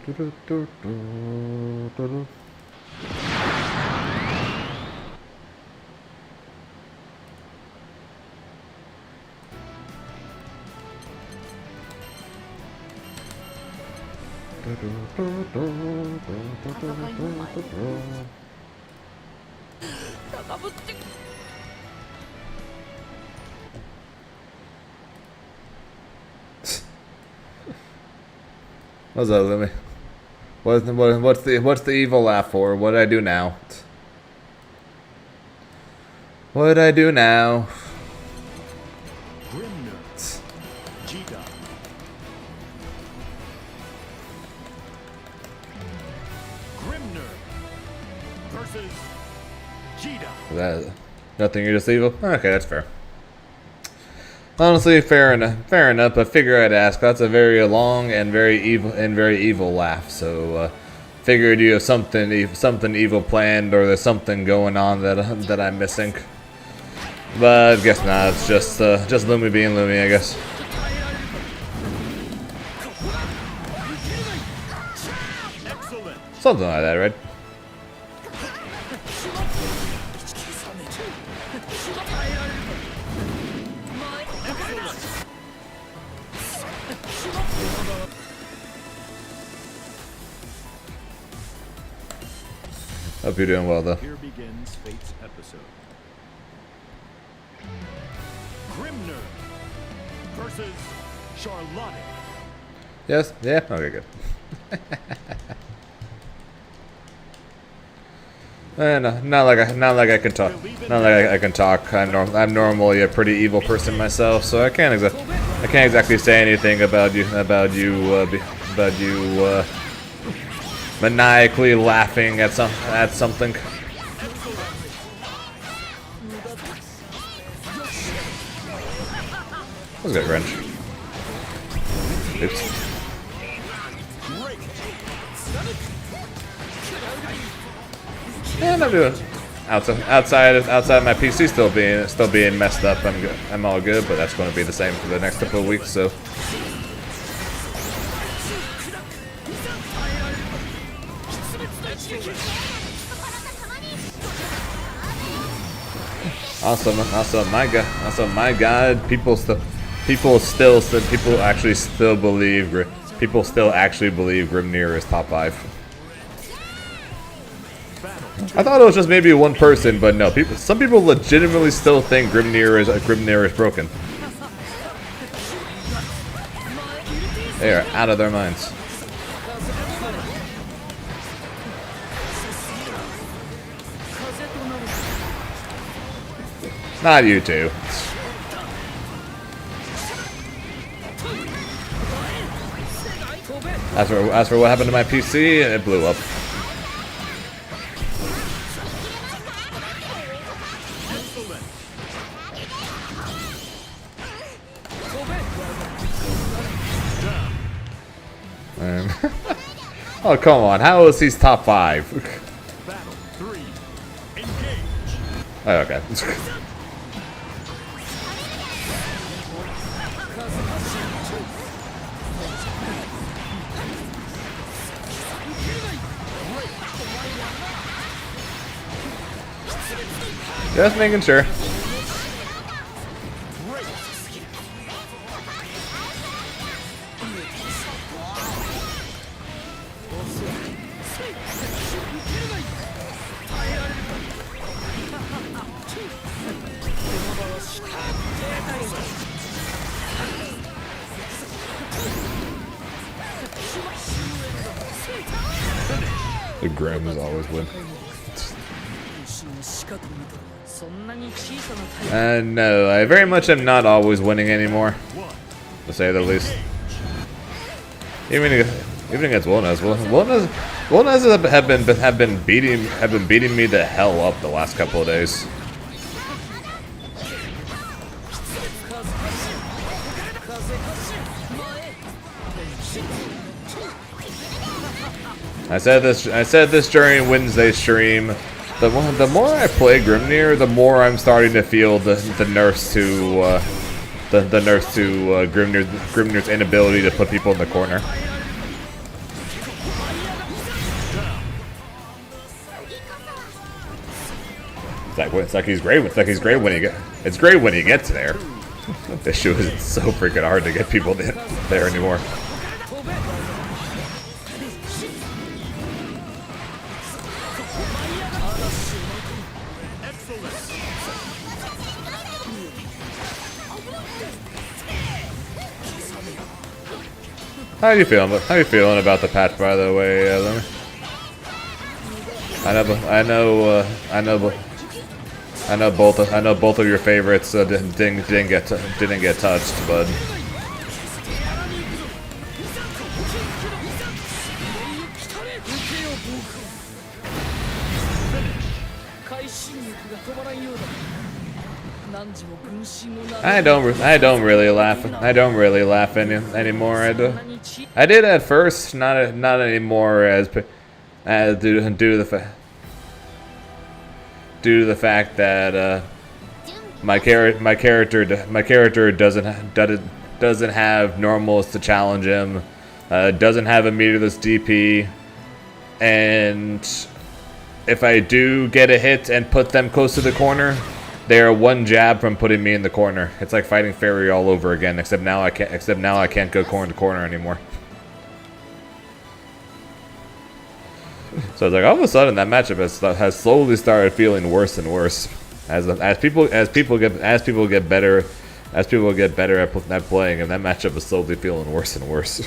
What's up, Lemmy? What's the evil laugh for? What did I do now? What did I do now? Grimnir. Jita. Grimnir versus Jita. Is that nothing? You're just evil. Okay, that's fair. Honestly, fair enough. But figure I'd ask. That's a very long and very evil laugh. So, figured you have something evil planned, or there's something going on that I'm missing. But I guess not. It's just Lumi being Lumi, I guess. Something like that, right? Hope you're doing well, though. Here begins Fate's episode. Grimnir versus Charlotte. Yes? Yeah? Okay, good. Not like I can talk. Not like I can talk. I'm normally a pretty evil person myself, so I can't exactly say anything about you maniacally laughing at something. Let's get wrench. Oops. And I'm doing outside my PC still being messed up. I'm good. I'm all good, but that's going to be the same for the next couple of weeks. So. Awesome, my God, people actually believe Grimnir is top 5. I thought it was just maybe one person, but no, some people legitimately still think Grimnir is broken. They are out of their minds. Not you two. As for what happened to my PC, it blew up. Oh, come on. How is he top 5? Battle 3. Engage. Oh, okay. Just making sure. The Grims always win. No, I very much am not always winning anymore, to say the least. Even against Wilnaz, have been beating me the hell up the last couple of days. I said this during Wednesday's stream. The more I play Grimnir, the more I'm starting to feel the nerfs to Grimnir's inability to put people in the corner. It's like he's great. It's like he's great when he get. It's great when he gets there. This shoe is so freaking hard to get people there anymore. How you feeling? How you feeling about the patch, by the way, Lemmy? I know both of your favorites didn't get touched, bud. I don't really laugh anymore. I did at first, not anymore, as due to the fact that my character doesn't have normals to challenge him, doesn't have a meterless DP, and if I do get a hit and put them close to the corner, they are one jab from putting me in the corner. It's like fighting Fairy all over again, except now I can't go corner to corner anymore. So it's like all of a sudden that matchup has slowly started feeling worse and worse as people get better at playing, and that matchup is slowly feeling worse and worse.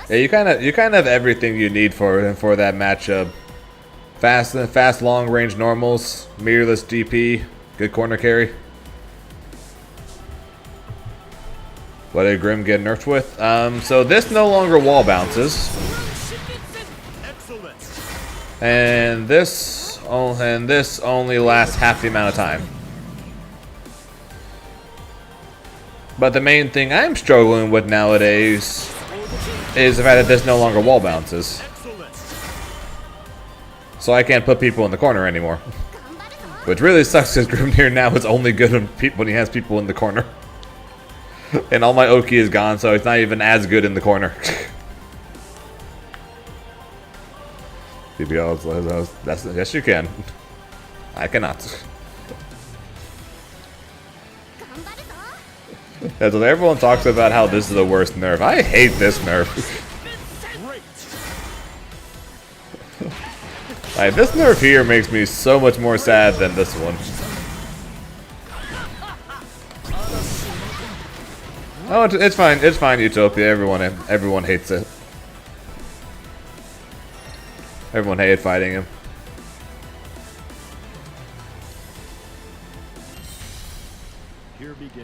Yeah, you kind of have everything you need for that matchup. Fast long range normals, mirrorless DP, good corner carry. What did Grim get nerfed with? So this no longer wall bounces, and this only lasts half the amount of time. But the main thing I'm struggling with nowadays is the fact that this no longer wall bounces. So I can't put people in the corner anymore. Which really sucks because Grimnir now is only good when he has people in the corner. And all my Oki is gone, so it's not even as good in the corner. Yes, you can. I cannot. That's what everyone talks about, how this is the worst nerf. I hate this nerf. Like, this nerf here makes me so much more sad than this one. Oh, it's fine. It's fine, Utopia. Everyone hates it. Everyone hated fighting him.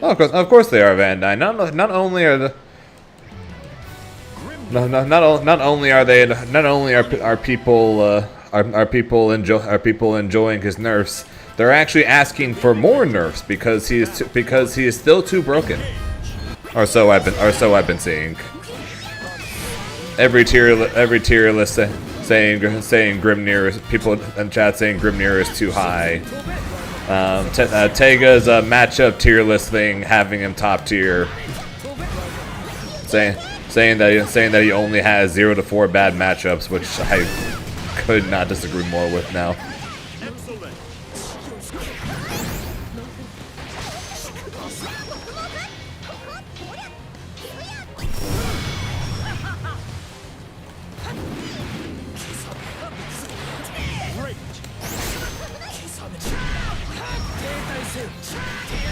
Oh, of course they are, Van Dyne. Not only are the not only are people enjoying his nerfs, they're actually asking for more nerfs because he is still too broken. Or so I've been seeing. Every tier list saying Grimnir, people in chat saying Grimnir is too high. Tega's matchup tier list thing having him top tier, saying that he only has 0 to 4 bad matchups, which I could not disagree more with now.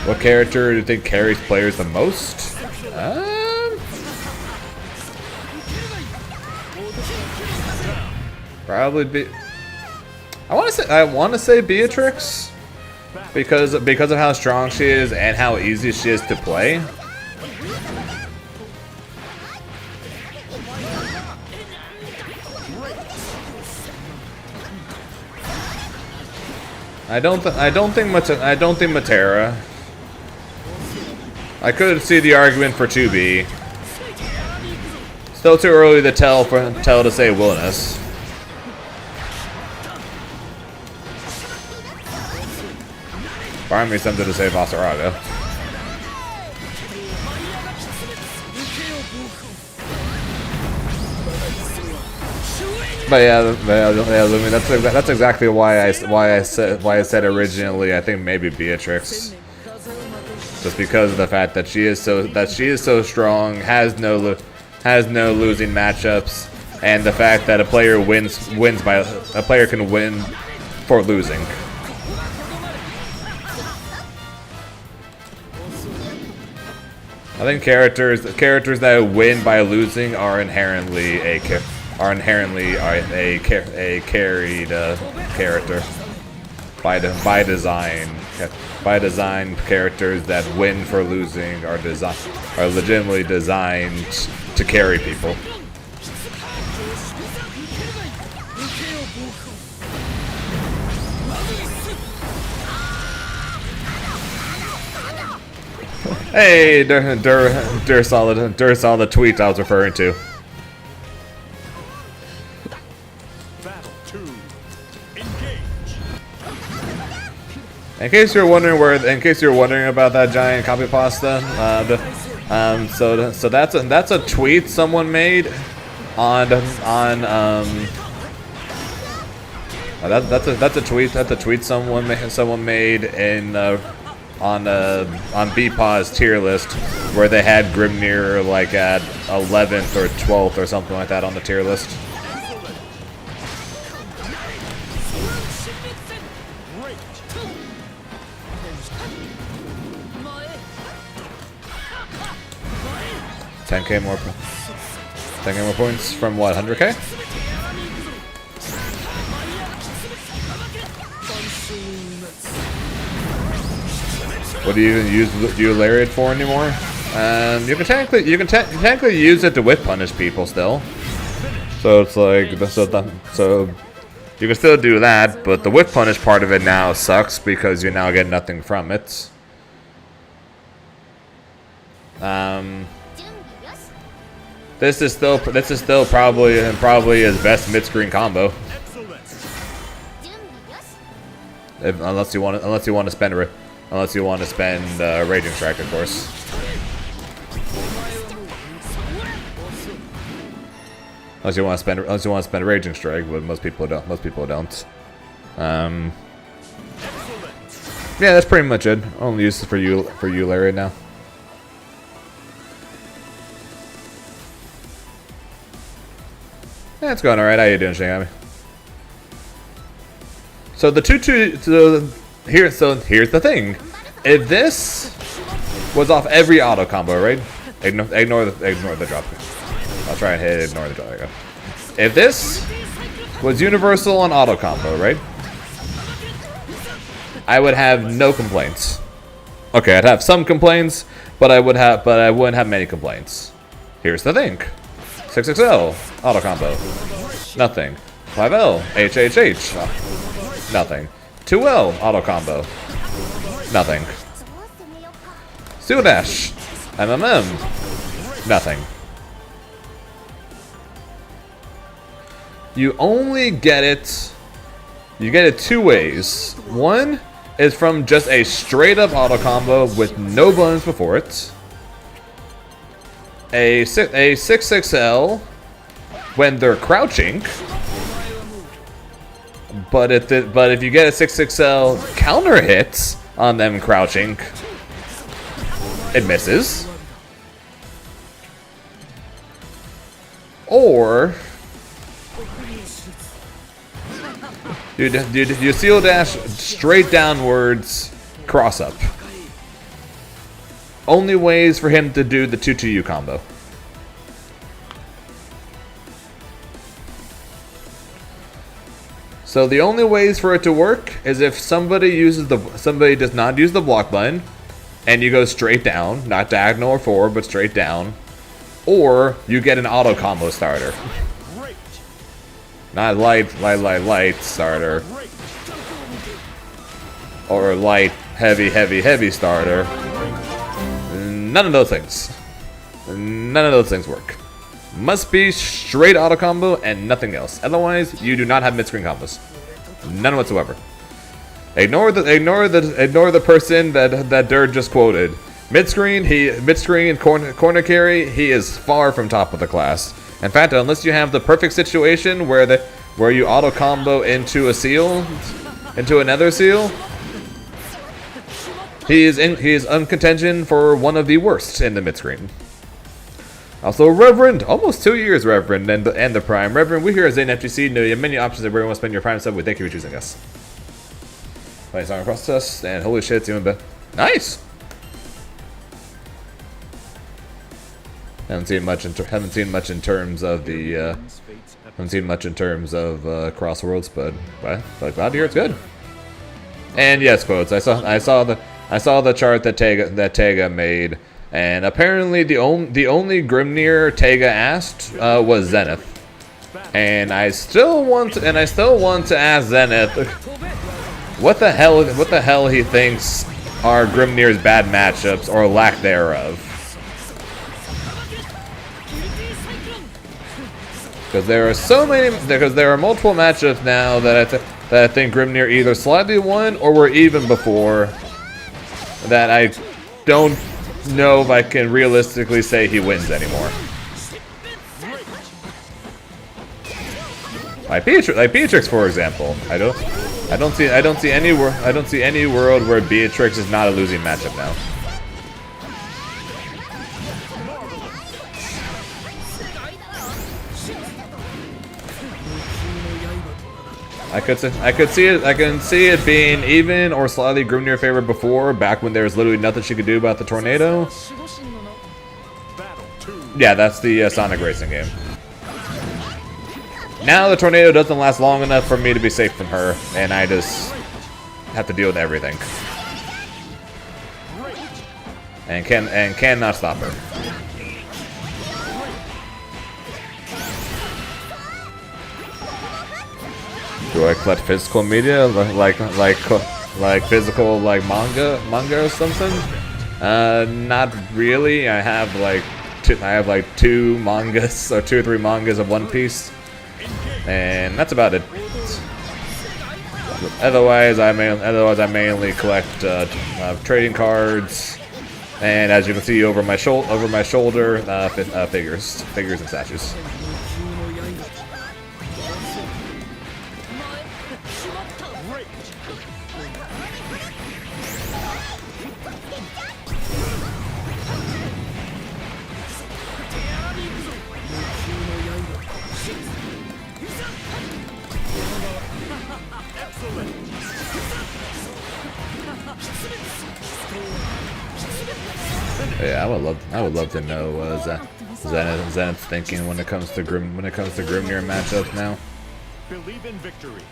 What character do you think carries players the most? Probably be. I want to say Beatrix, because of how strong she is and how easy she is to play. I don't think Matera. I could see the argument for 2B. Still too early to tell to say Willingness. Find me something to say Vasaraga. But yeah, Lumi, that's exactly why I said originally. I think maybe Beatrix, just because of the fact that she is so strong, has no losing matchups, and the fact that a player can win for losing. I think characters that win by losing are inherently a carried character by design. By design, characters that win for losing are legitimately designed to carry people. Hey, Dur saw the tweet I was referring to. Battle 2. Engage. In case you're wondering about that giant copy pasta, so that's a tweet someone made on that's a tweet someone made in on BPA's tier list, where they had Grimnir like at 11th or 12th or something like that on the tier list. Great. 10k more points from what, 100k? What do you even use Lariat for anymore? You can technically use it to whip punish people still. So it's like so you can still do that, but the whip punish part of it now sucks because you now get nothing from it. This is still probably his best mid-screen combo. Unless you want to spend Raging Strike, of course. Unless you want to spend Raging Strike, but most people don't. Yeah, that's pretty much it. Only use it for you, Larry, now. Yeah, it's going alright. How you doing, Shinigami? So the here's the thing. If this was off every auto combo, right? Ignore the drop. I'll try and hit it, ignore the drop. There you go. If this was universal on auto combo, right? I would have no complaints. Okay, I'd have some complaints, but I wouldn't have many complaints. Here's the thing. 6XL, auto combo. Nothing. 5L, HHH. Nothing. 2L, auto combo. Nothing. Steel Dash, MMM. Nothing. You only get it. You get it two ways. One is from just a straight up auto combo with no buttons before it. A 6XL when they're crouching. But if you get a 6XL counter hit on them crouching, it misses. Or you Steel Dash straight downwards cross up. Only ways for him to do the 2-2U combo. So the only ways for it to work is if somebody does not use the block button, and you go straight down, not diagonal or forward, but straight down, or you get an auto combo starter. Not light starter, or light, heavy starter. None of those things. None of those things work. Must be straight auto combo and nothing else. Otherwise, you do not have mid-screen combos. None whatsoever. Ignore the person that Dirt just quoted. Mid-screen corner carry, he is far from top of the class. In fact, unless you have the perfect situation where where you auto combo into a seal, into another seal. He is in contention for one of the worst in the mid screen. Also, Reverend, almost 2 years, Reverend, and the Prime. Reverend, we here at Zane FGC know you have many options where you want to spend your Prime sub. We thank you for choosing us. Playing song process, and holy shit, it's even better. Nice. Haven't seen much in terms of the Crossworlds, but glad to hear it's good. And yes, quotes. I saw the chart that Tega made, and apparently the only Grimnir Tega asked was Zenith, and I still want to ask Zenith what the hell he thinks are Grimnir's bad matchups or lack thereof. Because there are multiple matchups now that I think Grimnir either slightly won or were even before that I don't know if I can realistically say he wins anymore. Like Beatrix, for example. I don't see any world where Beatrix is not a losing matchup now. I can see it being even or slightly Grimnir favorite before, back when there was literally nothing she could do about the tornado. Yeah, that's the Sonic racing game. Now the tornado doesn't last long enough for me to be safe from her, and I just have to deal with everything. And cannot stop her. Do I collect physical media like physical manga or something? Not really. I have two mangas or 2 or 3 mangas of One Piece, and that's about it. Otherwise, I mainly collect trading cards, and as you can see over my shoulder, figures and statues. Yeah, I would love to know Zenith's thinking when it comes to Grimnir matchups now. Believe in victory.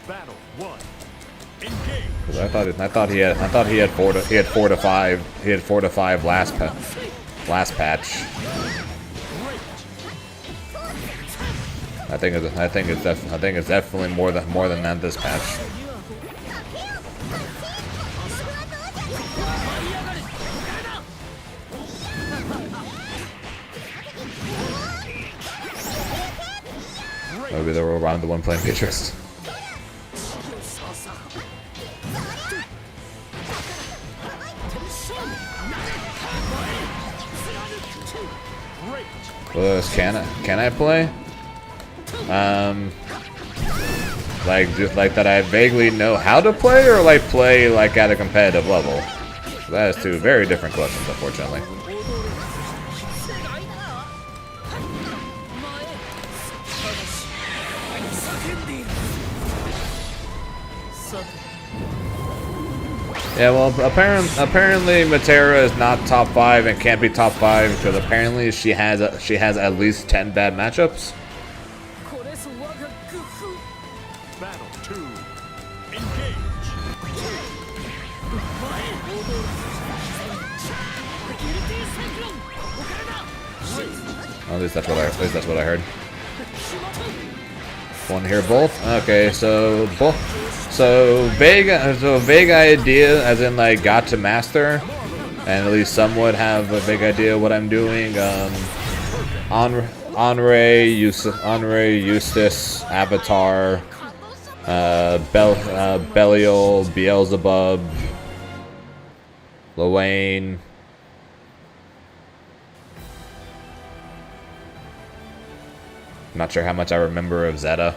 Battle 1. Engage. Cause I thought he had 4 to 5 last patch. I think it's definitely more than that this patch. Maybe they were around the one playing Beatrix. Can I play? Like that I vaguely know how to play, or play at a competitive level? That is 2 very different questions, unfortunately. Yeah, well, apparently Matera is not top 5 and can't be top 5 because apparently she has at least 10 bad matchups. Battle 2. Engage. At least that's what I heard. Want to hear both? Okay, so vague idea, as in got to master, and at least somewhat have a vague idea of what I'm doing. Henri, Eustace, Avatar, Belial, Beelzebub, Lorraine. Not sure how much I remember of Zeta.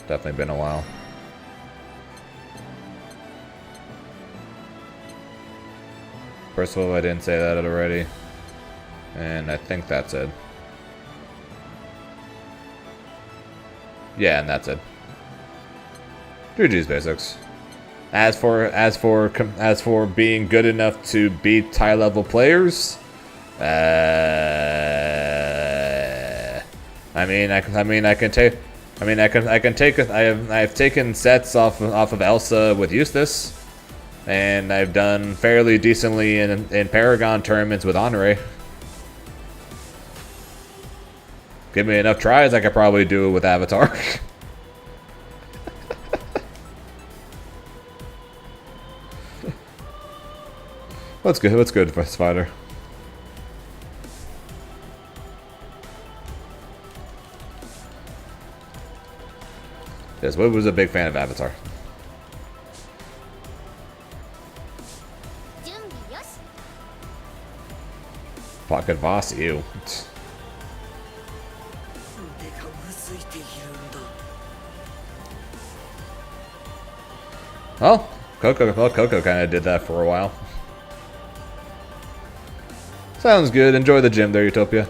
Definitely been a while. First of all, I didn't say that already. And I think that's it. Yeah, and that's it. GG's basics. As for being good enough to beat high level players, I've taken sets off of Elsa with Eustace, and I've done fairly decently in Paragon tournaments with Honore. Give me enough tries, I could probably do it with Avatar. What's good? What's good, Spider? Yes, Wood was a big fan of Avatar. Pocket Voss, ew. Oh, Coco kind of did that for a while. Sounds good. Enjoy the gym there, Utopia.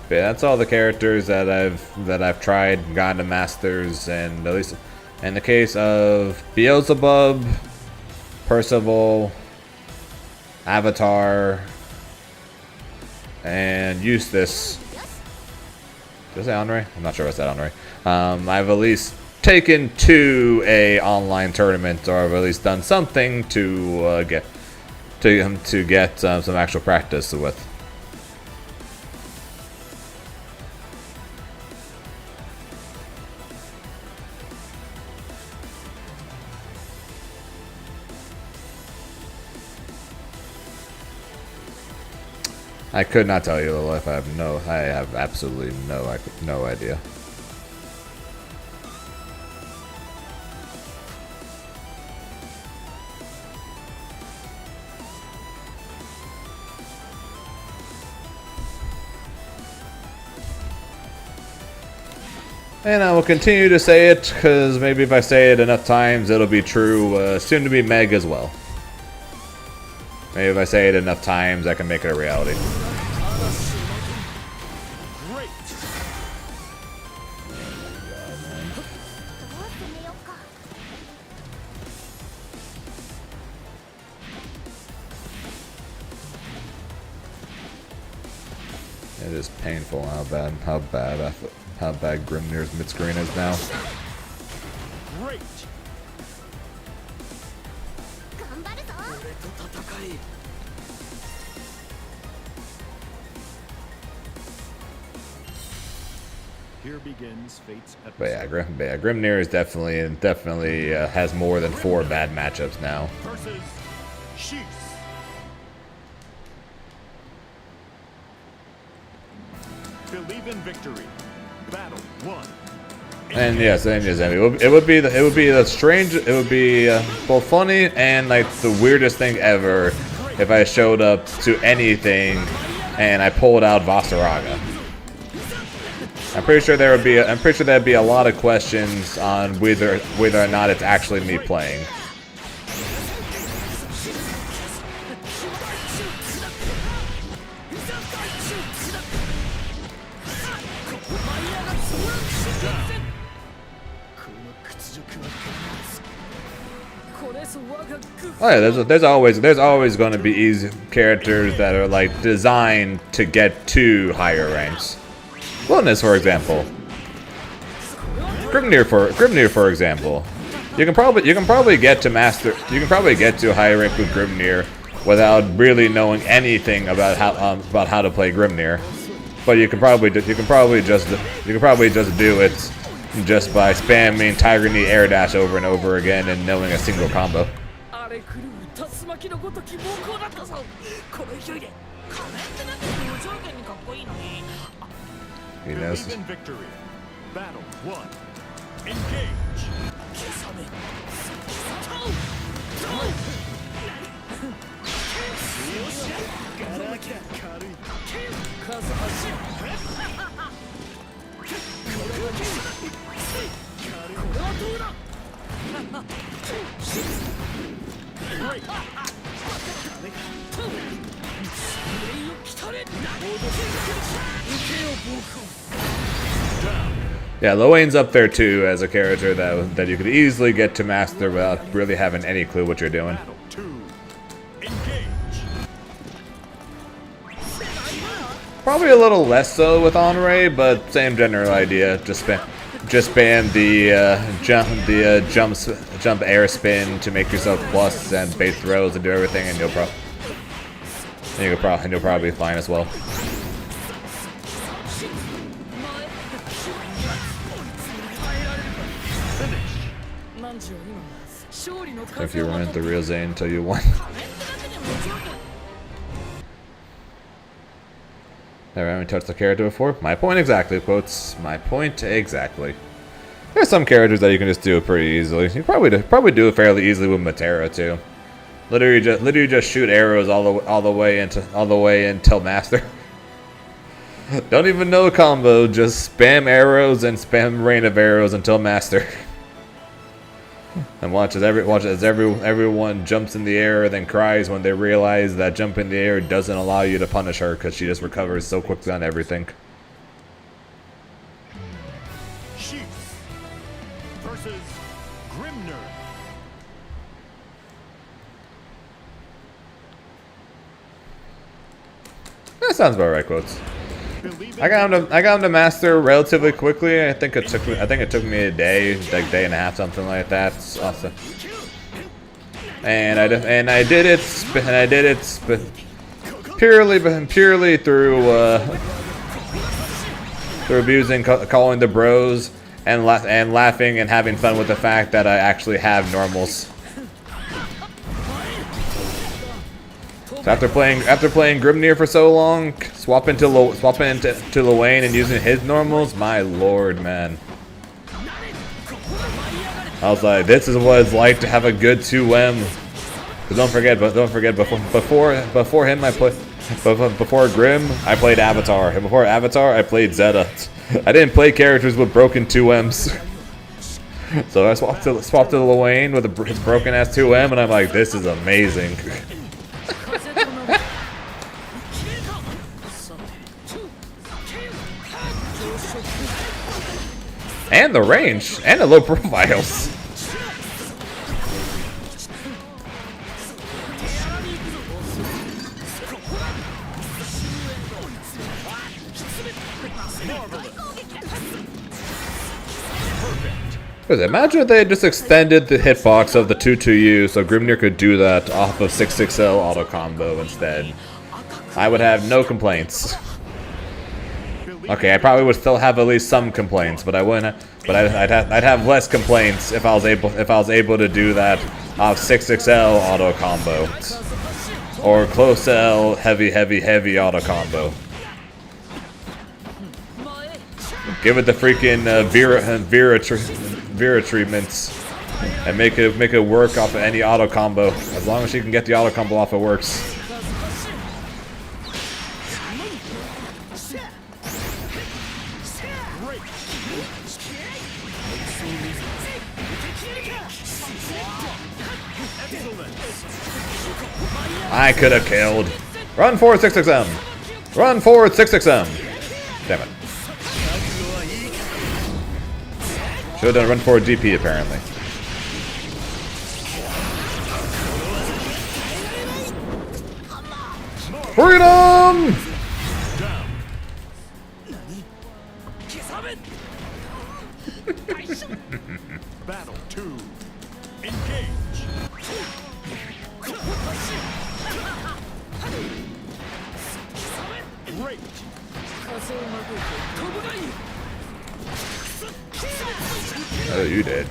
But yeah, that's all the characters that I've tried, gotten to masters, and at least in the case of Beelzebub, Percival, Avatar, and Eustace. Did I say Honore? I'm not sure if I said Honore. I've at least taken to a online tournament, or I've at least done something to get some actual practice with. I could not tell you the life. I have absolutely no idea. And I will continue to say it, because maybe if I say it enough times, it'll be true. Soon to be Meg as well. Maybe if I say it enough times, I can make it a reality. Great. It is painful how bad Grimnir's mid-screen is now. Great. Here begins fate's episode. But yeah, Grimnir is definitely has more than 4 bad matchups now. Versus Sheath. Believe in victory. Battle 1. And yes, I mean, it would be both funny and like the weirdest thing ever if I showed up to anything and I pulled out Vasaraga. I'm pretty sure there'd be a lot of questions on whether or not it's actually me playing. Oh yeah, there's always going to be easy characters that are like designed to get to higher ranks. Wellness, for example. Grimnir, for example. You can probably get to a higher rank with Grimnir without really knowing anything about how to play Grimnir. But you can probably just do it just by spamming Tiger Knee Air Dash over and over again and knowing a single combo. He knows. Believe in victory. Battle 1. Engage. Yeah, Lowain's up there too as a character that you could easily get to master without really having any clue what you're doing. Battle 2. Engage. Probably a little less so with Honore, but same general idea. Just ban the jump air spin to make yourself plus and base throws and do everything, and you'll probably be fine as well. If you weren't the real Zane until you won. Never having touched the character before. My point exactly, quotes. My point exactly. There's some characters that you can just do it pretty easily. You probably do it fairly easily with Matera too. Literally just shoot arrows all the way until master. Don't even know combo. Just spam arrows and spam rain of arrows until master. And watch as everyone jumps in the air and then cries when they realize that jumping in the air doesn't allow you to punish her because she just recovers so quickly on everything. Chiefs versus Grimnir. That sounds about right, quotes. I got him to master relatively quickly. I think it took me a day, like day and a half, something like that. Awesome. And I did it purely through abusing, calling the bros, and laughing and having fun with the fact that I actually have normals. So after playing Grimnir for so long, swapping to Lowain and using his normals, my lord, man. I was like, this is what it's like to have a good 2M. But don't forget, before him, before Grim, I played Avatar, and before Avatar, I played Zeta. I didn't play characters with broken 2Ms. So I swapped to Lowain with his broken ass 2M, and I'm like, this is amazing. And the range, and the low profiles. Imagine if they had just extended the hitbox of the 2-2U so Grimnir could do that off of 660 auto combo instead. I would have no complaints. Okay, I probably would still have at least some complaints, but I wouldn't. But I'd have less complaints if I was able to do that off 660 auto combo or close L heavy auto combo. Give it the freaking Vera treatments and make it work off of any auto combo. As long as she can get the auto combo off, it works. I could have killed. Run forward 6XM. Run forward 6XM. Damn it. Should have done run forward DP apparently. Freedom! Battle 2. Engage. Great. Oh, you dead.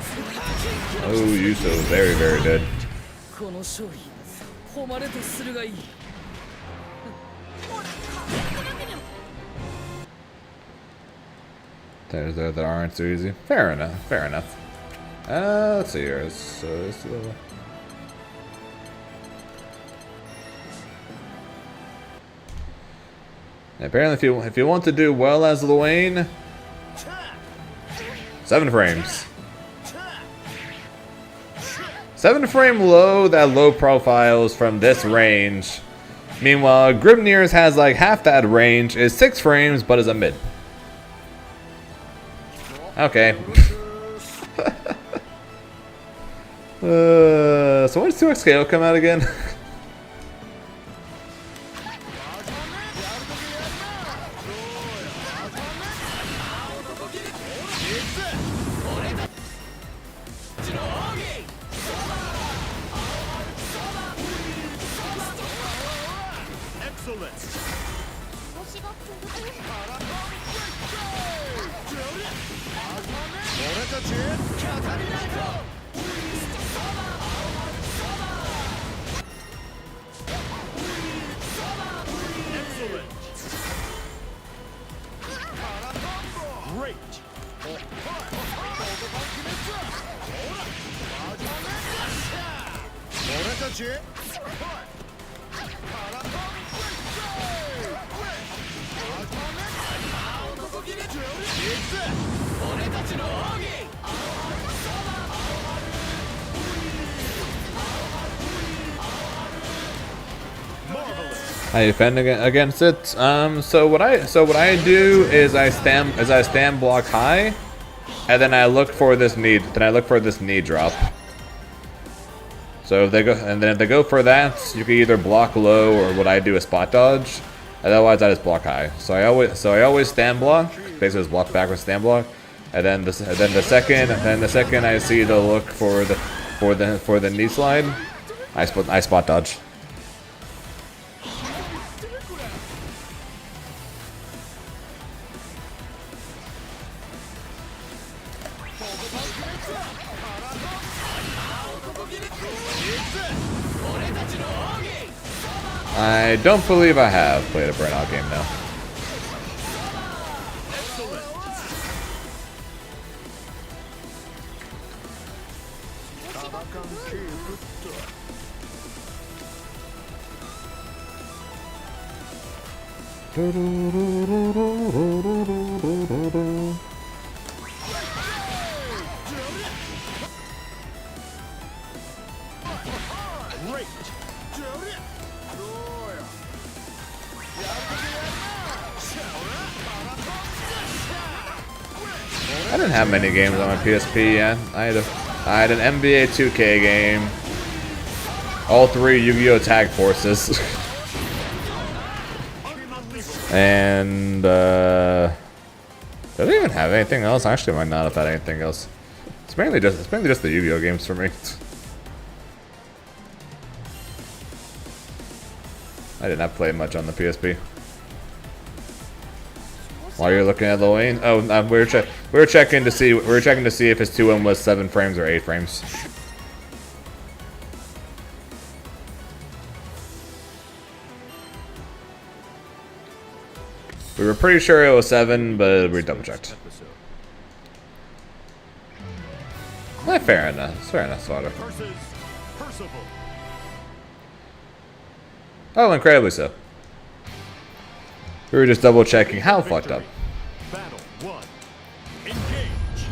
Oh, you so very, very dead. There's that aren't so easy. Fair enough. Fair enough. Let's see here. So this little. Apparently, if you want to do well as Lowain, 7 frames. 7 frame low, that low profile is from this range. Meanwhile, Grimnir's has like half that range, is 6 frames, but is a mid. Okay. So when does 2x KO come out again? Excellent. Great. I defend against it. So what I do is I stand block high, and then I look for this knee. Then I look for this knee drop. So if they go for that, you can either block low or what I do is spot dodge. Otherwise, I just block high. So I always stand block. Basically, just block backwards, stand block, and then the second I see the look for the knee slide, I spot dodge. I don't believe I have played a burnout game now. I didn't have many games on my PSP yet. I had an NBA 2K game, all 3 Yu-Gi-Oh! Tag Forces, and did I even have anything else? Actually, I might not have had anything else. It's mainly just the Yu-Gi-Oh! Games for me. I did not play much on the PSP. While you're looking at Lane, oh, we were checking to see if his 2M was 7 frames or 8 frames. We were pretty sure it was 7, but we double checked. Fair enough. Fair enough, Slaughter. Oh, incredibly so. We were just double checking how fucked up. Battle 1. Engage.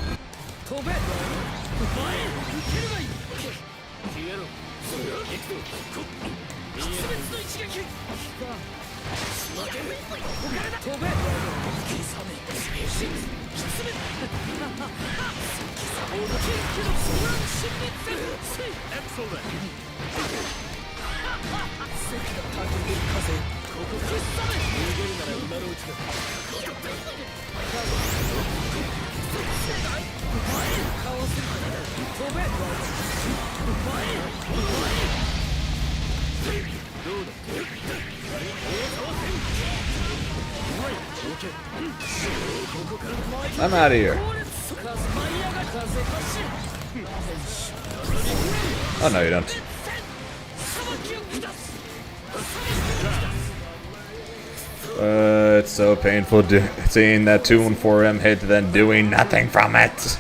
Excellent. I'm out of here. Oh no, you don't. It's so painful seeing that 2 and 4M hit, then doing nothing from it.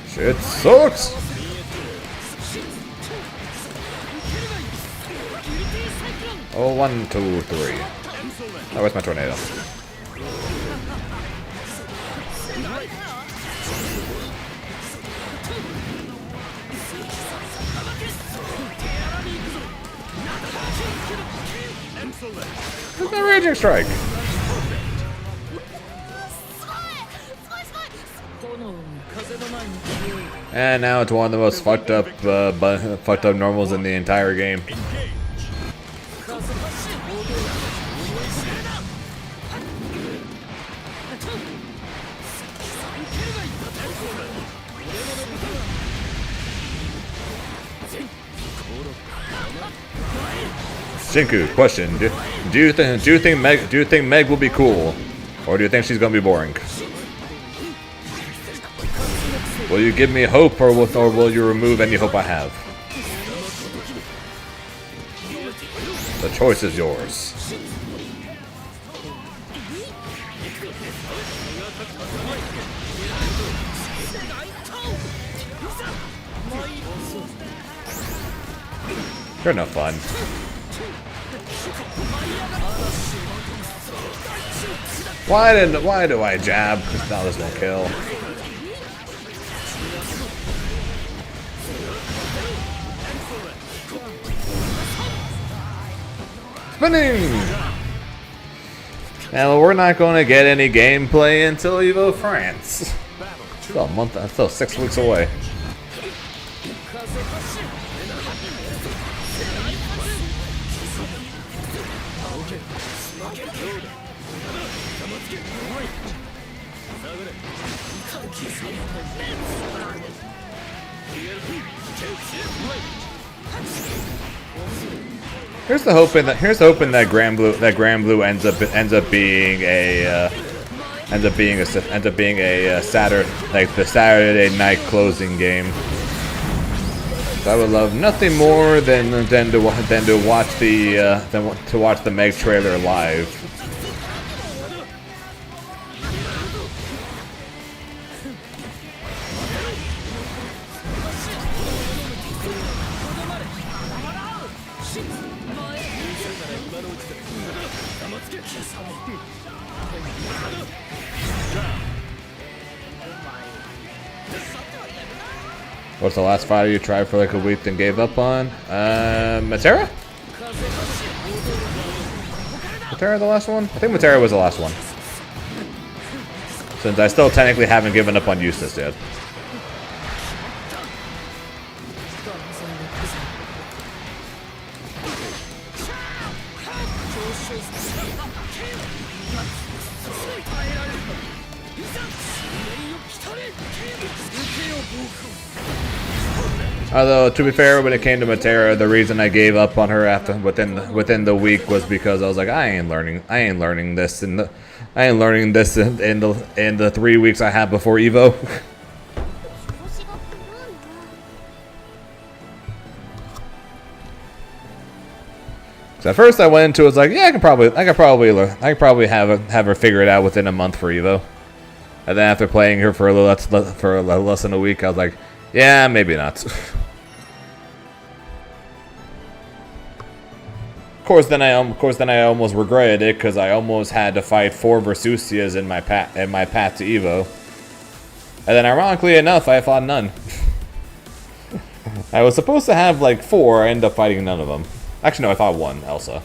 Shit sucks. Oh, 1, 2, 3. Oh, where's my tornado? Raging Strike. And now it's one of the most fucked up normals in the entire game. Shinku, question: Do you think Meg will be cool, or do you think she's gonna be boring? Will you give me hope, or will you remove any hope I have? The choice is yours. You're no fun. Why do I jab? Because now this won't kill. Spinning! Now we're not going to get any gameplay until Evo France. Still a month. Still 6 weeks away. Here's the hoping that Grand Blue ends up being a Saturday night closing game. So I would love nothing more than to watch the Meg trailer live. What's the last fighter you tried for like a week and gave up on? Matera? Matera the last one? I think Matera was the last one. Since I still technically haven't given up on Eustace yet. Although, to be fair, when it came to Matera, the reason I gave up on her within the week was because I was like, I ain't learning this in the 3 weeks I had before Evo. So at first I went into it, was like, yeah, I could probably have her figure it out within a month for Evo. And then after playing her for less than a week, I was like, yeah, maybe not. Of course, then I almost regretted it because I almost had to fight 4 Versusias in my path to Evo, and then ironically enough, I fought none. I was supposed to have like 4. I ended up fighting none of them. Actually, no, I fought 1, Elsa.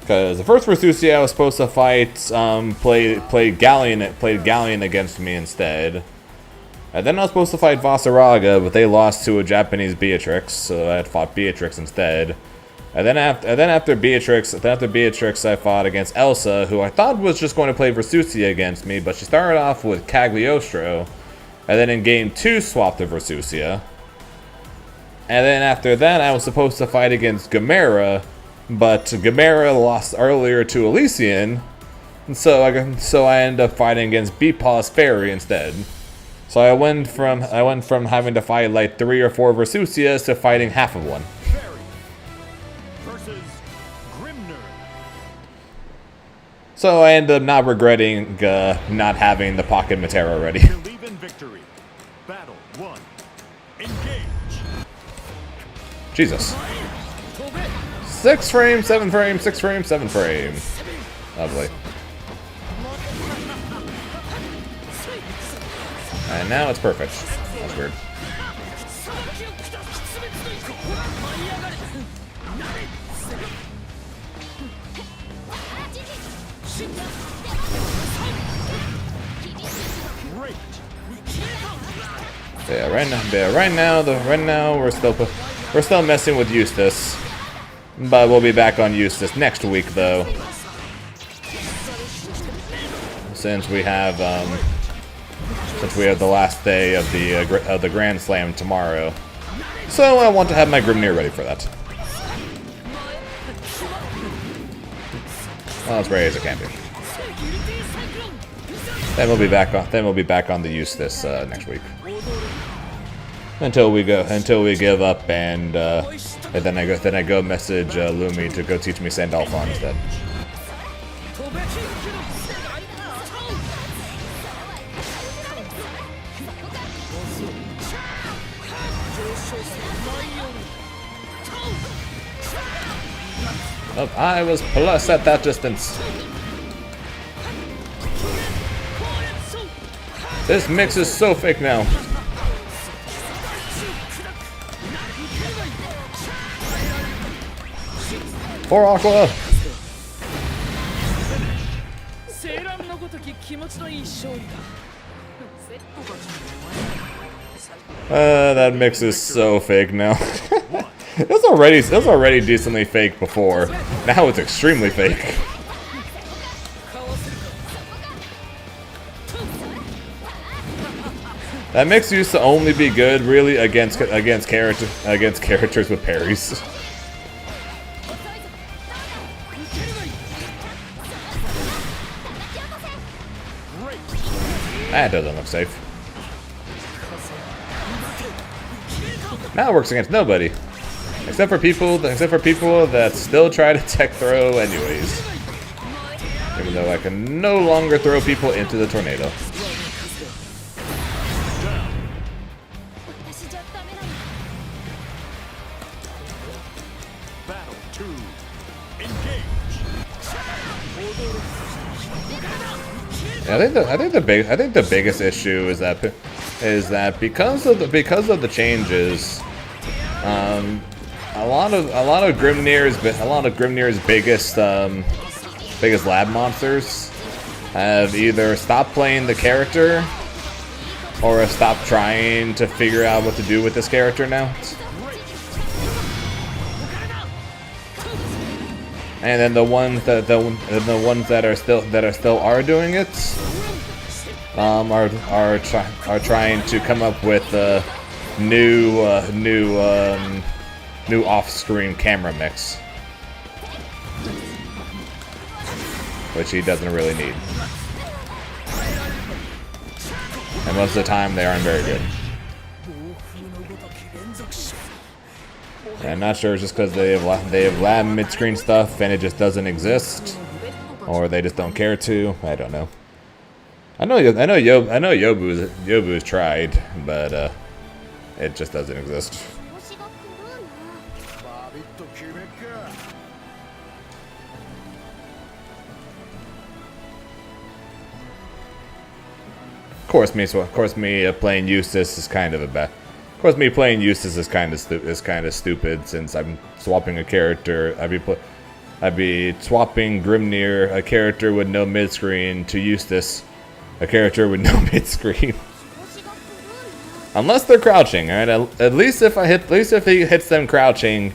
Because the first Versusia I was supposed to fight played Galleon against me instead. And then I was supposed to fight Vasaraga, but they lost to a Japanese Beatrix, so I had fought Beatrix instead. And then after Beatrix, I fought against Elsa, who I thought was just going to play Versusia against me, but she started off with Cagliostro, and then in game 2 swapped to Versusia. And then after that, I was supposed to fight against Grimnir, but Grimnir lost earlier to Elysian, and so I ended up fighting against Beatpaw's Fairy instead. So I went from having to fight like 3 or 4 Versusias to fighting half of one. Versus Grimnir. So I ended up not regretting not having the pocket Matera ready. Believe in victory. Battle 1. Engage. Jesus. 6 frame, 7 frame, 6 frame, 7 frame. Lovely. And now it's perfect. That's weird. Great. Yeah, right now we're still messing with Eustace, but we'll be back on Eustace next week though, since we have the last day of the Grand Slam tomorrow. So I want to have my Grimnir ready for that. Well, as ready as it can be. Then we'll be back on the Eustace next week. Until we give up and then I go message Lumi to go teach me Sandalphon instead. Oh, I was plus at that distance. This mix is so fake now. Poor Aqua. That mix is so fake now. It was already decently fake before. Now it's extremely fake. That mix used to only be good, really, against characters with parries. That doesn't look safe. Now it works against nobody, except for people that still try to tech throw anyways. Even though I can no longer throw people into the tornado. Battle 2. Engage. I think the biggest issue is that because of the changes, a lot of Grimnir's biggest lab monsters have either stopped playing the character or have stopped trying to figure out what to do with this character now. And then the ones that are still doing it are trying to come up with new off-screen camera mix, which he doesn't really need. And most of the time they aren't very good. And I'm not sure it's just because they have lab mid-screen stuff and it just doesn't exist, or they just don't care to. I don't know. I know Yobu's tried, but it just doesn't exist. Of course, me playing Eustace is kind of a bad. Of course, me playing Eustace is kind of stupid since I'm swapping a character. I'd be swapping Grimnir, a character with no mid screen, to Eustace, a character with no mid screen. Unless they're crouching, alright. At least if he hits them crouching,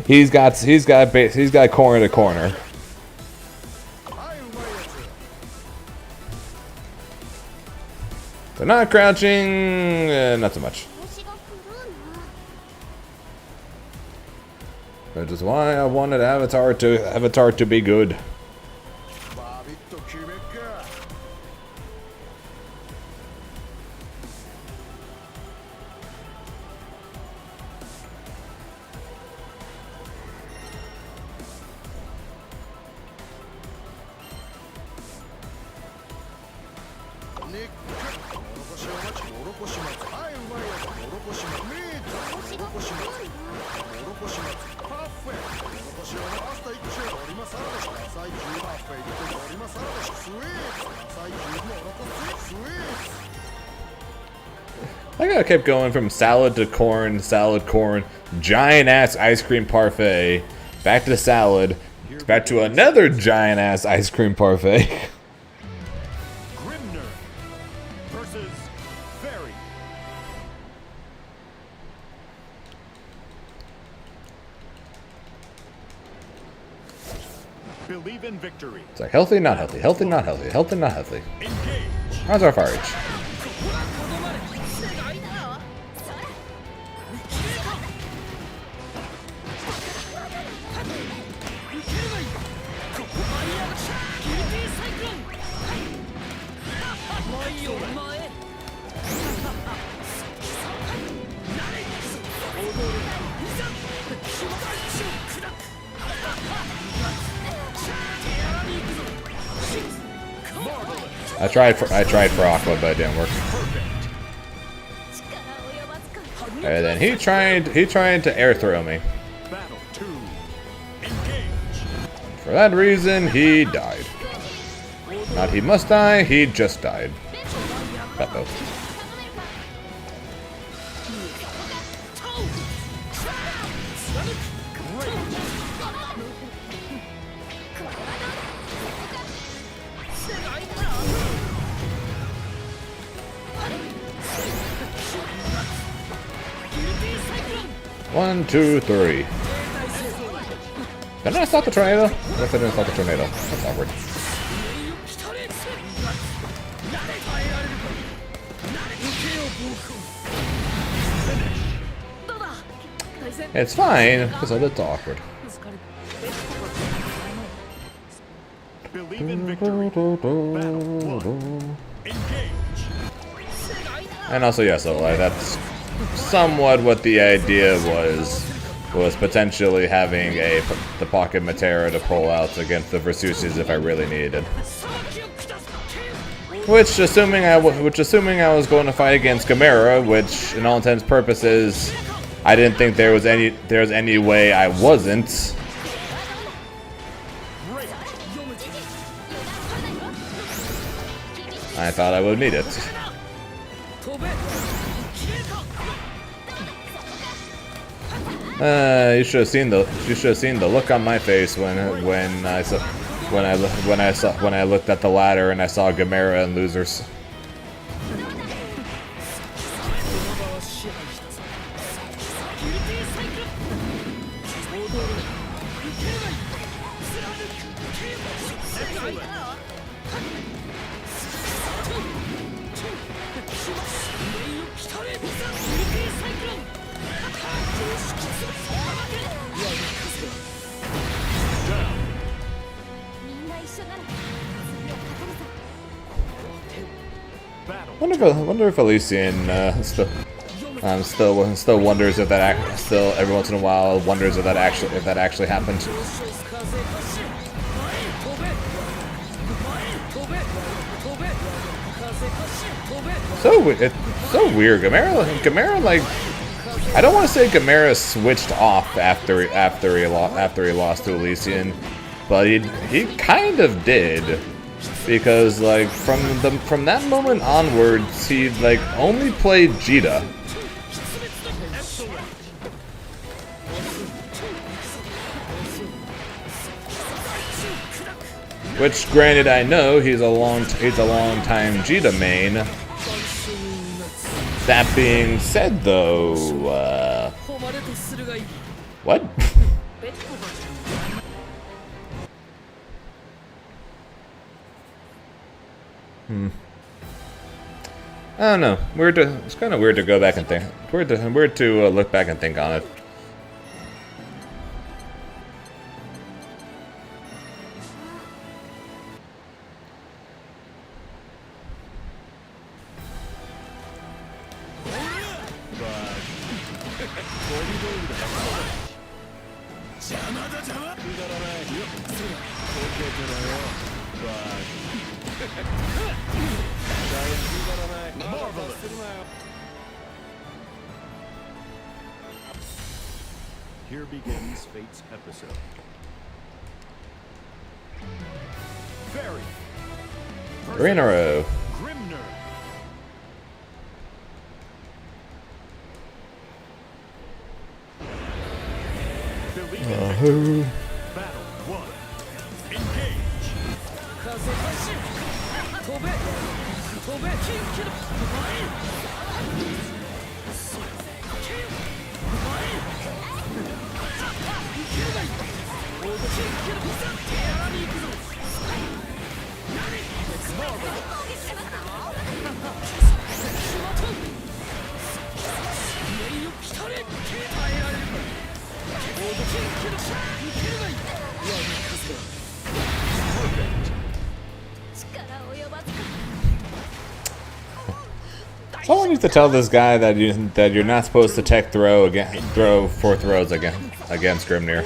he's got corner to corner. They're not crouching, not so much. Which is why I wanted Avatar to be good. I gotta keep going from salad to corn, giant ass ice cream parfait, back to salad, Back to another giant-ass ice cream parfait. Grimnir versus Fairy. Believe in victory. It's like healthy, not healthy, healthy, not healthy, healthy, not healthy. Engage. How's our forage? I tried for Aqua, but it didn't work. And then he tried to air throw me. Battle 2. Engage. For that reason, he died. Not he must die, he just died. Uh-oh. One, two, three. Didn't I stop the tornado? I guess I didn't stop the tornado. That's awkward. It's fine, because it's awkward. Believe in victory. Battle 1. Engage. And also, yes, so like, that's somewhat what the idea was potentially having the Pocket Matera to pull out against the Versuses if I really needed it. Which, assuming I was going to fight against Grimnir, which, in all intents and purposes, I didn't think there was any way I wasn't. I thought I would need it. You should have seen the look on my face when I looked at the ladder and I saw Grimnir and losers. Wonder if Elysian still wonders if that still every once in a while wonders if that actually happened. It's so weird. Grimnir, like, I don't want to say Grimnir switched off after he lost to Elysian, but he kind of did. Because, like, from that moment onwards, he, like, only played Jita. Which, granted, I know he's a long time Jita main. That being said, though, what? I don't know. It's kind of weird to go back and think. Weird to look back and think on it. Here begins Fate's episode. Fairy. Three in a row. Grimnir. Believe in victory. Battle 1. Someone needs to tell this guy that you're not supposed to tech throw four throws against Grimnir.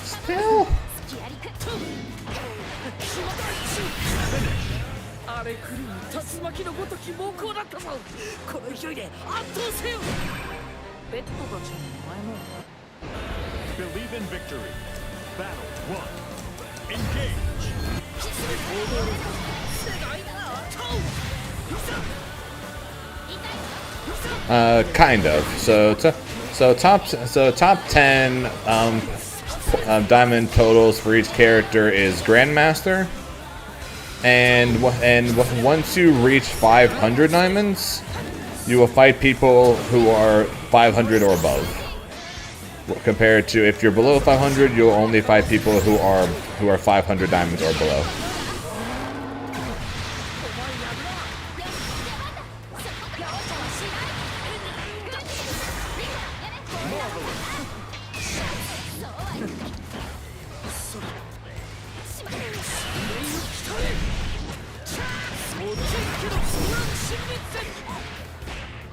Still. あれ来る竜巻のごとき猛攻だったぞ。この勢いで圧倒せよ。ベッドたちの名前も。Believe in victory. Battle 1. Engage. Kind of. Top 10 diamond totals for each character is Grandmaster, and once you reach 500 diamonds, you will fight people who are 500 or above. Compared to if you're below 500, you'll only fight people who are 500 diamonds or below.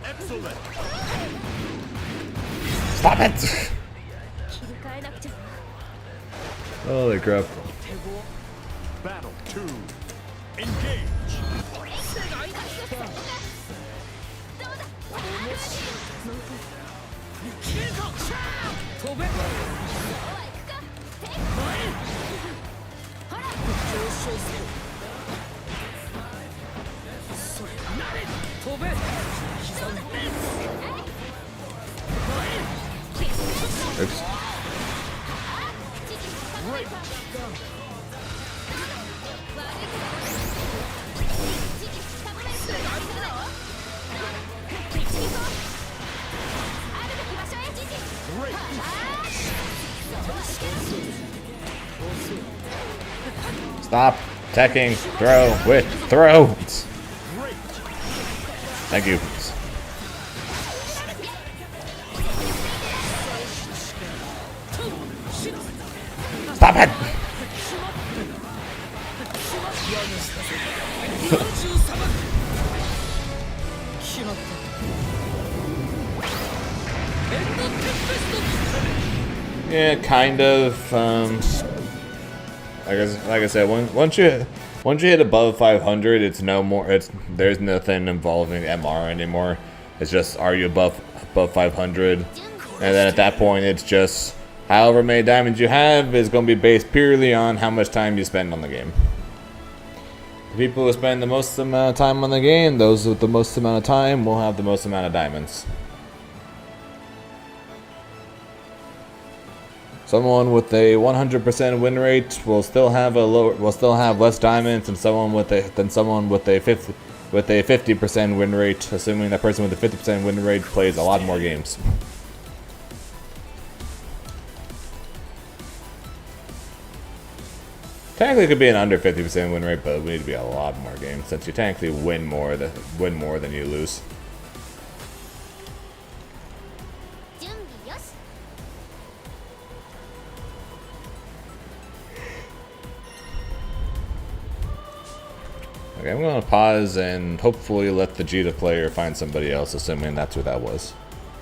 Excellent. Stop it! Holy crap. Battle 2. Engage. Oops. Stop attacking throw with throws. Thank you. Stop it! Yeah, kind of. Like I said, once you hit above 500, it's no more. There's nothing involving MR anymore. It's just, are you above 500, and then at that point, it's just however many diamonds you have is going to be based purely on how much time you spend on the game. The people who spend the most amount of time on the game, those with the most amount of time, will have the most amount of diamonds. Someone with a 100% win rate will still have less diamonds than someone with a 50% win rate, assuming that person with a 50% win rate plays a lot more games. Technically, it could be an under 50% win rate, but we need to be a lot more games since you technically win more than you lose. Okay, I'm going to pause and hopefully let the Jita player find somebody else, assuming that's who that was.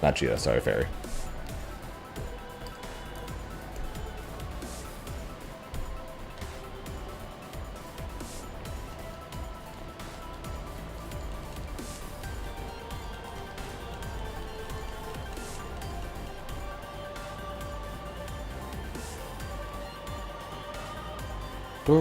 Not Jita, sorry, Fairy. Okay.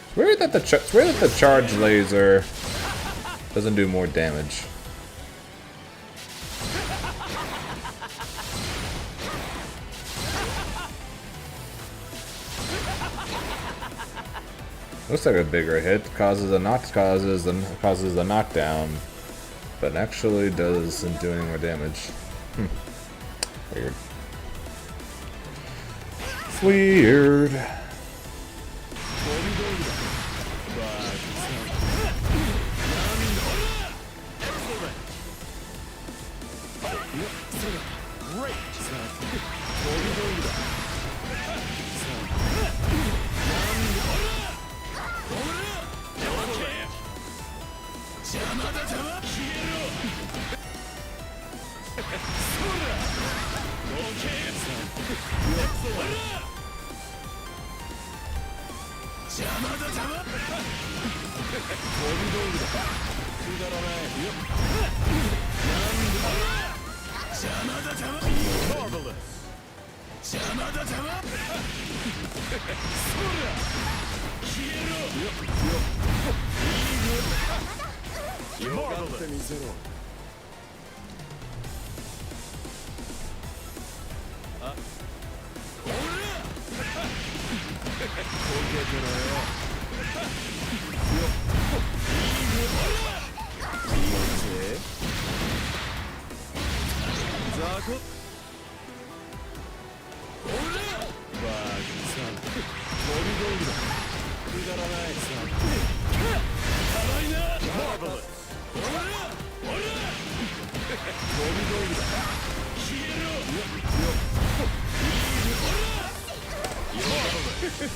It's weird that the charge laser doesn't do more damage. Looks like a bigger hit, causes a knockdown, but actually doesn't do any more damage. Weird. Weird.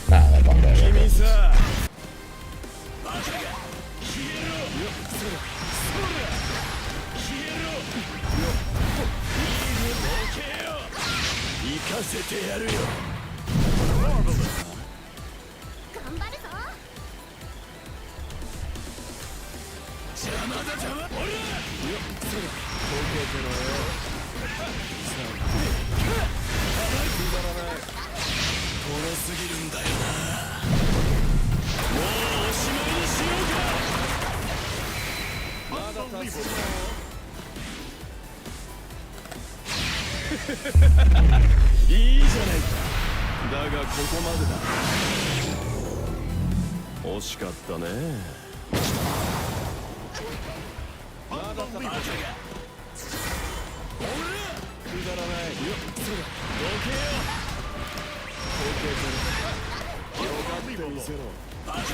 That bummed out.いいじゃないか。だがここまでだ。惜しかったね。まだだ。くだらない。よっ、そうだ。どけよ。後継者。よがってみせろ。バカが。ど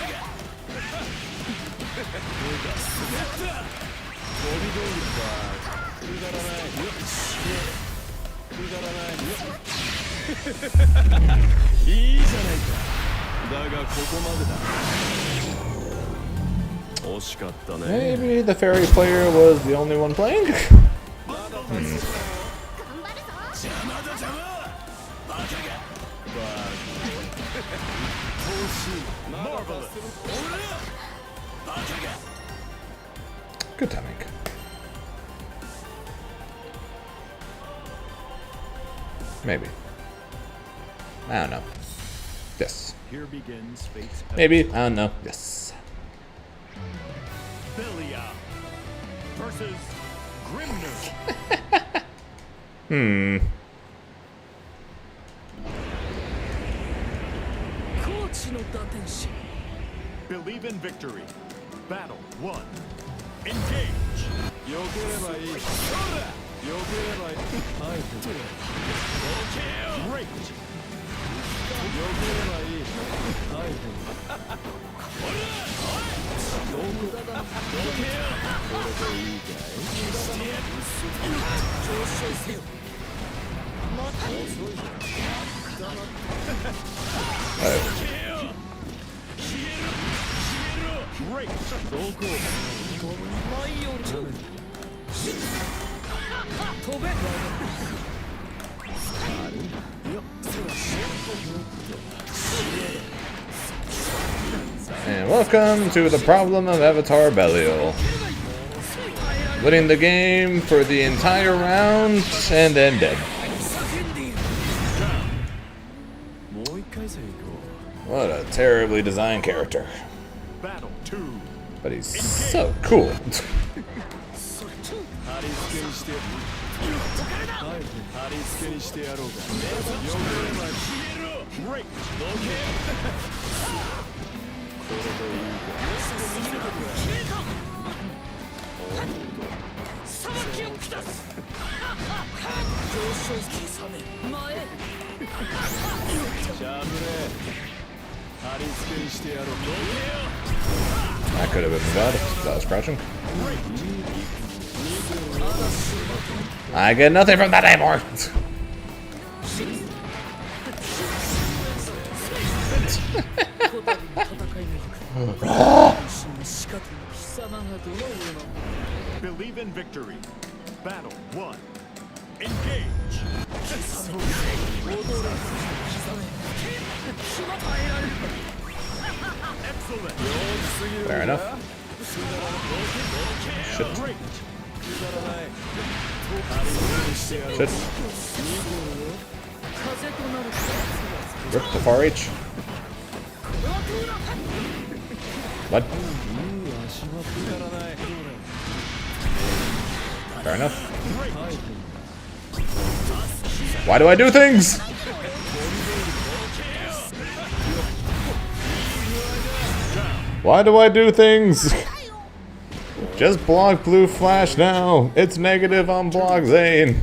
うだ。滑った。飛び道具か。くだらない。よっし。くだらない。いいじゃないか。だがここまでだ。惜しかったね。Maybe the fairy player was the only one playing? Good timing. Maybe. I don't know. Yes. Here begins fate's Maybe. I don't know. Yes. Belia versus Grimnir. Believe in victory. Battle 1. Engage. よければいい。よければいい。はい。Great. よければいい。はい。どこだ。これでいいかい。Great. どこ。And welcome to the problem of Avatar Belial. Winning the game for the entire round and then dead. What a terribly designed character. Battle 2. But he's so cool. Great. That could have been bad if that was crouching. I get nothing from that anymore. Believe in victory. Battle 1. Engage. Excellent. Fair enough. Shit. Great. Shit. Rip the far H. What? Fair enough. Why do I do things? Why do I do things? Just block blue flash now. It's negative on block Zane.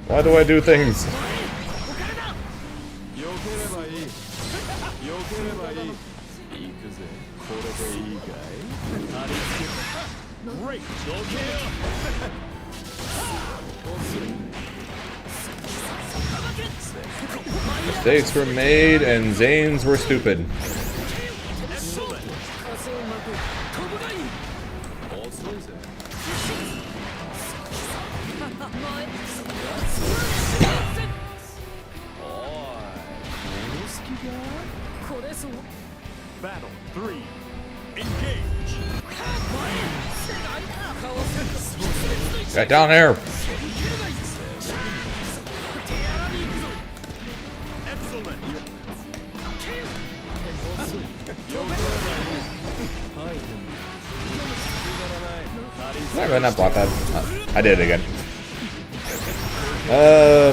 Why do I do things? Great. Mistakes were made and Zanes were stupid. Battle 3. Engage. Get down there. Excellent. I better not block that. I did it again.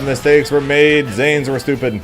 Mistakes were made. Zanes were stupid.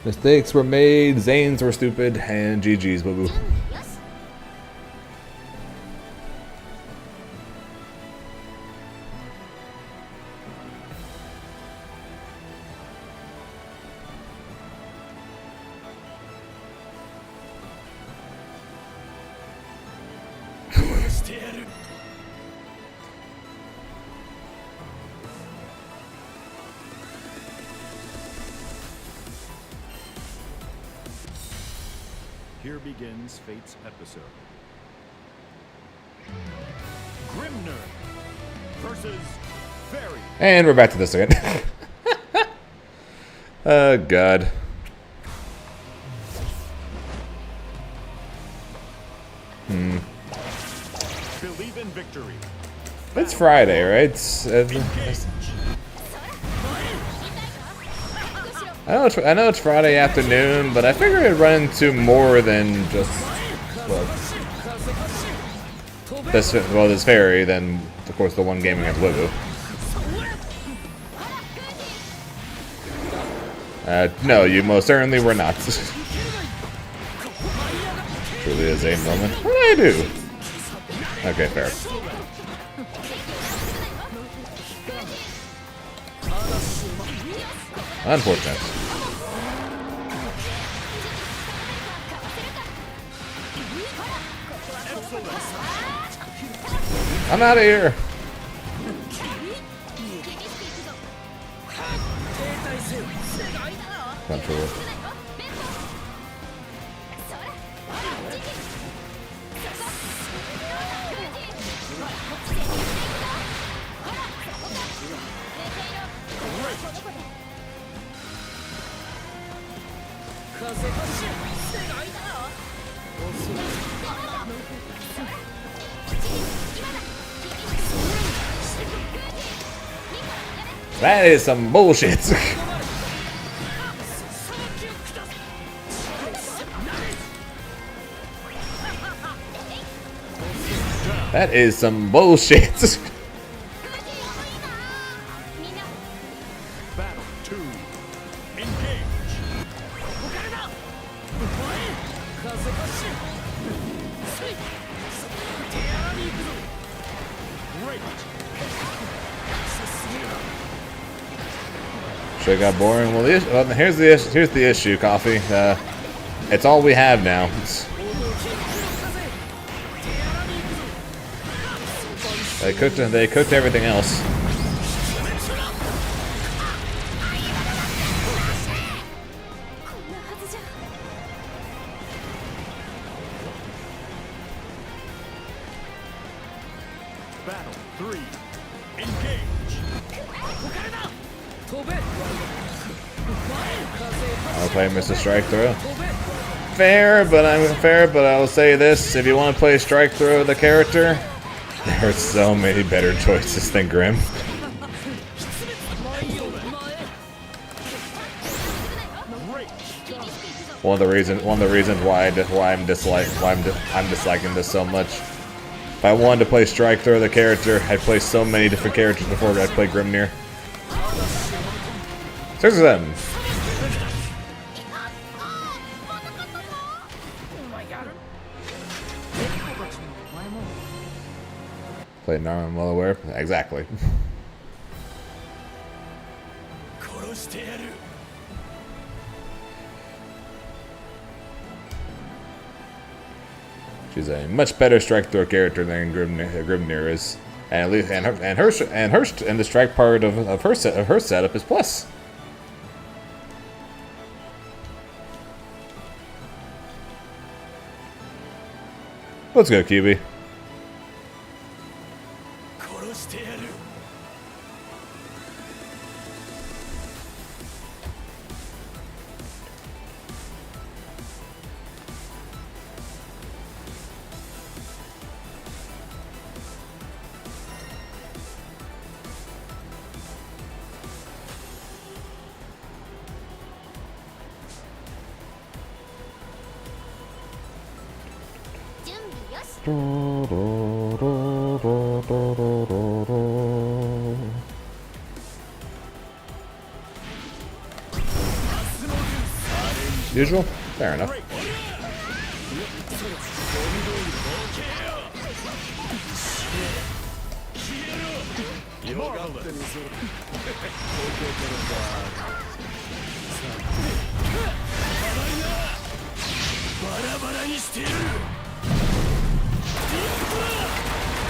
Mistakes were made, Zanes were stupid, and GG's, boo boo. Here begins Fate's episode. Grimnir versus Fairy. And we're back to this again. Oh, God. Believe in victory. It's Friday, right? I know it's Friday afternoon, but I figured I'd run into more than just this fairy than, of course, the one game against Wibu. No, you most certainly were not. Truly a Zane moment. What did I do? Okay, fair. Unfortunate. I'm out of here. Control. That is some bullshit. That is some bullshit. Battle 2. Engage. Great. Sure got boring. Well, here's the issue, Coffee. It's all we have now. They cooked everything else. Battle 3. Engage. I'll play Mr. Strike Throw. Fair, but I will say this: if you want to play Strike Throw the character, there are so many better choices than Grim. One of the reasons why I'm disliking this so much. If I wanted to play Strike Throw the character, I'd play so many different characters before I'd play Grimnir. 6 of them. Play Narman well aware. Exactly. She's a much better strike throw character than Grimnir is, and at least her the strike part of her setup is plus. Let's go, QB. Usual? Fair enough.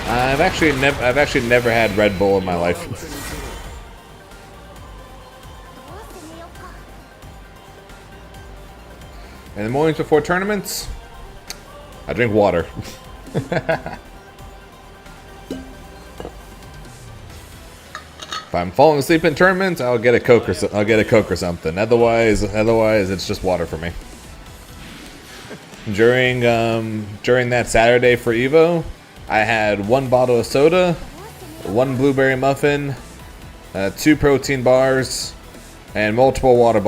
I've actually never had Red Bull in my life. In the mornings before tournaments, I drink water. If I'm falling asleep in tournaments, I'll get a Coke or something. Otherwise, it's just water for me. During that Saturday for Evo, I had 1 bottle of soda, 1 blueberry muffin, 2 protein bars, and multiple water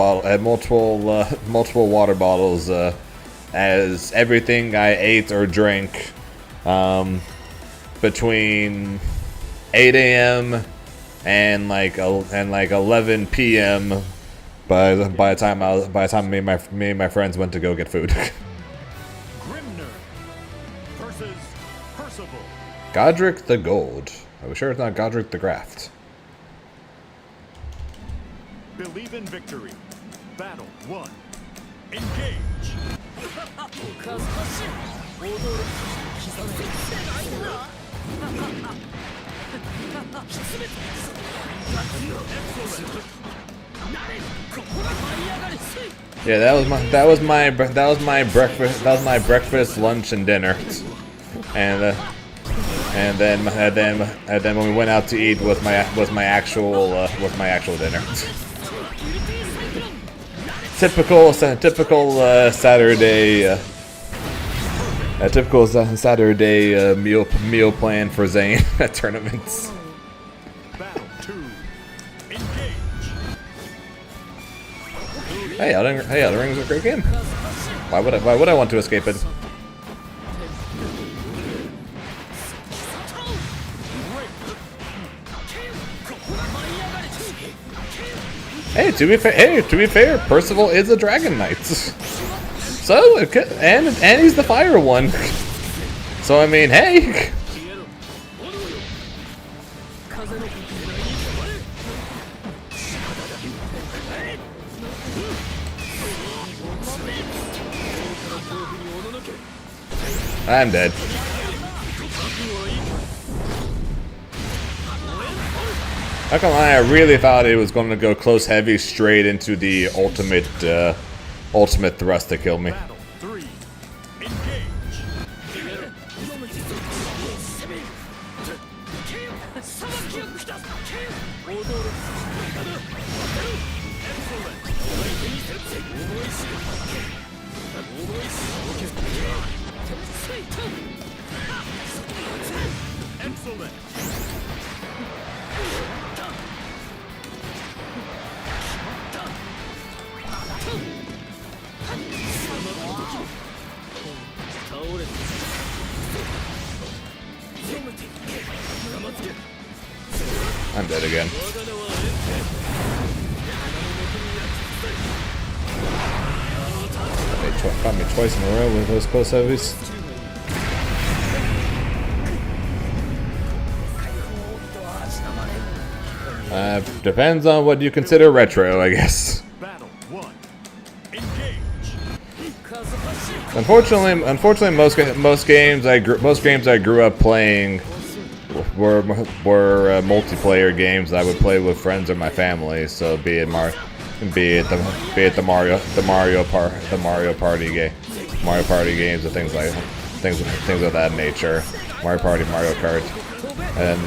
bottles as everything I ate or drank between 8 a.m. and like 11 p.m. by the time me and my friends went to go get food. Grimnir versus Percival. Godric the Gold. Are we sure it's not Godric the Graft? Believe in victory. Battle 1. Engage. カズハシ踊る刻めせないな詰めてなれここが舞い上がりせい Yeah, that was my breakfast, lunch, and dinner, and then when we went out to eat was my actual dinner. Typical Saturday meal plan for Zane at tournaments. Battle 2. Engage. Hey, Elden Ring is a great game. Why would I want to escape it? Hey, to be fair, Percival is a Dragon Knight. So it could, and he's the fire one. So I mean, hey. I'm dead. Not gonna lie, I really thought it was going to go close heavy straight into the ultimate thrust to kill me. Battle 3. Engage. Excellent. I'm dead again. They caught me twice in a row with those close heavies. Depends on what you consider retro, I guess. Battle 1. Engage. Unfortunately, most games I grew up playing were multiplayer games that I would play with friends or my family. So be it the Mario Party games and things of that nature. Mario Party, Mario Kart. And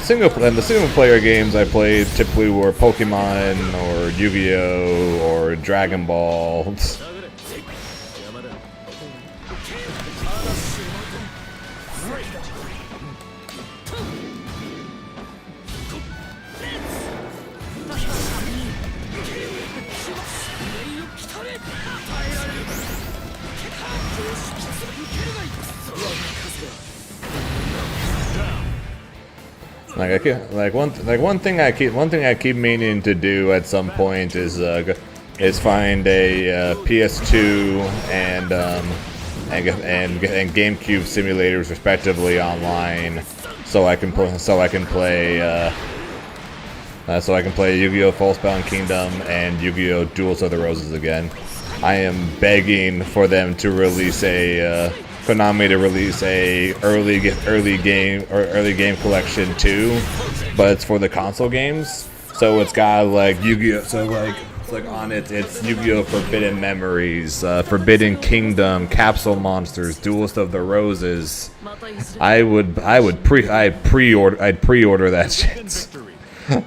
the single player games I played typically were Pokemon or Yu-Gi-Oh or Dragon Ball. One thing I keep meaning to do at some point is find a PS2 and GameCube simulators respectively online, so I can play Yu-Gi-Oh! Falsebound Kingdom and Yu-Gi-Oh! Duels of the Roses again. I am begging for them to release Konami to release a early game collection too, but it's for the console games. So it's got like Yu-Gi-Oh! It's like on it. It's Yu-Gi-Oh! Forbidden Memories, Forbidden Kingdom, Capsule Monsters, Duelist of the Roses. I'd pre-order that shit.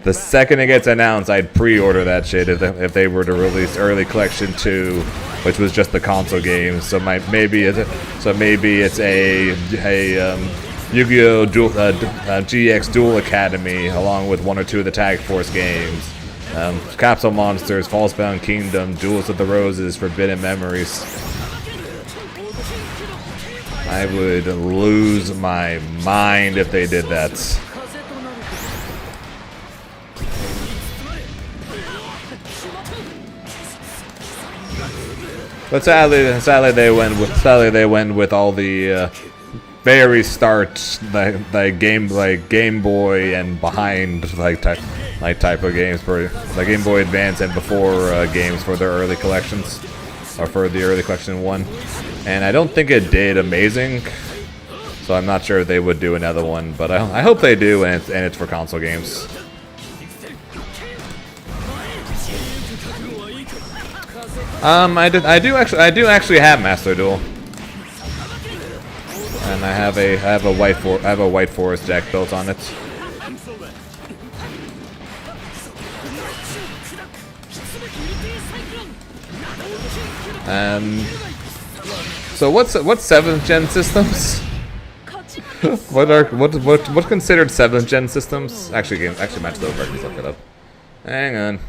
The second it gets announced, I'd pre-order that shit if they were to release early collection 2, which was just the console games. So maybe it's a Yu-Gi-Oh! GX Duel Academy along with 1 or 2 of the Tag Force games. Capsule Monsters, Falsebound Kingdom, Duels of the Roses, Forbidden Memories. I would lose my mind if they did that. But sadly they went with all the very start like Game Boy and behind type of games for like Game Boy Advance and before games for their early collections, or for the early collection one. And I don't think it did amazing, so I'm not sure if they would do another one, but I hope they do, and it's for console games. I do actually have Master Duel, and I have a White Forest deck built on it. So what's 7th gen systems? What's considered 7th gen systems? Actually, match the over. Just look it up. Hang on.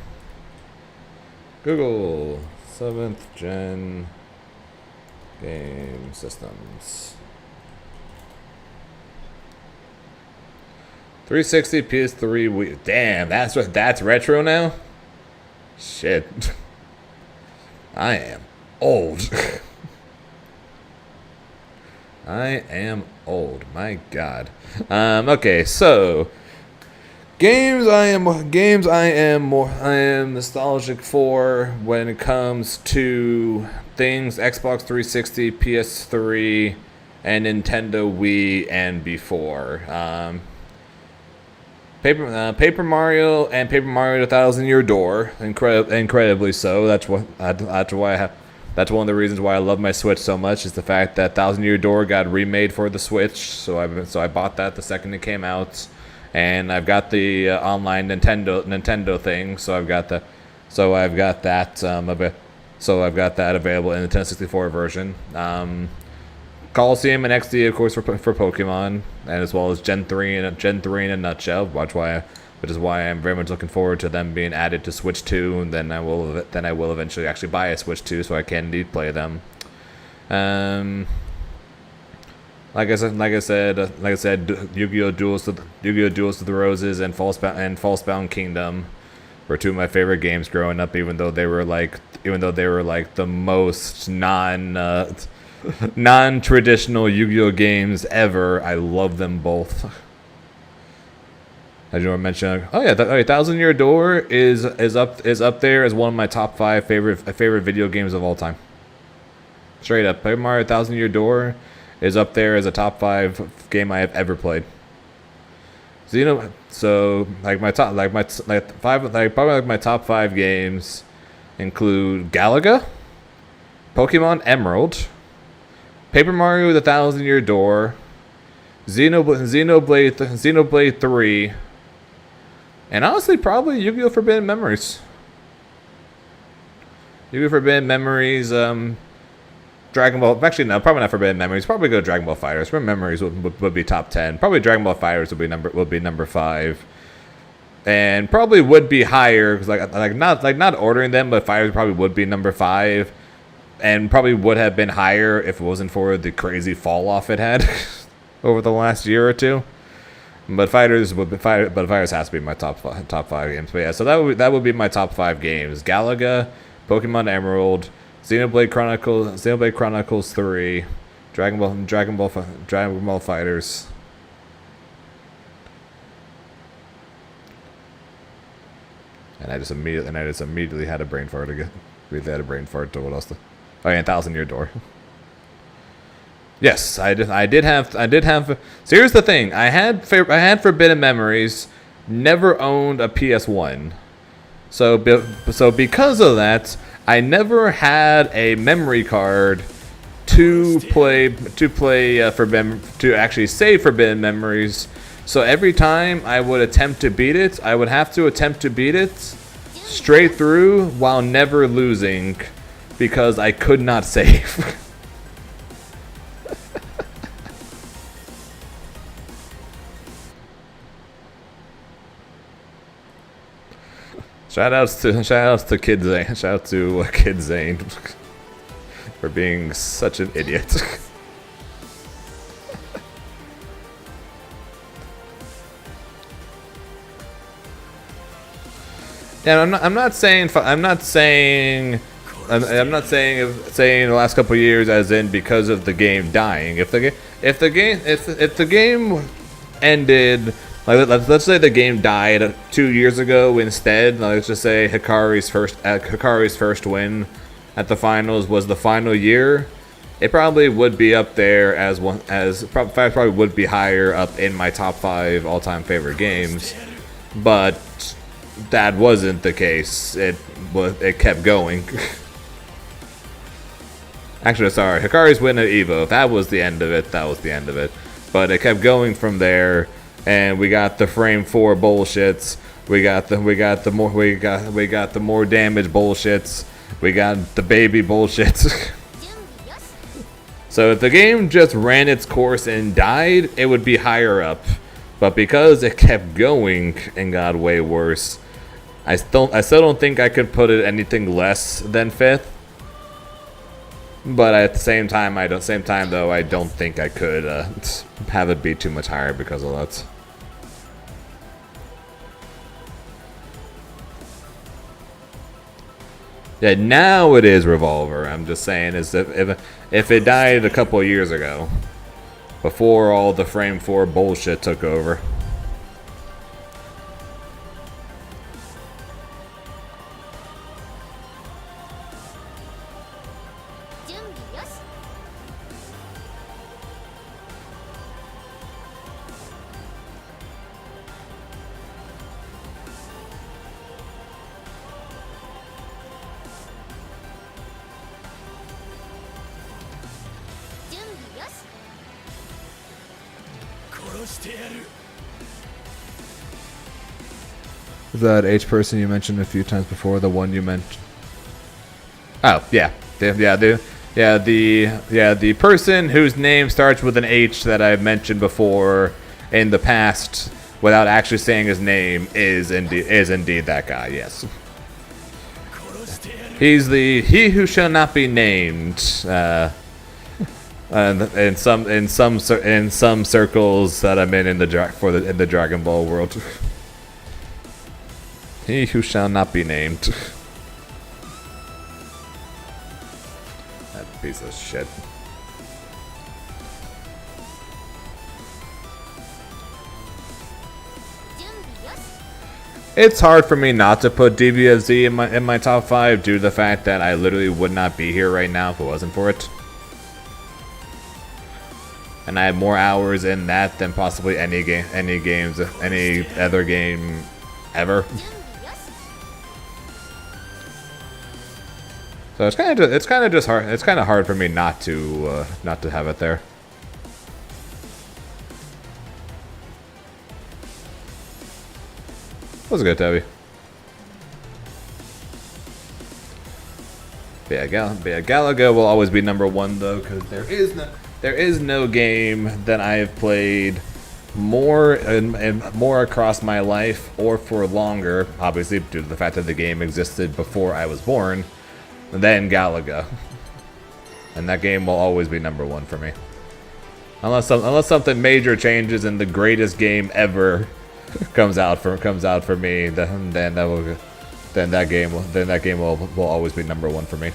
Google 7th gen game systems. 360, PS3, Wii. Damn, that's retro now. Shit. I am old. I am old. My God. Okay, so games I am nostalgic for when it comes to things Xbox 360, PS3, and Nintendo Wii and before. Paper Mario and Paper Mario: The Thousand Year Door, incredibly so. That's why I have. That's one of the reasons why I love my Switch so much, is the fact that Thousand Year Door got remade for the Switch. So I bought that the second it came out, and I've got the online Nintendo thing. So I've got that available in the 1064 version. Coliseum and XD, of course, for Pokemon, and as well as Gen 3 in a nutshell. Which is why I'm very much looking forward to them being added to Switch 2, and then I will eventually actually buy a Switch 2 so I can indeed play them. Like I said, Yu-Gi-Oh! Duels of the Roses and Falsebound Kingdom were two of my favorite games growing up, even though they were like the most non-traditional Yu-Gi-Oh! Games ever. I love them both. I just want to mention. Oh yeah, Thousand Year Door is up there as one of my top 5 favorite video games of all time. Straight up, Paper Mario: Thousand Year Door is up there as a top 5 game I have ever played. So my top 5 games include Galaga, Pokemon Emerald, Paper Mario: The Thousand Year Door, Xenoblade 3, and honestly, probably Yu-Gi-Oh! Forbidden Memories. Yu-Gi-Oh! Forbidden Memories, Dragon Ball. Actually, no, probably not Forbidden Memories. Probably go Dragon Ball Fighters. Forbidden Memories would be top 10. Probably Dragon Ball Fighters would be number 5, and probably would be higher because not ordering them, but Fighters probably would be number 5, and probably would have been higher if it wasn't for the crazy fall off it had over the last year or two. But Fighters has to be my top 5 games. But yeah, so that would be my top 5 games: Galaga, Pokemon Emerald, Xenoblade Chronicles 3, Dragon Ball Fighters. And I just immediately had a brain fart again. We had a brain fart to what else? Oh yeah, Thousand Year Door. Yes, I did have. So here's the thing: I had Forbidden Memories. Never owned a PS1. So because of that, I never had a memory card to actually save Forbidden Memories. So every time I would attempt to beat it, I would have to attempt to beat it straight through while never losing, because I could not save. Shoutouts to Kid Zane. Shout out to Kid Zane for being such an idiot. Yeah, I'm not saying I'm not saying the last couple of years as in because of the game dying. If the game ended, like let's say the game died 2 years ago instead. Let's just say Hikari's first win at the finals was the final year. It probably would be up there probably would be higher up in my top 5 all-time favorite games, but that wasn't the case. It kept going. Actually, sorry, Hikari's win at Evo. If that was the end of it, that was the end of it. But it kept going from there, and we got the frame 4 bullshits. We got the more damage bullshits. We got the baby bullshits. So if the game just ran its course and died, it would be higher up. But because it kept going and got way worse, I still don't think I could put it anything less than 5th. But at the same time, I don't think I could have it be too much higher because of that. Yeah, now it is Revolver. I'm just saying, is if it died a couple of years ago, before all the frame 4 bullshit took over. Is that H person you mentioned a few times before? The one you mentioned? Oh yeah, the person whose name starts with an H that I've mentioned before in the past without actually saying his name is indeed that guy. Yes, he's he who shall not be named. In some circles that I'm in the Dragon Ball world. He who shall not be named. That piece of shit. It's hard for me not to put DBFZ in my top 5 due to the fact that I literally would not be here right now if it wasn't for it. And I have more hours in that than possibly any other game ever. So it's kind of hard for me not to have it there. That was good, Toby. But yeah, Galaga will always be number 1 though, because there is no game that I have played more and more across my life or for longer, obviously due to the fact that the game existed before I was born, than Galaga. And that game will always be number 1 for me. Unless something major changes and the greatest game ever comes out for me, then that game will always be number 1 for me.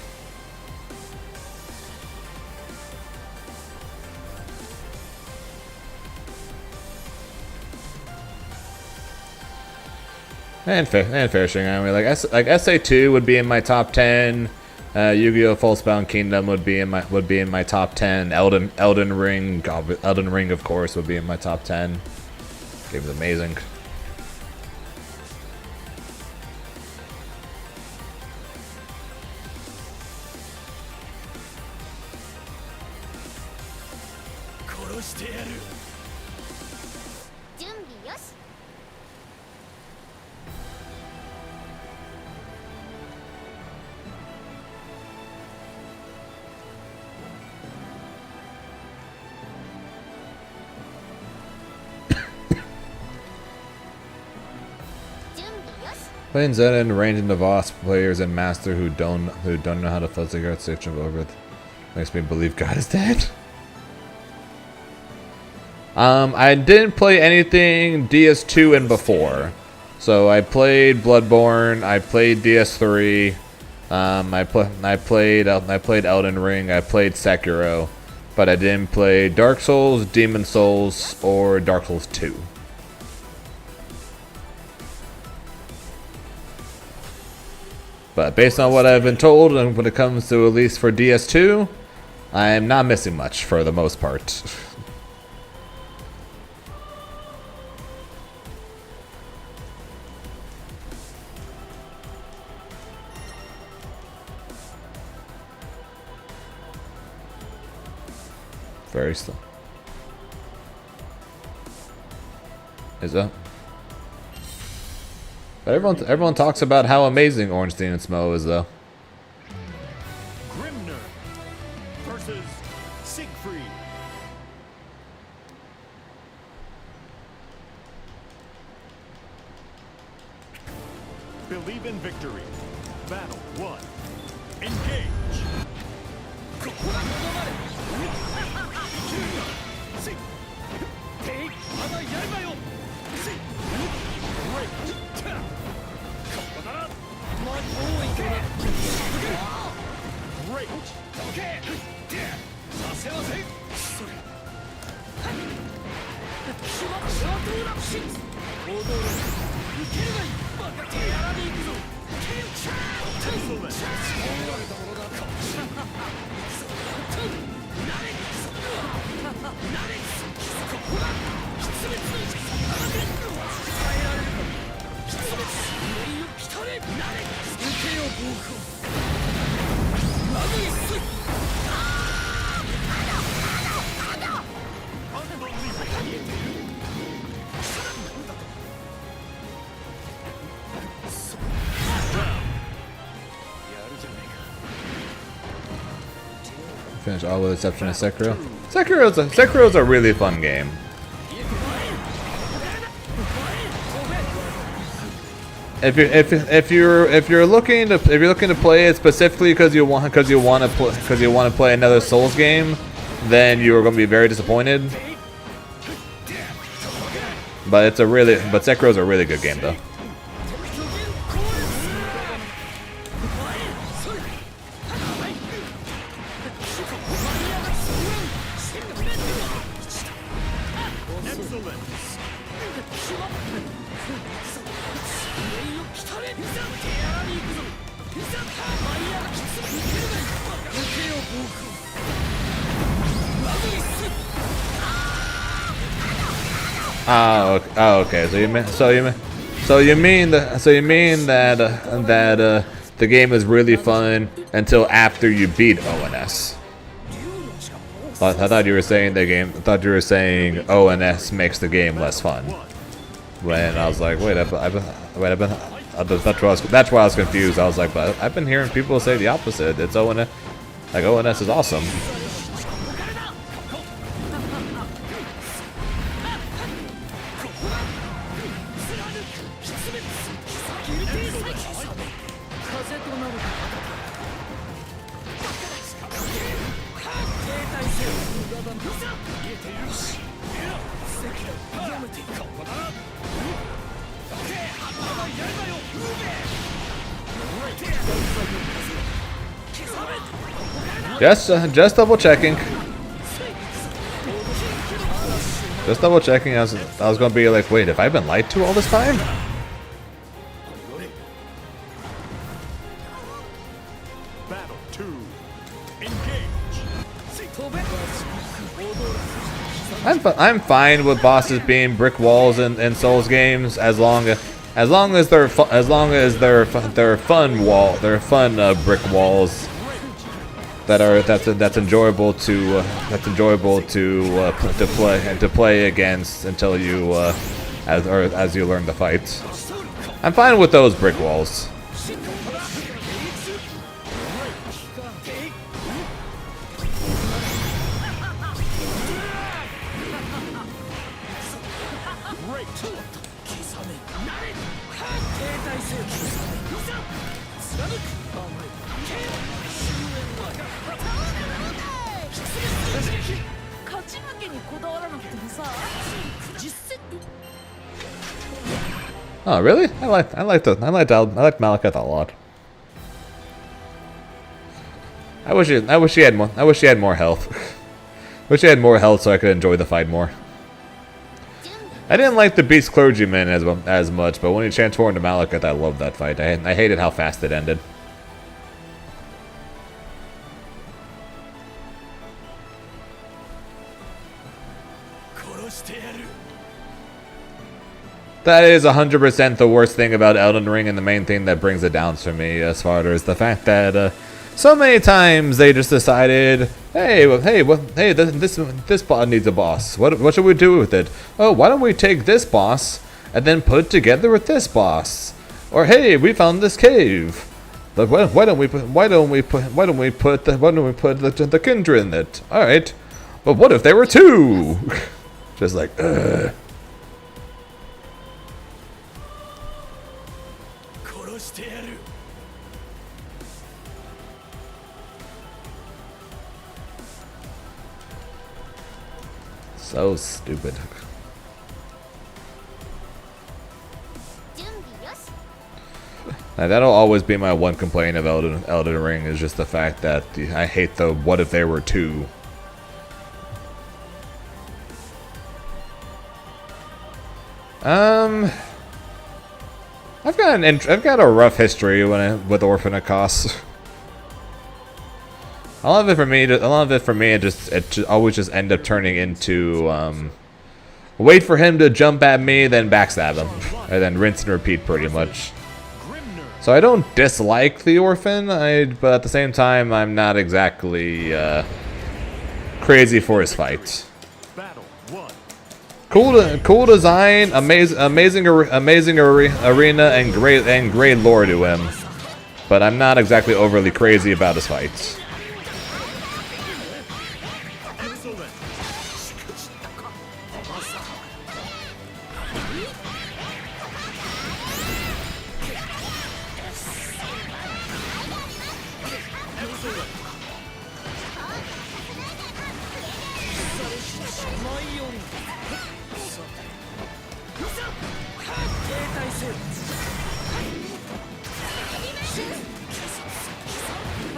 And fishing. I mean, like SA2 would be in my top 10. Yu-Gi-Oh! Falsebound Kingdom would be in my top 10. Elden Ring, of course, would be in my top 10. Game's amazing. Playing Zen and ranging the Voss players and Master who don't know how to flood cigarettes safe jump over it makes me believe God is dead. I didn't play anything DS2 and before. So I played Bloodborne, I played DS3, I played Elden Ring. I played Sekiro, but I didn't play Dark Souls, Demon Souls, or Dark Souls 2. But based on what I've been told, and when it comes to at least for DS2, I am not missing much for the most part. Very slow. Is that? But everyone talks about how amazing Ornstein and Smo is, though. Grimnir versus Siegfried. Believe in victory. Battle 1. Engage. Finish all with the exception of Sekiro. Sekiro's a really fun game. If you're looking to play it specifically because you want to play another Souls game, then you are going to be very disappointed. But Sekiro's a really good game though. Oh, okay. So you mean that the game is really fun until after you beat ONS. I thought you were saying ONS makes the game less fun. When I was like, wait, that's why I was confused. I was like, but I've been hearing people say the opposite. It's ONS, like ONS is awesome. Just double checking. Just double checking. I was gonna be like, wait, have I been lied to all this time? Battle 2. Engage. I'm fine with bosses being brick walls in Souls games as long as they're fun brick walls that's enjoyable to play against until you as you learn the fight. I'm fine with those brick walls. Oh really? I like Malekith a lot. I wish she had more. I wish she had more health. Wish she had more health so I could enjoy the fight more. I didn't like the Beast Clergyman as much, but when he transformed to Malekith, I loved that fight. I hated how fast it ended. That is 100% the worst thing about Elden Ring, and the main thing that brings it down for me, as far as the fact that so many times they just decided, hey, this bot needs a boss. What should we do with it? Oh, why don't we take this boss and then put it together with this boss? Or hey, we found this cave. But why don't we put the Kindred in it? All right, but what if there were two? Just like, so stupid. Now, that'll always be my one complaint of Elden Ring, is just the fact that I hate the what if there were two. I've got a rough history with Orphan of Kos. A lot of it for me, it just always just end up turning into wait for him to jump at me, then backstab him, and then rinse and repeat pretty much. So I don't dislike the Orphan, but at the same time, I'm not exactly crazy for his fight. Cool design, amazing arena, and great lore to him. But I'm not exactly overly crazy about his fights.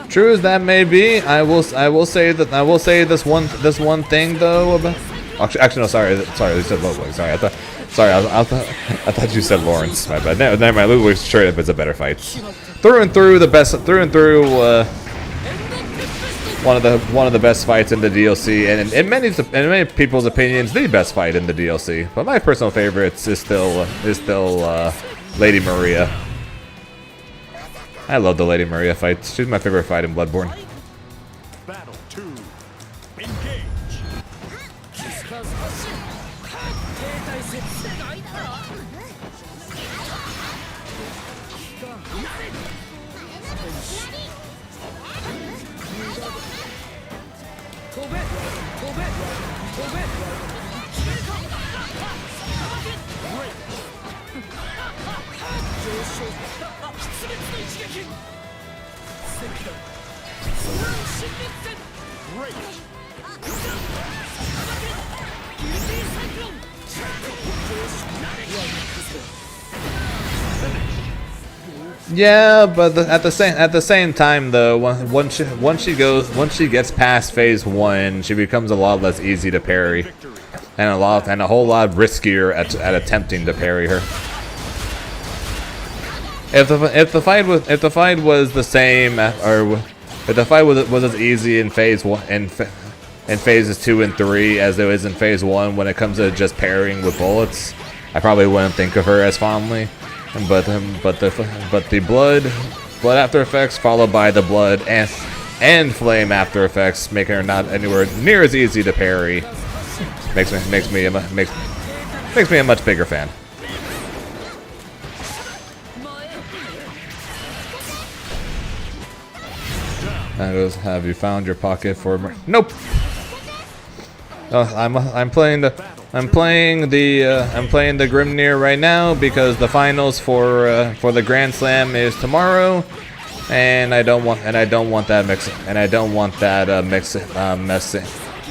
True as that may be, I will say this one thing though. Actually, no, sorry, you said Ludwig. Sorry, I thought you said Lawrence. My bad. Never mind. Ludwig's straight up is a better fight. Through and through, one of the best fights in the DLC, and in many people's opinions, the best fight in the DLC. But my personal favorites is still Lady Maria. I love the Lady Maria fights. She's my favorite fight in Bloodborne. Battle 2. Engage. Yeah, but at the same time though, once she gets past phase 1, she becomes a lot less easy to parry, and a whole lot riskier at attempting to parry her. If the fight was the same, or if the fight was as easy in phase 1 in phases 2 and 3 as it is in phase 1 when it comes to just parrying with bullets, I probably wouldn't think of her as fondly. But the blood after effects followed by the blood and flame after effects, making her not anywhere near as easy to parry, makes me a much bigger fan. That goes, have you found your pocket for nope. I'm playing the Grimnir right now because the finals for the Grand Slam is tomorrow, and I don't want that mess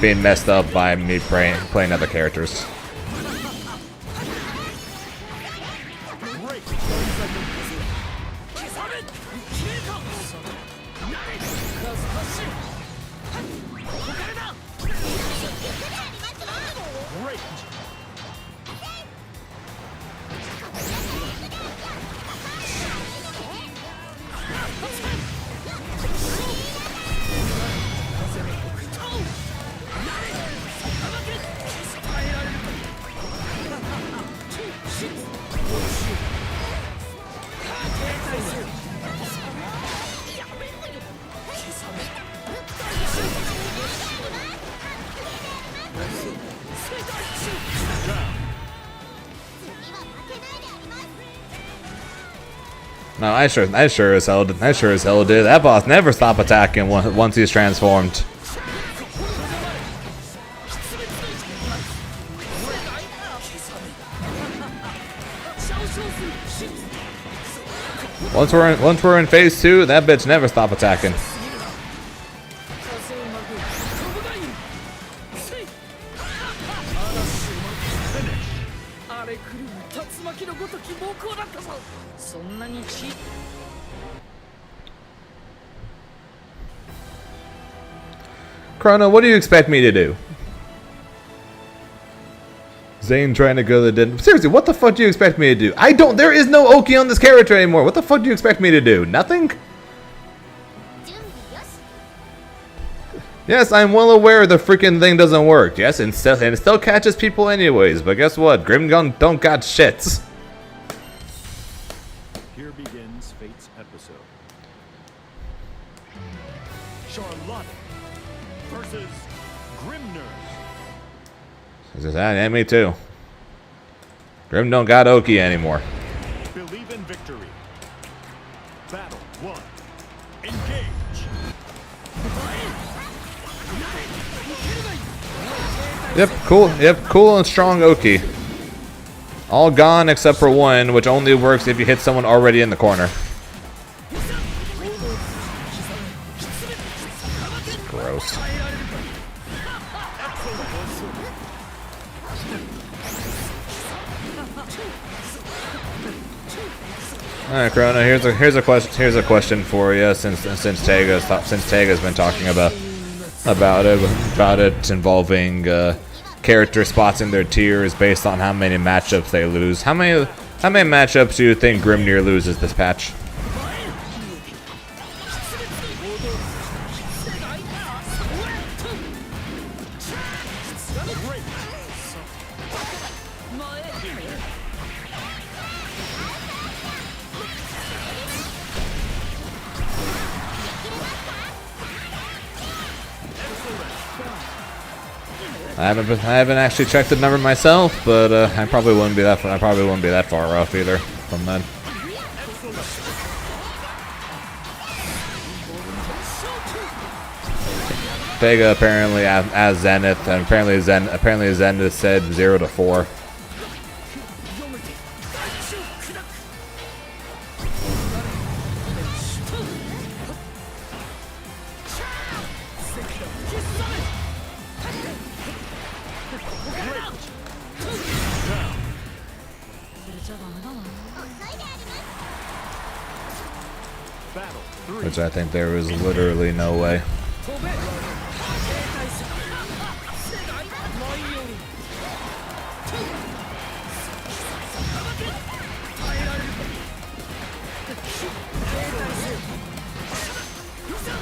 being messed up by me playing other characters. No, I sure as hell did. That boss never stop attacking once he's transformed. Once we're in phase 2, that bitch never stop attacking. Chrono, what do you expect me to do? Zane trying to go to the den. Seriously, what the fuck do you expect me to do? There is no Oki on this character anymore. What the fuck do you expect me to do? Nothing? Yes, I'm well aware the freaking thing doesn't work. Yes, and it still catches people anyways. But guess what? Grimgun don't got shits. Here begins Fate's episode. Charlotte versus Grimnir. Yeah, me too. Grim don't got Oki anymore. Believe in victory. Battle 1. Engage. Yep, cool and strong Oki. All gone except for one, which only works if you hit someone already in the corner. Gross. Alright, Chrono, here's a question for you since Tega's been talking about it involving character spots in their tiers based on how many matchups they lose. How many matchups do you think Grimnir loses this patch? I haven't actually checked the number myself, but I probably wouldn't be that far off either from that. Vega apparently as Zenith, and apparently Zenith said 0 to 4. Which I think there was literally no way.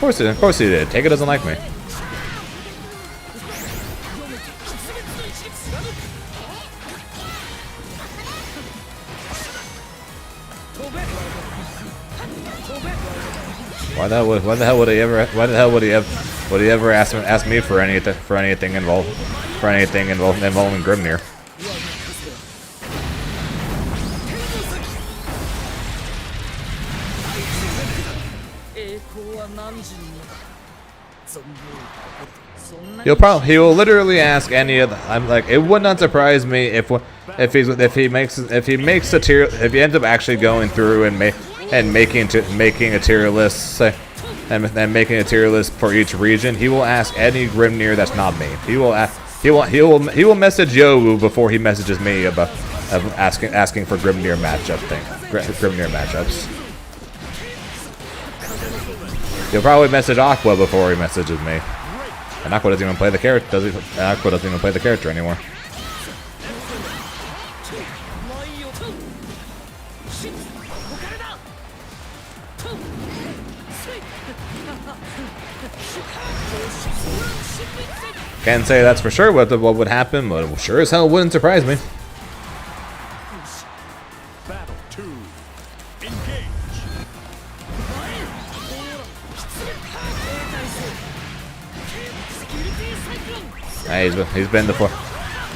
Of course he did. Tega doesn't like me. Why the hell would he ever ask me for anything involving Grimnir? He will literally ask any of the. I'm like, it would not surprise me if he ends up actually going through and making a tier list and making a tier list for each region. He will ask any Grimnir that's not me. He will message Yowu before he messages me about asking for Grimnir matchups. He'll probably message Aqua before he messages me. And Aqua doesn't even play the character. Aqua doesn't even play the character anymore. Can't say that's for sure what would happen, but sure as hell wouldn't surprise me. Battle 2. Engage. He's been the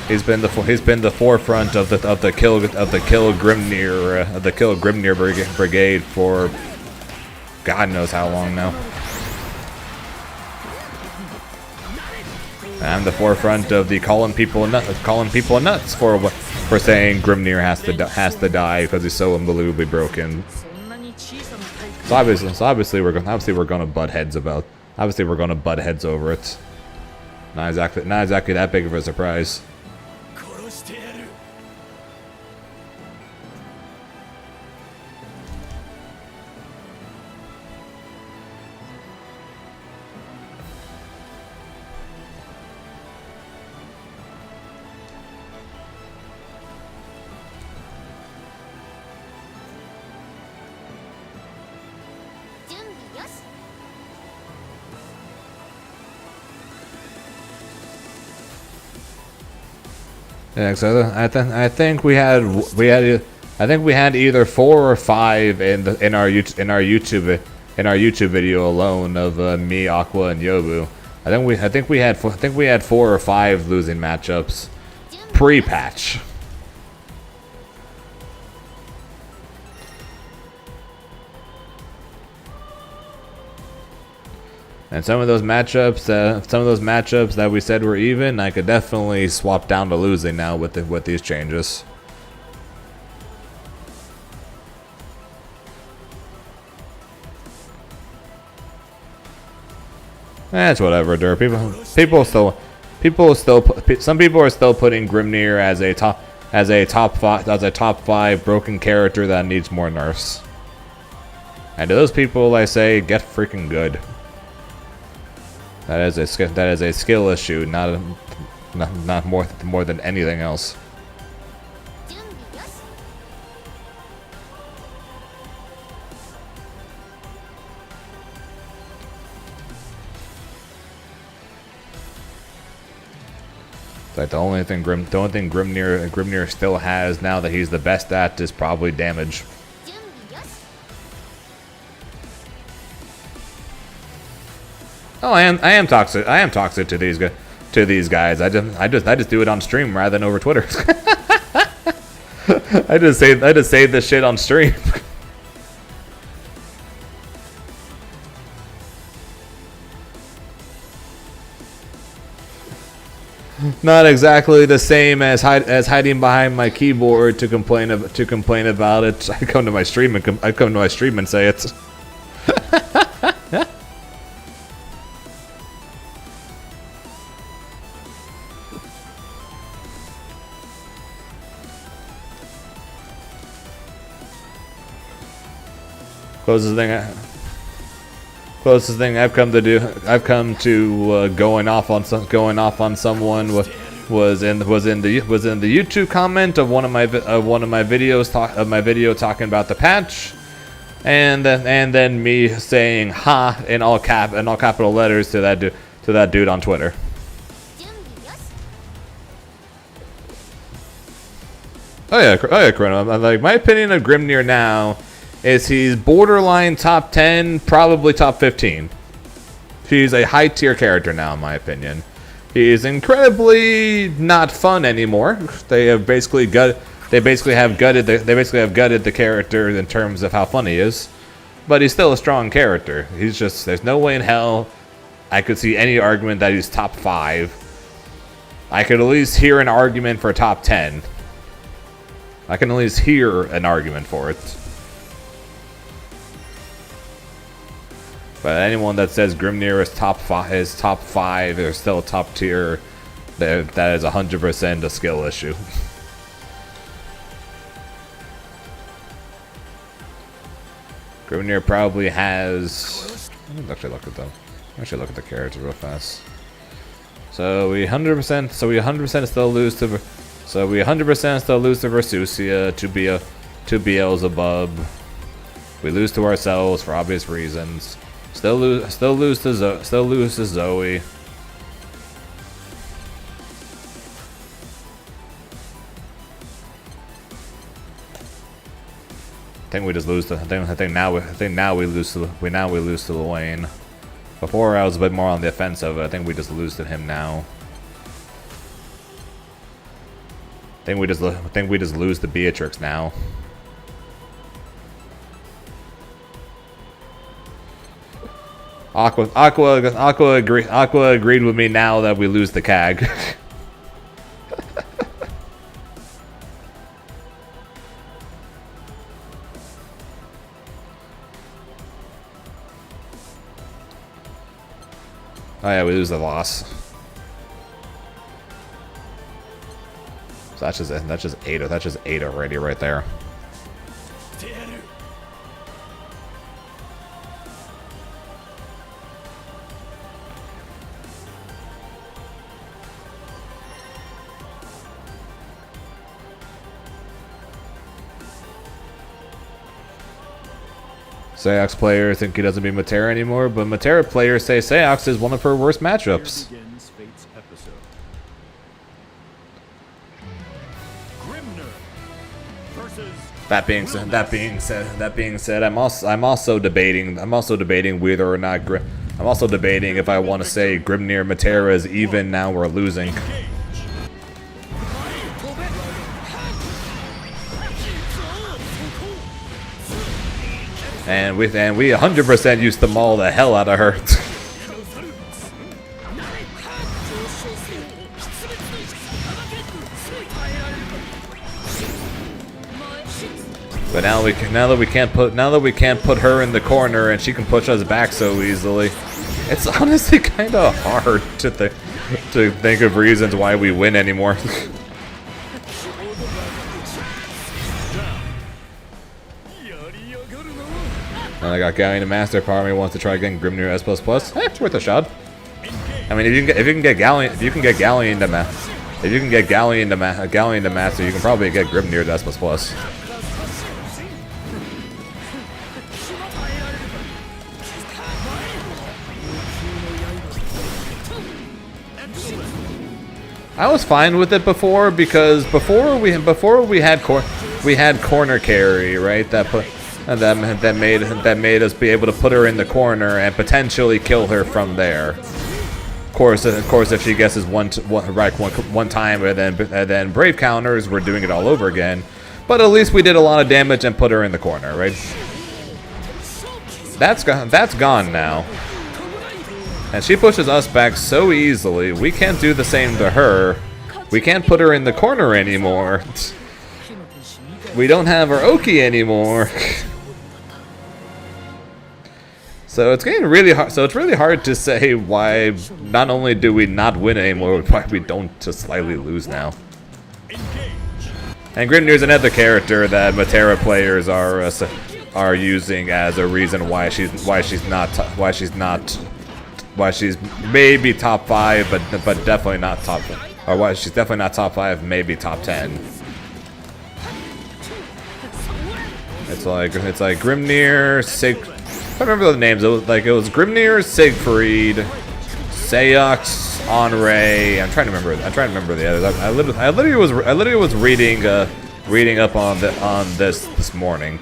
He's been the forefront of the kill Grimnir brigade for God knows how long now. And I'm the forefront of the calling people nuts for saying Grimnir has to die because he's so unbelievably broken. So obviously we're gonna butt heads over it. Not exactly that big of a surprise. 殺してやる Yeah, so I think we had either 4 or 5 in our YouTube video alone of me, Aqua, and Yobu. I think we had 4 or 5 losing matchups pre-patch. And some of those matchups that we said were even, I could definitely swap down to losing now with these changes. That's whatever, Dur. Some people are still putting Grimnir as a top 5 broken character that needs more nerfs. And to those people, I say, get freaking good. That is a skill issue, not more than anything else. Like the only thing Grimnir still has now that he's the best at is probably damage. Oh, I am toxic. I am toxic to these guys. I just do it on stream rather than over Twitter. I just say this shit on stream. Not exactly the same as hiding behind my keyboard to complain about it. I come to my stream and say it. Closest thing I've come to going off on someone was in the YouTube comment of one of my videos talking about the patch, and then me saying "ha" in all capital letters to that dude on Twitter. Oh yeah, Chrono. Like, my opinion of Grimnir now is he's borderline top 10, probably top 15. He's a high tier character now, in my opinion. He is incredibly not fun anymore. They basically have gutted the character in terms of how fun he is. But he's still a strong character. He's just, there's no way in hell I could see any argument that he's top 5. I could at least hear an argument for top 10. I can at least hear an argument for it. But anyone that says Grimnir is top 5 or still top tier, that is 100% a skill issue. Grimnir probably has. Let me actually look at them. Actually look at the characters real fast. So we 100% still lose to. So we 100% still lose to Versusia, to Beelzebub. We lose to ourselves for obvious reasons. Still lose to Zoe. I think we just lose to. I think now we lose to Luane. Before I was a bit more on the offensive. I think we just lose to him now. think we just lose to Beatrix now. Aqua agreed with me now that we lose the CAG. Oh yeah, we lose the loss. So that's just eight already right there. Seox players think he doesn't beat Matera anymore, but Matera players say Seox is one of her worst matchups. Grimnir versus That being said, I'm also debating whether or not I'm also debating if I want to say Grimnir Matera is even now or losing. And we 100% used to maul the hell out of her. But now that we can't put her in the corner and she can push us back so easily, it's honestly kind of hard to think of reasons why we win anymore. And I got Galleon to Master. Part of me wants to try getting Grimnir S++. It's worth a shot. I mean, if you can get Galleon to Master, you can probably get Grimnir to S++. I was fine with it before because before we had corner carry, right? That made us be able to put her in the corner and potentially kill her from there. Of course, if she guesses one time and then brave counters, we're doing it all over again. But at least we did a lot of damage and put her in the corner, right? That's gone now. And she pushes us back so easily, we can't do the same to her. We can't put her in the corner anymore. We don't have our Oki anymore. So it's getting really hard. So it's really hard to say why not only do we not win anymore, but why we don't just slightly lose now. And Grimnir's another character that Matera players are using as a reason why she's maybe top 5, but definitely not top, or why she's definitely not top 5, maybe top 10. It's like Grimnir, I remember the names. It was Grimnir, Siegfried, Seox, Onray. I'm trying to remember the others. I literally was reading up on this morning.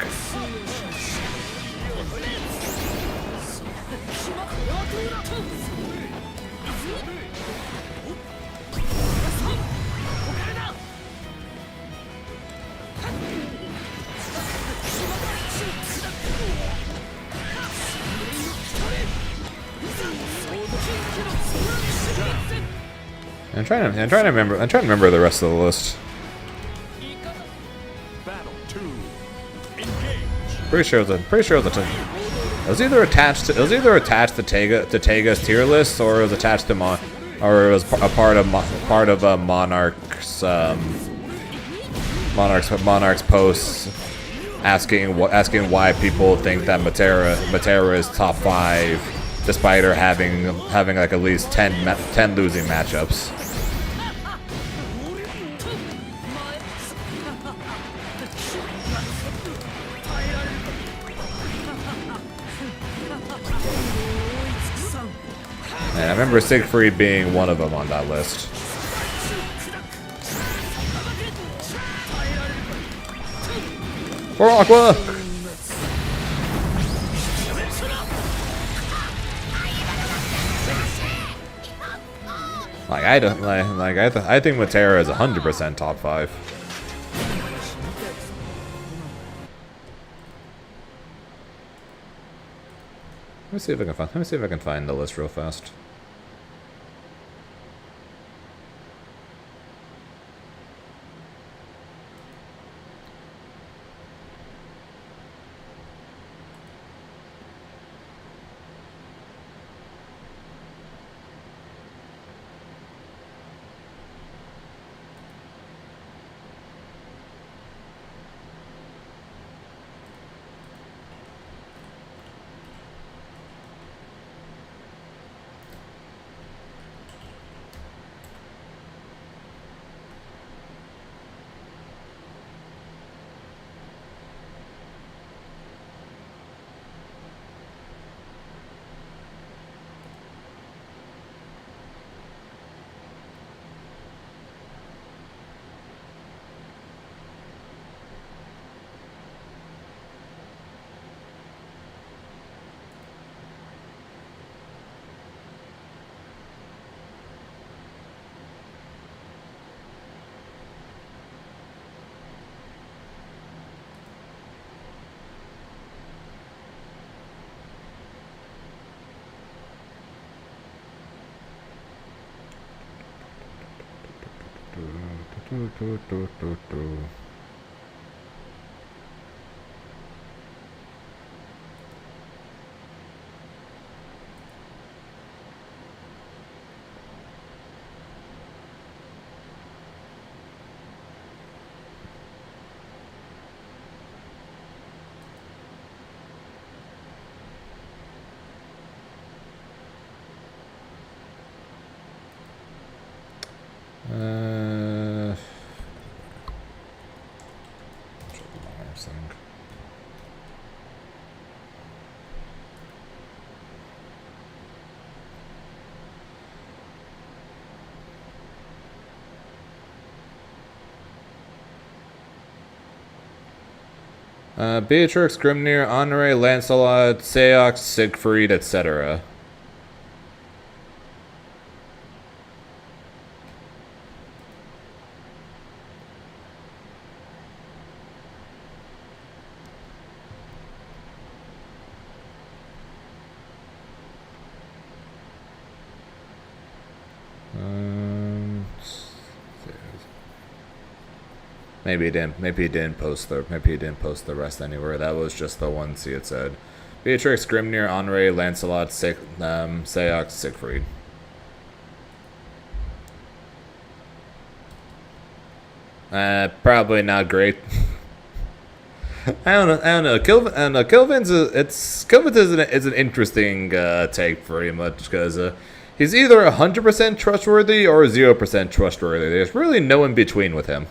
I'm trying to remember the rest of the list. Pretty sure it was either attached to Tega's tier list, or it was attached to or it was a part of Monarch's posts asking why people think that Matera is top 5, despite her having like at least 10 losing matchups. And I remember Siegfried being one of them on that list. For Aqua! I think Matera is 100% top 5. me see if I can find. Let me see if I can find the list real fast. Beatrix, Grimnir, Honore, Lancelot, Seox, Siegfried, etc. Maybe he didn't. Maybe he didn't post the. Maybe he didn't post the rest anywhere. That was just the ones he had said. Beatrix, Grimnir, Honore, Lancelot, Seox, Siegfried. Probably not great. I don't know. Kilvin's is an interesting take pretty much because he's either 100% trustworthy or 0% trustworthy. There's really no in between with him.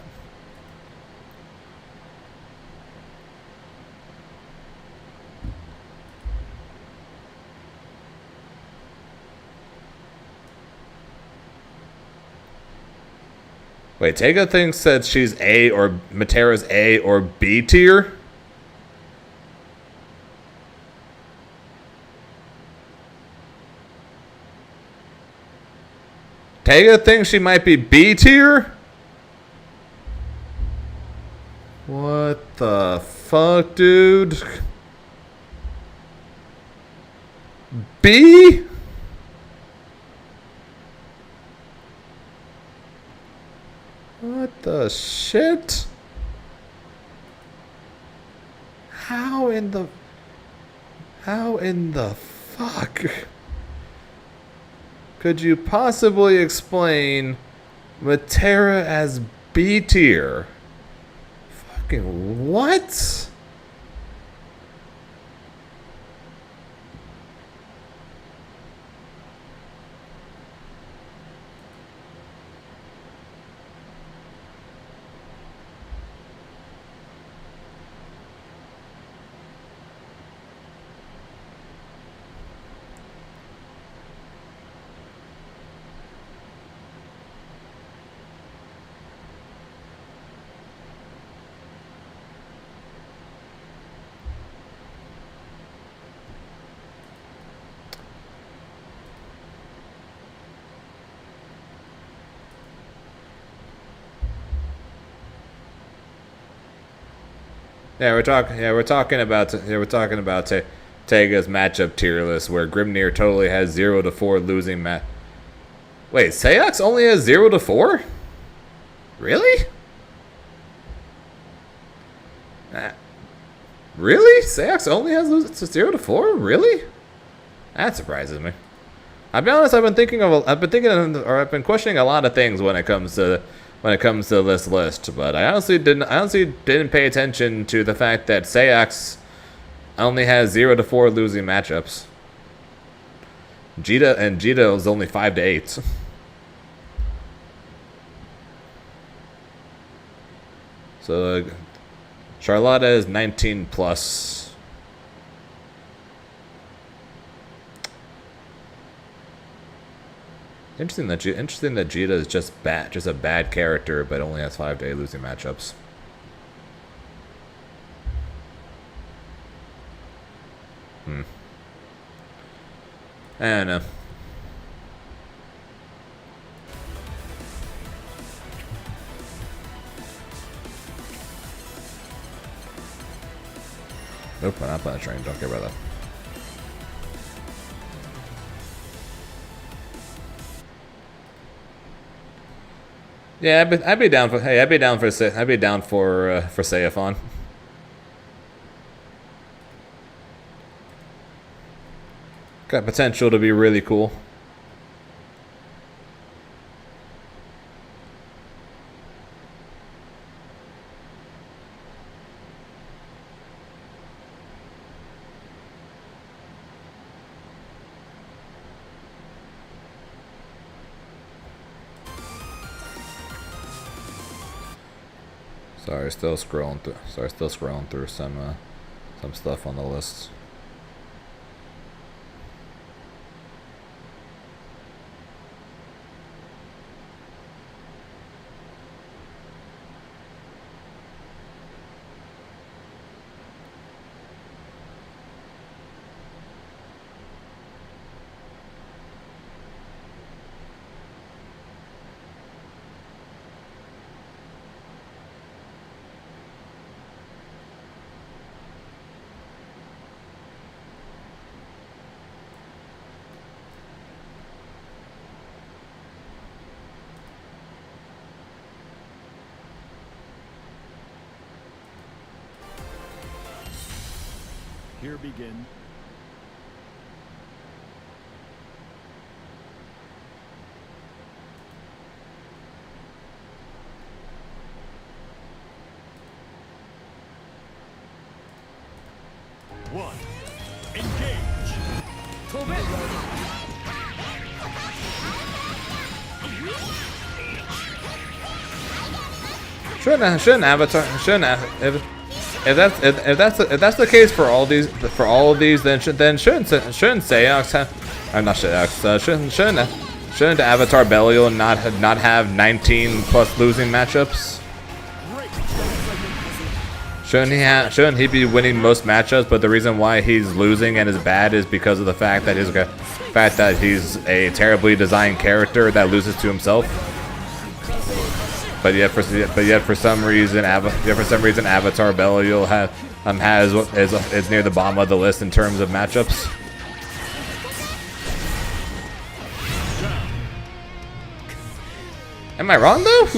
Wait, Tega thinks that she's A or Matera's A or B tier? Tega thinks she might be B tier? What the fuck, dude? B? What the shit? How in the fuck could you possibly explain Matera as B tier? Fucking what? Yeah, we're talking about Tega's matchup tier list, where Grimnir totally has 0 to 4 losing match. Wait, Sayox only has 0 to 4? Really? Really? Sayox only has 0 to 4? Really? That surprises me. I'll be honest. I've been questioning a lot of things when it comes to this list, but I honestly didn't pay attention to the fact that Sayox only has 0 to 4 losing matchups. Jita is only 5 to 8. So Charlotta is 19 plus. Interesting that Jita is just a bad character, but only has 5 to 8 losing matchups. I don't know. Nope, I'm not on a train. Don't care about that. Yeah, I'd be down for. Hey, I'd be down for Seiphon. Got potential to be really cool. Sorry, still scrolling through some stuff on the list. Here begin. One. Engage. Shouldn't Avatar? If that's the case for all of these, then shouldn't Sayox have? I'm not Sayox. Shouldn't Avatar Belial not have 19 plus losing matchups? Shouldn't he be winning most matchups? But the reason why he's losing and is bad is because of the fact that he's a terribly designed character that loses to himself. But yet for some reason Avatar Belial is near the bottom of the list in terms of matchups. Am I wrong though?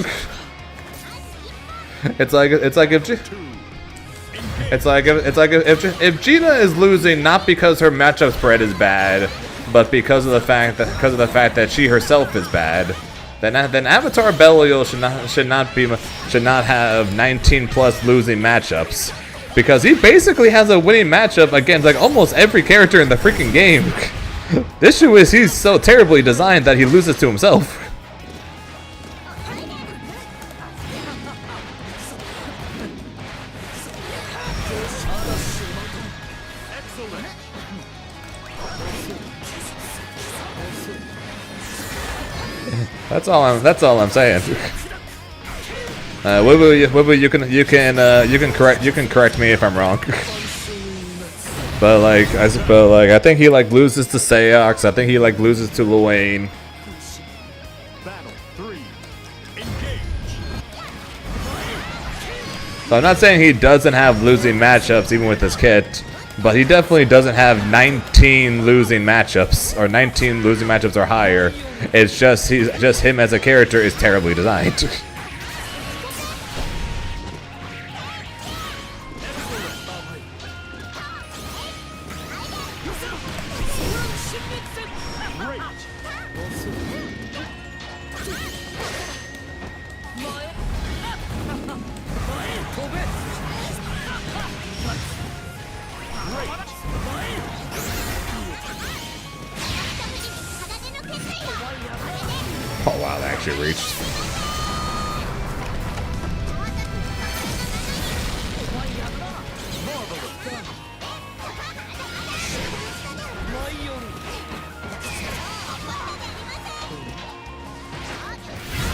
It's like if Gina is losing not because her matchup spread is bad, but because of the fact that she herself is bad. Then Avatar Belial should not have 19 plus losing matchups, because he basically has a winning matchup against like almost every character in the freaking game. The issue is he's so terribly designed that he loses to himself. That's all I'm saying. Wibu, you can correct me if I'm wrong. But I think he loses to Sayox. I think he loses to Luane. Battle 3. Engage. So I'm not saying he doesn't have losing matchups even with his kit. But he definitely doesn't have 19 losing matchups, or 19 losing matchups or higher. It's just him as a character is terribly designed. Oh wow, that actually reached.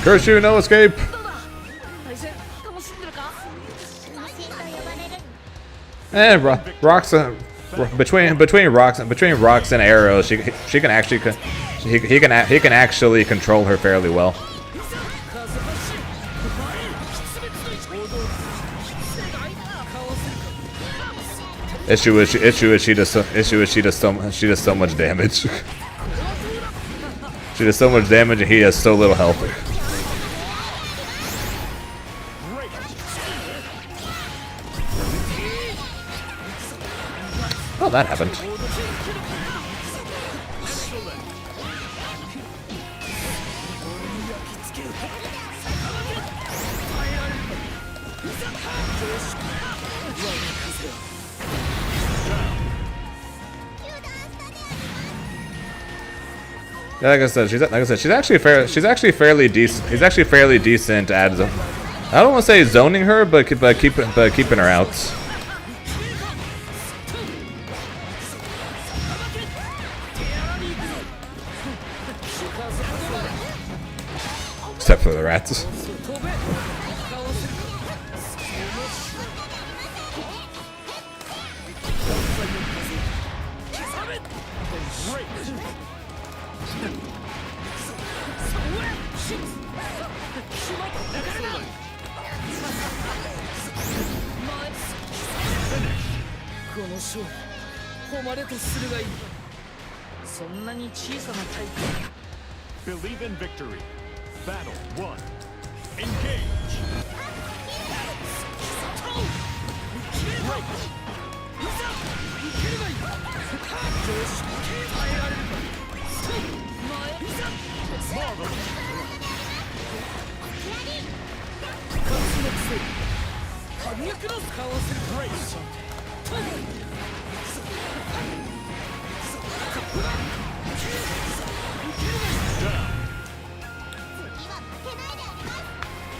Curse you, no escape! 対戦楽しんでるか Rocks between rocks and arrows, he can actually he can actually control her fairly well. Issue is she does so much damage. She does so much damage and he has so little health. Oh, that happened. Yeah, like I said, she's actually fairly decent. He's actually fairly decent at. I don't want to say zoning her, but keeping her out. Except for the rats. Believe in victory. Battle 1. Engage.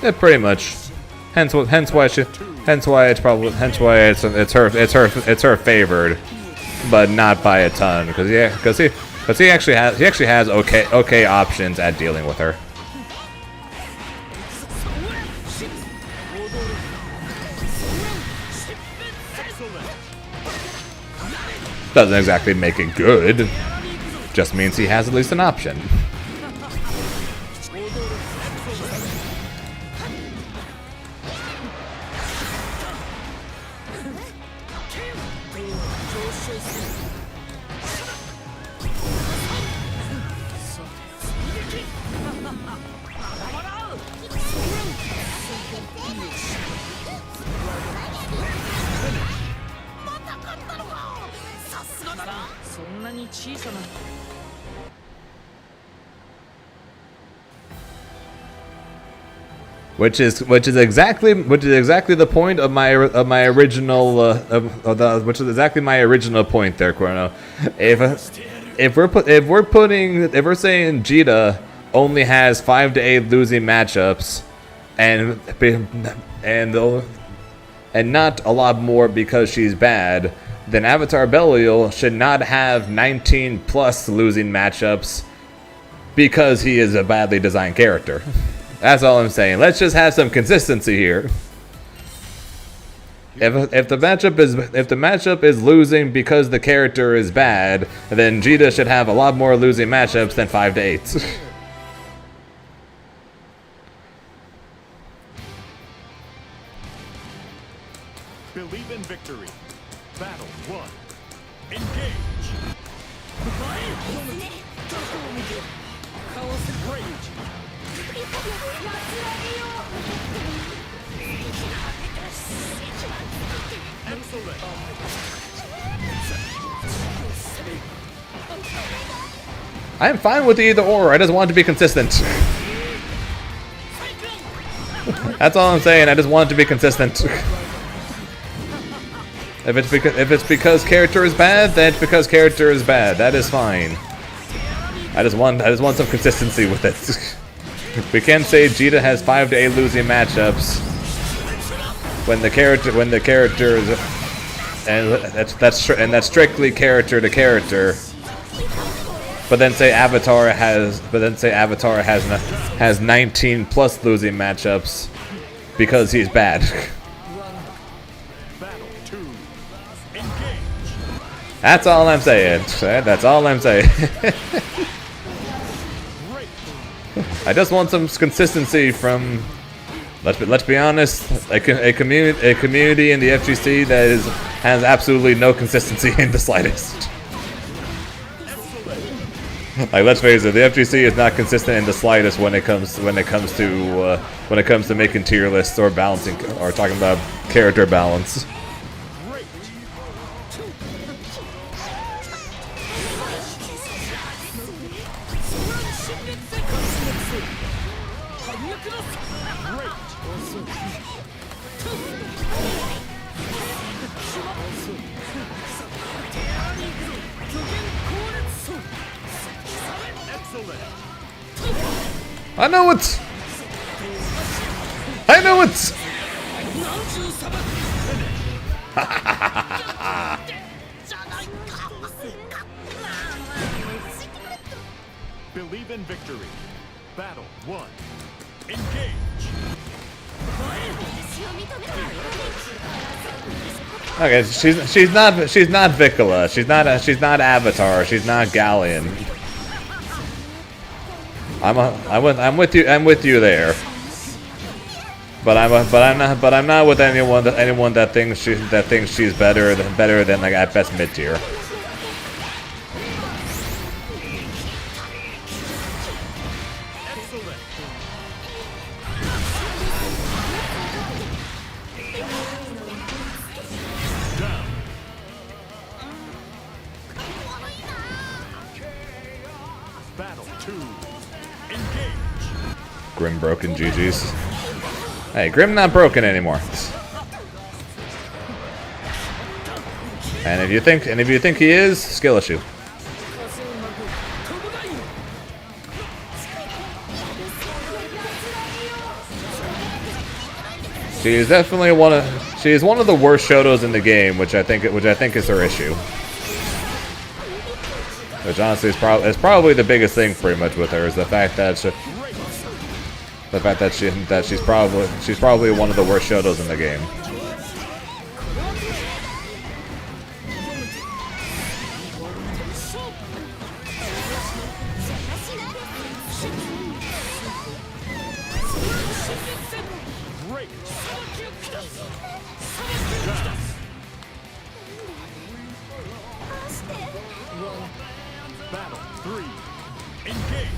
Yeah, pretty much. Hence why it's her favored, but not by a ton. Because he actually has okay options at dealing with her. Doesn't exactly make it good. Just means he has at least an option. Which is exactly the point of my original which is exactly my original point there, Corno. If we're saying Jita only has 5 to 8 losing matchups, and not a lot more because she's bad, then Avatar Belial should not have 19 plus losing matchups because he is a badly designed character. That's all I'm saying. Let's just have some consistency here. If the matchup is losing because the character is bad, then Jita should have a lot more losing matchups than 5 to 8. Believe in victory. Battle 1. Engage. Rage. Excellent. I am fine with either or. I just want it to be consistent. That's all I'm saying. I just want it to be consistent. If it's because character is bad, then it's because character is bad. That is fine. I just want some consistency with it. We can't say Jita has 5 to 8 losing matchups when the character is, and that's strictly character to character. But then say Avatar has 19 plus losing matchups because he's bad. Battle 2. Engage. That's all I'm saying. That's all I'm saying. I just want some consistency from. Let's be honest. A community in the FGC that has absolutely no consistency in the slightest. Like, let's face it, the FGC is not consistent in the slightest when it comes to making tier lists or balancing or talking about character balance. I know it! I know it! Believe in victory. Battle 1. Engage. Okay, she's not Vicula. She's not Avatar. She's not Galleon. I'm with you there. But I'm not with anyone that thinks she's better than like at best mid tier. Battle 2. Engage. Grim broken GG's. Hey, Grim not broken anymore. And if you think he is, skill issue. She is definitely one of the worst Shotos in the game, which I think is her issue. Which honestly is probably the biggest thing pretty much with her is the fact that she's probably one of the worst Shotos in the game. Battle 3. Engage.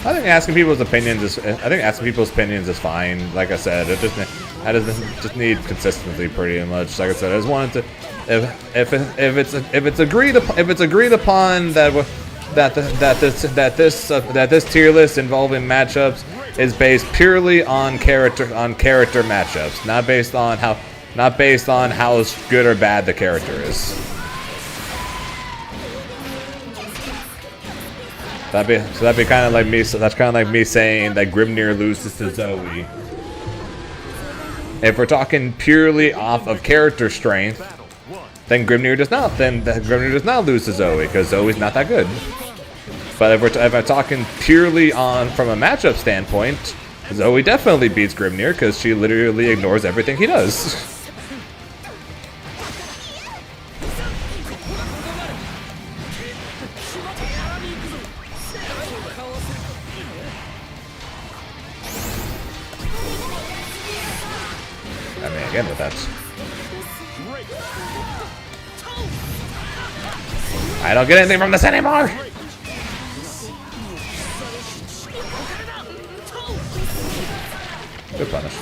I think asking people's opinions is fine. Like I said, I just need consistency pretty much. Like I said, I just wanted to, if it's agreed upon that this tier list involving matchups is based purely on character matchups, not based on how good or bad the character is. That'd be kind of like me. So that's kind of like me saying that Grimnir loses to Zoe. If we're talking purely off of character strength, then Grimnir does not. Then Grimnir does not lose to Zoe because Zoe's not that good. But if we're talking purely from a matchup standpoint, Zoe definitely beats Grimnir because she literally ignores everything he does. again with that. I don't get anything from this anymore! Good punish.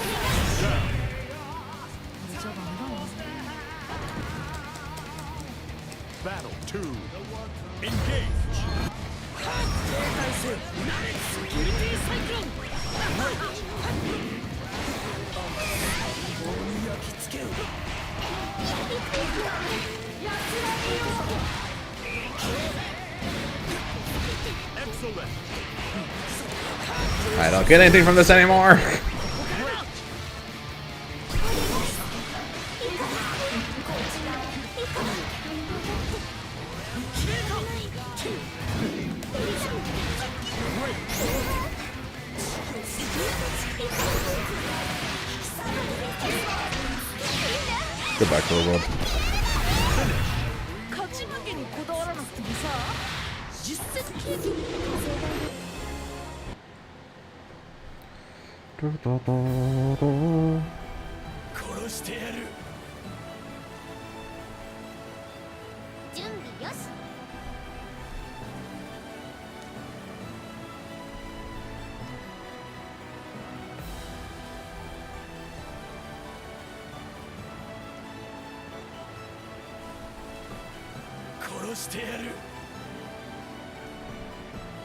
Battle 2. Engage. Excellent. I don't get anything from this anymore! Goodbye, Cool World. 勝ち負けにこだわらなくてもさ、実績経験殺してやる。準備よし。殺してやる。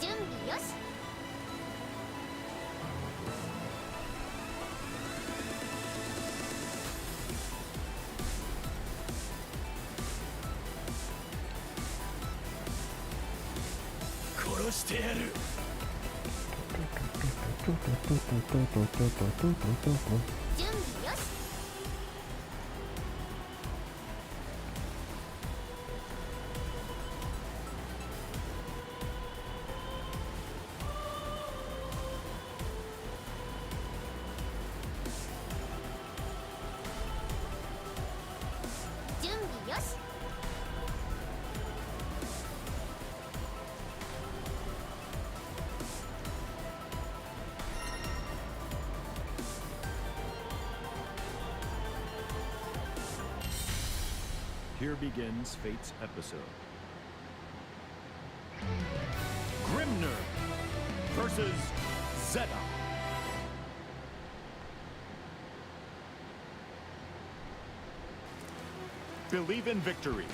準備よし。殺してやる。準備よし。準備よし。Here begins Fate's episode. Grimnir versus Zeta. Believe in victory.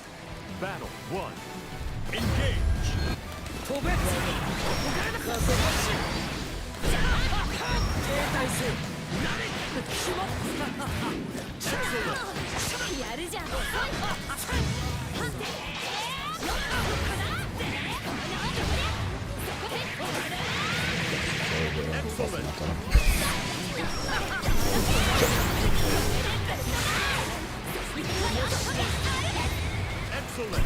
Battle 1. Engage. 飛べ風マッシュ停滞せよ決まったやるじゃん Excellent.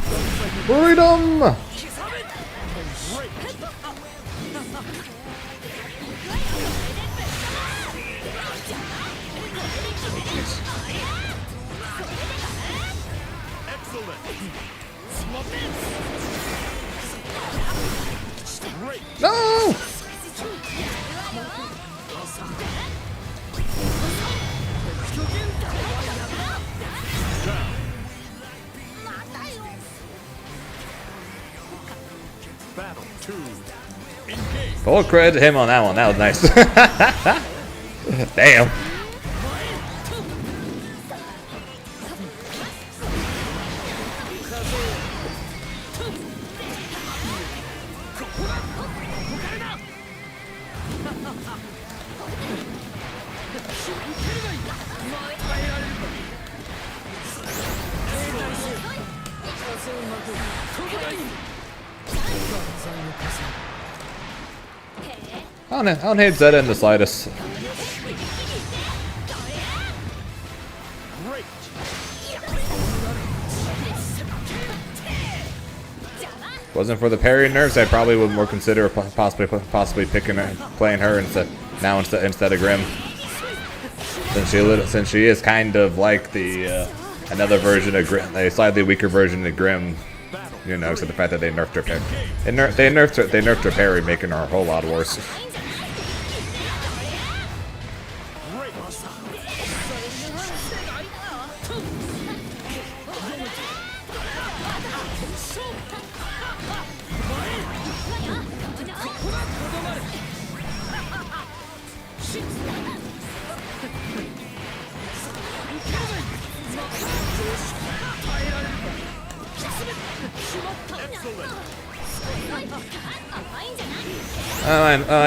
Freedom! No! Battle 2. Engage. Full credit to him on that one. That was nice. Damn. I don't hate Zeta in the slightest. Great. Wasn't for the parry nerfs, I probably would more consider possibly picking her, playing her instead of Grim. Since she is kind of like the another version of Grim, a slightly weaker version of Grim. You know, except the fact that they nerfed her parry. They nerfed her parry, making her a whole lot worse. Great.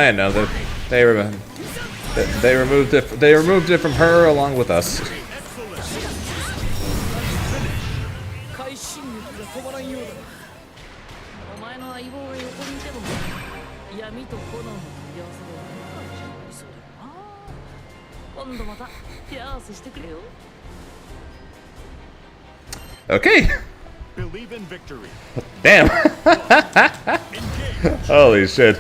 I know that they removed it. They removed it from her along with us. 快進撃が止まらんようだな。お前の相棒が横にいても闇と炎の組み合わせではありそうだよな。今度また手合わせしてくれよ。 Okay. Believe in victory. Damn. Holy shit.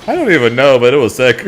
I don't even know, but it was sick.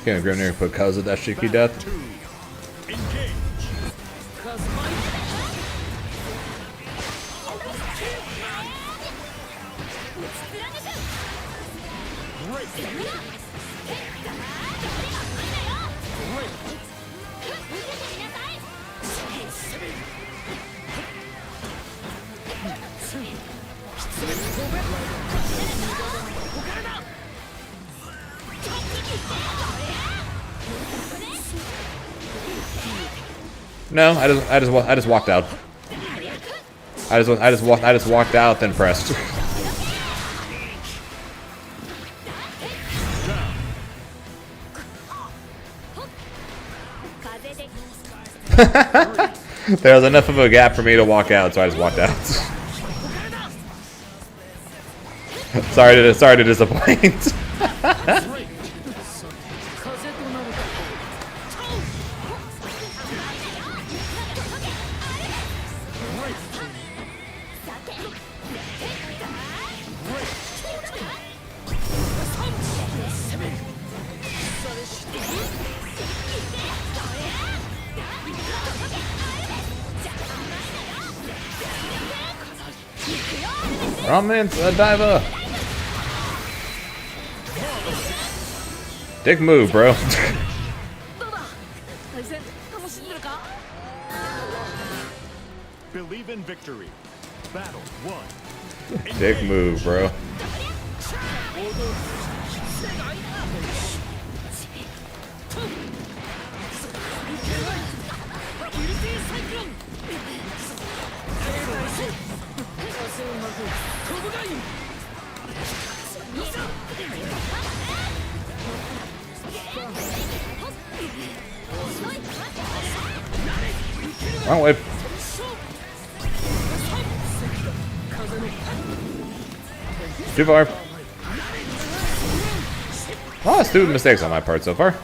Can't Grimnir put cause of that cheeky death. Engage. No, I just walked out. I just walked out, then pressed. There was enough of a gap for me to walk out, so I just walked out. sorry to disappoint. Romance a diver. Dick move, bro. Believe in victory. Battle 1. Dick move, bro. Wrong way. Too far. A lot of stupid mistakes on my part so far.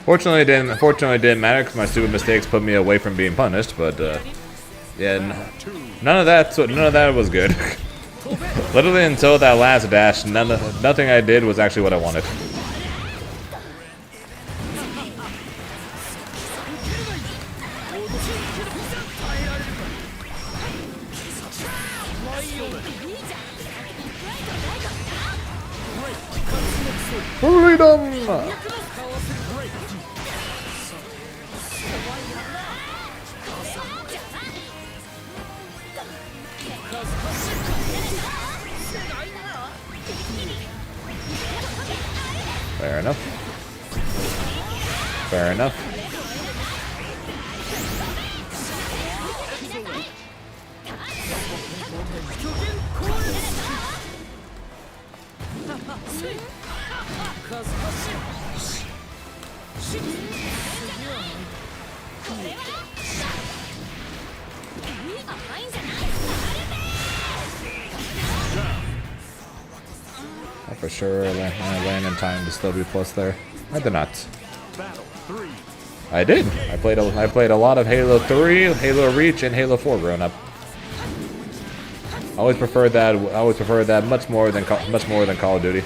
Fortunately, it didn't matter because my stupid mistakes put me away from being punished. But yeah, none of that was good. Literally until that last dash, nothing I did was actually what I wanted. Freedom! Fair enough. Fair enough. いんじゃない。 Oh, for sure, I land in time to still be plus there. I did not. Battle 3. I did. I played a lot of Halo 3, Halo Reach, and Halo 4 growing up. I always preferred that. Much more than Call of Duty.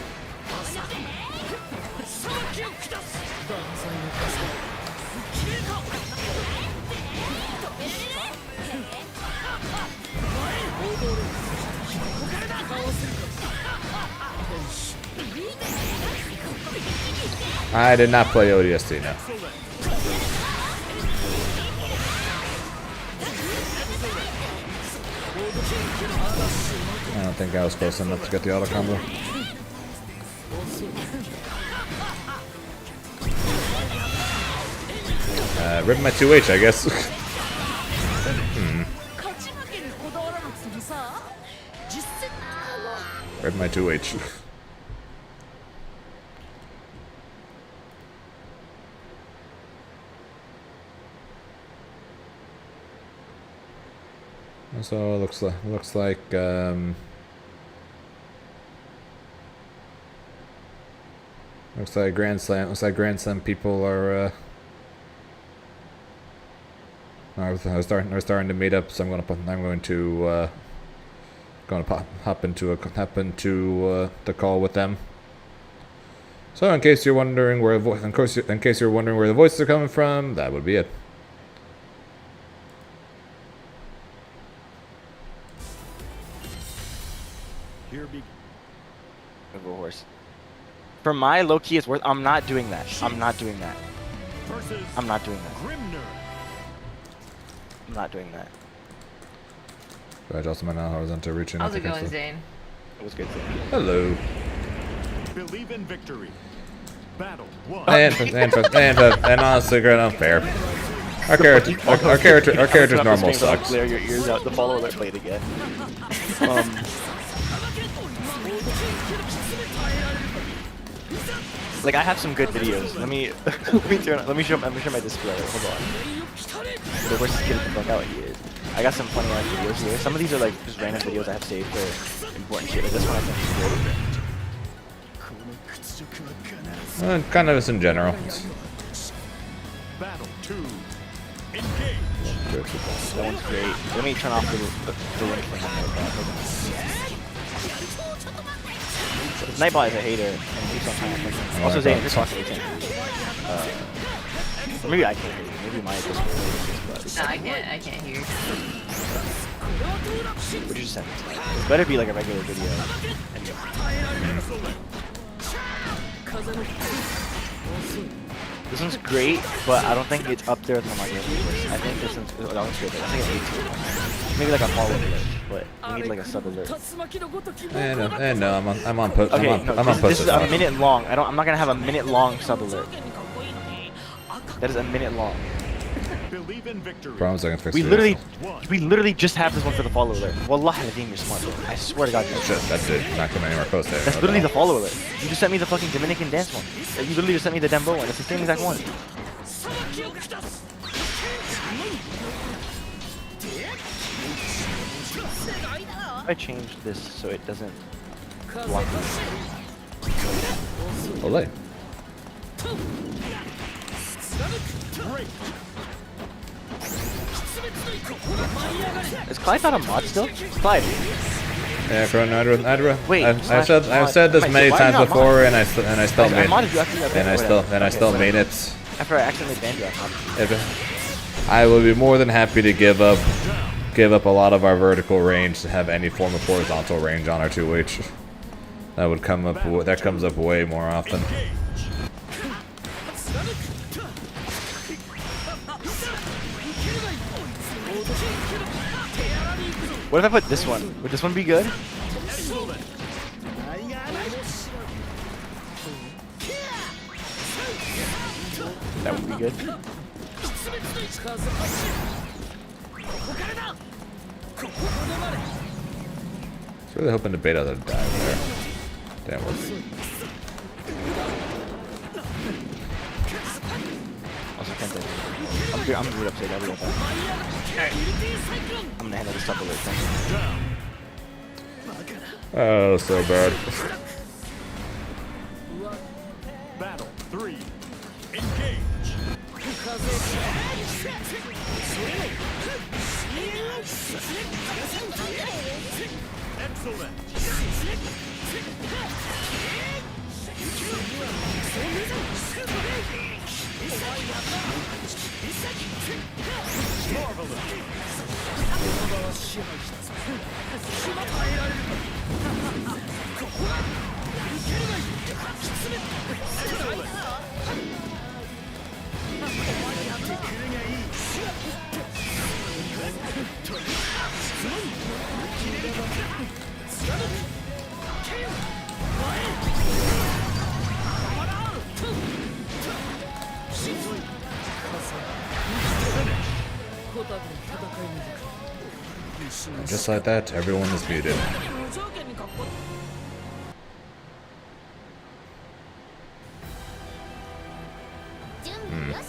I did not play ODST, no. I don't think I was close enough to get the auto combo. Rip my 2H, I guess. 勝ち負けにこだわらなくてもさ、実践 Rip my 2H. So it looks like Grand Slam people are starting to meet up. So I'm going to hop into the call with them. So in case you're wondering where the voices are coming from, that would be it. Here be Of a horse. For my low key, it's worth. I'm not doing that. I'm not doing that. versus I'm not doing that. Grimnir. I'm not doing that. I adjust my non-horizontal reaching. How's it going, Zane? It was good. Hello. Believe in victory. Battle 1. And honestly, great unfair. Our character's normal sucks. Clear your ears out. The follow alert played again. Like I have some good videos. Let me show my display. Hold on. The worst kid the fuck out he is. I got some funny ass videos here. Some of these are like just random videos I have saved for important shit. Like this one I think is great. Kind of just in general. Battle 2. Engage. That one's great. Let me turn off the link thing on Nightbot is a hater and keeps on trying to think. Also Zane, you're talking to me. Or maybe I can't hear you. Maybe my Discord is No, I can't hear. What you just sent? It better be like a regular video. This one's great, but I don't think it's up there with my regular videos. I think this one's good. I think it's 18. Maybe like a follow alert, but we need like a sub alert. No, I'm on post. Okay, this is a I'm minute long. I'm not gonna have a minute long sub alert. That is a minute long. Believe in victory. Promise I can fix We it. literally just have this one for the follow alert. Wallah, Nadeem, you're smart. I swear to God, you're smart. That's it. Not coming anywhere close there. That's literally the follow alert. You just sent me the fucking Dominican dance one. You literally just sent me the Dembo one. It's the same exact one. If I change this so it doesn't block me. Olay. Is Clyde not a mod still? Clyde. Yeah, Chrono. Wait, I've said this many times before, and I still I mean modded you after that. I still mean it. After I accidentally banned you, I modded you. I would be more than happy to give up a lot of our vertical range to have any form of horizontal range on our 2H. That comes up way more often. What if I put this one? Would this one be good? That would be good. I was really hoping to bait out the dive there. Damn it. Also, can't do it. I'm good upside. I'll be right back. I'm gonna handle this stuff a little thing. Oh, so bad. Battle 3. Engage. Excellent. And just like that, everyone is muted. 無条件にかっこ 準備よし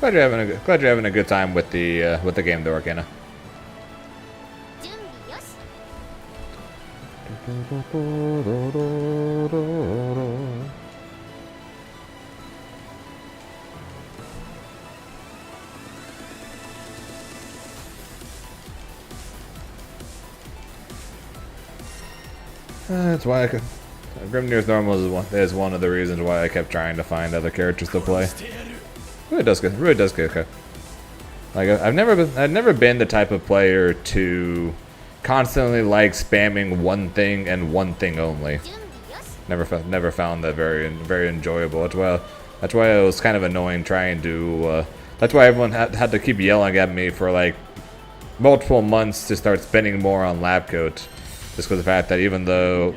Glad you're having a good time with the game, though, Arcana. 準備よし That's why Grimnir's normal is one of the reasons why I kept trying to find other characters to play. Really does good. Really does good. Okay. Like I've never been the type of player to constantly like spamming one thing and one thing only. 準備よし Never found that very enjoyable. That's why it was kind of annoying trying to. That's why everyone had to keep yelling at me for like multiple months to start spending more on lab coat, just because of the fact that even though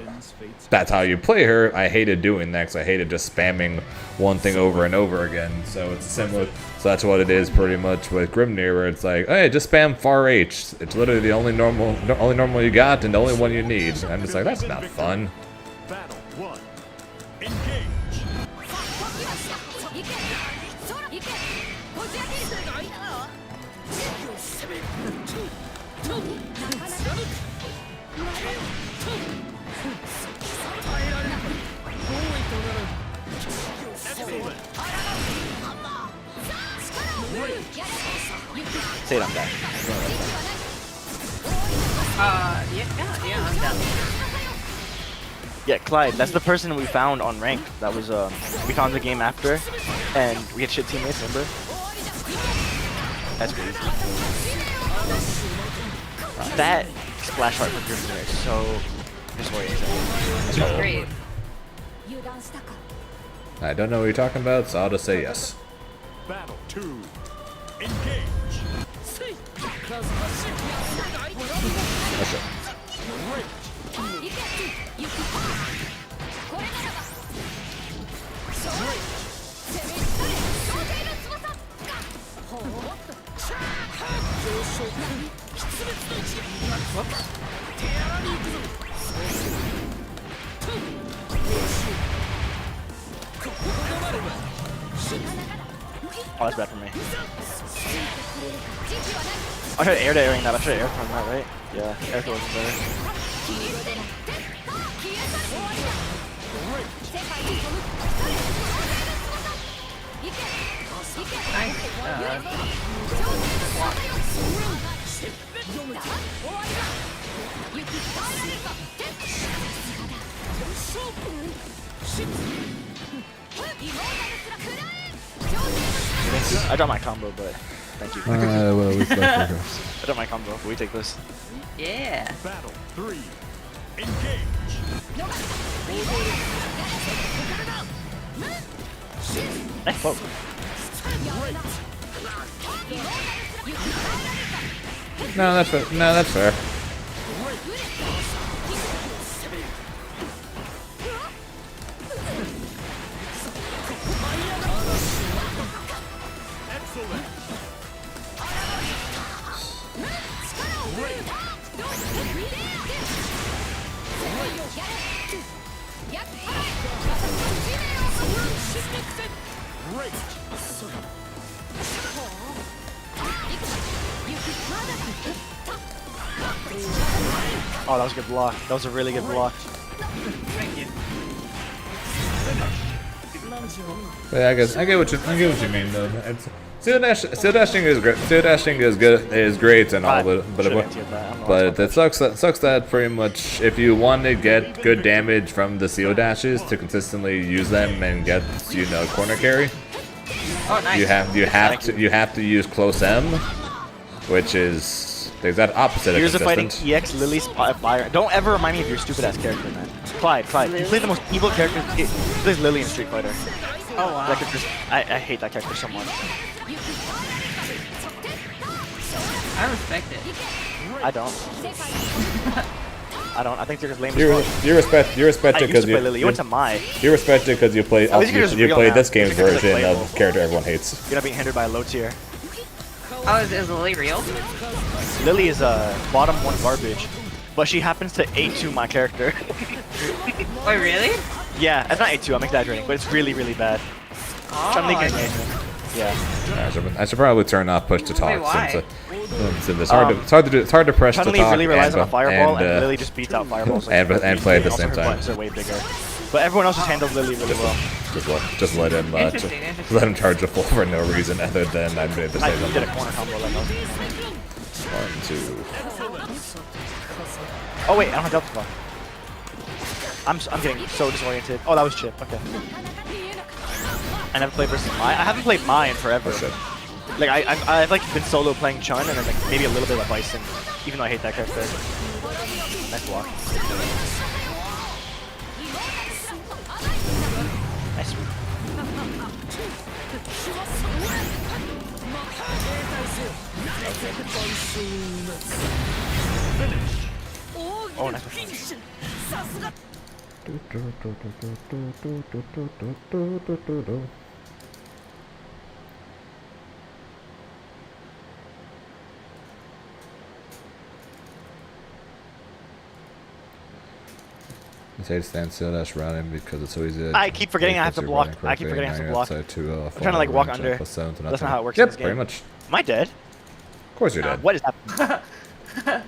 that's how you play her, I hated doing that because I hated just spamming one thing over and over again. So it's similar. So that's what it is pretty much with Grimnir, where it's like, hey, just spam far H. It's literally the only normal you got and the only one you need. And I'm just like, that's not fun. Battle 1. Engage. 行けそら行けこちらにするがいいなSay it, I'm down. Yeah, I'm down. Yeah, Clyde, that's the person we found on rank. That was, we found the game after, and we had shit teammates, remember? That's crazy. That splash art for Grimnir is so disorienting. It's great. 油断したか I don't know what you're talking about, so I'll just say yes. Battle 2. Engage. That's it. 行け行くこれならばそう攻めたれ小勢の翼ほーっと上昇出滅の一撃手荒に行くぞここ止まれば Oh, that's bad for me. I tried air to airing that. I tried air from that, right? Yeah, air throw wasn't better. I dropped my combo, but thank you. Well, we I dropped my combo. Will we take this? Yeah. Battle 3. Engage. Hey, whoa. No, that's fair. No, that's fair. Excellent. Oh, that was a good block. That was a really good block. Thank you. But yeah, I get what you mean though. It's, seal dashing is great. Seal dashing is great and all, but it sucks that pretty much if you want to get good damage from the seal dashes to consistently use them and get corner carry, Oh, nice. you have to use close M, which is the exact opposite Here's of a fighting consistent. EX Lily's fire. Don't ever remind me of your stupid ass character, man. Clyde. You play the most evil character. He plays Lily in Street Fighter. Oh, wow. That character's, I hate that character so much. I respect it. I don't. I think they're just lame as fuck. You respect I it used to because play Lily. You went to Mai. you respect it because you play At least you can just you reel play now. this game's At least you can version just of play character everyone hates. You're not being hindered by a low tier. Oh, is Lily real? Lily is a bottom 1 garbage, but she happens to 8-2 my character. Wait, really? Yeah, it's not 8-2, I'm exaggerating, but it's really, really bad. Oh, I'm making an Yeah. I should probably turn off push to talk Wait, why? since it's hard to press to Chun-Li talk really relies and, on a fireball, and and, Lily just beats out fireballs. and play at the Also, same her time. buttons are way bigger. But everyone else just handles Lily really well. Just let him Interesting. let him charge the full for no reason other than I made the I same did a number. corner combo like that. 1, 2. Oh wait, I don't have Delta Claw. I'm getting so disoriented. Oh, that was Chip. Okay. I never played versus Mai. I haven't played Mai in forever. Oh, shit. Like I've like been solo playing Chun and then like maybe a little bit of Bison, even though I hate that character. Nice block. Nice. Oh, nice. I say to stand still, dash around him because it's so easy. I keep forgetting I have to block. I keep forgetting I have to block. I'm trying to like walk under. That's not how it works in Yep, this game. pretty much. Am I dead? Of course you're dead. What just happened?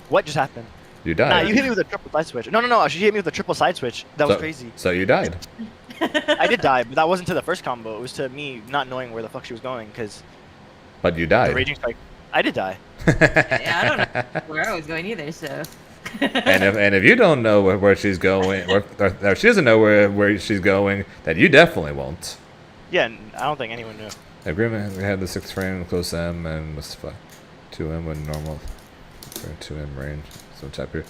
What just happened? You Nah, died. you hit me with a triple side switch. No. She hit me with a triple side switch. That was crazy. So you died. I did die, but that wasn't to the first combo. It was to me not knowing where the fuck she was going because But you the died. raging strike. I did die. Yeah, I don't know where I was going either, so. and if you don't know where she's going, or if she doesn't know where she's going, then you definitely won't. Yeah, I don't think anyone knew. Agreement. We had the 6 frame close M and was 2M with normal 2M range. So tap here.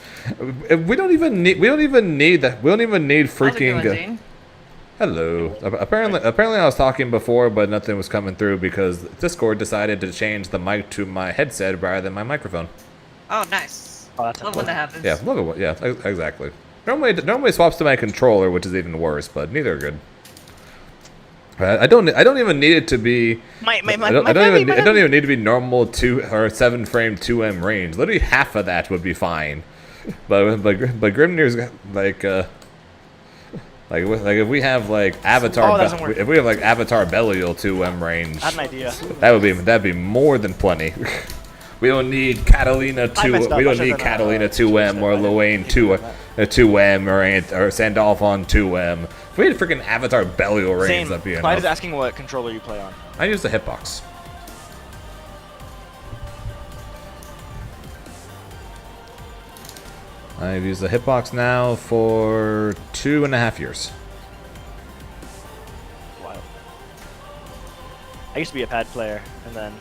We don't even need that. We don't even need freaking. Hello. Apparently I was talking before, but nothing was coming through because Discord decided to change the mic to my headset rather than my microphone. Oh, nice. Oh, that's Love when that happens. Yeah, look at what. Yeah, exactly. Normally swaps to my controller, which is even worse, but neither are good. I don't even need it to be. I don't even need to be normal 2 or 7 frame 2M range. Literally half of that would be fine. But Grimnir's like if we have like Avatar, if we have like Avatar Belial 2M range, I had an idea. that'd be more than plenty. We don't need Catalina 2. We don't need Catalina 2M or Luane 2M or Sandalphon 2M. If we had freaking Avatar Belial range, Zane, that'd be enough. Clyde is asking what controller you play on. I use the hitbox. I've used the hitbox now for 2.5 years. Wild. I used to be a pad player, and then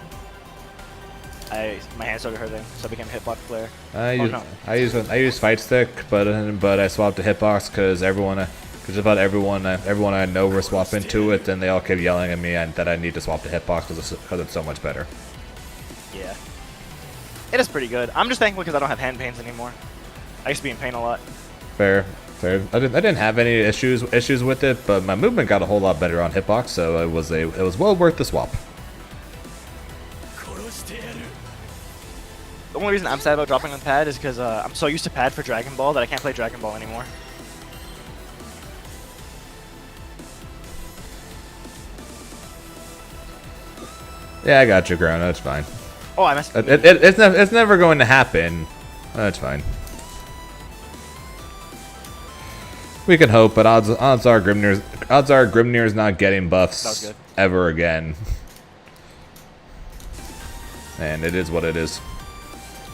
my hands started hurting, so I became a hitbox player. I use fight stick, but I swapped to hitbox because just about everyone I know were swapping to it, and they all kept yelling at me that I need to swap to hitbox because it's so much better. Yeah. It is pretty good. I'm just thankful because I don't have hand pains anymore. I used to be in pain a lot. Fair. I didn't have any issues with it, but my movement got a whole lot better on hitbox, so it was well worth the swap. The only reason I'm sad about dropping on pad is because I'm so used to pad for Dragon Ball that I can't play Dragon Ball anymore. Yeah, I got you, Ground. That's fine. Oh, I messed up. It's never going to happen. That's fine. We can hope, but odds are Grimnir's not getting That was buffs good. ever again. And it is what it is.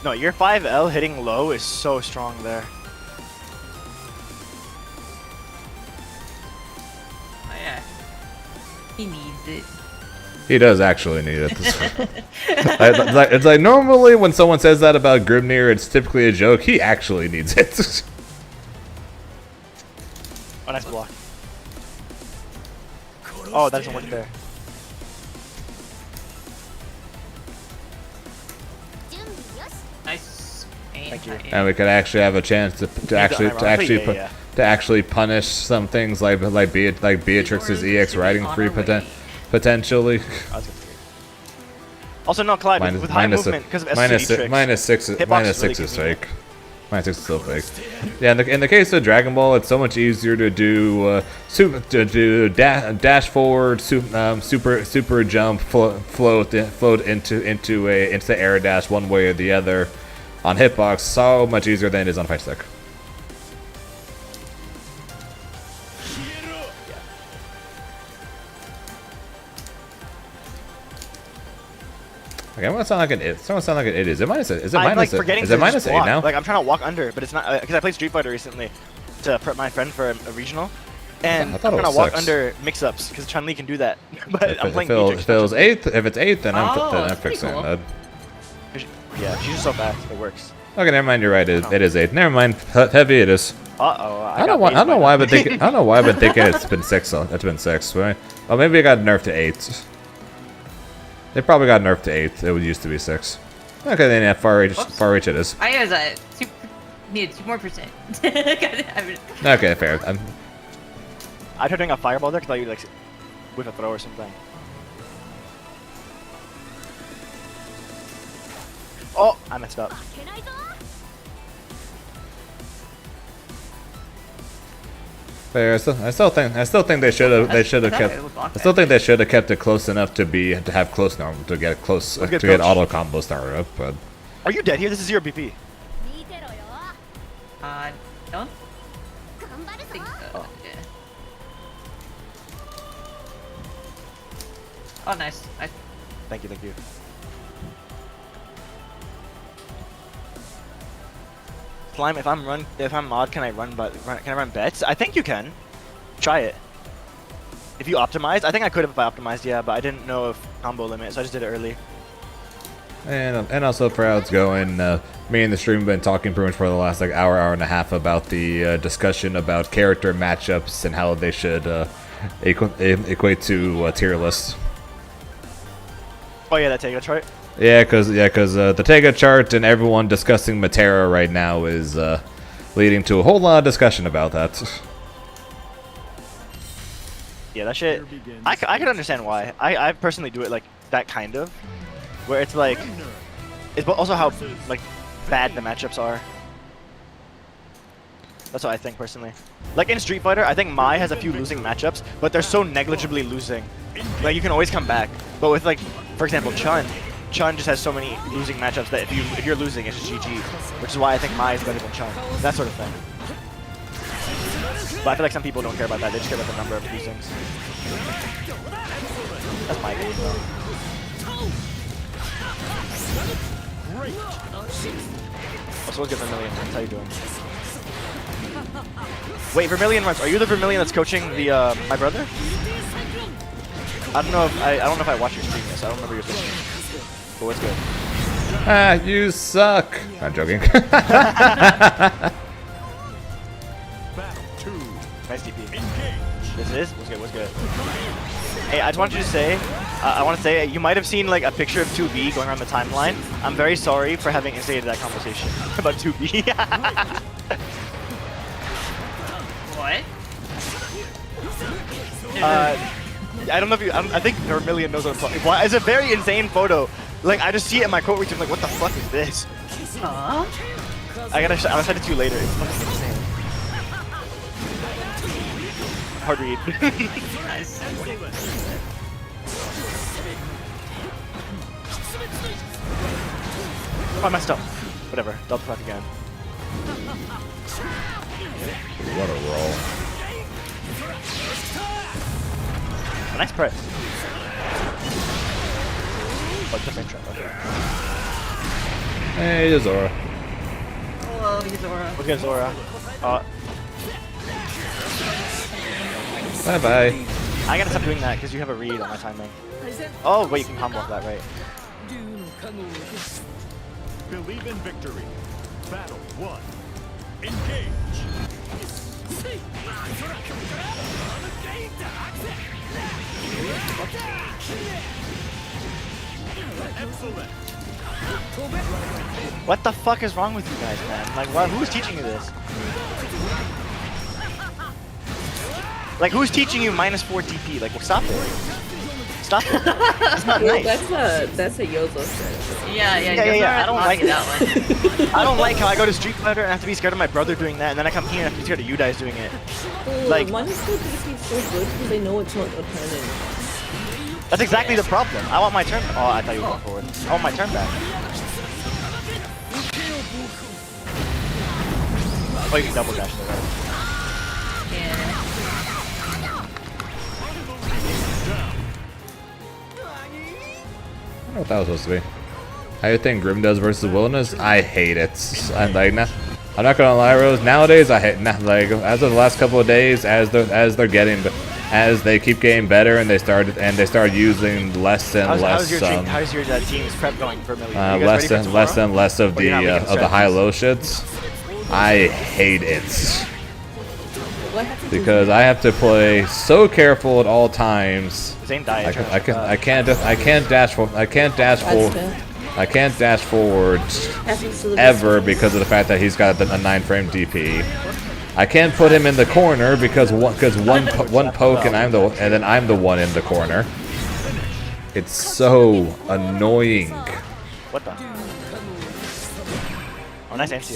No, your 5L hitting low is so strong there. Oh, yeah. He needs it. He does actually need it. It's like normally when someone says that about Grimnir, it's typically a joke. He actually needs it. Oh, nice block. Oh, that doesn't work there. Nice. Thank you. And we could actually have a chance Ironically, yeah. to actually punish some things like Beatrix's EX riding free potentially. Oh, that's good. Also, no, Clyde, with high movement because of SCD tricks. minus six Hitbox is really fake. Minus 6 is still fake. Yeah, in the case of Dragon Ball, it's so much easier to do dash forward, super jump, float into the air dash one way or the other. On hitbox, so much easier than it is on fight stick. Okay, I'm gonna sound like an it. It's gonna sound like an it. Is it minus? Is it I'm minus? like forgetting Is to it minus just 8 walk. now? Like I'm trying to walk under, but it's not because I played Street Fighter recently to prep my friend for a regional, and I I'm thought it trying to was walk 6. under mix-ups because Chun Li can do that. But I'm playing If Beatrix. it was 8th, if it's 8th, then Oh, I'm that's pretty fixing cool. it. Yeah, she's just so fast. It works. Okay, never mind. You're right. It is 8th. Never mind. Heavy it is. Uh-oh. I don't know why I've been thinking. I don't know why I've been thinking it's been 6. It's been 6. Right? Oh, maybe it got nerfed to 8. They probably got nerfed to 8. It used to be 6. Okay, then yeah, far reach it is. I was needed 2 more percent. Okay, fair. I tried doing a fireball there because I thought you'd like with a throw or something. Oh, I messed up. Fair. I still think they should have kept. I still think they should have kept it close enough to have close normal to get close Let's get to get coach. auto combo started up. But Are you dead here? This is 0 BP. Don't think so. Yeah. Oh, nice. Thank you, thank you. Slime, if I'm mod, can I run bets? I think you can. Try it. If you optimize, I think I could have if I optimized, yeah, but I didn't know if combo limit, so I just did it early. and also for how it's going, me and the stream have been talking pretty much for the last like hour and a half about the discussion about character matchups and how they should equate to tier lists. Oh yeah, that Tega chart. Yeah, because the Tega chart and everyone discussing Matera right now is leading to a whole lot of discussion about that. Yeah, that shit. I can understand why. I personally do it like that kind of, where it's like, it's also how like bad the matchups are. That's what I think personally. Like in Street Fighter, I think Mai has a few losing matchups, but they're so negligibly losing. Like you can always come back. But with like, for example, Chun just has so many losing matchups that if you're losing, it's just GG. Which is why I think Mai is better than Chun. That sort of thing. But I feel like some people don't care about that. They just care about the number of losings. That's my game though. Also, we'll get Vermilion. How you doing? Wait, Vermilion runs. Are you the Vermilion that's coaching the my brother? I don't know if I watch your stream this. I don't remember your stream. But what's good? Ah, you suck. I'm joking. Nice DP. This is? What's good? Hey, I just want you to say, I want to say, you might have seen like a picture of 2B going around the timeline. I'm very sorry for having instigated that conversation about 2B. What? I don't know if you, I think Vermilion knows what I'm talking about. It's a very insane photo. Like, I just see it in my quote routine, like, what the fuck is this? Aww. I'll send it to you later. It's fucking insane. Hard read. Nice. Oh, I messed up. Whatever. Double clap again. What a roll. Nice press. Oh, different intro. Okay. Hey, Zora. Hello, Yuzora. Look at Zora. Bye bye. I gotta stop doing that because you have a read on my timing. Oh, wait, you can combo off that, right? Believe in victory. Battle 1. Engage. Excellent. What the fuck is wrong with you guys, man? Like, what? Who's teaching you this? Like, who's teaching you -4 DP? Like, well, stop it. Stop it. That's not nice. That's a Yozo strategy. Yeah. Yeah. I don't like that one. I don't like how I go to Street Fighter and have to be scared of my brother doing that, and then I come here and have to be scared of you guys doing it. Like, -4 DP is so good because they know it's not your turn anymore. that's exactly the problem. I want my turn. Oh, I thought you were going forward. I want my turn back. Oh, you can double dash though, right? Yeah. I don't know what that was supposed to be. How you think Grim does versus Wilderness? I hate it. I'm like, I'm not gonna lie, Rose. Nowadays, I hate like as of the last couple of days, as they keep getting better and they start using less and less. How's your team's prep going for Millie? Less and less of the high-low shits. I hate it because I have to play so careful at all times. Same I diet. can't dash forward ever because of the fact that he's got a 9-frame DP. I can't put him in the corner because one poke and then I'm the one in the corner. It's so annoying. What the? Oh, nice anti.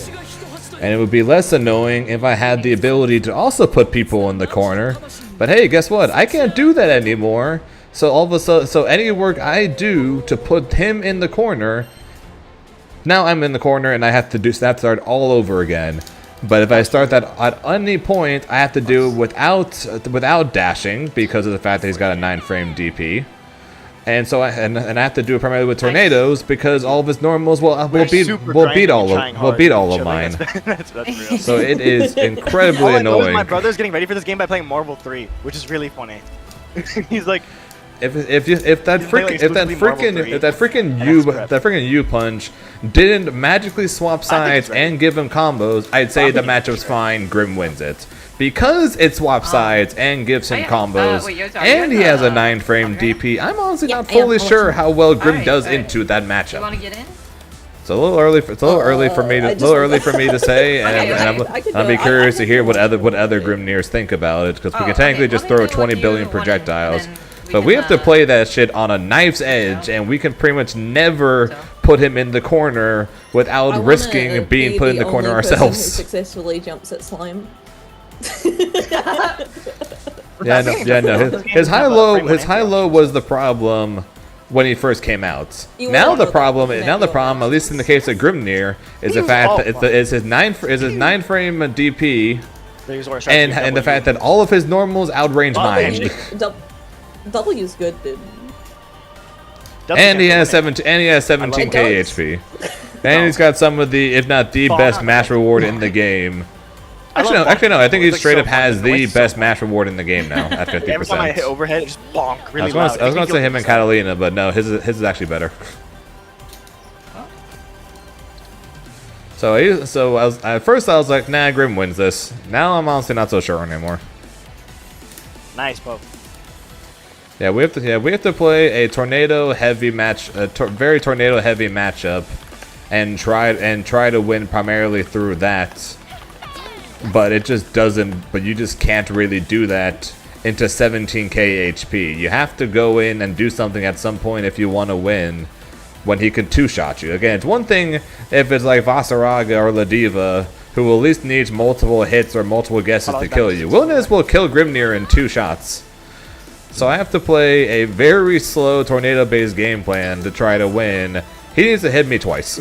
And it would be less annoying if I had the ability to also put people in the corner. But hey, guess what? I can't do that anymore. So all of a sudden, so any work I do to put him in the corner, now I'm in the corner and I have to start all over again. But if I start that at any point, I have to do it without dashing because of the fact that he's got a 9-frame DP. And so I have to do it primarily with tornadoes because all of his normals will beat all of mine. That's real. So it is incredibly annoying. My brother's getting ready for this game by playing Marvel 3, which is really funny. He's like, if that freaking U punch didn't magically swap sides and give him combos, I'd say the matchup's fine. Grim wins it. Because it swaps sides and gives him combos, and he has a 9-frame DP, I'm honestly not fully sure how well Grim does into that matchup. You want to get in? It's a little early. It's a little early for me to say, and I'll be curious to hear what other Grimnirs think about it, because we can technically just throw 20 billion projectiles, but we have to play that shit on a knife's edge, and we can pretty much never put him in the corner without risking being put in the corner ourselves. Who successfully jumps at slime. Yeah, no. His high low was the problem when he first came out. Now the problem, at least in the case of Grimnir, is the fact that it's his 9-frame DP, and the fact that all of his normals outrange mine. W's good, dude. And he has 17k HP, and he's got some of the, if not the best match reward in the game. Actually, no. I think he straight up has the best match reward in the game now at 50%. Every time I hit overhead, it just bonk really loud. I was going to say him and Catalina, but no, his is actually better. So at first I was like, nah, Grim wins this. Now I'm honestly not so sure anymore. Nice, Pope. Yeah, we have to play a tornado heavy match, very tornado heavy matchup, and try to win primarily through that. But it just doesn't. But you just can't really do that into 17k HP. You have to go in and do something at some point if you want to win. When he can 2-shot you. Again, it's one thing if it's like Vasaraga or Ladiva, who at least needs multiple hits or multiple guesses to kill you. Wilderness will kill Grimnir in 2 shots. So I have to play a very slow tornado-based game plan to try to win. He needs to hit me twice.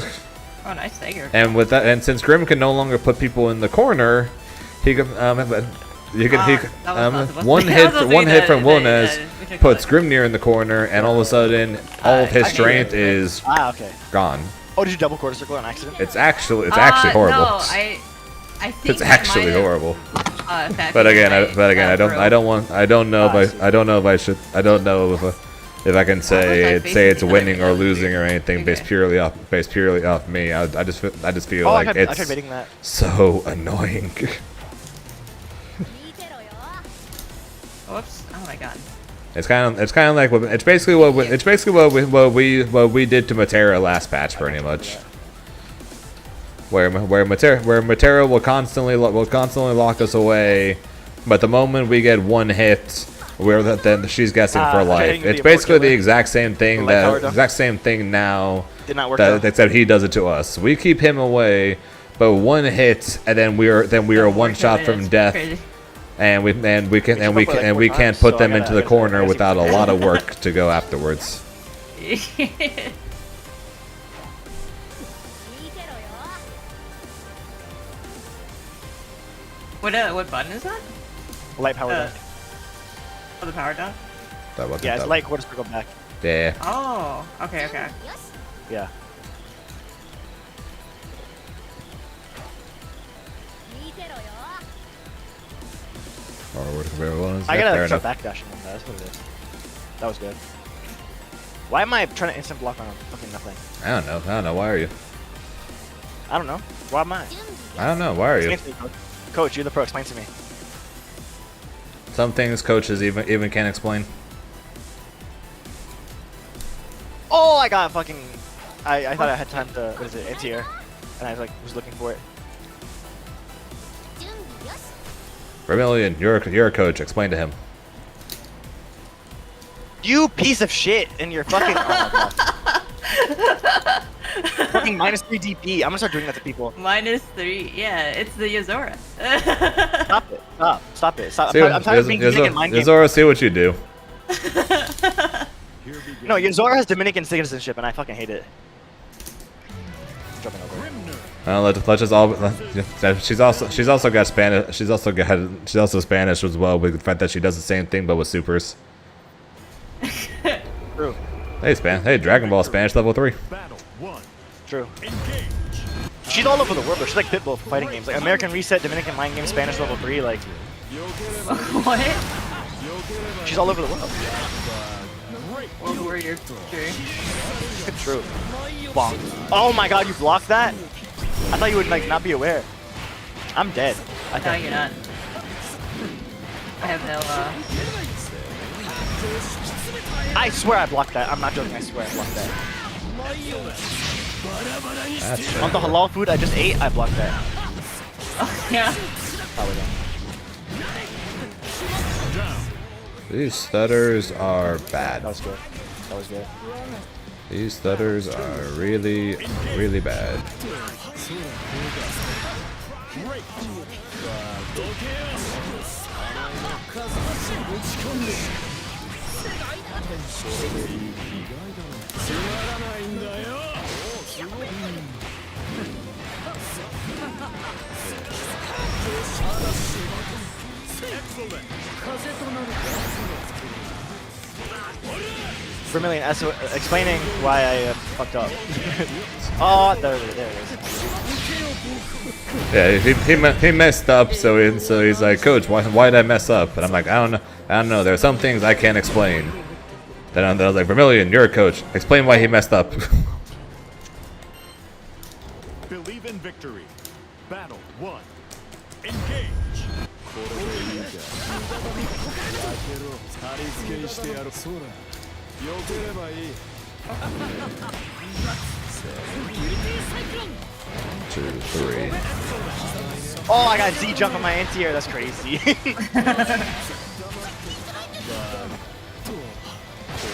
Oh, nice dagger. And with that, and since Grim can no longer put people in the corner, he can. You can that was not supposed to one be- hit that was supposed to one be hit the- from the- Wilnez we took puts that. Grimnir in the corner, and all of a sudden all of his okay, strength yeah. is Okay. gone. Oh, did you double quarter circle on accident? It's actually horrible. No, I think It's that actually might have, horrible. affected But again, my, I don't know if I can say it's winning or losing or anything based purely off me. I just feel Oh, like I tried it's baiting that. so annoying. Whoops! Oh my god. It's kind of like it's basically what we did to Matera last patch, pretty much. Where Matera will constantly lock us away, but the moment we get one hit, then she's guessing for life. It's basically the exact same thing now. Did not work. Except he does it to us. We keep him away, but one hit, and then we are one shot from death. Crazy. And we can't put them into the corner without a lot of work to go afterwards. What button is that? Light power down. Oh, the power down? That wasn't Yeah, it's that. light quarter circle back. Yeah. Oh, okay. Yeah. I gotta start backdashing with that. That's what it is. That was good. Why am I trying to instant block on fucking nothing? I don't know. Why are you? I don't know. Why am I? I don't know. Why are you? Explain to me, Coach, you're the pro. Explain to me. Some things coaches even can't explain. Oh, I got fucking. I thought I had time to. What is it? Anti-air, and I was looking for it. Vermilion, you're a coach. Explain to him. You piece of shit! And you're fucking. Oh my god. Fucking -3 DP. I'm gonna start doing that to people. -3. Yeah, it's the Yozora. Stop it. Stop it. Stop. See I'm tired of being Dominican mind game. Yozora, see what you do. No, Yozora has Dominican citizenship, and I fucking hate it. Jumping over. Let's just all. She's also got Spanish. She's also Spanish as well. With the fact that she does the same thing but with supers. True. Hey, Dragon Ball Spanish level 3. Battle 1. True. Engage. She's all over the world, though. She's like Pitbull for fighting games. Like American Reset, Dominican Mind Game, Spanish level 3. Like, What? she's all over the world. World Warrior 3. True. Bonk. Oh my god, you blocked that? I thought you would like not be aware. I'm dead. I No, think. you're not. I have no, I swear I blocked that. I'm not joking. I swear I blocked that. That's On the halal food I just ate, I blocked that. yeah. Probably don't. These stutters are bad. That was good. That was good. These stutters are really bad. Vermilion, as explaining why I fucked up. Oh, there it is. Yeah, he messed up, so he's like, Coach, why did I mess up? And I'm like, I don't know. There are some things I can't explain. Then I was like, Vermilion, you're a coach. Explain why he messed up. Believe in victory. Battle 1. Engage. Two, three. Oh, I got Z jump on my anti-air. That's crazy.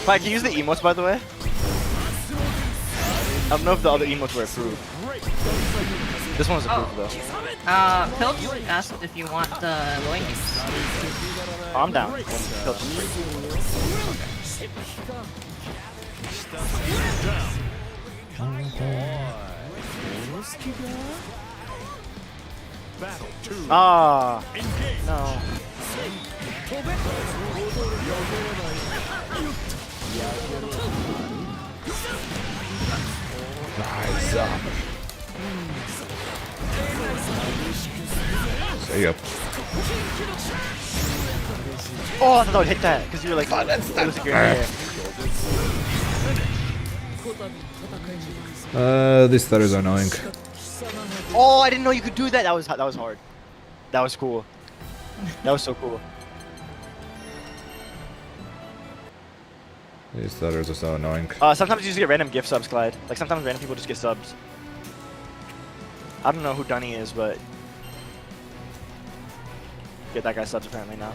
I can use the emotes, by the way. I don't know if the other emotes were approved. This one was approved, though. Pilch asked if you want the loin games. Oh, I'm down. Pilch is free. Battle 2. Ah, Engage. no. Rise up. There you go. Oh, I thought I would hit that because you were like, oh, that's it was a Grimnir. These stutters are annoying. Oh, I didn't know you could do that. That was hard. That was cool. That was so cool. These stutters are so annoying. Sometimes you just get random gift subs, Clyde. Like sometimes random people just get subs. I don't know who Dunny is, but get that guy subs apparently now.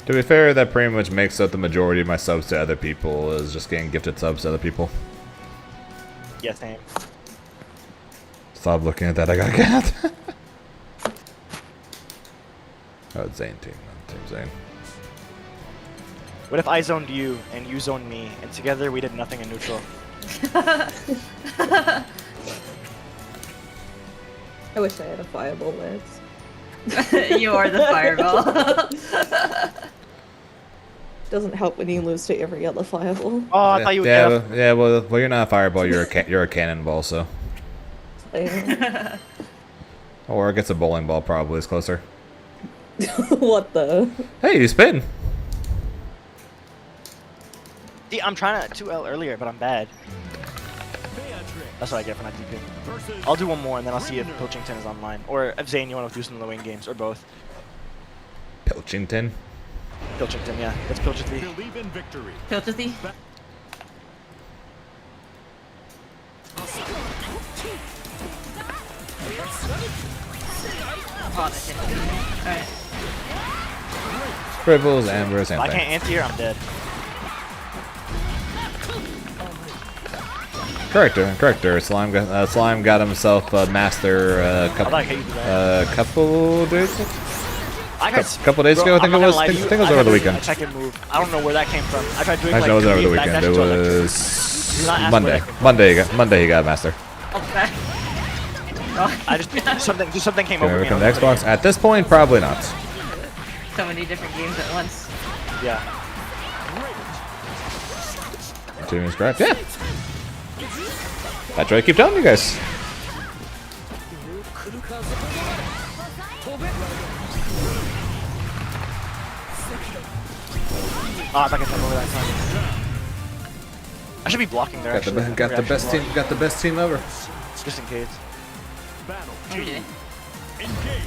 To be fair, that pretty much makes up the majority of my subs to other people, is just getting gifted subs to other people. Yeah, same. Stop looking at that, I got a cat. Oh, it's Zane team. Team Zane. What if I zoned you and you zoned me, and together we did nothing in neutral? I wish I had a fireball lance. You are the fireball. Doesn't help when you lose to every other fireball. Oh, I thought you would yeah, get well, yeah, well, you're not a fireball, you're a cannonball, so. Yeah. Or I guess a bowling ball probably is closer. What the? Hey, you spin. See, I'm trying to 2L earlier, but I'm bad. That's what I get for not DPing. I'll do one more, and then I'll see if Pilchington is online. Or if Zane, you want to do some of the wing games, or both. Pilchington. Pilchington, yeah. That's Pilchington. Believe in victory. Filthy. Oh, that didn't. Alright. Scribbles, Amber, same If I thing. can't anti-air, I'm dead. Corrector. Slime got himself a master I like how you do that. couple days. I got Couple days ago, I think it was. I think it was over the A weekend. second move. I don't know where that came from. I tried doing Actually, it like wasn't over the three weekend. backdash It to electric. was Do not ask Monday. where that came from. Monday he got a master. Okay. I just something came over Can me. we come to Xbox? At this point, probably not. So many different games at once. Yeah. Two is correct. Yeah. That's what I keep telling you guys. Oh, if I can jump over that time. I should be blocking there. Actually. Got the best team. Got the best team ever. Just in case. Battle Every 2. day. Engage.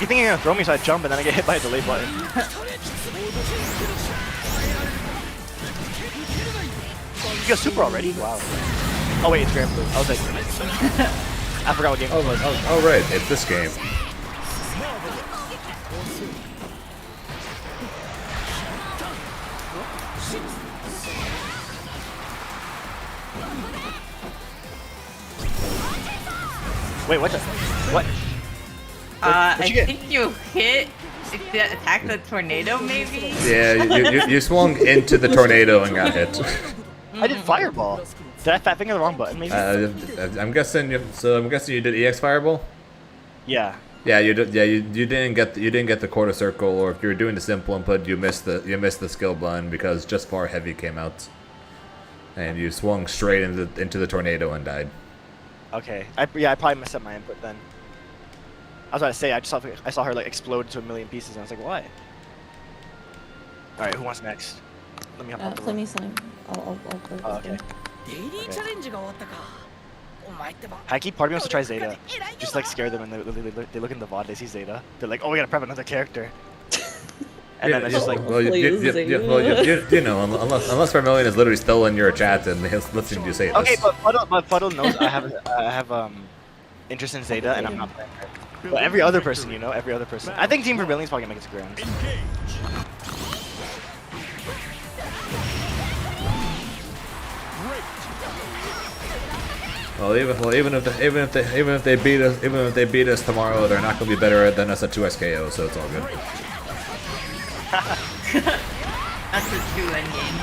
You think you're gonna throw me so I jump and then I get hit by a delay button? You got super already? Wow. Oh wait, it's Grand Blue. I was like, I forgot what game it was. Oh right, it's this game. Wait, what the? What? I What'd you get? think you hit. Attack the tornado, maybe? Yeah, you swung into the tornado and got hit. I did fireball. Did I fat finger the wrong button? Maybe. I'm guessing. I'm guessing you did EX Fireball. Yeah. Yeah, you did. Yeah, you didn't get the quarter circle, or if you were doing the simple input, you missed the skill button because just far heavy came out, and you swung straight into the tornado and died. Okay. I probably messed up my input then. I was about to say I saw her like explode into a million pieces and I was like, why? All right, who wants next? Let me hop up the Play room. me Slime. I'll play Oh, this okay. game. デイリーチャレンジが終わったかお前ってば Hikey, part of me wants to try Zeta. Just like scare them and they look in the VOD, they see Zeta. They're like, oh, we gotta prep another character. And then it's just like, well, you know, unless Vermilion is literally still in your chat and he's listening to you say this. okay, but Fuddle knows I have interest in Zeta and I'm not playing her. But every other person, you know, every other person. I think Team Vermilion's probably gonna make it to Grand. Well, even if they beat us tomorrow, they're not gonna be better than us at 2 SKO, so it's all good. That's a true endgame.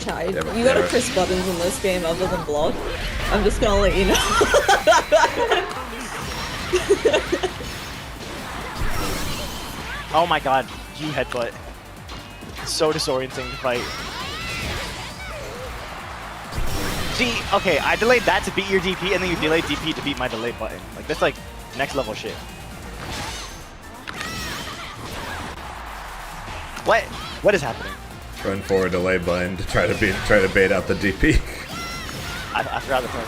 Chide, Yeah, you gotta yeah. press buttons in this game other than block. I'm just gonna let you know. Oh my god, you headbutt. So disorienting to fight. See, okay, I delayed that to beat your DP, and then you delayed DP to beat my delay button. Like, that's like next level shit. What is happening? Run forward delay button to try to bait out the DP. I forgot the part.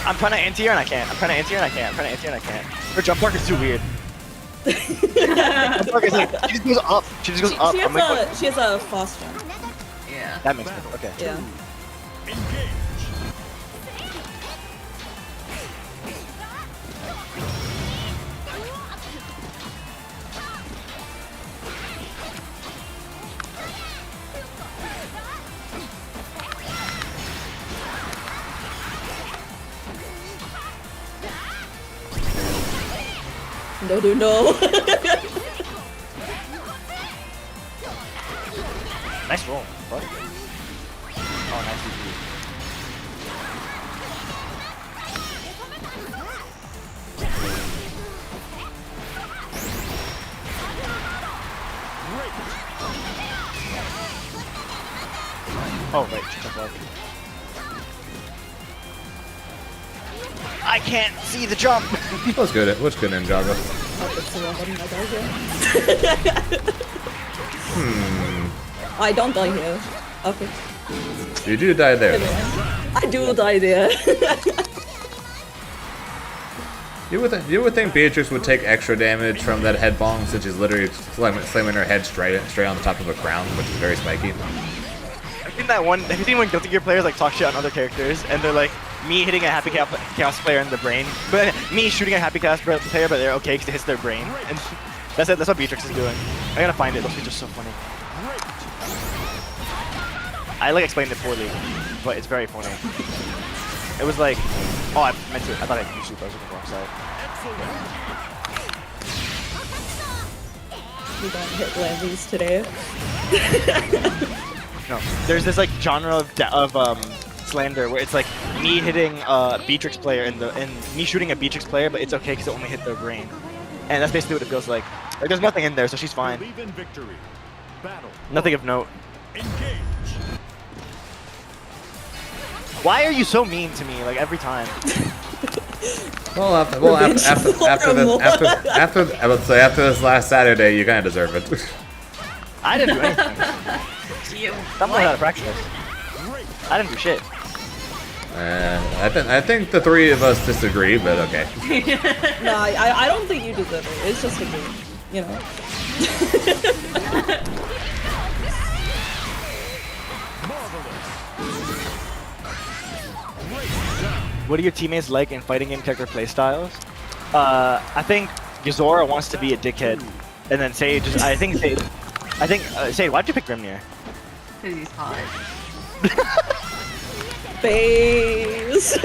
I'm trying to anti-air and I can't. I'm trying to anti-air and I can't. I'm trying to anti-air and I can't. Her jump park is too weird. Jump park is like, she just goes up. She just goes up. I'm like, what? She has a fast jump. Yeah. That makes sense. Okay. Yeah. Engage. No, do no. Nice roll. What? Oh, nice DP. Oh, right. Jump park. I can't see the jump. What's good? What's good, Ninjago? I don't die here. Okay. You do die there. I do die there. You would think Beatrix would take extra damage from that head bong since she's literally slamming her head straight on the top of a crown, which is very spiky. I've seen that one. Have you seen when Guilty Gear players like talk shit on other characters and they're like, me hitting a Happy Chaos player in the brain, but me shooting a Happy Chaos player, but they're okay because it hits their brain. And that's it. That's what Beatrix is doing. I gotta find it. Those are so funny. I like explained it poorly, but it's very funny. It was like, oh, I meant to. I thought I had YouTube. I was looking for wrong side. We don't hit landings today. No, there's this like genre of slander where it's like me hitting a Beatrix player and me shooting a Beatrix player, but it's okay because it only hit their brain, and that's basically what it feels like. Like there's nothing in there, so she's fine. Believe in victory. Battle. Nothing of note. Engage. Why are you so mean to me? Like every time. Well, after I would say after this last Saturday, you kind of deserve it. I didn't do anything. You. Someone had to practice. I didn't do shit. I think the three of us disagree, but okay. No, I don't think you deserve it. It's just a game, you know. What are your teammates like in fighting game character playstyles? I think Yuzora wants to be a dickhead, and then Sage is. Sage, why'd you pick Grimnir? Because he's hot. Face.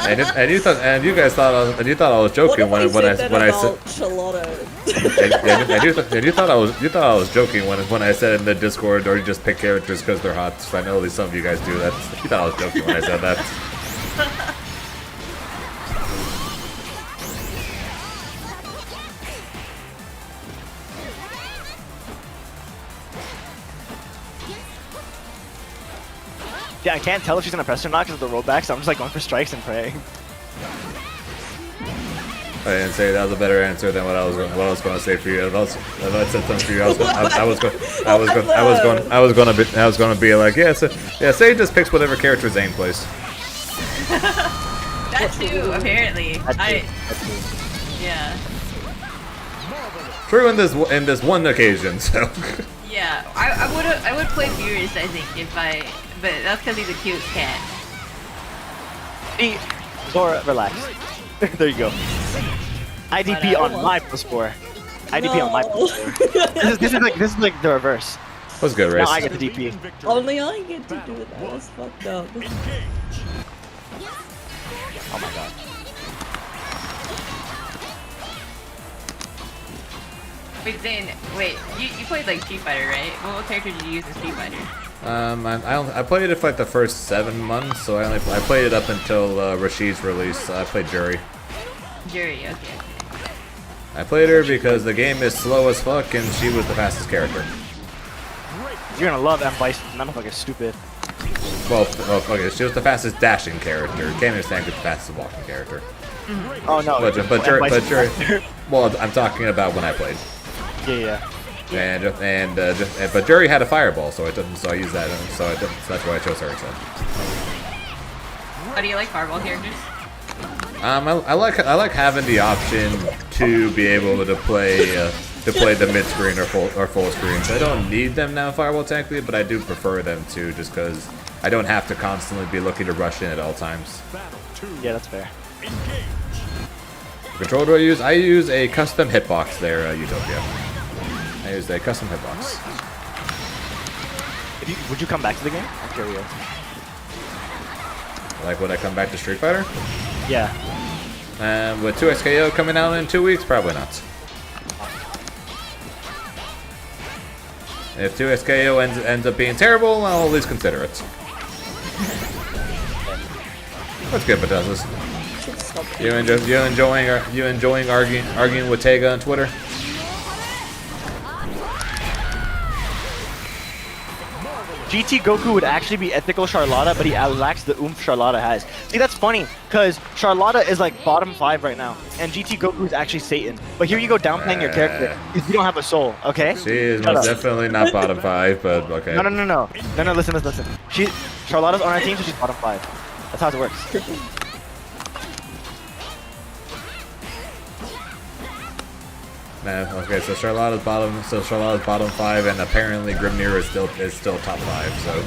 and you guys thought I was joking when I said. Charlotta. And you thought I was joking when I said in the Discord, or you just pick characters because they're hot. So I know at least some of you guys do that. You thought I was joking when I said that. Yeah, I can't tell if she's gonna press or not because of the rollback, so I'm just like going for strikes and praying. I didn't say that was a better answer than what I was going to say for you. If I said something for you, I was going to be like, yeah, Sage just picks whatever character Zane plays. That too, apparently. Yeah. True in this one occasion, so. Yeah, I would play Furious, I think, but that's because he's a cute cat. See, Zora, relax. There you go. IDP on my +4. IDP on my +4. This is like the reverse. What's good, Race? Now I get the DP. Victory. Only I get to do that. That's fucked up. Engage. Oh my god. Wait, Zane, wait, you played like Street Fighter, right? What character did you use in Street Fighter? I played it for like the first 7 months, so I played it up until Rashid's release. I played Jury. Jury, okay. I played her because the game is slow as fuck, and she was the fastest character. You're gonna love M. Bison. That motherfucker's stupid. Well, okay, she was the fastest dashing character. Can't understand the fastest walking character. Oh no. But M. Bison's Jury. faster. Well, I'm talking about when I played. Yeah. But Jury had a fireball, so I used that, so that's why I chose her instead. How do you like fireball characters? I like having the option to be able to play the mid screen or full screens. I don't need them now, fireball technically, but I do prefer them too, just because I don't have to constantly be looking to rush in at all times. Battle 2. Yeah, that's fair. Engage. What control do I use? I use a custom hitbox there, Utopia. I used a custom hitbox. Would you come back to the game? I'm curious. Like, would I come back to Street Fighter? Yeah. With 2XKO coming out in 2 weeks, probably not. If 2XKO ends up being terrible, I'll at least consider it. What's good, Bethesda? You enjoying arguing with Tega on Twitter? GT Goku would actually be ethical Charlotta, but he lacks the oomph Charlotta has. See, that's funny, because Charlotta is like bottom 5 right now, and GT Goku is actually Satan. But here you go downplaying your character, because you don't have a soul, okay? She is most definitely not bottom 5, but okay. No, listen. Charlotta's on our team, so she's bottom 5. That's how it works. Nah, okay, so Charlotta's bottom 5, and apparently Grimnir is still top 5. So.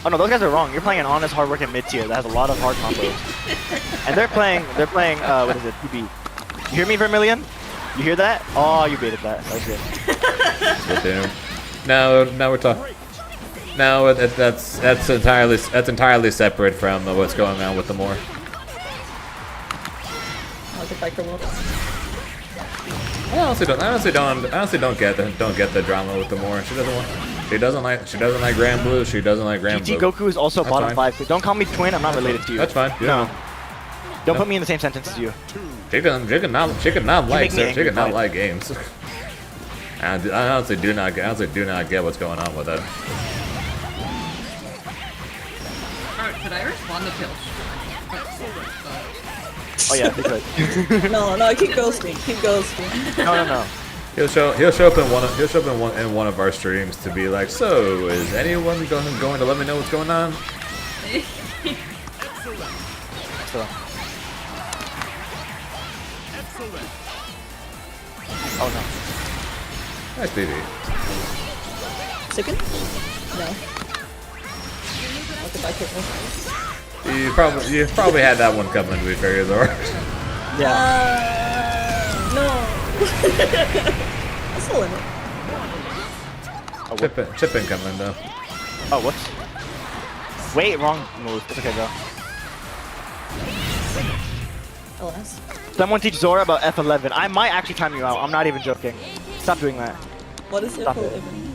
Oh no, those guys are wrong. You're playing an honest, hard-working mid-tier that has a lot of hard combos, and they're playing what is it? PB. You hear me, Vermilion? You hear that? Oh, you baited that. That was good. No, we're talking. No, that's entirely separate from what's going on with the Moor. I'll get back to work. I honestly don't get the drama with the Moor. She doesn't like Grand Blue. She doesn't like Grand Blue. GT Goku is also That's bottom fine. 5. Don't call me twin. I'm not related to you. That's fine. No. Don't put me in the same sentence as you. She could not like games. I honestly do not get what's going on with it. Alright, could I respond to Pilch? Oh yeah, they could. No, keep ghosting. No. He'll show up in one of our streams to be like, so is anyone going to let me know what's going on? Oh no. Nice BB. Second? No. I'll get back here. You probably had that one coming, to be fair, though. Yeah. No. That's the limit. Chip in coming though. Oh, whoops. Wait, wrong move. It's okay, bro. Alas. Someone teach Zora about F11. I might actually time you out. I'm not even joking. Stop doing that. What is it Stop for it. living?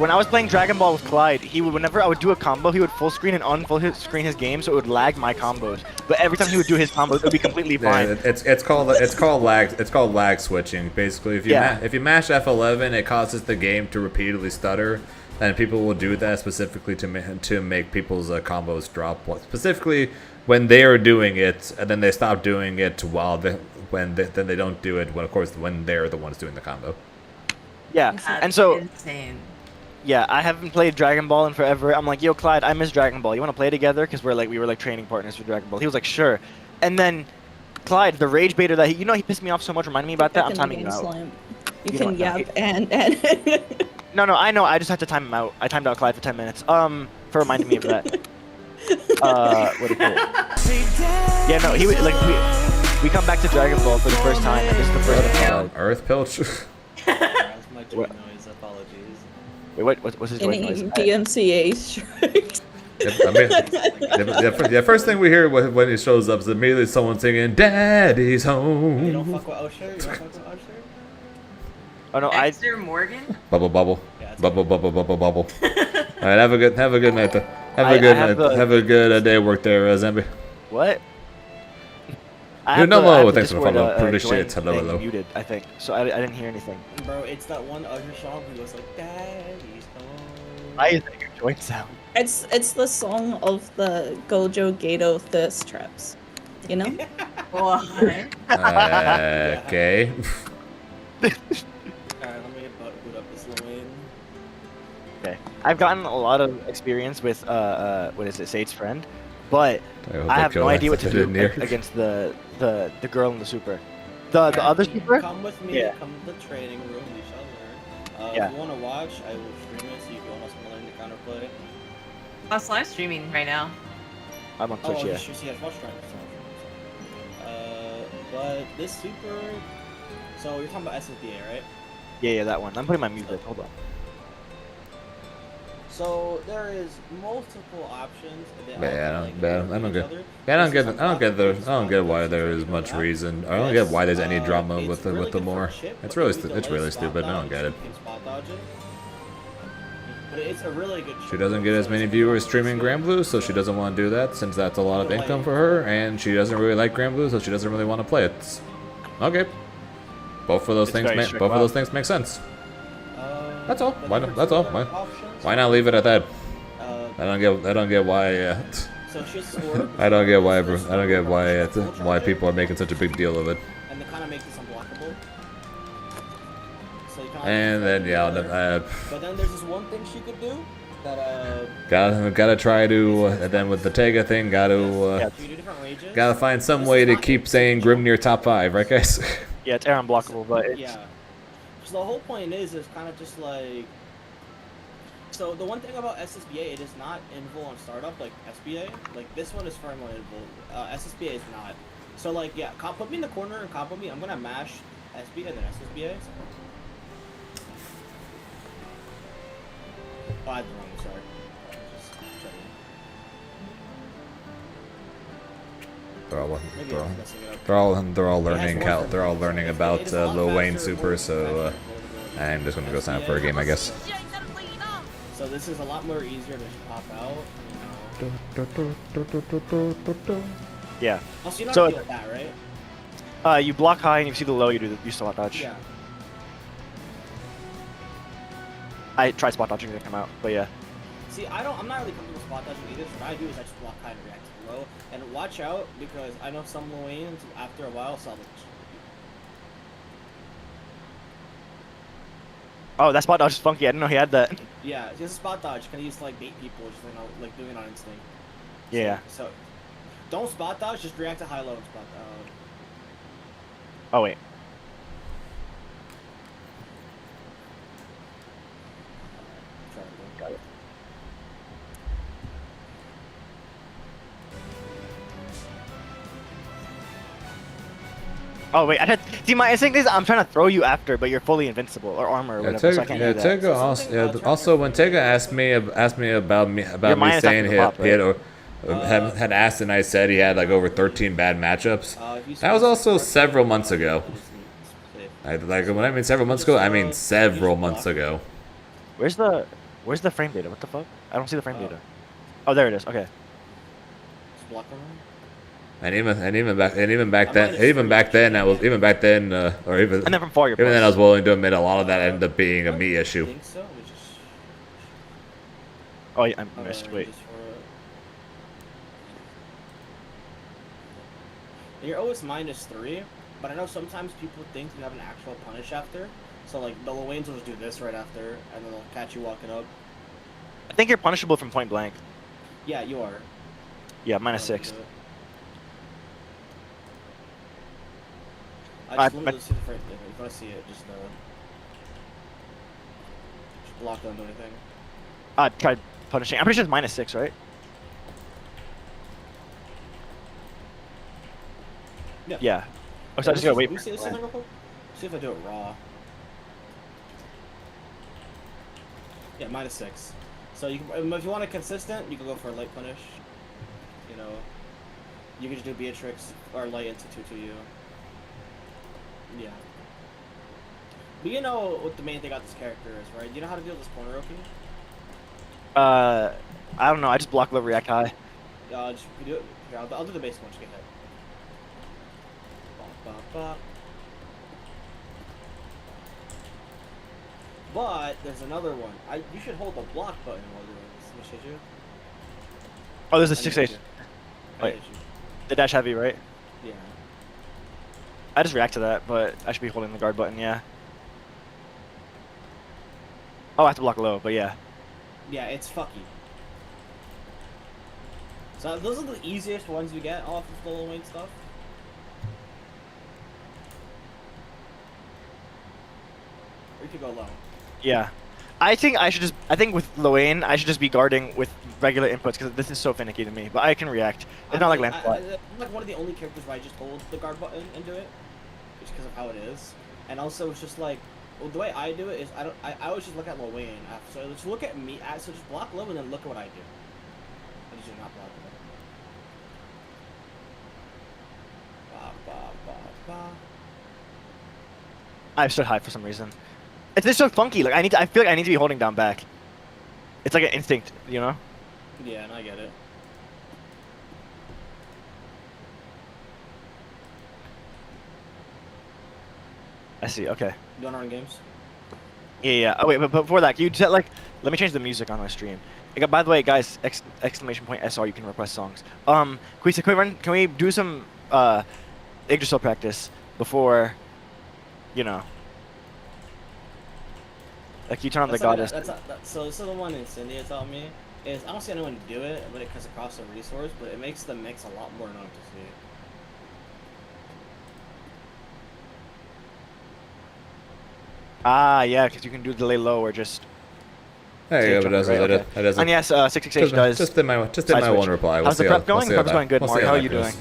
When I was playing Dragon Ball with Clyde, whenever I would do a combo, he would full screen and unfull screen his game, so it would lag my combos. But every time he would do his combos, it would be completely fine. Yeah, it's called lag switching. Basically, if you mash F11, it causes the game to repeatedly stutter, and people will do that specifically to make people's combos drop. Specifically, when they are doing it, and then they stop doing it then they don't do it when they're the ones doing the combo. Yeah, That's and so insane. yeah, I haven't played Dragon Ball in forever. I'm like, yo, Clyde, I miss Dragon Ball. You want to play together? Because we were like training partners for Dragon Ball. He was like, sure. And then Clyde, the rage baiter that he pissed me off so much. Reminded me about that. I'm timing you out. You can yap and. No, I know. I just have to time him out. I timed out Clyde for 10 minutes. For reminding me of that. What do you call it? Yeah, no, he would like we come back to Dragon Ball for the first time, and this is the first time. Earth Pilch. That's my tweet noise, apologies. Wait, what's his joint Any noise? DMCA strikes. Yep, I mean, the first thing we hear when he shows up is immediately someone singing "Daddy's You don't Home." fuck with Usher? You don't fuck with Usher? Oh no, Dexter Morgan? Bubble, bubble, Yeah, it's bubble, bubble, bubble, bubble. All right, have a good night. Have I a good have night. the- Have a good day at work there, Zambi. what? I You're have no the- I more. have the Thanks for Discord, following. Appreciate join it. Hello, thing hello. Muted, I think. So I didn't hear anything. Bro, it's that one Usher song who goes like, Daddy's home. Why is that your joint sound? It's the song of the Gojo Gato thirst traps. You know? What? Okay. Alright, let me boot up this Lane. Okay. I've gotten a lot of experience with what is it, Sage's friend, but hope I they have kill no that idea what to do Grimnir. against the girl in the super. The other super? Come with me, Yeah. come to the training room, we shall learn. Yeah. If you want to watch, I will stream it so you can also learn the counterplay. I was live streaming right now. I'm on Twitch, Oh, yeah. you should see us watch trying. But this super. So you're talking about SSBA, right? Yeah, that one. I'm putting my music. Hold on. So there is multiple options. They all Yeah, like I don't get. Yeah, I don't get why there is much reason. I don't get why there's any drama with the more. It's really stupid. I don't get it. But it's a really good She doesn't get as many viewers streaming Granblue, so she doesn't want to do that since that's a lot of income for her, and she doesn't really like Granblue, so she doesn't really want to play it. Okay. Both of those things make sense. That's all. That's all. Why not leave it at that? I don't get why. So she's scored. I don't get why people are making such a big deal of it. And they kind of make this unblockable. So you kinda And then yeah, but then there's this one thing she could do that gotta try to and then with the Tega thing, you gotta do different rages. gotta find some way to keep saying Grimnir top 5, right guys? Yeah, it's air unblockable, but it's... Yeah. So the whole point is kind of just like. So the one thing about SSBA, it is not invul on startup like SBA. Like this one is firmly invul. SSBA is not. So like yeah, put me in the corner and combo me. I'm gonna mash SBA and then SSBA. Oh, I had the wrong one, sorry. Just checking. Maybe I'm messing it up. They're all learning about Lil Wayne Super, so I'm just gonna go sign up for a game, I guess. So this is a lot more easier to pop out. Yeah. Also, you know So- how to deal with that, right? You block high and you see the low, you spot dodge. Yeah. I tried spot dodging to come out, but yeah. See, I'm not really comfortable with spot dodging either. So what I do is I just block high and react to low. And watch out because I know some Luanes after a while saw the. Oh, that spot dodge is funky. I didn't know he had that. Yeah, it's just a spot dodge. Can use to like bait people, just like doing it on instinct. Yeah. So don't spot dodge. Just react to high low and spot dodge. Oh wait. Got it. Oh wait, see my instinct is I'm trying to throw you after, but you're fully invincible or armor or Yeah, whatever, so I can't do that. Tega also when Tega asked me about me minus saying after he the pop, had asked and I said he had like over 13 bad matchups. If you That was also spot several dodge, months ago. safe. Like when I mean several months ago, I mean several months ago. Where's the frame data? What the fuck? I don't see the frame data. Oh, there it is. Okay. Just block them. And even back then or even And then from 4 you're even then I was plus. willing to admit a lot of that ended up being a me I issue. think so. We just. Oh, yeah, I missed. Wait. Just you're always -3, but I know sometimes people think you have an actual punish after. So like the Luanes will just do this right after, and then they'll catch you walking up. I think you're punishable from point blank. Yeah, you are. Yeah, -6. I just literally see the frame. If I see it, just block, don't do anything. Tried punishing. I'm pretty sure it's -6, right? Yeah. Yeah. Oh, so I just gotta wait. See, for it. real quick? See if I do it raw. Yeah, -6. So you can, if you want it consistent, you can go for a light punish. You know, you can just do Beatrix or light into 2-2U. Yeah. But you know what the main thing about this character is, right? You know how to deal with this corner Oki? I don't know. I just block low, react high. Just do it. Here, I'll do the basic one. Just get hit. Bop, bop, bop. But there's another one. You should hold the block button while doing this. Let me show you. Oh, there's a I 6 hit H. you. I Wait. hit you. The dash heavy, right? Yeah. I just react to that, but I should be holding the guard button, yeah. Oh, I have to block low, but yeah. Yeah, it's fucky. So those are the easiest ones you get off of the low weight stuff. Or you could go low. Yeah. I think with Loane, I should just be guarding with regular inputs because this is so finicky to me. But I can react. It's not like Lancelot. I'm like one of the only characters where I just hold the guard button and do it, just because of how it is. And also, it's just like, well, the way I do it is I always just look at Loane. So just look at me. So just block low and then look at what I do. I just do not block low. Ba ba ba ba. I stood high for some reason. It's just so funky. Like I feel like I need to be holding down back. It's like an instinct, you know? Yeah, and I get it. I see. Okay. You want to run games? Yeah. Oh wait, but before that, can you just like let me change the music on my stream. By the way, guys, exclamation point SR. You can request songs. Can we do some Yggdrasil practice before, you know? Like you turn on the goddess. So the one Incendia taught me is I don't see anyone do it when it cuts across the resource, but it makes the mix a lot more annoying to see. Ah, yeah, because you can do delay low or just. There you go, but okay. that doesn't. And yes, 668 does. Just in my one reply. How's the prep going? The prep's going good, Mario. How are you doing?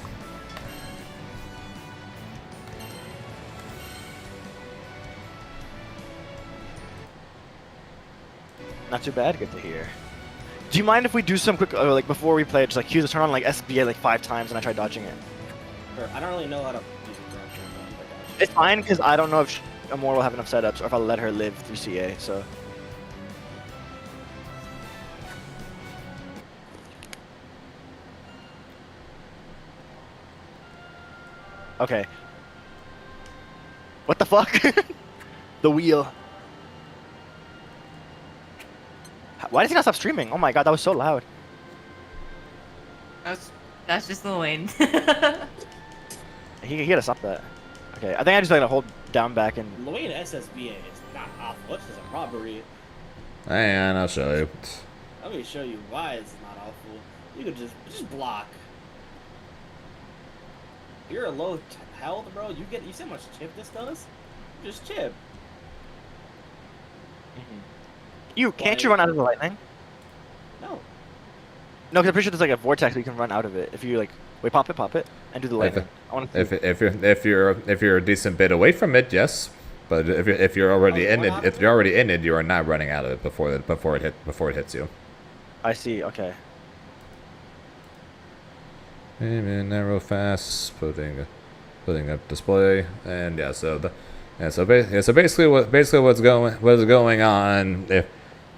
Not too bad. Good to hear. Do you mind if we do some quick, like before we play, just like use turn on like SBA like 5 times and I try dodging it? Sure. I don't really know how to use it correctly. It's fine because I don't know if Amor will have enough setups or if I'll let her live through CA. So. Okay. What the fuck? The wheel. Why does he not stop streaming? Oh my god, that was so loud. That's just the Wayne. He gotta stop that. Okay, I think I just gotta hold down back and. Loane SSBA is not awful. It's just a robbery. Hang on, I'll show you. Let me show you why it's not awful. You could just block. You're a low health, bro. You see how much chip this does? Just chip. Can't you run out of the lightning? No. No, because I'm pretty sure there's like a vortex where you can run out of it if you like pop it, and do the lightning. If you're a decent bit away from it, yes. But if you're already in it, you are not running out of it before it hits you. I see. Okay. Aim in, narrow, fast, putting up display, and yeah. So basically what's going on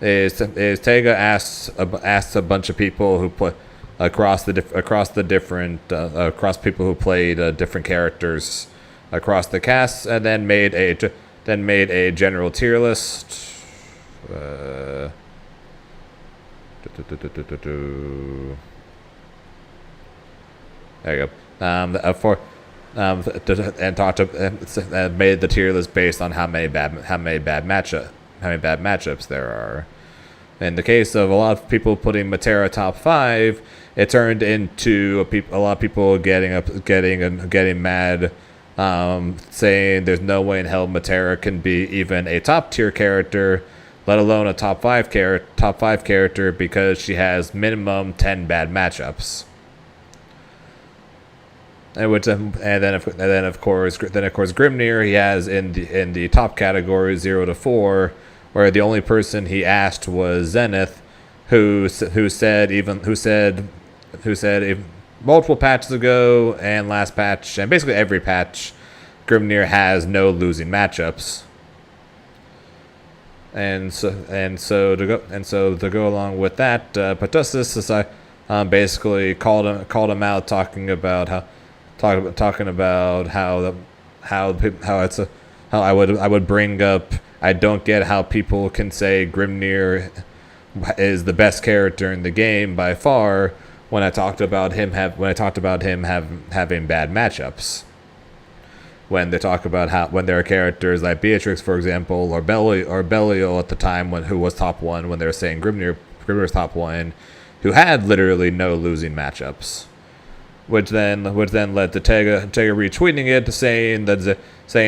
is Tega asks a bunch of people who play across people who played different characters across the cast, and then made a general tier list. There you go. And made the tier list based on how many bad matchups there are. In the case of a lot of people putting Matera top 5, it turned into a lot of people getting mad, saying there's no way in hell Matera can be even a top tier character, let alone a top 5 character, because she has minimum 10 bad matchups. And then of course Grimnir, he has in the top category 0 to 4 where the only person he asked was Zenith, who said multiple patches ago and last patch and basically every patch, Grimnir has no losing matchups. And so to go along with that, Pertussis basically called him out, talking about how I would bring up, I don't get how people can say Grimnir is the best character in the game by far when I talked about him having bad matchups. When they talk about when there are characters like Beatrix, for example, or Belial at the time who was top 1 when they were saying Grimnir's top 1, who had literally no losing matchups, which then led to Tega retweeting it, saying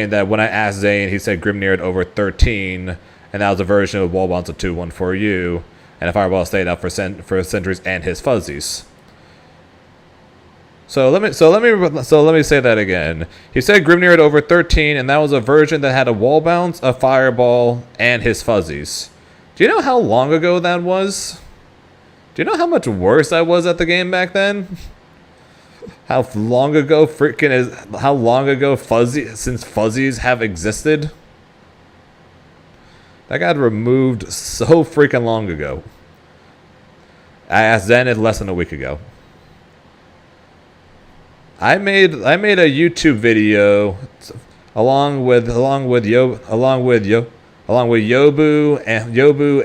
that when I asked Zane, he said Grimnir had over 13, and that was a version of wall bounce of 2-1 for you, and a fireball stayed up for sentries and his fuzzies. So let me say that again. He said Grimnir had over 13, and that was a version that had a wall bounce, a fireball, and his fuzzies. Do you know how long ago that was? Do you know how much worse I was at the game back then? How long ago since fuzzies have existed? That got removed so freaking long ago. I asked Zenith less than a week ago. I made a YouTube video along with Yobu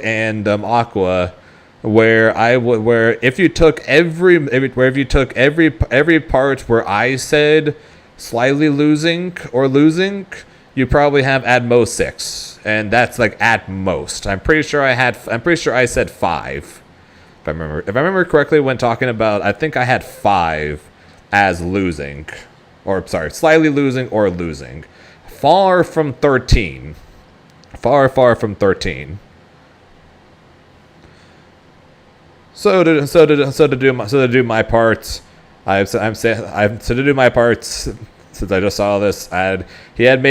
and Aqua, where if you took every part where I said slightly losing, you probably have at most 6, and that's like at most. I'm pretty sure I said 5. If I remember correctly, when talking about, I think I had 5 as losing, or sorry, slightly losing or losing. Far from 13. Far from 13. So to do my parts, since I just saw this, he had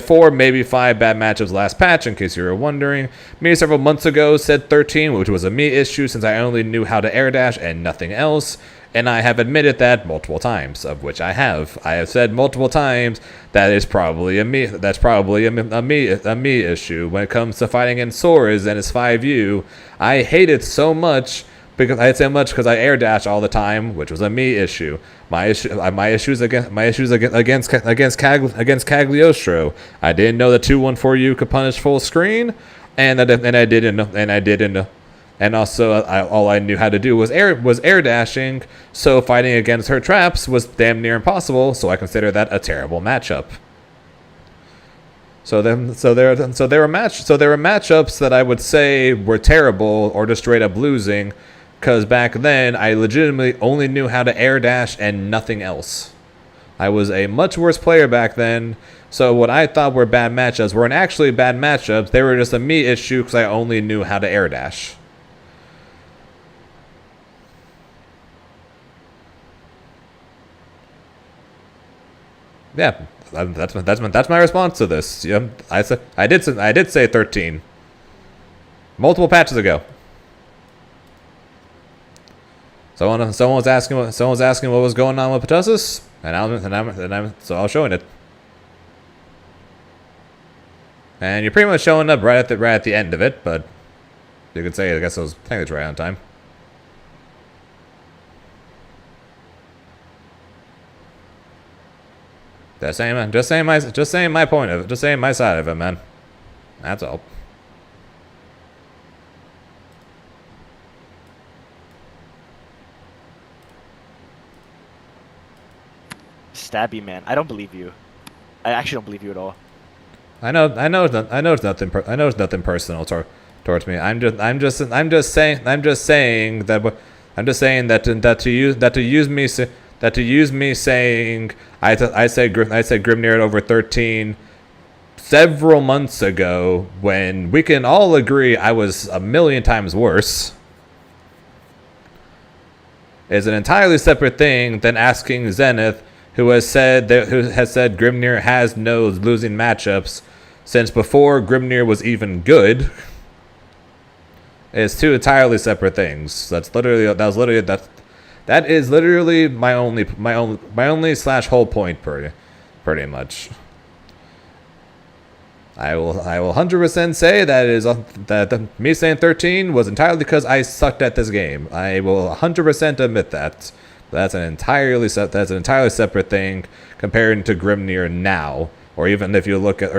4, maybe 5 bad matchups last patch, in case you were wondering. Me several months ago said 13, which was a me issue since I only knew how to air dash and nothing else. And I have admitted that multiple times, of which I have. I have said multiple times that is probably a me. That's probably a me issue when it comes to fighting in Soars and his 5U. I hate it so much because I air dash all the time, which was a me issue. My issues against Cagliostro. I didn't know the 2-1-4U could punish full screen, and I didn't know. And also, all I knew how to do was air dashing, so fighting against her traps was damn near impossible, so I consider that a terrible matchup. So there were matchups that I would say were terrible or just straight up losing, because back then I legitimately only knew how to air dash and nothing else. I was a much worse player back then, so what I thought were bad matchups weren't actually bad matchups, they were just a me issue because I only knew how to air dash. Yeah, that's my response to this. Yeah, I did say 13 multiple patches ago. Someone was asking what was going on with Pertussis, and I'm showing it. And you're pretty much showing up right at the end of it, but you could say I guess it was technically right on time. Just saying my point of it. Just saying my side of it, man. That's all. Stabby, man. I don't believe you. I actually don't believe you at all. I know it's nothing personal towards me. I'm just saying that to use me saying I said Grimnir at over 13 several months ago when we can all agree I was a million times worse is an entirely separate thing than asking Zenith, who has said Grimnir has no losing matchups, since before Grimnir was even good. It's two entirely separate things. That is literally my only slash whole point pretty much. I will 100% say that me saying 13 was entirely because I sucked at this game. I will 100% admit that. That's an entirely separate thing comparing to Grimnir now, or even if you look at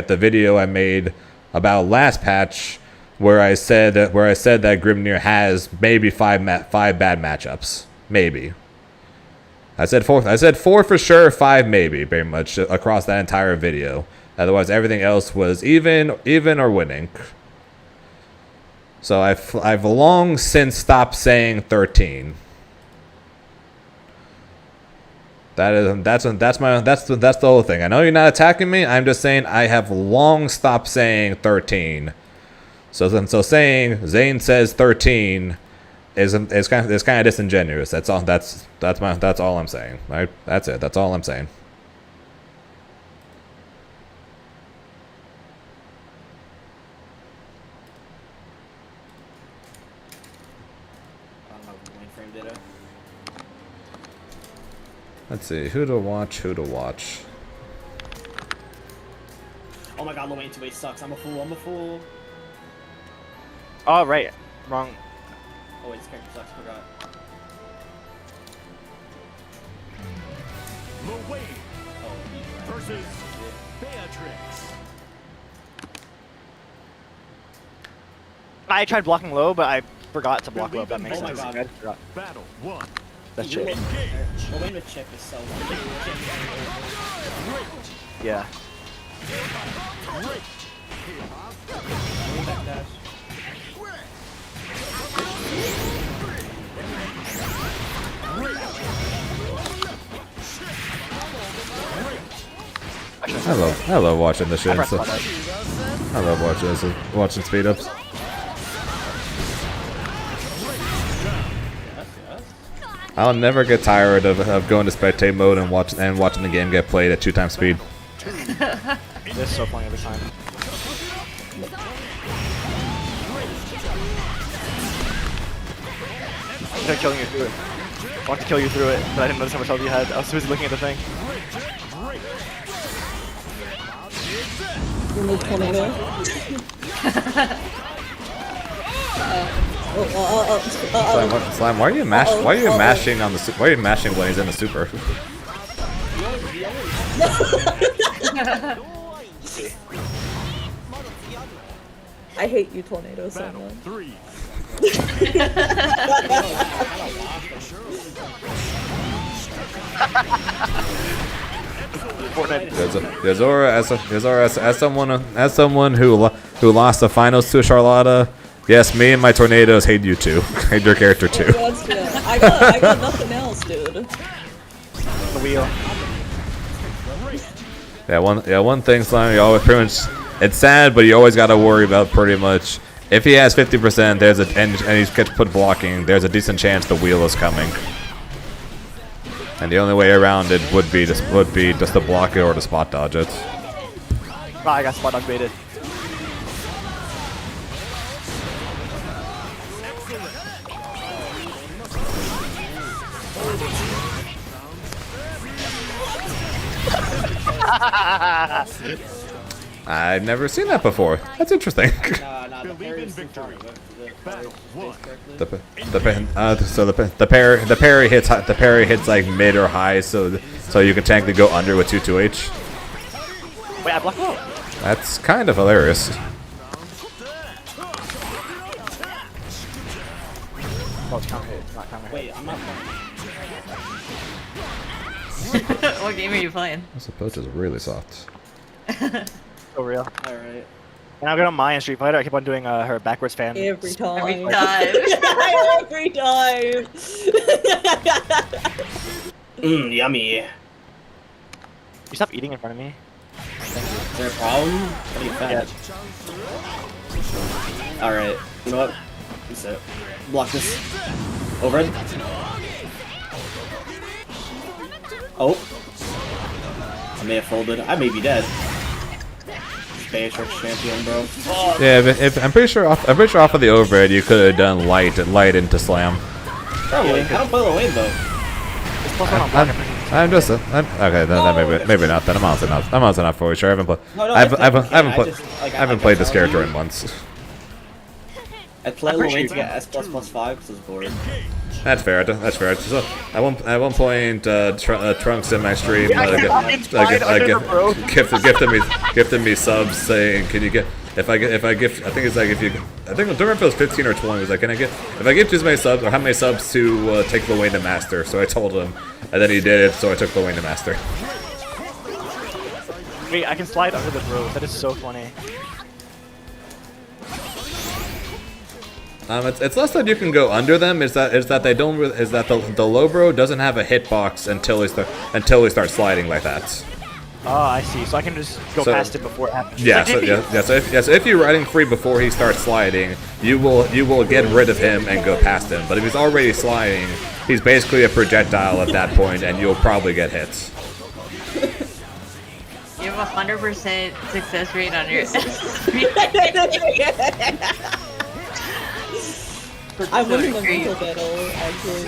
the video I made about last patch, where I said that Grimnir has maybe five bad matchups, maybe. I said four for sure, 5 maybe, very much across that entire video. Otherwise, everything else was even or winning. So I've long since stopped saying 13. That's the whole thing. I know you're not attacking me. I'm just saying I have long stopped saying 13. So saying Zane says 13 is kind of disingenuous. That's all. That's all I'm saying. Right? That's it. That's all I'm saying. Let's see, who to watch. Oh my god, Luane 2A sucks. I'm a fool. Oh, right. Wrong. Oh wait, this character sucks, forgot. Luane Oh, he's right. versus Beatrix. I tried blocking low, but I forgot to block low, if that makes Oh my sense. God. I forgot. Battle 1. That's true. Luane with chip is so good. Yeah. Backdash. I love watching this shit. I pressed So, button. I love watching speed ups. I'll never get tired of going to spectate mode and watching the game get played at 2x speed. This is so funny every time. I tried killing you through it. I wanted to kill you through it, but I didn't notice how much health you had. I was too busy looking at the thing. Remove tornado. Slime, why are you mashing on the why are you mashing when he's in the super? I hate you, tornado, so Battle much. 3. As someone who lost the finals to Charlotta, yes, me and my tornadoes hate you too. Hate your character too. I got nothing else, dude. The wheel. One thing, Slime, you always pretty much. It's sad, but you always got to worry about pretty much. If he has 50%, and he's gets put blocking, there's a decent chance the wheel is coming. And the only way around it would be just to block it or to spot dodge it. Oh, I got spot dodge baited. I've never seen that before. That's interesting. Nah, the parry is too far. The parry hits like mid or high, so you can technically go under with 2-2H. Wait, I blocked low. That's kind of hilarious. Oh, it's counter hit. It's not counter hit. Wait, I'm not What game are you playing? This approach is really soft. So real. Alright. And I'll get on Maya Street Fighter. I keep on doing her backwards fan. Every time. Every time. Every time. Yummy. You stop eating in front of me. Is there a problem? What are you fat? Alright. You know what? Reset. Block this. Over it. Oh. I may have folded. I may be dead. Beatrix champion, bro. Yeah, if I'm pretty sure off of the overhead you could have done light into slam. Probably. I don't play Lane though. It's plus one on block. I'm just okay. Then maybe not. Then I'm honestly not for sure. I haven't played. No, I haven't played this character in months. I play Lane to get S++5 because it's boring. That's fair. That's fair. So at one point, Trunks in my stream gifted me subs saying, "Can you get if I gift? I think it's like if you I don't remember if it was 15 or 20. It was like, can I get if I gift as many subs or how many subs to take Lil to Master?" So I told him, and then he did it. So I took Lil to Master. Wait, I can slide under the bros. That is so funny. It's less that you can go under them. Is that the low bro doesn't have a hitbox until he starts sliding like that. Oh, I see. So I can just go past it before it happens. Yeah. So if you're riding free before he starts sliding, you will get rid of him and go past him. But if he's already sliding, he's basically a projectile at that point, and you'll probably get hits. You have 100% success rate on your I wouldn't have mental battle, actually.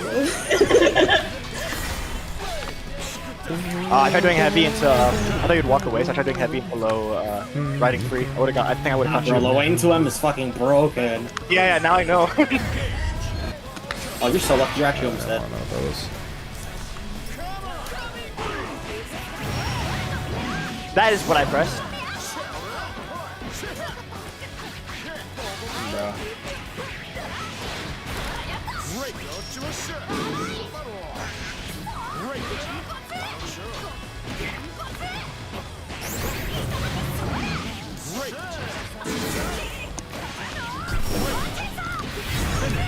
I tried doing heavy into. I thought you'd walk away, so I tried doing heavy into low, riding free. I think I would have caught you. Bro, Lane to him is fucking broken. Yeah, now I know. Oh, you're so lucky. You're actually almost dead. That is what I pressed. Bro.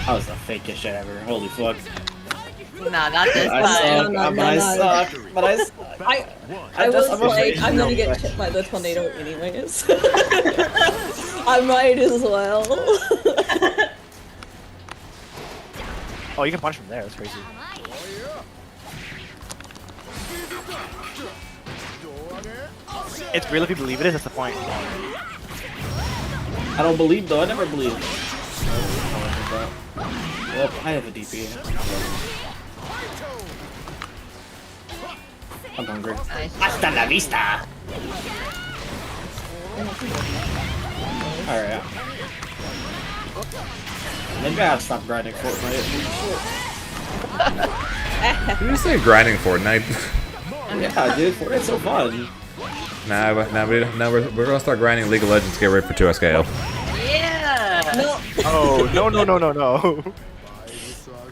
That was the fakest shit ever. Holy fuck. Nah, not this I time. suck. But I suck. I was like, I'm gonna get hit by the tornado anyways. I might as well. Oh, you can punch from there. That's crazy. It's real if you believe it is. That's the point. I don't believe though. I never believe. Well, I have a DP. I'm hungry. Hasta la vista! Alright. Maybe I gotta stop grinding Fortnite. Did you say grinding Fortnite? Yeah, dude, Fortnite's so fun. We're gonna start grinding League of Legends to get ready for 2SKO. Yeah! No. Oh, no.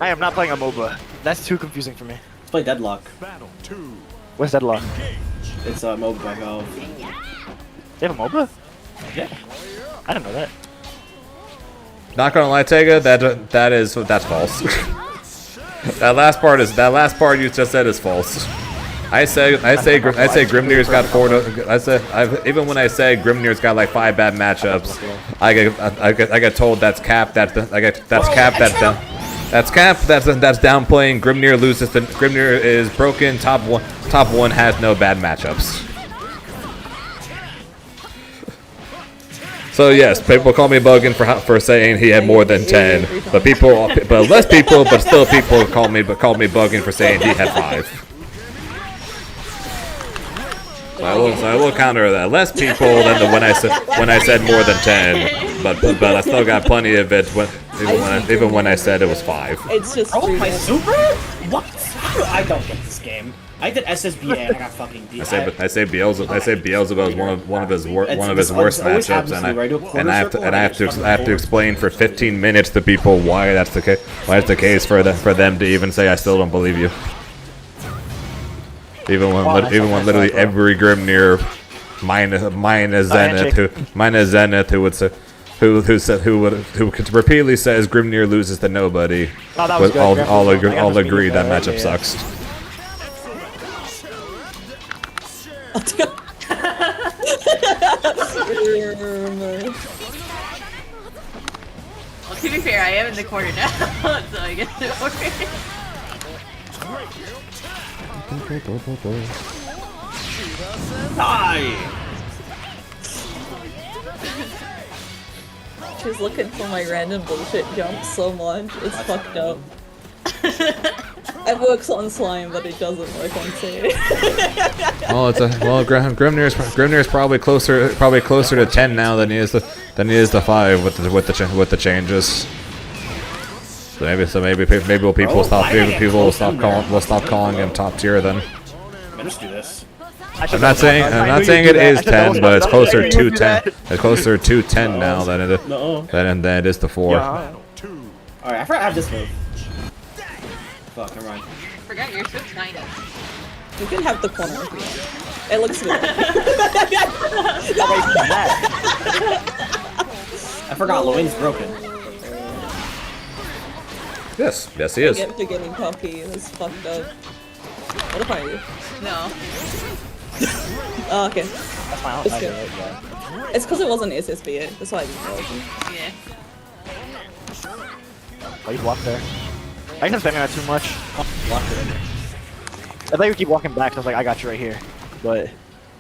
I am not playing a MOBA. That's too confusing for me. Let's play Deadlock. What's Deadlock? It's a MOBA by Valve. They have a MOBA? Yeah. I didn't know that. Not gonna lie, Tega, that's false. that last part you just said is false. I say Grimnir's got even when I say Grimnir's got like 5 bad matchups, I get told that's cap. That's downplaying. Grimnir loses. Grimnir is broken. Top one has no bad matchups. So yes, people call me bugging for saying he had more than 10, but less people, but still people called me bugging for saying he had 5. So I will counter that. Less people than when I said more than 10, but I still got plenty of it even when I said it was 5. It's just Oh, my super? What? I don't get this game. I did SSBA and I got fucking beat. I say Beelzebub is one of his worst matchups, and I have to explain for 15 minutes to people why that's the case for them to even say I still don't believe you. Even when literally every Grimnir minus Zenith who would say who repeatedly says Grimnir loses to nobody, all agree that matchup sucks. Well, to be fair, I am in the corner now, so I get to worry. Die! She's looking for my random bullshit jump so much. It's fucked up. It works on slime, but it doesn't work on Sid. Well, Grimnir's probably closer to 10 now than he is to 5 with the changes. So maybe people will stop calling him top tier then. Let's do this. I'm not saying it is 10, but it's closer to 10. It's closer to 10 now than it is to 4. Alright, I forgot I have this move. Fuck, never mind. Forgot you're so tiny. You can have the corner if you want. It looks good. I forgot Lowen's broken. Yes, he is. I get to getting cocky. It's fucked up. What if I do? No. Oh, okay. That's fine. It's good. It's because it wasn't SSBA. That's why I didn't know. Yeah. Oh, you blocked there. I can spam that too much. Block it. I thought you would keep walking back, so I was like, I got you right here. But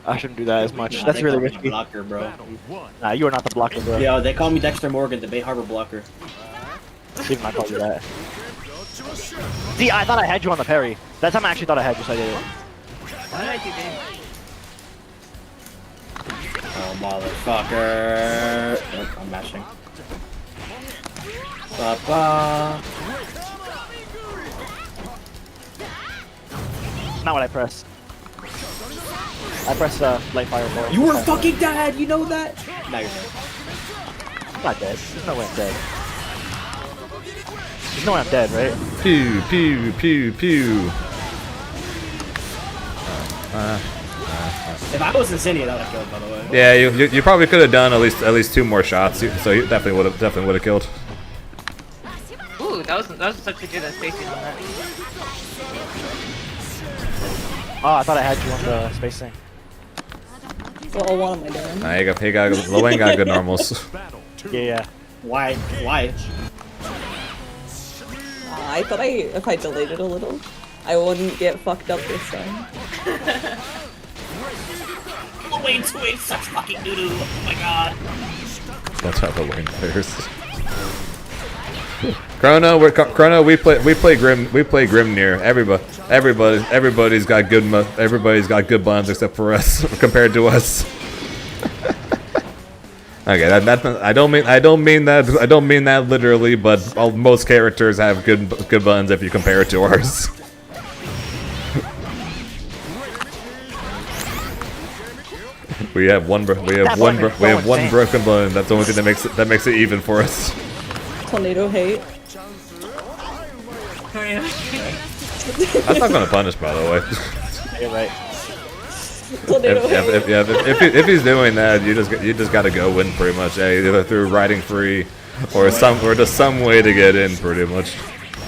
I shouldn't do that as much. That's really risky. Blocker, bro. Nah, you are not the blocker, bro. Yeah, they call me Dexter Morgan, the Bay Harbor blocker. Even I called you that. See, I thought I had you on the parry. That time I actually thought I had you, so I did it. Why did I do that? Oh, motherfucker. Nope, I'm mashing. Ba-ba. Not what I pressed. I pressed light fireball. You were fucking dead, you know that? Now you're dead. I'm not dead. There's no way I'm dead. There's no way I'm dead, right? Pew, pew, pew, pew. If I was Incendia, that would have killed, by the way. Yeah, you probably could have done at least 2 more shots, so you definitely would have killed. Ooh, that was such a good spacing on that. Oh, I thought I had you on the space thing. Well, what am I doing? Nah, Lowen got good normals. Yeah. Why? I thought if I delayed it a little, I wouldn't get fucked up this time. Lowen's doing such fucking doo-doo. Oh my god. That's how Lowen players. Chrono, we play Grimnir. Everybody's got good buns except for us compared to us. Okay, I don't mean that literally, but most characters have good buns if you compare it to ours. We have one broken bun. That's the only thing that makes it even for us. Tornado hate. That's not gonna punish, by the way. You're right. If he's doing that, you just gotta go win pretty much, either through riding free, or just some way to get in, pretty much.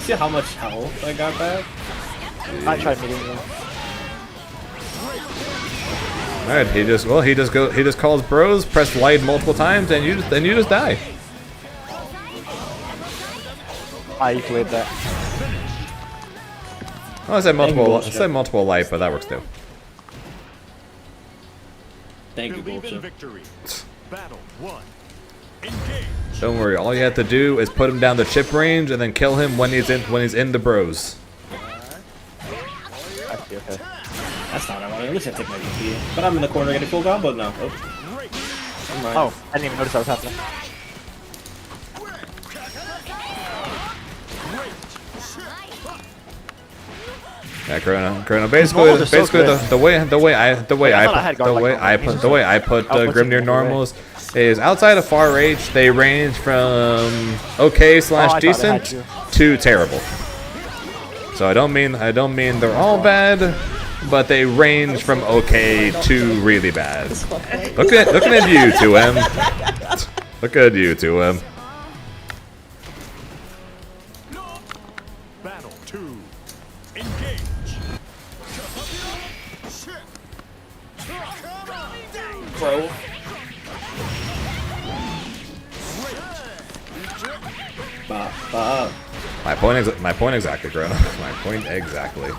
See how much health I got back? I tried meeting you. All right, he just calls bros, press light multiple times, and you just die. You can wait that. Well, I said multiple light, but that works too. Thank you, bullshit. Victory. Battle 1. Engage. Don't worry, all you have to do is put him down the chip range and then kill him when he's in the bros. Okay. That's not what I wanted. At least I take my VP. But I'm in the corner getting full combo now. Oh. Oh, I didn't even notice that was happening. Yeah, Chrono. Basically, the way I put Grimnir normals is outside of far reach, they range from okay/decent to terrible. So I don't mean they're all bad, but they range from okay to really bad. Looking at you, 2M. Look at you, 2M. Battle 2. Engage. Bro. My point exactly, bro. My point exactly.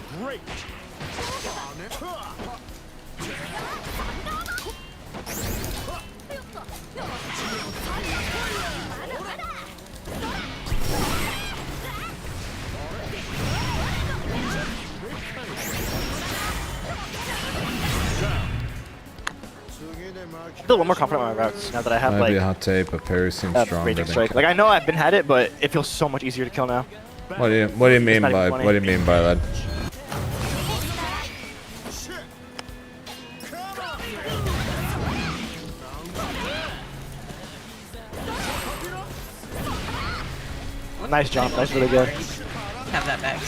I feel one more confident with my routes now that I have Might be a like hot take, but Parry seems stronger raging than. strike. Like I know I've been had it, but it feels so much easier to kill now. What do you mean not by even funny. what do you mean by that? Nice jump. That's really good. Have that back.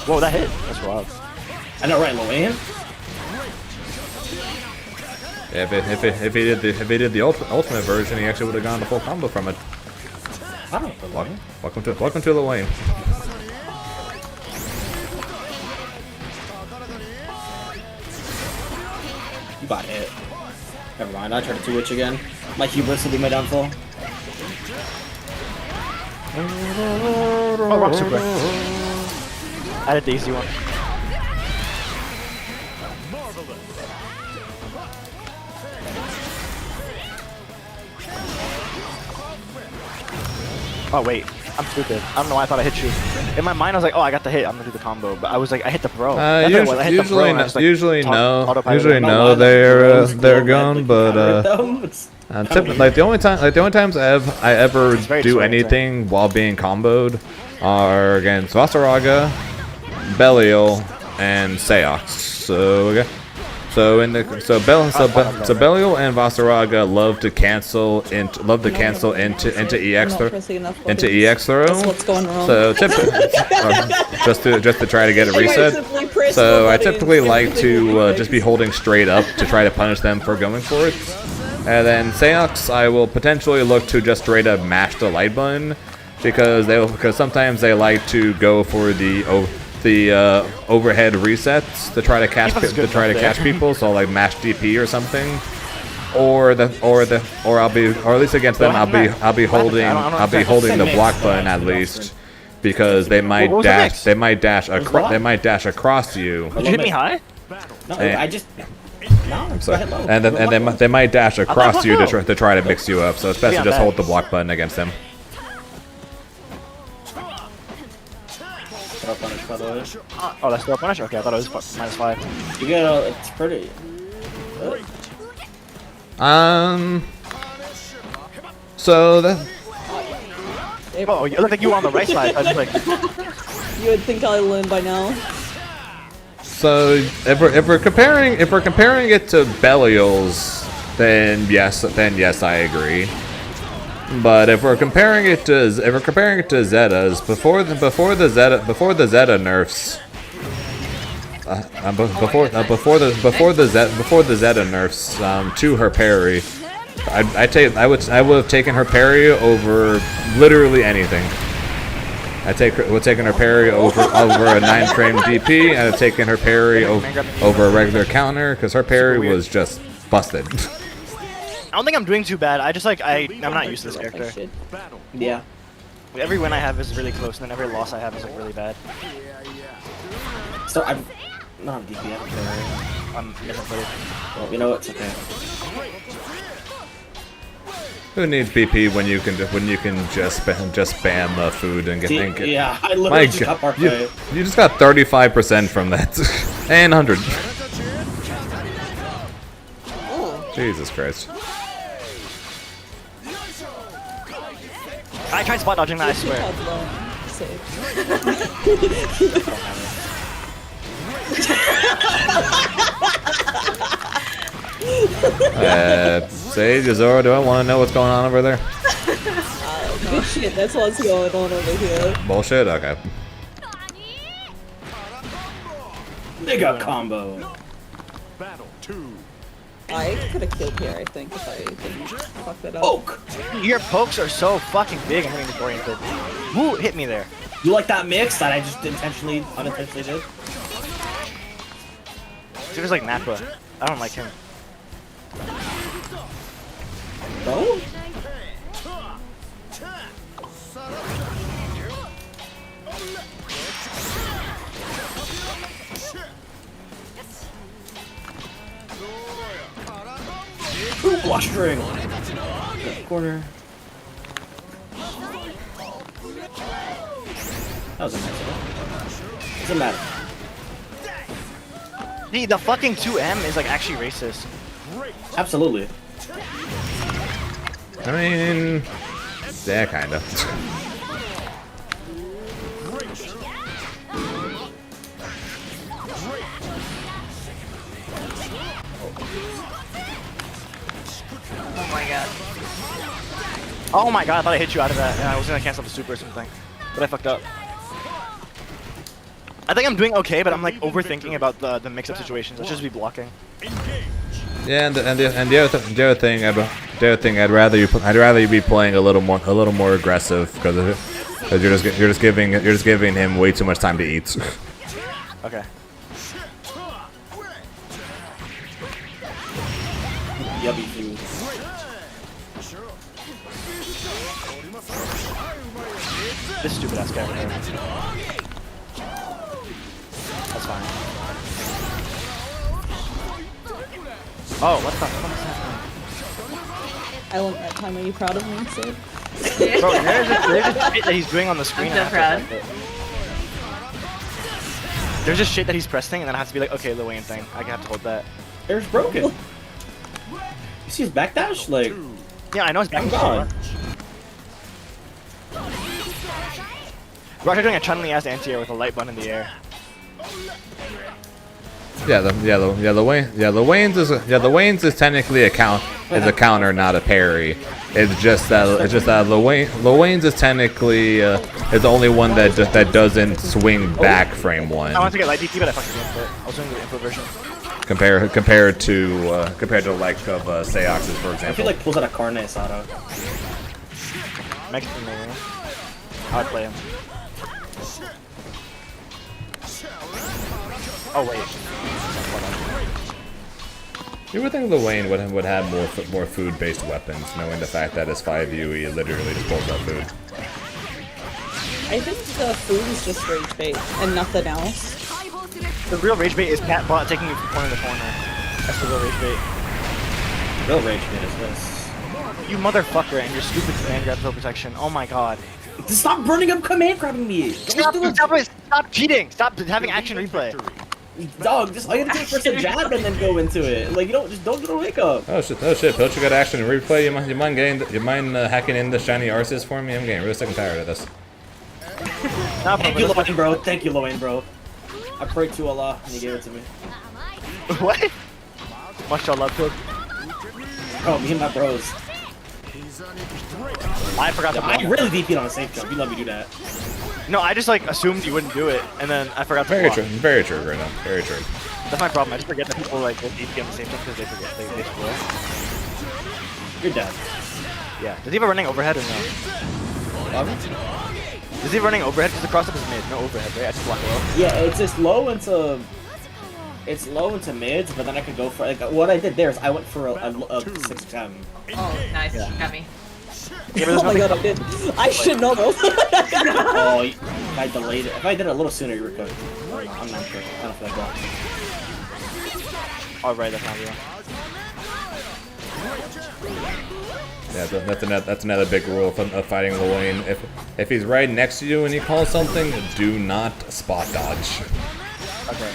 Whoa, that hit. That's wild. I know, right, Loan? Yeah, if he did the ultimate version, he actually would have gone the full combo from it. I don't know. Welcome to the lane. You got hit. Never mind, I tried to 2-witch again. My hubris will be my downfall. Oh, rock super. I had a Daisy one. Oh wait, I'm stupid. I don't know why I thought I hit you. In my mind, I was like, oh, I got the hit. I'm gonna do the combo. But I was like, I hit the bro. That's what it was. I hit the bro, and I was like, usually no, autopilot. they're gone, but like the only times I ever very do true, anything while being comboed are against Vasaraga, Belial, and Seox. So okay. Belial and Vasaraga love to cancel into EX throw. That's what's going wrong. So just to try to get a reset. So I typically like to just be holding straight up to try to punish them for going for it. And then Seox, I will potentially look to just straight up mash the light button because sometimes they like to go for the overhead resets to try to catch people. So like mash DP or something, or at least against them I'll be holding the block button at least because they might dash across you. Did you hit me high? No, And- I just... No, I'm sorry. And then they might dash across you to try to mix you up. So it's best to just hold the block button against them. Punish, by the way. Oh, that's still a punish? Okay, I thought it was -5. You get it's pretty. So that. Oh, you look like you were on the right side. I was like, You would think I learned by now. So if we're comparing it to Belial's, then yes, I agree. But if we're comparing it to Zeta's, before the Zeta nerfs, before the Zeta nerfs to her parry, I would have taken her parry over literally anything. Would taken her parry over a 9-frame DP, and I'd taken her parry over a regular counter because her parry was just busted. I don't think I'm doing too bad. I just like I'm not used to this character. Yeah. Every win I have is really close, and then every loss I have is like really bad. So I'm not on DP. I'm misclicked. Well, you know what? It's okay. Who needs BP when you can just spam food and get Yeah, I literally just got parfait. You just got 35% from that and 100. Jesus Christ. I tried spot dodging that, I swear. Sage, Zoro, do I want to know what's going on over there? Good shit, that's what's going on over here. Bullshit? Okay. Mega combo. Battle 2. I could have killed here, I think, if I didn't fuck that up. Poke! Your pokes are so fucking big and hitting disoriented. Who hit me there? You like that mix that I just unintentionally did? Dude is like Nappa. I don't like him. Bro? Block string! Corner. That was a nice one. Doesn't matter. See, the fucking 2M is like actually racist. Absolutely. I mean, yeah, kind of. Oh my god. Oh my god, I thought I hit you out of that. Yeah, I was gonna cancel the super or something. But I fucked up. I think I'm doing okay, but I'm like overthinking about the mix-up situations. I should just be blocking. Yeah, and the other thing, I'd rather you be playing a little more aggressive because you're just giving him way too much time to eat. Okay. Yummy food. This stupid ass guy right here. That's fine. Oh, what the fuck is happening? I want that time. Are you proud of me, Sid? Bro, there's a shit that he's doing on the screen. I'm so proud. There's just shit that he's pressing, and then I have to be like, okay, the Wayne thing. I have to hold that. Air's broken. You see his backdash? Like, Yeah, I know his back. I'm gone. We're actually doing a Chun-Li ass anti-air with a light button in the air. The Wayne's is technically a counter, not a parry. It's just that the Wayne's is technically is the only one that doesn't swing back frame one. I want to get light DP, but I fucking didn't fit. I was doing the info version. Compared to like of Seox's, for I example. feel like pulls out a carne asada. Mexican maybe. I would play him. Oh wait. You would think the Wayne would have more food-based weapons, knowing the fact that it's 5U, he literally just pulls out food. I think the food is just rage bait and nothing else. The real rage bait is Catbot taking you from corner to corner. That's the real rage bait. Real rage bait is this. You motherfucker and your stupid command grab for protection. Oh my god. Stop running up command grabbing me! Stop cheating! Stop having action replay. Dog, just all you gotta do is press a jab and then go into it. Like, you don't do a wake up. Oh shit, Pilch, you got action and replay. You mind hacking in the shiny arses for me? I'm getting really sick and tired of this. Thank you, Loane, bro. Thank you, Loane, bro. I prayed to Allah and he gave it to me. What? Mashallah, Pilch. Bro, me and my bros. I forgot to block. I really DP'd on a safe jump. You let me do that. No, I just like assumed you wouldn't do it, and then I forgot to Very block. true, very true right now. Very true. That's my problem. I just forget that people like will DP on the same jump because they forget they spoil. You're dead. Yeah. Does he have a running overhead or no? Is he running overhead? Because the cross up is mid, no overhead, right? I just block low. Yeah, it's just low into. It's low into mids, but then I could go for like what I did there is I went for a 6-10. Oh, nice. Yeah. Got me. Yeah, but Oh my god, I did. I should know though. Oh, if I delayed it. If I did it a little sooner, you were good. I'm not sure. I don't feel like that. Oh, right, that's not real. Yeah, that's another big rule of fighting Lil If he's right next to you and he calls something, do not spot dodge. Okay.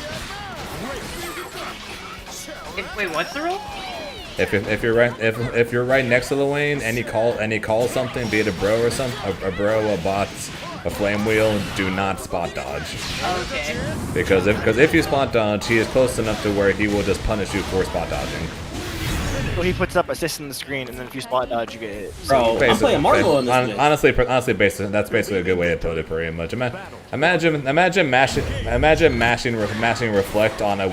Wait, what's the rule? If you're right next to Lil and he calls something, be it a bro or a bro, a bot, a flame wheel, do not spot dodge. Okay. Because if you spot dodge, he is close enough to where he will just punish you for spot dodging. Well, he puts up assist in the screen, and then if you spot dodge, you get hit. Bro, I'm playing Marvel in this bitch. Honestly, that's basically a good way to put it. Pretty much. Imagine mashing reflect on a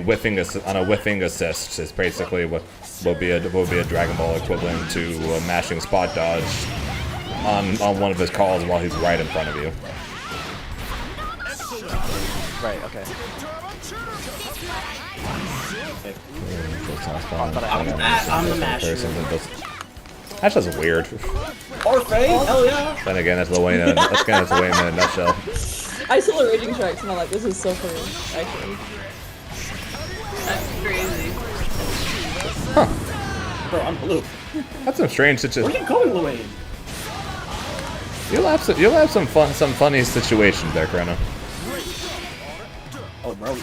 whiffing assist is basically what will be a Dragon Ball equivalent to mashing spot dodge on one of his calls while he's right in front of you. Right. Okay. I'm the masher. That's just weird. Orphe? Hell yeah. Then again, that's Lil Wayne in a nutshell. I saw the raging strikes and I'm like, this is so funny, actually. That's crazy. Bro, I'm blue. That's some strange situations. Where are you going, Luane? You'll have some funny situations there, Chrono. Oh, bro.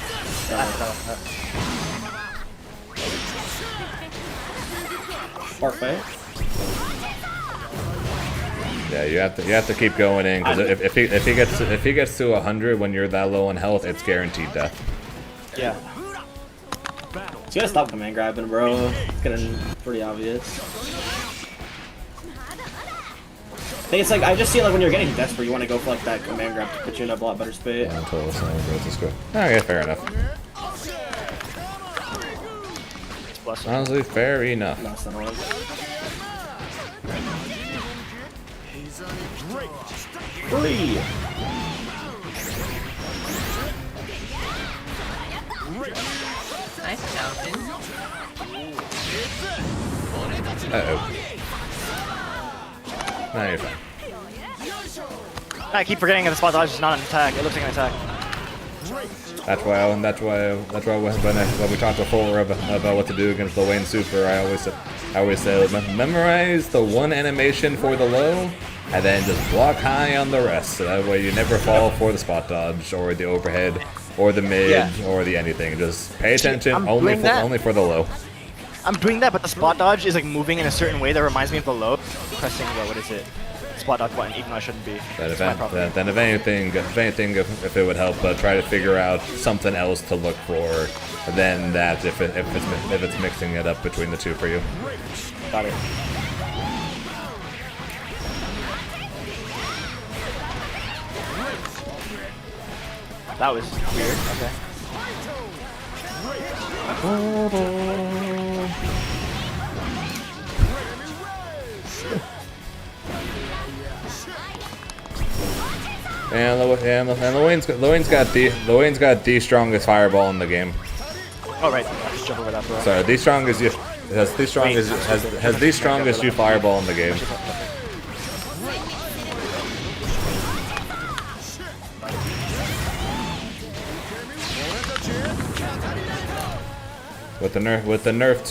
Parfait. Yeah, you have to keep going in because if he gets to 100 when you're that low on health, it's guaranteed death. Yeah. You gotta stop command grabbing, bro. It's getting pretty obvious. I think it's like, I just see like when you're getting desperate, you want to go for like that command grab to put you in a lot better spot. Yeah, until the song goes this way. Okay, fair enough. Honestly, fair enough. No, it's not wrong. Three. Nice Falcon. Uh-oh. No, you're fine. I keep forgetting that the spot dodge is not an attack. It looks like an attack. That's why when we talked before about what to do against the Wayne Super, I always say memorize the one animation for the low, and then just block high on the rest. So that way you never fall for the spot dodge or the overhead or the mid or the anything. Just pay attention only for the low. I'm doing that, but the spot dodge is like moving in a certain way that reminds me of the low. Pressing what is it? Spot dodge button, even though I shouldn't be. Then if anything, if it would help, try to figure out something else to look for than that. If it's mixing it up between the two for you. Got it. That was weird. Okay. And Wayne's got the strongest fireball in the game. Oh right, I just jump over that, bro. Sorry, the strongest has the strongest you fireball in the game. With the nerf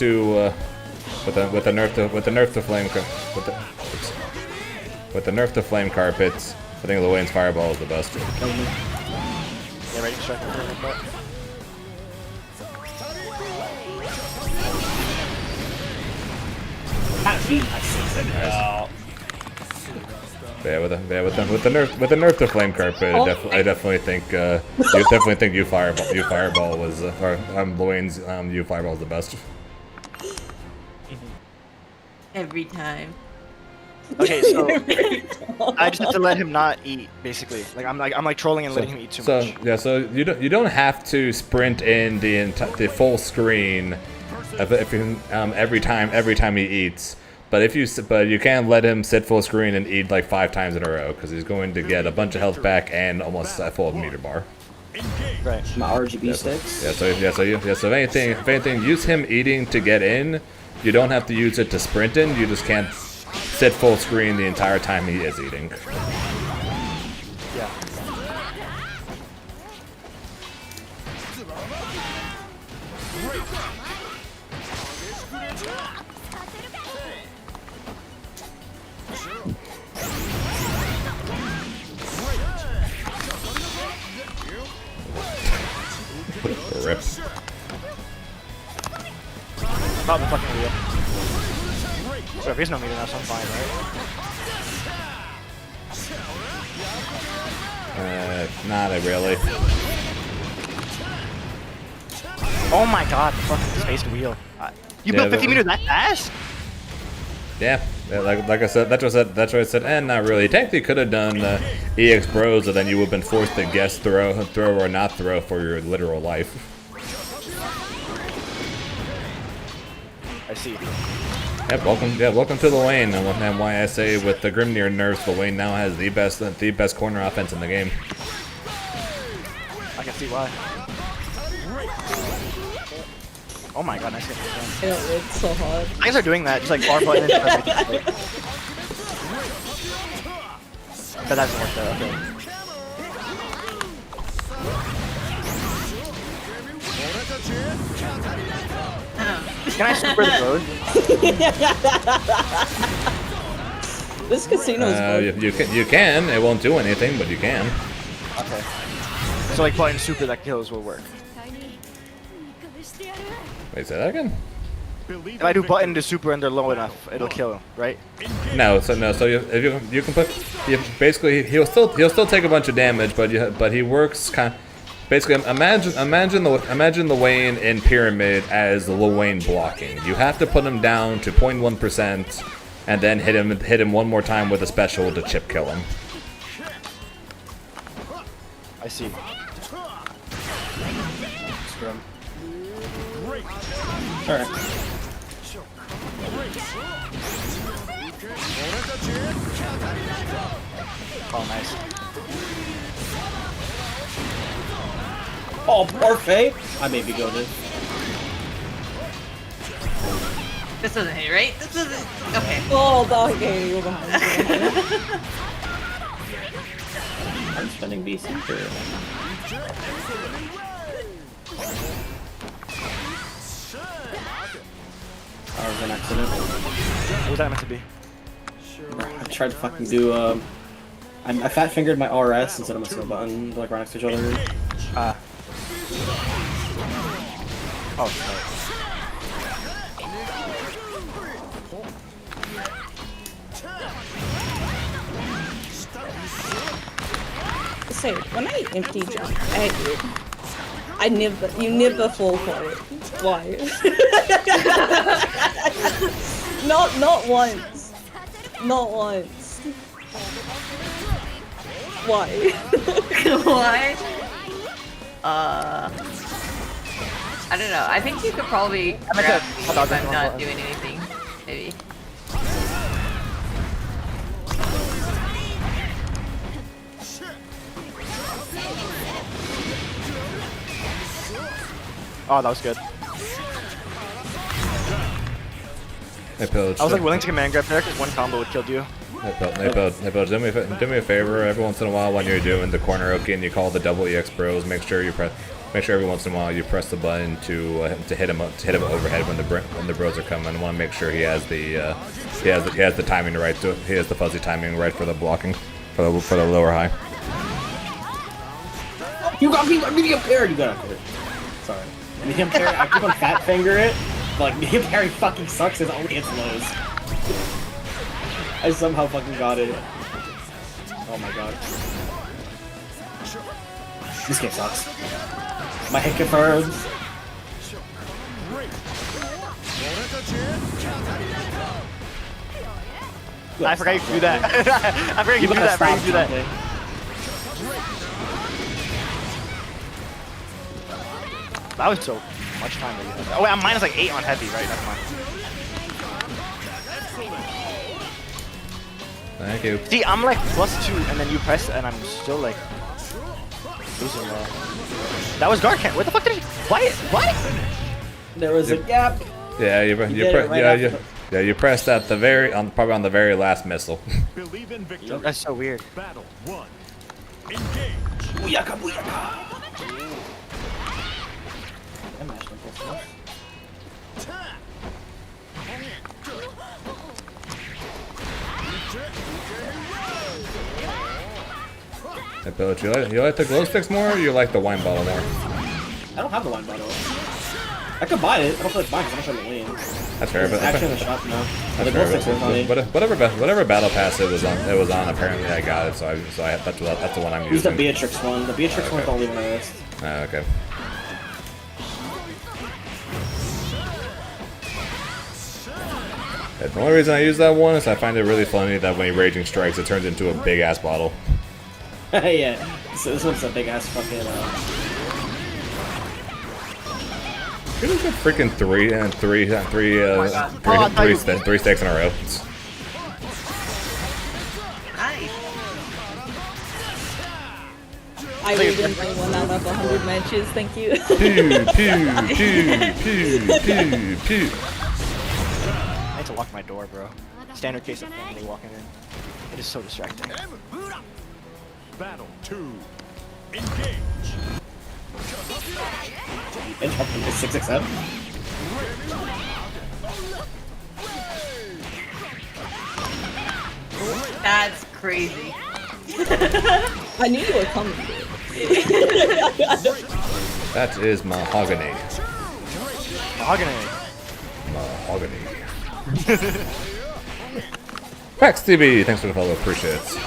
to flame carpets, I think Wayne's fireball is the best. Yeah, ready to strike the butt. Yeah, with the nerf to flame carpet, I definitely think you fireball was Wayne's you fireball is the best. Every time. Okay, so I just have to let him not eat, basically. Like I'm trolling and letting him eat too much. Yeah, so you don't have to sprint in the full screen if you, every time he eats. But you can let him sit full screen and eat like 5 times in a row because he's going to get a bunch of health back and almost a full meter bar. Right. My RGB sticks. So if anything, use him eating to get in. You don't have to use it to sprint in. You just can't sit full screen the entire time he is eating. Yeah. Rip. About the fucking wheel. So if he's no meter now, so I'm fine, right? Not really. Oh my god, the fucking spaced wheel. You built 50 meters that fast? Yeah, like I said, that's what I said, and not really. Technically could have done EX Bros, and then you would have been forced to guess throw or not throw for your literal life. I see. Welcome to the lane, and why I say with the Grimnir nerfs, the lane now has the best corner offense in the game. I can see why. Oh my god, nice hit. Yeah, it's so hard. Guys are doing that, just like bar button. But that doesn't work though, okay. Can I super the road? This casino's you can. It won't do anything, but you can. Okay. So like button super that kills will work. 絶対に見返してやる Wait, say that again? Believe If I in do victory. button to super and they're low enough, it'll kill, right? No, so if you can put basically he'll still take a bunch of damage, but he works kind of basically imagine the Wayne in Pyramid as the Lil Wayne blocking. You have to put him down to 0.1% and then hit him one more time with a special to chip kill him. I see. Scrum. Alright. Oh, nice. Oh, perfect! I may be goaded. This doesn't hit, right? This doesn't. Okay. Oh, okay, you're behind. I'm spending BC for that was an accident. What was that meant to be? I tried to fucking do, I fat fingered my RS instead of my skill button, like right next to each other. Ah. Oh, So when I empty jump, you never fall for it. Why? not once. Not once. Why? Why? I don't know. I think you could probably I meant grab to- me I thought if that I'm was not one. doing anything. Maybe. Oh, that was good. Hey, Pillage. I was like willing to command grab there because one combo would kill you. Hey, Pillage, do me a favor. Every once in a while, when you're doing the corner oki and you call the double EX bros, make sure every once in a while you press the button to hit him overhead when the bros are coming. I want to make sure he has the timing right. He has the fuzzy timing right for the blocking for the lower high. You got me, medium parry! You got it. Sorry. Medium parry, I keep on fat finger it, but like, medium parry fucking sucks, it only hits lows. I somehow fucking got it. Oh my god. This game sucks. My hit confirms. I forgot you could do that. I forgot you could do that. I forgot you could do that. That was so much time that you had. Oh wait, I'm minus like 8 on heavy, right? Never mind. Thank you. See, I'm like +2 and then you press and I'm still like losing that. That was guard camp. What the fuck did he? What? There was a gap. Yeah, you did it right after. you pressed at the probably on the very last missile. Believe in victory. That's so weird. Battle 1. Engage. Booyaka, booyaka. I mashed him full stuff. Hey, Pillage, you like the glow sticks more, or you like the wine bottle more? I don't have the wine bottle. I could buy it. I don't feel like buying it. I'm not trying to win. That's fair, It's but actually in the shop now. that's The glow fair, sticks are funny. whatever battle pass it was on. Apparently, I got it, so that's the one I'm Use the using. Beatrix one. The Beatrix one's don't leave on my list. Oh, okay. Yeah, the only reason I use that one is I find it really funny that when he raging strikes, it turns into a big ass bottle. Yeah. So this one's a big ass fucking. It was a freaking three stakes in a row. Nice. I will win my 1 out of 100 matches, thank you. Pew, pew, pew, pew, pew, pew. I need to lock my door, bro. Standard case of family walking in. It is so distracting. Battle 2. Engage. And up into 6xm. That's crazy. I knew you were coming, dude. That is mahogany. Mahogany. Mahogany. Pax TV, thanks for the follow, appreciate it.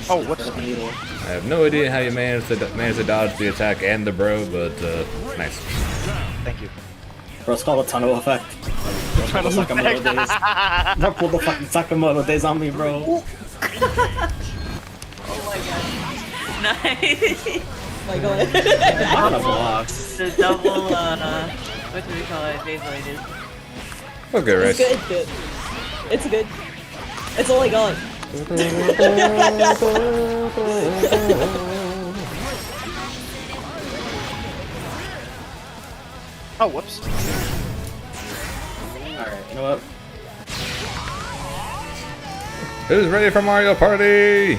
Oh, what's I have no idea how you managed to dodge the attack and the bro, but nice. Thank you. Bro, it's called a tunnel effect. Bro, pull the Sakamoto days. Bro, pull the fucking Sakamoto days on me, bro. Oh my god. Nice. My god. On a block. The double, what do we call it? Beyblade is. Okay, It's Rice. good. It's good. It's all I got. Oh, whoops. Alright, you know what? Who's ready for Mario Party?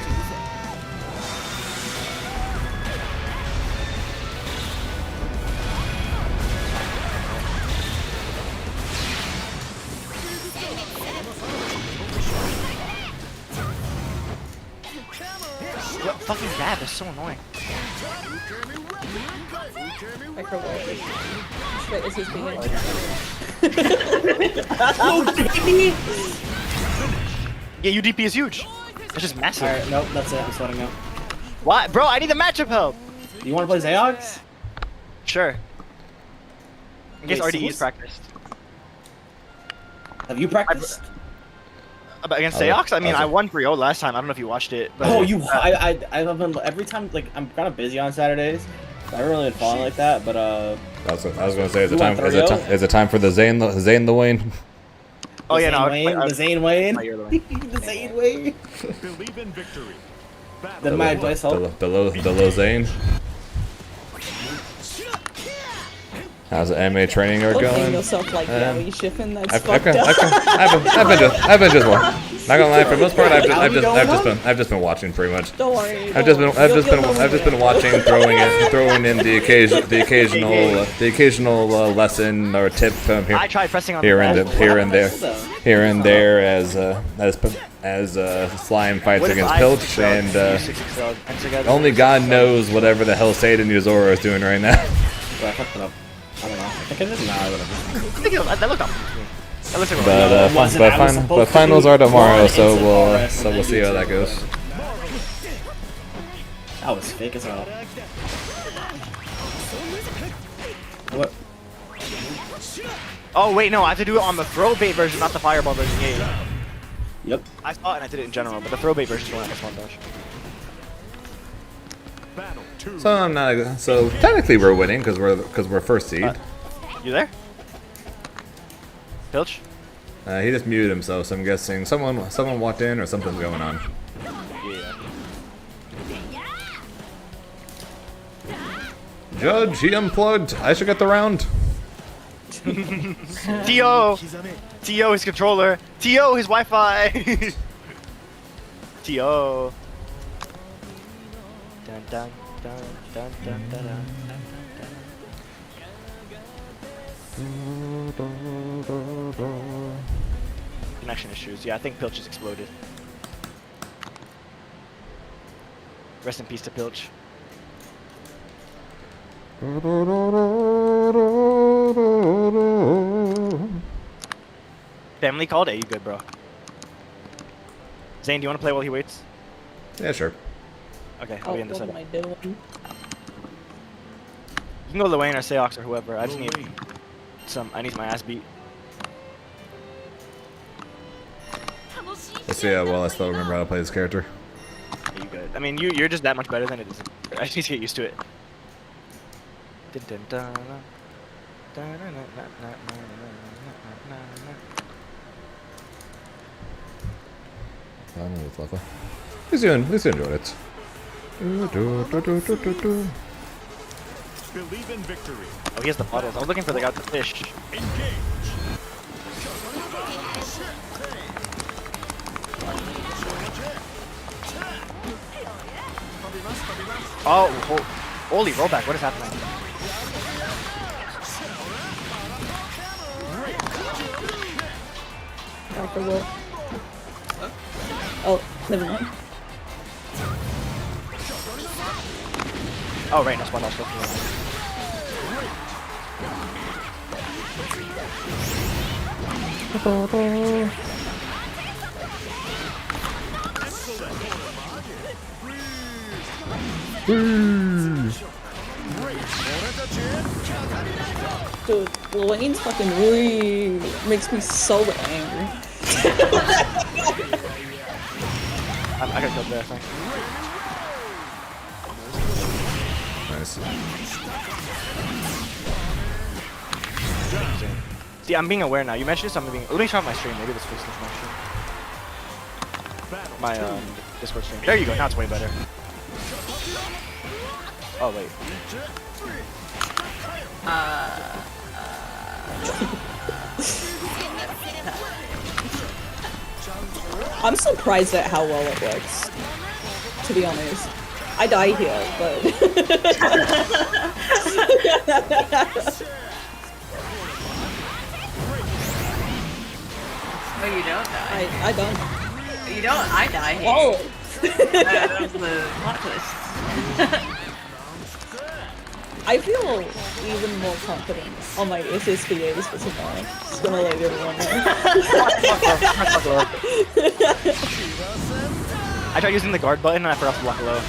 Yo, fucking grab is so annoying. Microwave. Wait, is his being Yeah, UDP is huge. It's just massive. Alright, nope, that's it. I'm sweating out. What? Bro, I need the matchup help. You wanna play Zayox? Sure. In case Wait, RDE is so practiced. Have you practiced? Against I was- Seox? I mean, I I was- won 3-0 last time. I don't know if you watched it. But Oh, you. I have been every time. Like, I'm kind of busy on Saturdays. So I haven't really been following like that, but That's what I was gonna say. Is it You time? want Is it 3-0? time? Is it time for the Zane the Wayne? Oh yeah, no. the Zane Wayne, my ear line. the Zane Wayne. Believe in victory. Then my advice help. The low Zane. How's the MMA training are Don't name going? yourself like Yowie Shippin', that's I've fucked been up. not gonna lie. For the most part, I've just been watching pretty much. Don't worry. I've just been watching, throwing in the occasional lesson or tip from I tried pressing on here the and there as Slime fights What if against I Pilch, six out, and you six out, and together- only God knows whatever the hell Satan Yuzora is doing right now. Well, I fucked it up. I don't know. I think I did. Nah, whatever. I think that looked up. That looks like But finals are tomorrow, so we'll see how that goes. That was fake as hell. What? Oh wait, no, I have to do it on the throw bait version, not the fireball version. Yeah. Yep. I saw it and I did it in general, but the throw bait version is going like a small dash. Battle 2. So I'm not. So technically we're winning because we're first seed. You there? Pilch? He just muted himself, so I'm guessing someone walked in or something's going on. Yeah. Judge, he unplugged. I should get the round. T.O. T.O. his controller. T.O. his Wi-Fi. T.O. Dun dun dun dun dun dun dun. Connection issues. Yeah, I think Pilch just exploded. Rest in peace to Pilch. Family called? Hey, you good, bro? Zane, do you want to play while he waits? Yeah, sure. Okay, I'll Oh, be in the what am setup. I doing? You can go Luane or Seox or whoever. I just need some. I need my ass beat. Let's see how well I still remember how to play this character. Yeah, you good. I mean, you're just that much better than it is. I just need to get used to it. I don't know what's left. He's enjoyed it. Believe in victory. Oh, he has the bottles. I was looking for the guy with the fish. Engage. Oh, holy rollback! What is happening? I forgot. Oh, never mind. Oh, right, no spawn, I'll still Dude, Wayne's fucking really makes me so angry. I got killed there, I think. Nice. See, I'm being aware now. You mentioned something being. Let me try my stream. Maybe this fixes my stream. My Discord stream. There you go. Now it's way better. Oh wait. I'm surprised at how well it works, to be honest. I die here, but... Oh, you don't die. I don't. You don't? I die here. Oh! That was the plot twist. I feel even more confident on my SSBAs for tomorrow. Just gonna let everyone know. I tried using the guard button and I forgot to block low.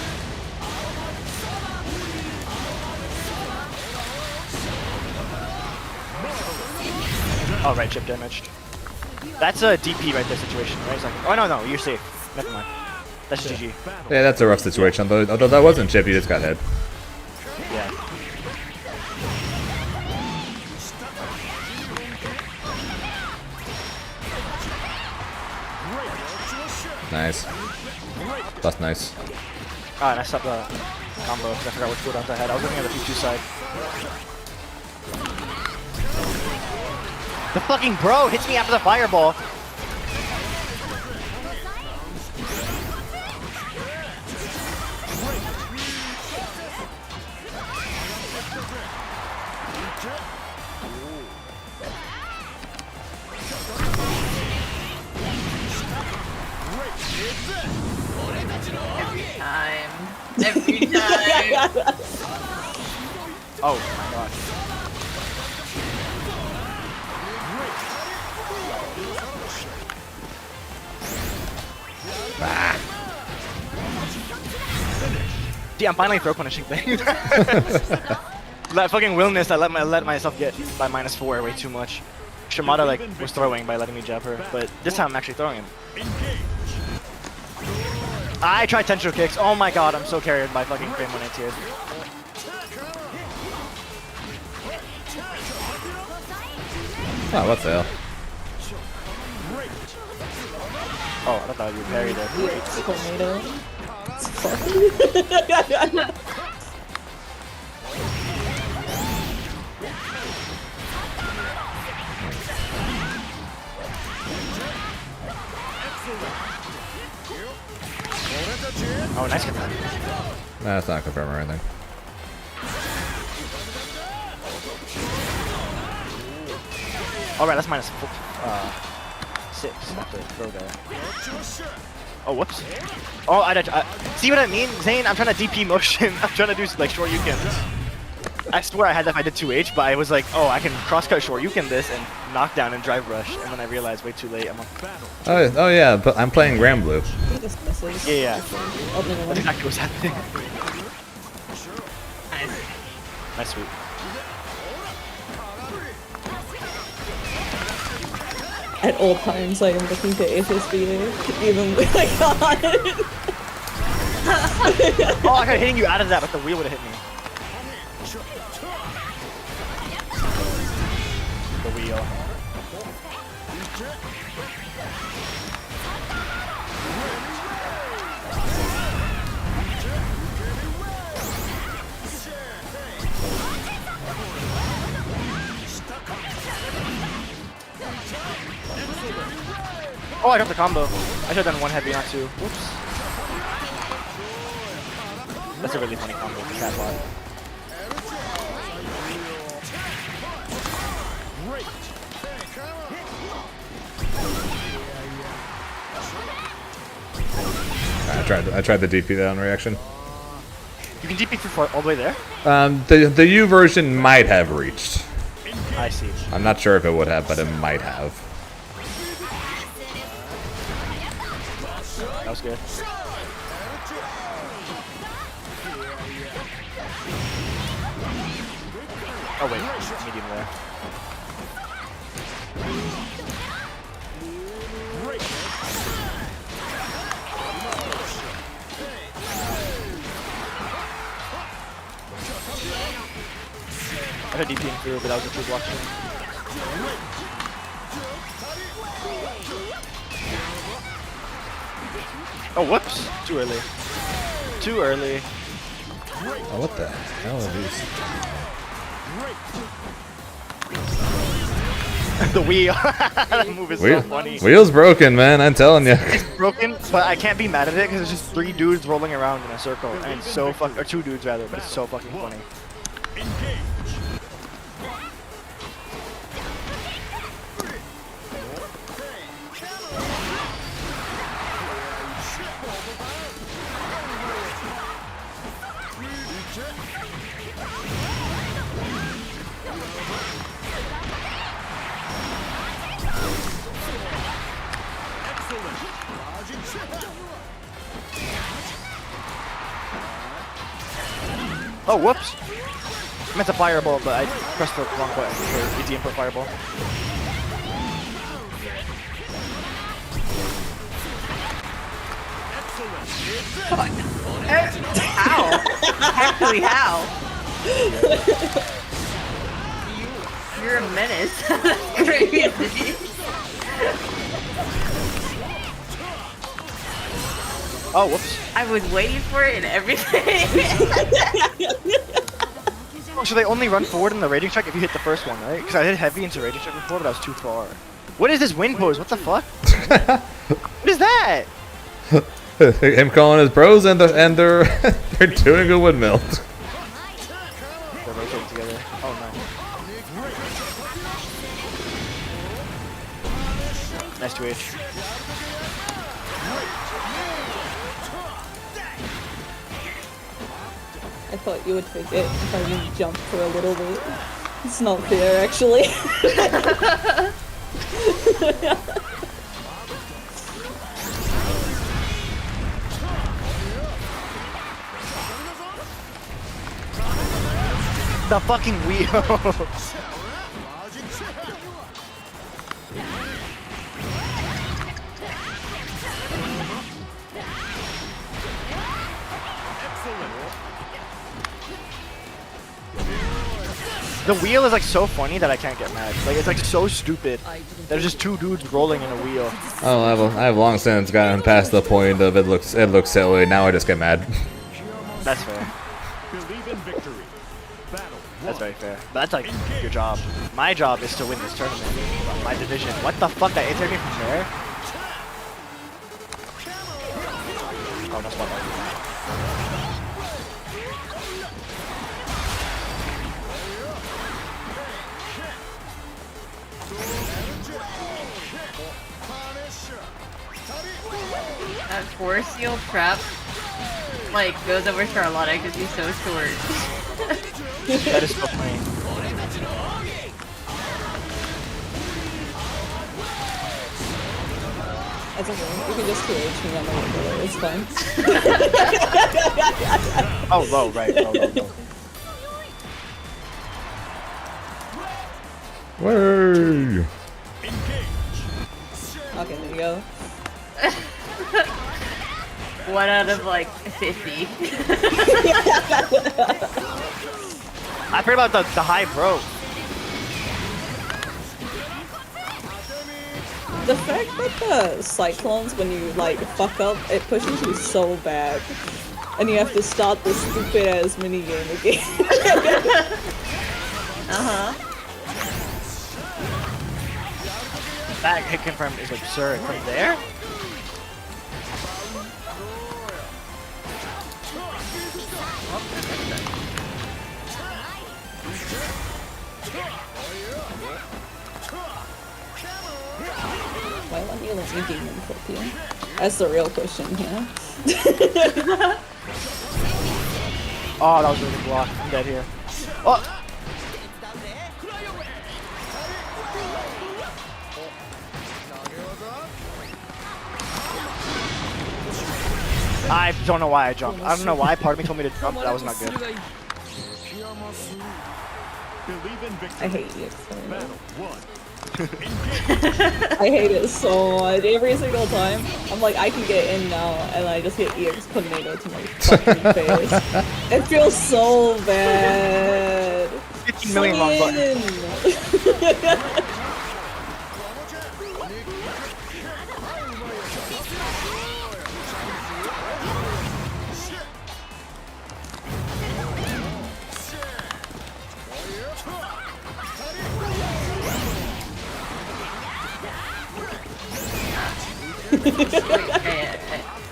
Oh, right, chip damaged. That's a DP right there situation, right? It's like, oh no, you're safe. Never mind. That's GG. Yeah, that's a rough situation. Although that wasn't chip, you just got hit. Yeah. Nice. That's nice. Ah, and I stopped the combo because I forgot which cooldowns I had. I was looking at the P2 side. The fucking bro hits me after the fireball. Every time. Oh my gosh. See, I'm finally throw punishing things. That fucking willness, I let myself get by -4 way too much. Shimada like was throwing by letting me jab her, but this time I'm actually throwing him. I tried tensho kicks. Oh my god, I'm so carried by fucking frame 1 tiers. Oh, what the hell? Oh, I thought you parried there. Tornado. Oh, nice confirm. Nah, that's not confirm or anything. Alright, that's -6 after throw there. Oh, whoops. Oh, I see what I mean, Zane? I'm trying to DP motion. I'm trying to do like short Yukins. I swear I had that if I did 2H, but I was like, oh, I can cross-cut short Yukin this and knock down and drive rush, and then I realized way too late. I'm like, Oh yeah, but I'm playing Grand Blue. yeah. That's exactly what's happening. Nice sweep. At all times, I am looking to SSBA, even when I can't. Oh, I tried hitting you out of that, but the wheel would have hit me. The wheel. Oh, I got the combo. I should have done one heavy, not two. Whoops. That's a really funny combo with the catbot. tried the DP down reaction. You can DP for all the way there? The U version might have reached. I see. I'm not sure if it would have, but it might have. That was good. Oh wait, medium there. I had DPing through, but that was a true blockchain. Oh, whoops! Too early. Too early. Oh, what the hell are these? The wheel. That move is so funny. Wheel's broken, man. I'm telling you. It's broken, but I can't be mad at it because it's just 3 dudes rolling around in a circle, and it's so fucking, or 2 dudes rather, but it's so fucking funny. Oh, whoops! I meant to fireball, but I pressed the wrong button for easy input fireball. How? Actually, how? You're a menace. That's crazy. Oh, whoops. I was waiting for it and everything. So they only run forward in the raging check if you hit the first one, right? Because I hit heavy into raging check before, but I was too far. What is this wind pose? What the fuck? What is that? Him calling his bros and they're they're doing a windmill. They're rotating together. Oh no. Nice 2H. I thought you would forget if I didn't jump for a little bit. It's not fair, actually. The fucking wheel! The wheel is like so funny that I can't get mad. Like it's like so stupid. There's just 2 dudes rolling in a wheel. Oh, I have long since gotten past the point of it looks silly. Now I just get mad. That's fair. Believe in victory. That's very fair. But that's like your job. My job is to win this tournament. My division. What the fuck? That interview from there? Oh, that's one. That force seal trap like goes over Charlotta because he's so short. That is so funny. That's okay. You can just 2H me on the window. It's fine. Oh, low, right. Low. Way. Okay, there you go. 1 out of like 50. I forgot about the high bro. The fact that the cyclones, when you like fuck up, it pushes you so back. And you have to start this stupid ass minigame again. That hit confirmed is absurd. From there? Why won't you let me demon flip you? That's the real question here. Oh, that was really good block. I'm dead here. Oh! I don't know why I jumped. I don't know why. Part of me told me to jump, but that was not good. I hate EX so much. I hate it so much. Every single time, I'm like, I can get in now, and I just get EX tornado to my fucking face. It feels so bad. 15 million wrong button.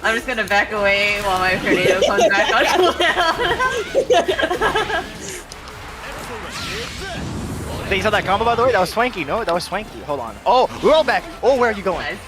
I'm just gonna back away while my tornado comes back on cooldown. They saw that combo, by the way? That was swanky. No, that was swanky. Hold on. Oh, roll back. Oh, where are you going? Nice.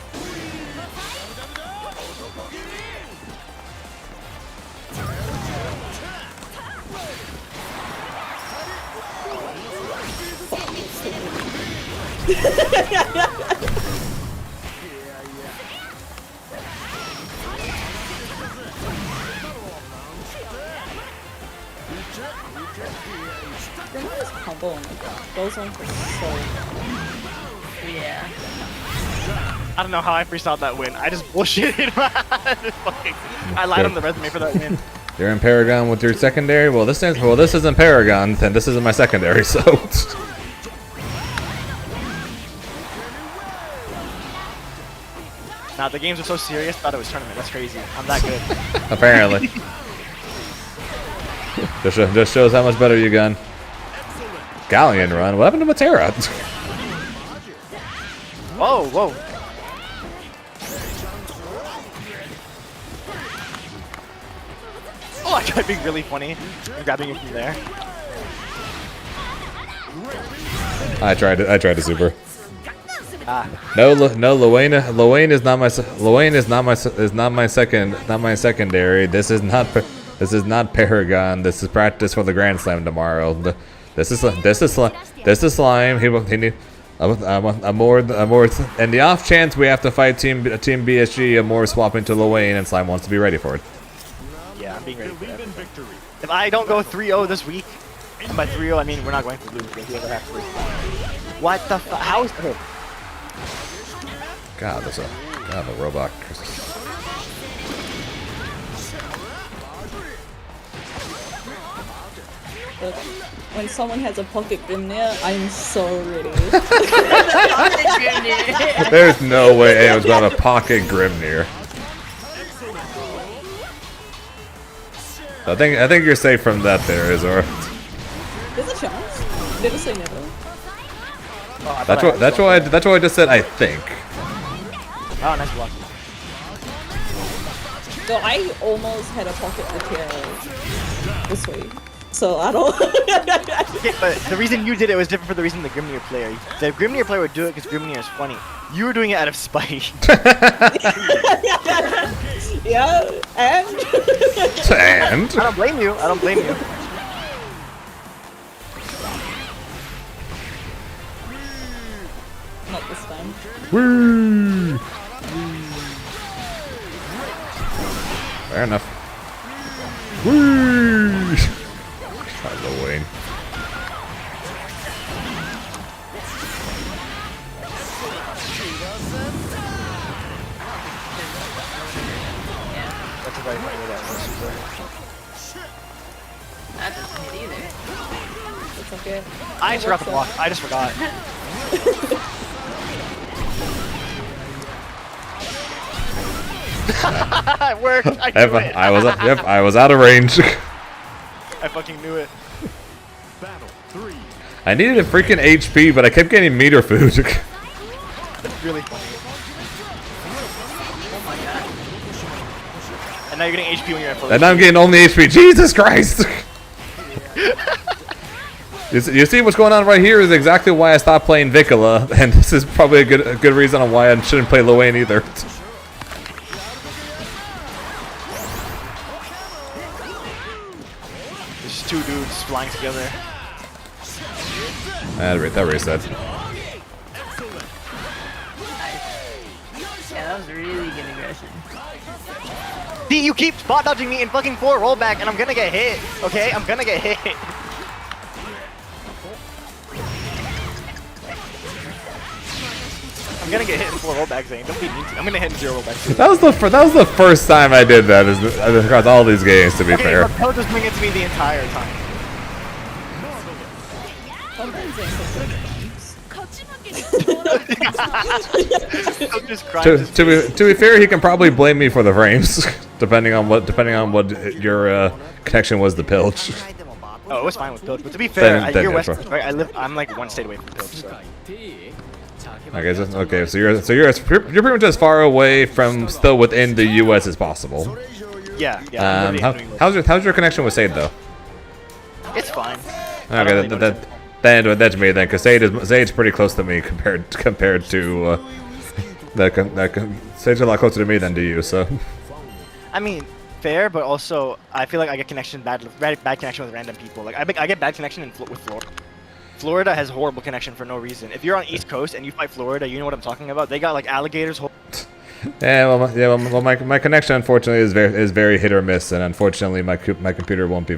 Grimnir's combo, oh my god, goes on for so long. Yeah. I don't know how I freestyled that win. I just bullshitted. I lied on the resume for that win. You're in Paragon with your secondary? Well, this isn't Paragon, then this isn't my secondary, so... Nah, the games are so serious, thought it was tournament. That's crazy. I'm that good. Apparently. Just shows how much better you gun. Galleon run? What happened to Matera? Whoa, whoa. Oh, I tried being really funny and grabbing it from there. I tried to super. Ah. No, Luane is not my secondary. This is not Paragon. This is practice for the Grand Slam tomorrow. This is Slime. He need a more. And the off chance we have to fight Team BSG, a more swapping to Luane, and Slime wants to be ready for it. Yeah, I'm being ready for that. If I don't go 3-0 this week, and by 3-0 I mean we're not going for blue because we have half free. What the fuck? How is that? God, the robot. Look, when someone has a pocket Grimnir, I'm so ready. There's no way anyone's gonna pocket Grimnir. I think you're safe from that there, Izor. There's a chance. Never say never. Oh, That's why I just said I think. Oh, nice block. So I almost had a pocket Matera this week. So I don't. Yeah, but the reason you did it was different for the reason the Grimnir player. The Grimnir player would do it because Grimnir is funny. You were doing it out of spite. Yeah, and? And? I don't blame you. I don't blame you. Not this time. Woo! Fair enough. Woo! Hello, Wayne. That's a very funny way that was. That doesn't hit either. It's okay. I just forgot the block. I just forgot. It worked. I knew it. I was out of range. I fucking knew it. I needed a freaking HP, but I kept getting meter food. It's really funny. Oh my god. And now you're getting HP when you're at full. And I'm getting only HP. Jesus Christ! You see what's going on right here is exactly why I stopped playing Vicola, and this is probably a good reason on why I shouldn't play Luane either. just two dudes flying together. That reset. Yeah, that was really good aggression. See, you keep spot dodging me in fucking 4 rollback, and I'm gonna get hit. Okay, I'm gonna get hit. I'm gonna get hit in 4 rollback, Zane. Don't be mean to me. I'm gonna hit in 0 rollback too. That was the first time I did that across all these games. To be Okay, fair. but he'll just bring it to me the entire time. Sometimes Zane puts it in games. He'll just cry his To be fair, he can probably blame me for the frames, depending on what your connection was to Pilch. Oh, it was fine with Pilch, but to be fair, Then you're yeah, West, sure. right? I'm like 1 state away from Pilch, so. Okay, so you're pretty much as far away from still within the U.S. as possible. Yeah, yeah. I'm literally in How's your connection with Sade though? It's fine. I don't Okay, really notice that's me then, because Sade's pretty close to me compared to Sade's a lot closer to me than to you. So I mean, fair, but also I feel like I get bad connection with random people. Like I get bad connection with Florida. Florida has horrible connection for no reason. If you're on East Coast and you fight Florida, you know what I'm talking about. They got like alligators. well, my connection unfortunately is very hit or miss, and unfortunately my computer won't be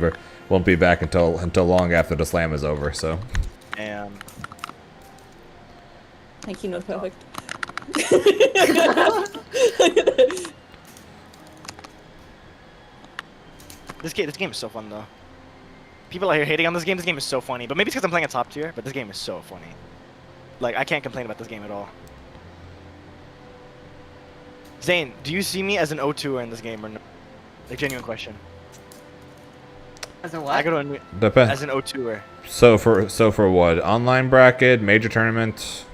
back until long after the slam is over. So. And Thank you, not perfect. this game is so fun though. People are here hating on this game. This game is so funny, but maybe it's because I'm playing a top tier. But this game is so funny. Like I can't complain about this game at all. Zane, do you see me as an O2er in this game or no? Like genuine question. As a I what? go to Depends. as an O2er. So for what? Online bracket, major tournament.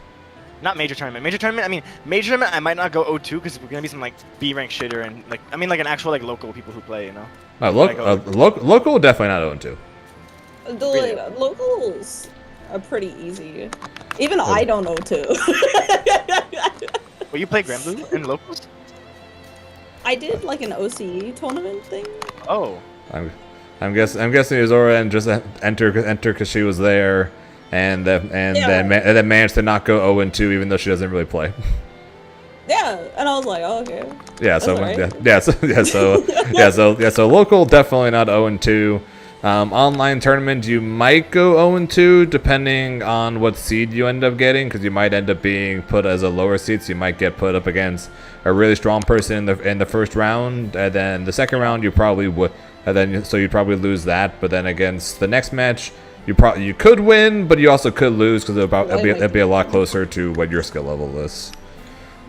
Not major tournament. Major tournament. I mean, major tournament. I might not go O2 because we're gonna be some like B rank shitter and like like an actual like local people who play. You know. Local definitely not 0-2. The locals are pretty easy. Even I don't know too. Well, you play Grimnir in locals? I did like an OCE tournament thing. Oh. I'm guessing Azora and just enter because she was there, and then managed to not go 0-2 even though she doesn't really play. Yeah, and I was like, oh, okay. Yeah, That's so alright. so local definitely not 0-2. Online tournament you might go 0-2 depending on what seed you end up getting, because you might end up being put as a lower seed, so you might get put up against a really strong person in the first round, and then the second round you probably would, and then so you'd probably lose that, but then against the next match you could win, but you also could lose because it'd be a lot closer to what your skill level is.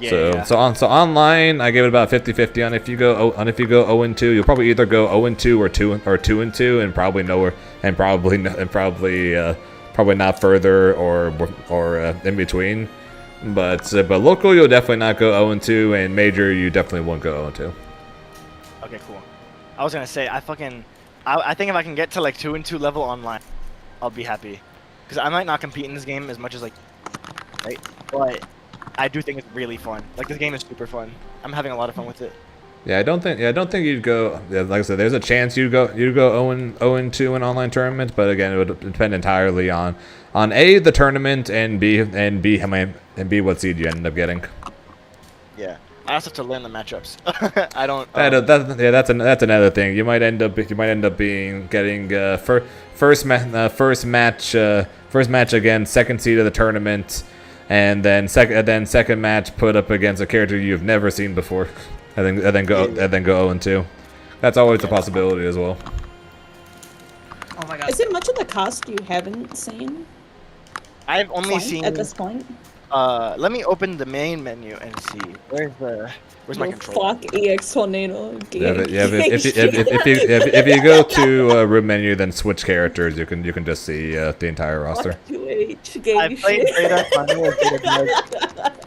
Yeah. So online, I give it about 50-50 on if you go 0-2, you'll probably either go 0-2 or 2-2, and probably nowhere, and probably not further or in between. But local, you'll definitely not go 0-2, and major, you definitely won't go 0-2. Okay, cool. I was gonna say I think if I can get to like 2-2 level online, I'll be happy, because I might not compete in this game as much as like, right, but I do think it's really fun. Like this game is super fun. I'm having a lot of fun with it. Yeah, I don't think you'd go. Yeah, like I said, there's a chance you'd go 0-2 in online tournaments, but again, it would depend entirely on A, the tournament, and B what seed you end up getting. Yeah, I also have to learn the matchups. I don't. That's another thing. You might end up getting first match against second seed of the tournament. And then second match put up against a character you've never seen before, and then go 0-2. That's always a possibility as well. Oh my god. Is it much of the cast you haven't seen? I've only seen at this point. Let me open the main menu and see. Where's my controller? Fuck EX Tornado. If you go to room menu, then switch characters, you can just see the entire roster. Fuck 2H game I played shit. Freda.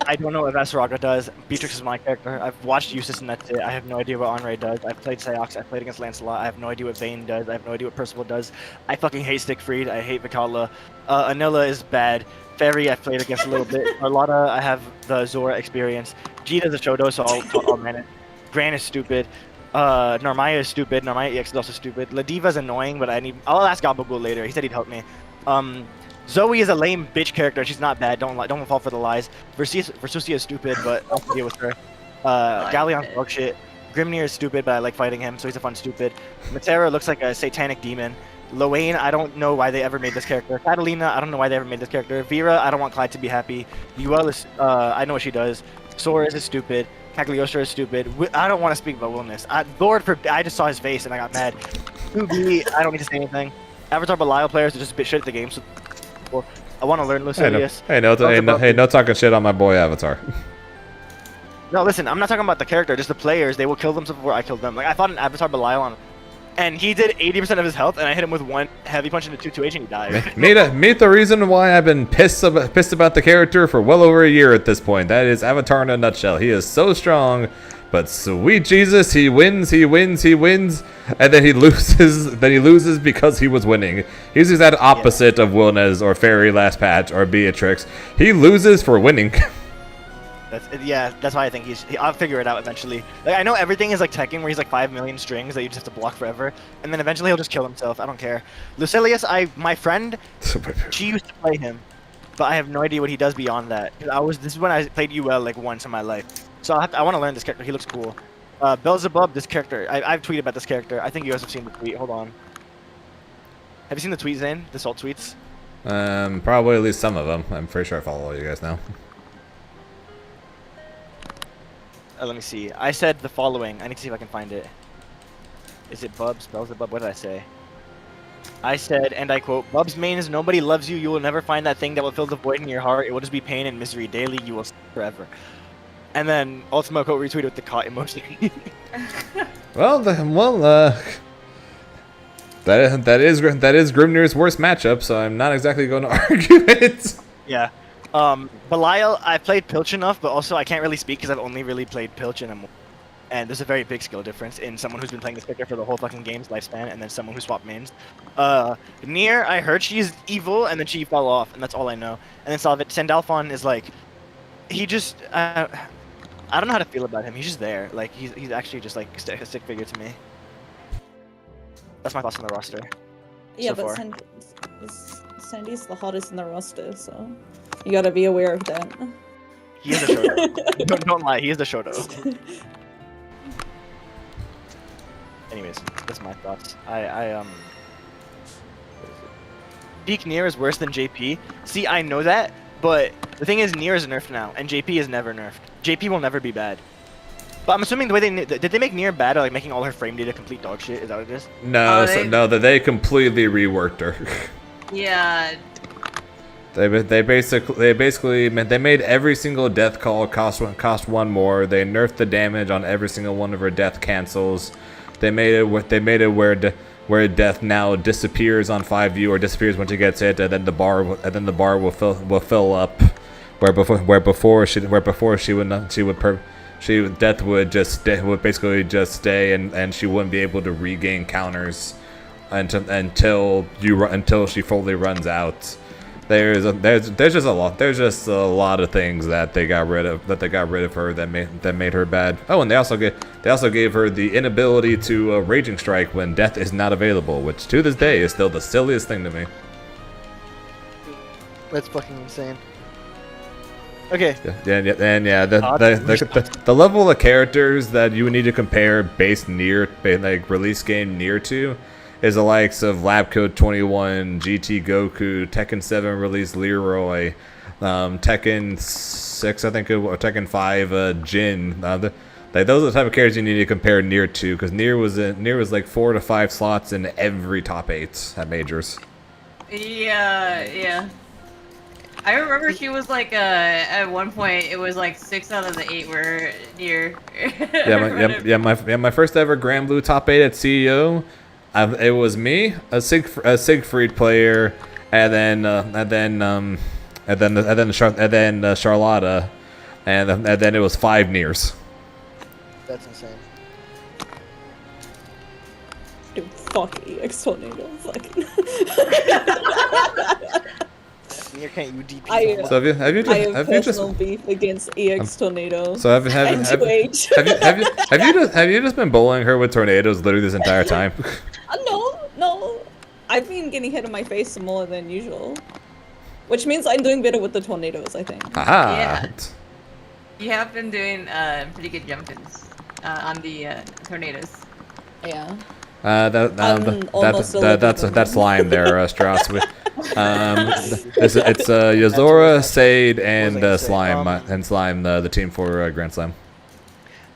I don't know if Asuraga does. Beatrix is my character. I've watched Eustace and that's it. I have no idea what Onray does. I've played Sayox. I've played against Lancelot. I have no idea what Vayne does. I have no idea what Percival does. I fucking hate Siegfried. I hate Vikala. Anilla is bad. Fairy I've played against a little bit. Carlotta, I have the Zora experience. Gita's a Shodo, so I'll man it. Gran is stupid. Narmaya is stupid. Narmaya EX is also stupid. Ladiva's annoying, but I'll ask Gabagool later. He said he'd help me. Zoe is a lame bitch character. She's not bad. Don't fall for the lies. Versusia is stupid, but I'll deal with her. Galleon's dog shit. Grimnir is stupid, but I like fighting him, so he's a fun stupid. Matera looks like a satanic demon. Loane, I don't know why they ever made this character. Catalina, I don't know why they ever made this character. Vera, I don't want Clyde to be happy. Yuel is, I know what she does. Sora's is stupid. Cagliostro is stupid. I don't want to speak about Wilness. I just saw his face and I got mad. 2B, I don't need to say anything. Avatar Belial players are just a bit shit at the game, so I want to learn Lucilius. No talking shit on my boy Avatar. No, listen, I'm not talking about the character, just the players. They will kill themselves before I kill them. Like, I fought an Avatar Belial on, and he did 80% of his health, and I hit him with one heavy punch into 2-2H, and he died. Meet the reason why I've been pissed about the character for well over a year at this point. That is Avatar in a nutshell. He is so strong, but sweet Jesus, he wins, and then he loses because he was winning. He's the exact opposite of Wilnez or Fairy last patch or Beatrix. He loses for winning. That's why I think I'll figure it out eventually. Like, I know everything is like Tekken, where he's like 5 million strings that you just have to block forever, and then eventually he'll just kill himself. I don't care. Lucilius, my friend, she used to play him, but I have no idea what he does beyond that. This is when I played UL like once in my life, so I want to learn this character. He looks cool. Beelzebub, this character, I've tweeted about this character. I think you guys have seen the tweet. Hold on. Have you seen the tweet, Zane? The Salt tweets? Probably at least some of them. I'm pretty sure I follow all you guys now. Let me see. I said the following. I need to see if I can find it. Is it Bubs? Beelzebub? What did I say? I said, and I quote, Bubs main is nobody loves you. You will never find that thing that will fill the void in your heart. It will just be pain and misery. Daily, you will suffer forever. And then Ultima quote retweeted with the caught emoji. That is Grimnir's worst matchup, so I'm not exactly going to argue it. Yeah. Belial, I played Pilch enough, but also I can't really speak because I've only really played Pilch and there's a very big skill difference in someone who's been playing this character for the whole fucking game's lifespan and then someone who swapped mains. Nier, I heard she's evil and then she fell off, and that's all I know. And then Sandalphon is like, he just, I don't know how to feel about him. He's just there. Like, he's actually just like a stick figure to me. That's my thoughts on the roster. Yeah, so but far. Sandy's the hottest in the roster, so you gotta be aware of that. He is a Shoto. don't lie, he is the Shoto. Anyways, that's my thoughts. Peak Nier is worse than JP. See, I know that, but the thing is, Nier is nerfed now, and JP is never nerfed. JP will never be bad. But I'm assuming the way did they make Nier bad, or like making all her frame data complete dog shit? Is that what it is? No, they completely reworked her. Yeah. They made every single death call cost one more. They nerfed the damage on every single one of her death cancels. They made it where death now disappears on 5U or disappears when she gets hit, and then the bar will fill up. Death would basically just stay, and she wouldn't be able to regain counters until she fully runs out. There's just a lot of things that they got rid of her that made her bad. Oh, and they also gave her the inability to Raging Strike when death is not available, which to this day is still the silliest thing to me. That's fucking insane. Okay. The level of characters that you would need to compare base Nier, like release game Nier to, is the likes of Labcode 21, GT Goku, Tekken 7 release Leroy, Tekken 6, I think, or Tekken 5, Jin. Those are the type of characters you need to compare Nier to, because Nier was like 4 to 5 slots in every top 8 at majors. Yeah. I remember she was like, at one point, it was like 6 out of the 8 were Nier. My first ever Grand Blue top 8 at CEO. It was me, a Siegfried player, and then Charlotta, and then it was 5 Niers. That's insane. Dude, fuck EX Tornado, fucking. Nier can't UDP. I So have you I have have you just personal beef against EX Tornado. so have and have 2H. have you just been bullying her with tornadoes literally this entire time? No. I've been getting hit in my face more than usual. Which means I'm doing better with the tornadoes, I think. Aha. Yeah. You have been doing pretty good jump-ins on the tornadoes. Yeah. That's Slime there, Strauss. It's Yazora, Sade, and Slime, the team for Grand Slam.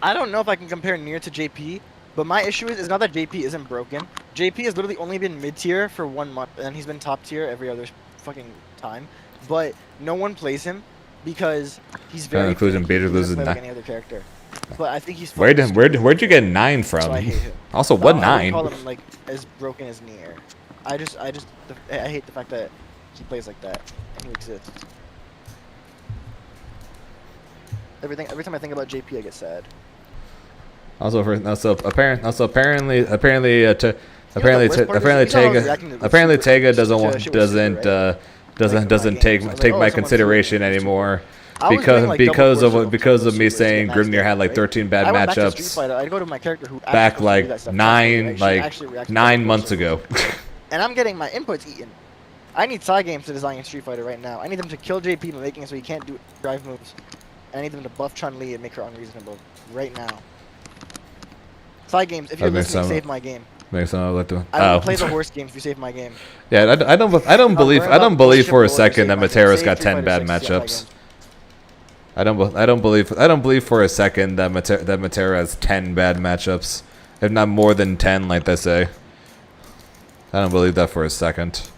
I don't know if I can compare Nier to JP, but my issue is not that JP isn't broken. JP has literally only been mid-tier for 1 month, and he's been top tier every other fucking time. But no one plays him because he's very including finicky. Beta He loses doesn't play like 9. any other character. But I think he's Where'd you get 9 so from? I hate him. Also, No, what I 9? wouldn't call him like as broken as Nier. I hate the fact that he plays like that and he exists. Every time I think about JP, I get sad. Apparently Tega doesn't take my consideration anymore because of me saying Grimnir had like 13 bad matchups I'd go to my character who back like 9 months ago. And I'm getting my inputs eaten. I need Psy Games to design a Street Fighter right now. I need them to kill JP by making it so he can't do drive moves. And I need them to buff Chun-Li and make her unreasonable right now. Psy Games, if you're listening, save my game. Makes sense. I will play the horse games if you save my game. Yeah, I don't believe for a second that Matera's got 10 bad matchups. I don't believe for a second that Matera has 10 bad matchups, if not more than 10, like they say. I don't believe that for a second.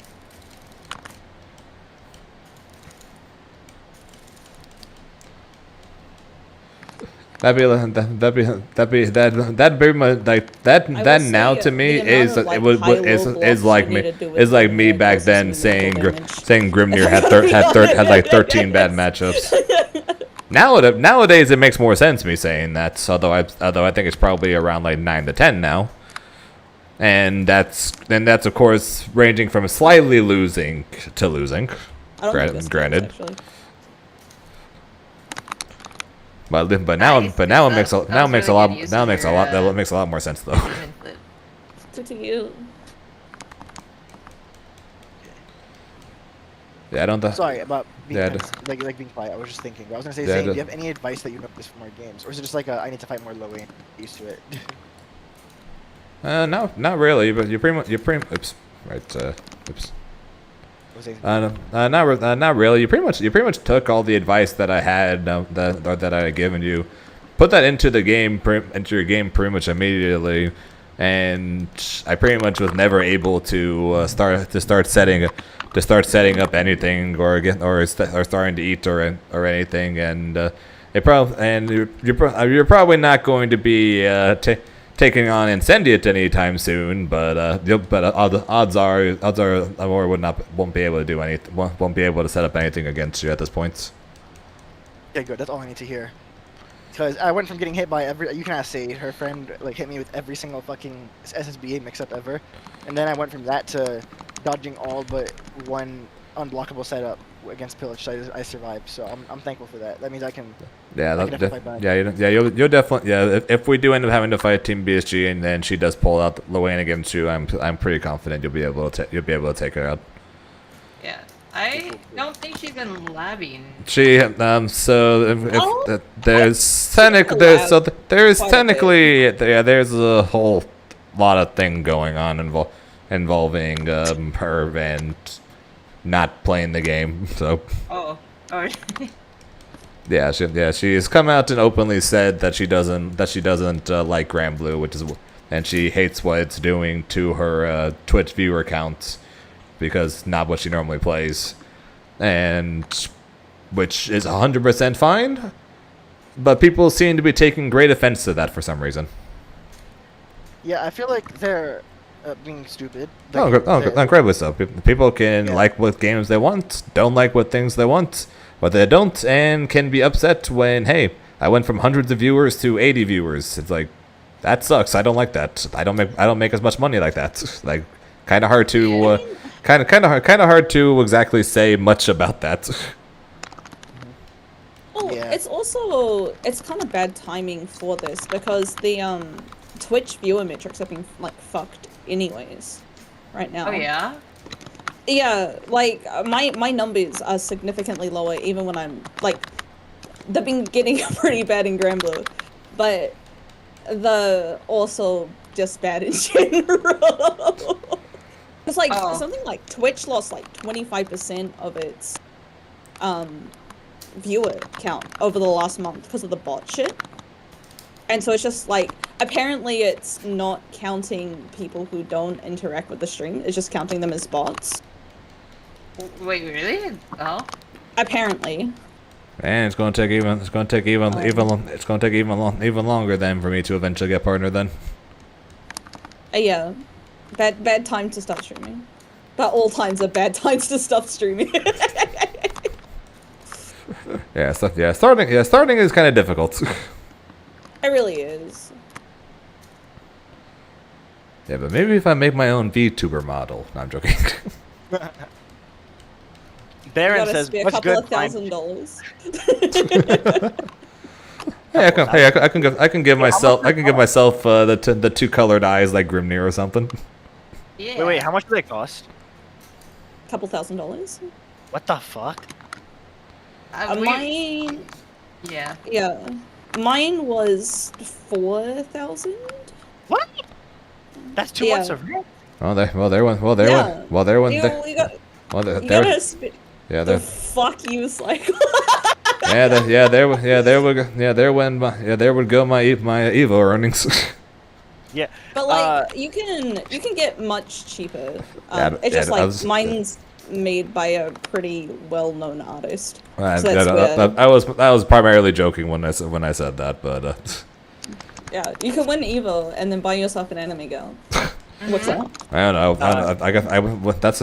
That now to me is like me back then saying Grimnir had like 13 bad matchups. Nowadays it makes more sense me saying that, although I think it's probably around like 9 to 10 now. And that's of course ranging from slightly losing to losing. Granted. But now it makes a lot more sense though. To you. Yeah, I don't. Sorry about being Yeah, like being quiet. I was just thinking. I was gonna say, Yeah, Zane, do you have any advice that you noticed from our games, or is it just like I need to fight more low aim, used to it? No, not really. But you're pretty. Oops. Right. Oops. Not really. You pretty much took all the advice that I had that I had given you, put that into the game, into your game pretty much immediately, and I pretty much was never able to start setting up anything or starting to eat or anything, and you're probably not going to be taking on Incendiate anytime soon, but odds are Amor won't be able to do anything, won't be able to set up anything against you at this point. Yeah, good. That's all I need to hear. Because I went from getting hit by you can ask Sade, her friend like hit me with every single fucking SSBA mix-up ever, and then I went from that to dodging all but one unblockable setup against Pillage, so I survived. So I'm thankful for that. That means I can. Yeah, fight back. You'll definitely. Yeah, if we do end up having to fight Team BSG and then she does pull out Luana against you, I'm pretty confident you'll be able to take her out. Yeah, I don't think she's been labbing. She there's a whole lot of thing going on involving her and not playing the game. So. Oh. Yeah, she's come out and openly said that she doesn't like Grand Blue, and she hates what it's doing to her Twitch viewer counts because not what she normally plays, and which is 100% fine, but people seem to be taking great offense to that for some reason. Yeah, I feel like they're being stupid. Incredibly so. People can like what games they want, don't like what things they want. But they don't, and can be upset when, hey, I went from hundreds of viewers to 80 viewers. It's like, that sucks. I don't like that. I don't make as much money like that. Like, Kind of hard to kind of hard to exactly say much about that. Well, Yeah. it's kind of bad timing for this because the Twitch viewer metrics have been like fucked anyways right now. Oh yeah. Yeah, like my numbers are significantly lower even when I'm like they've been getting pretty bad in Granblue, but the also just bad in general. It's like something like Twitch lost like 25% of its viewer count over the last month because of the bot shit. And so it's just like, apparently it's not counting people who don't interact with the stream, it's just counting them as bots. Wait, really? Oh. Apparently. And it's gonna take even longer then for me to eventually get partnered then. Yeah. Bad time to start streaming. But all times are bad times to stop streaming. Starting is kind of difficult. It really is. Yeah, but maybe if I make my own VTuber model. No, I'm joking. Baron says, spare a "What's couple good?" of $1,000. Hey, I can give myself the two colored eyes like Grimnir or something. Yeah. Wait, how much do they cost? Couple $1,000. What the fuck? Mine. Yeah. Yeah. Mine was 4,000. What? That's 2 months of rent. You got, yeah, the fuck you cycle. there would go my Evo earnings. Yeah. But like you can get much cheaper. It's just mine's made by a pretty well-known artist. I was primarily joking when I said that, but yeah, you can win Evo and then buy yourself an anime girl. What's that? I don't know. That's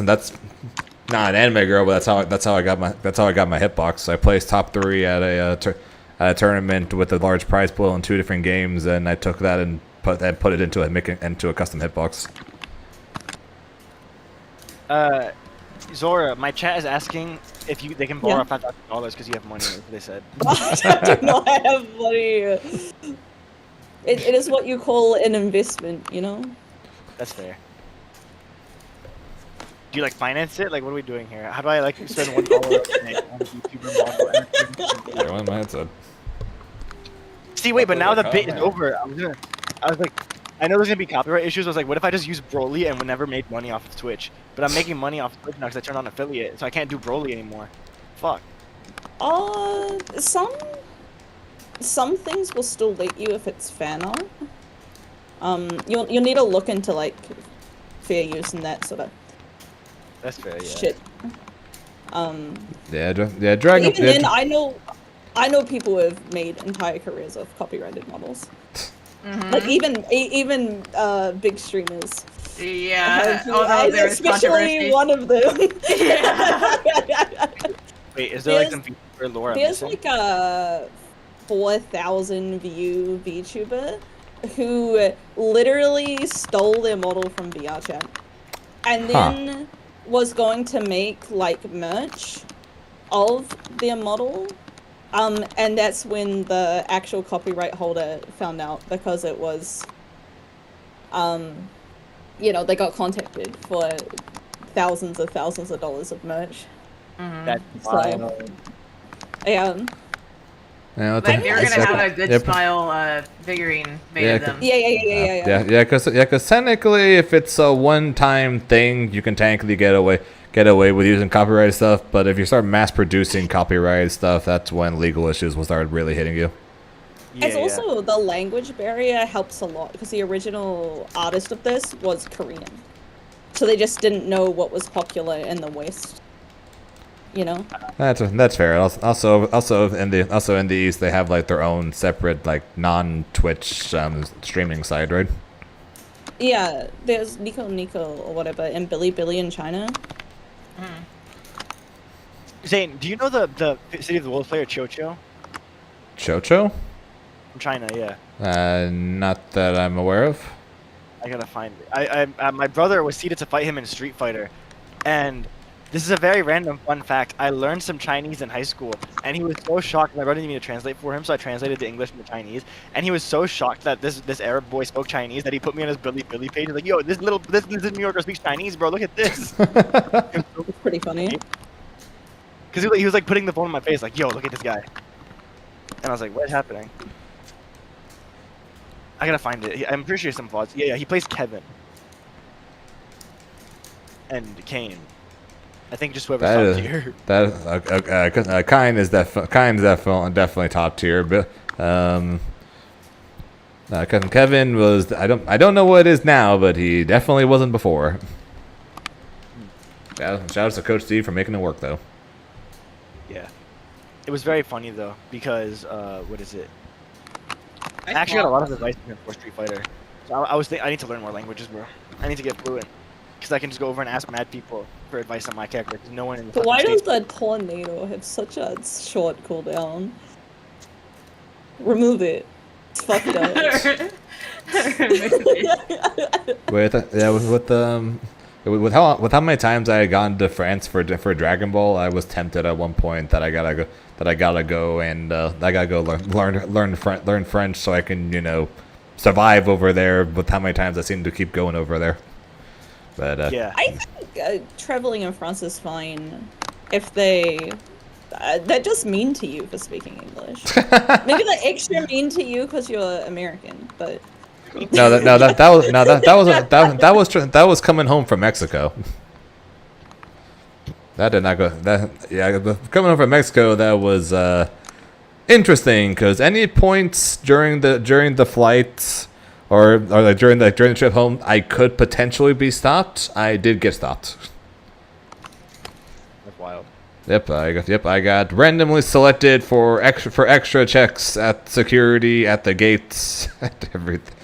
not an anime girl, but that's how I got my hitbox. I placed top 3 at a tournament with a large prize pool in 2 different games, and I took that and put it into a custom hitbox. Zora, my chat is asking if they can borrow $5,000 because you have money. They said. I do not have money. It is what you call an investment, you know. That's fair. Do you like finance it? Like, what are we doing here? How do I like spend $1 on a YouTuber model? Yeah, my headset. See, wait, but now the bit is over. I was like, I know there's gonna be copyright issues. I was like, what if I just use Broly and would never made money off of Twitch? But I'm making money off of Twitch now because I turned on affiliate, so I can't do Broly anymore. Fuck. Some things will still let you if it's fan art. You'll need to look into like fair use and that sort of. That's fair, yeah. Shit. Dragon. Even then, I know people who have made entire careers of copyrighted models. Like even big streamers. Yeah. Although there's especially one of them. Wait, is there like some for lore? There's like a 4,000 view VTuber who literally stole their model from VRChat and then was going to make like merch of their model. And that's when the actual copyright holder found out because it was, they got contacted for thousands of dollars of merch. That's wild. Yeah. But you're gonna have a good smile figurine made of them. Yeah, because technically, if it's a one-time thing, you can technically get away with using copyrighted stuff. But if you start mass-producing copyrighted stuff, that's when legal issues will start really hitting you. It's also the language barrier helps a lot because the original artist of this was Korean, so they just didn't know what was popular in the West. You know. That's fair. Also in the East, they have like their own separate like non-Twitch streaming side, right? Yeah, there's Nico or whatever, and Billy in China. Zane, do you know the City of the Wolves player Chocho? Chocho? From China, yeah. Not that I'm aware of. I gotta find it. My brother was seated to fight him in Street Fighter, and this is a very random fun fact. I learned some Chinese in high school, and he was so shocked. My brother needed me to translate for him, so I translated the English into Chinese. And he was so shocked that this Arab boy spoke Chinese that he put me on his Billy page. He's like, "Yo, this New Yorker speaks Chinese, bro. Look at this." It's pretty funny. Because he was like putting the phone in my face, like, "Yo, look at this guy." And I was like, "What's happening?" I gotta find it. I'm pretty sure some flaws. Yeah, he plays Kevin and Kane. I think just whoever's top tier. Kine is definitely top tier, but Kevin was I don't know what it is now, but he definitely wasn't before. Shout out to Coach Steve for making it work though. Yeah, it was very funny though because what is it? I actually got a lot of advice from him for Street Fighter. So I need to learn more languages, bro. I need to get fluent because I can just go over and ask mad people for advice on my character. Because no one in the But why does States. that tornado have such a short cooldown? Remove it. It's fucked up. With how many times I had gone to France for Dragon Ball, I was tempted at one point that I gotta go and I gotta go learn French so I can survive over there. With how many times I seem to keep going over there, but Yeah. I think traveling in France is fine if they're just mean to you for speaking English. Maybe they're extra mean to you because you're American, but. that was coming home from Mexico. That did not go. Coming home from Mexico, that was interesting because any points during the flight or like during the trip home, I could potentially be stopped. I did get stopped. That's wild. I got randomly selected for extra checks at security, at the gates, at everything.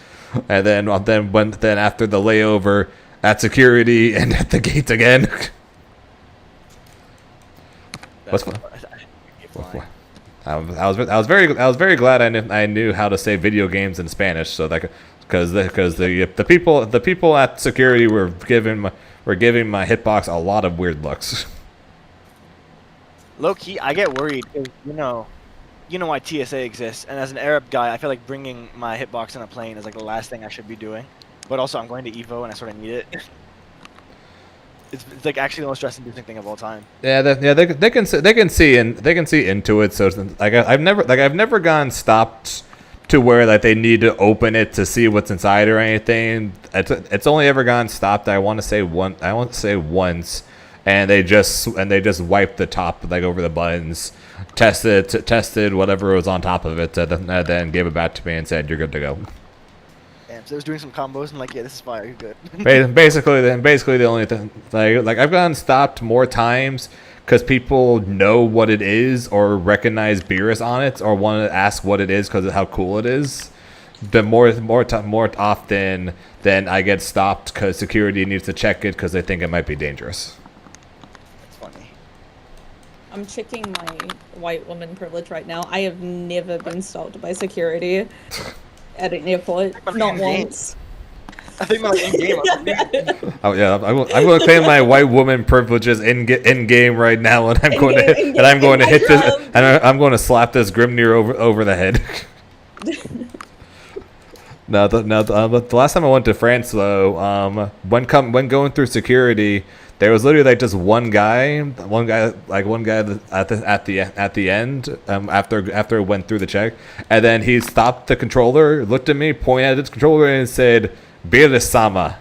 And then after the layover at security and at the gate again. What's fun? I was very glad I knew how to say video games in Spanish, so that because the people at security were giving my hitbox a lot of weird looks. Low key, I get worried because you know why TSA exists, and as an Arab guy, I feel like bringing my hitbox on a plane is like the last thing I should be doing. But also, I'm going to Evo, and I sort of need it. It's like actually the most stress-inducing thing of all time. Yeah, they can see into it. So it's, like I've never gone stopped to where like they need to open it to see what's inside or anything. It's only ever gone stopped. I want to say once, and they just wiped the top like over the buttons. Tested whatever was on top of it, then gave it back to me and said, "You're good to go." Damn, so I was doing some combos and like, yeah, this is fire, you're good. basically the only thing like I've gotten stopped more times because people know what it is or recognize Beerus on it or want to ask what it is because of how cool it is. But more often than I get stopped because security needs to check it because they think it might be dangerous. I'm checking my white woman privilege right now. I have never been stopped by security at an airport. Not once. I think my in-game. Oh yeah, I'm going to claim my white woman privileges in game right now, and I'm going to hit this, and I'm going to slap this Grimnir over the head. The last time I went to France though, when going through security. There was literally like just one guy at the end after it went through the check, and then he stopped the controller, looked at me, pointed at his controller, and said, "Beerus-sama."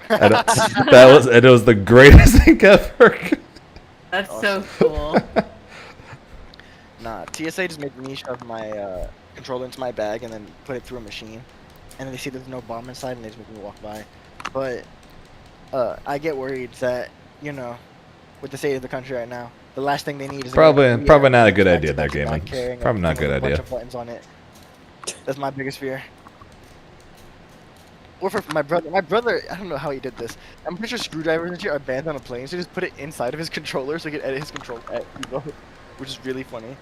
And it was the greatest thing ever. That's so cool. Nah, TSA just made me shove my controller into my bag and then put it through a machine, and then they see there's no bomb inside and they just make me walk by. But I get worried that, with the state of the country right now, the last thing they need is probably not a good idea there, Gaming. Probably not a good idea. Bunch of buttons on it. That's my biggest fear. Or for my brother, I don't know how he did this. I'm pretty sure screwdrivers and shit are banned on a plane, so he just put it inside of his controller so he could edit his control at Evo, which is really funny.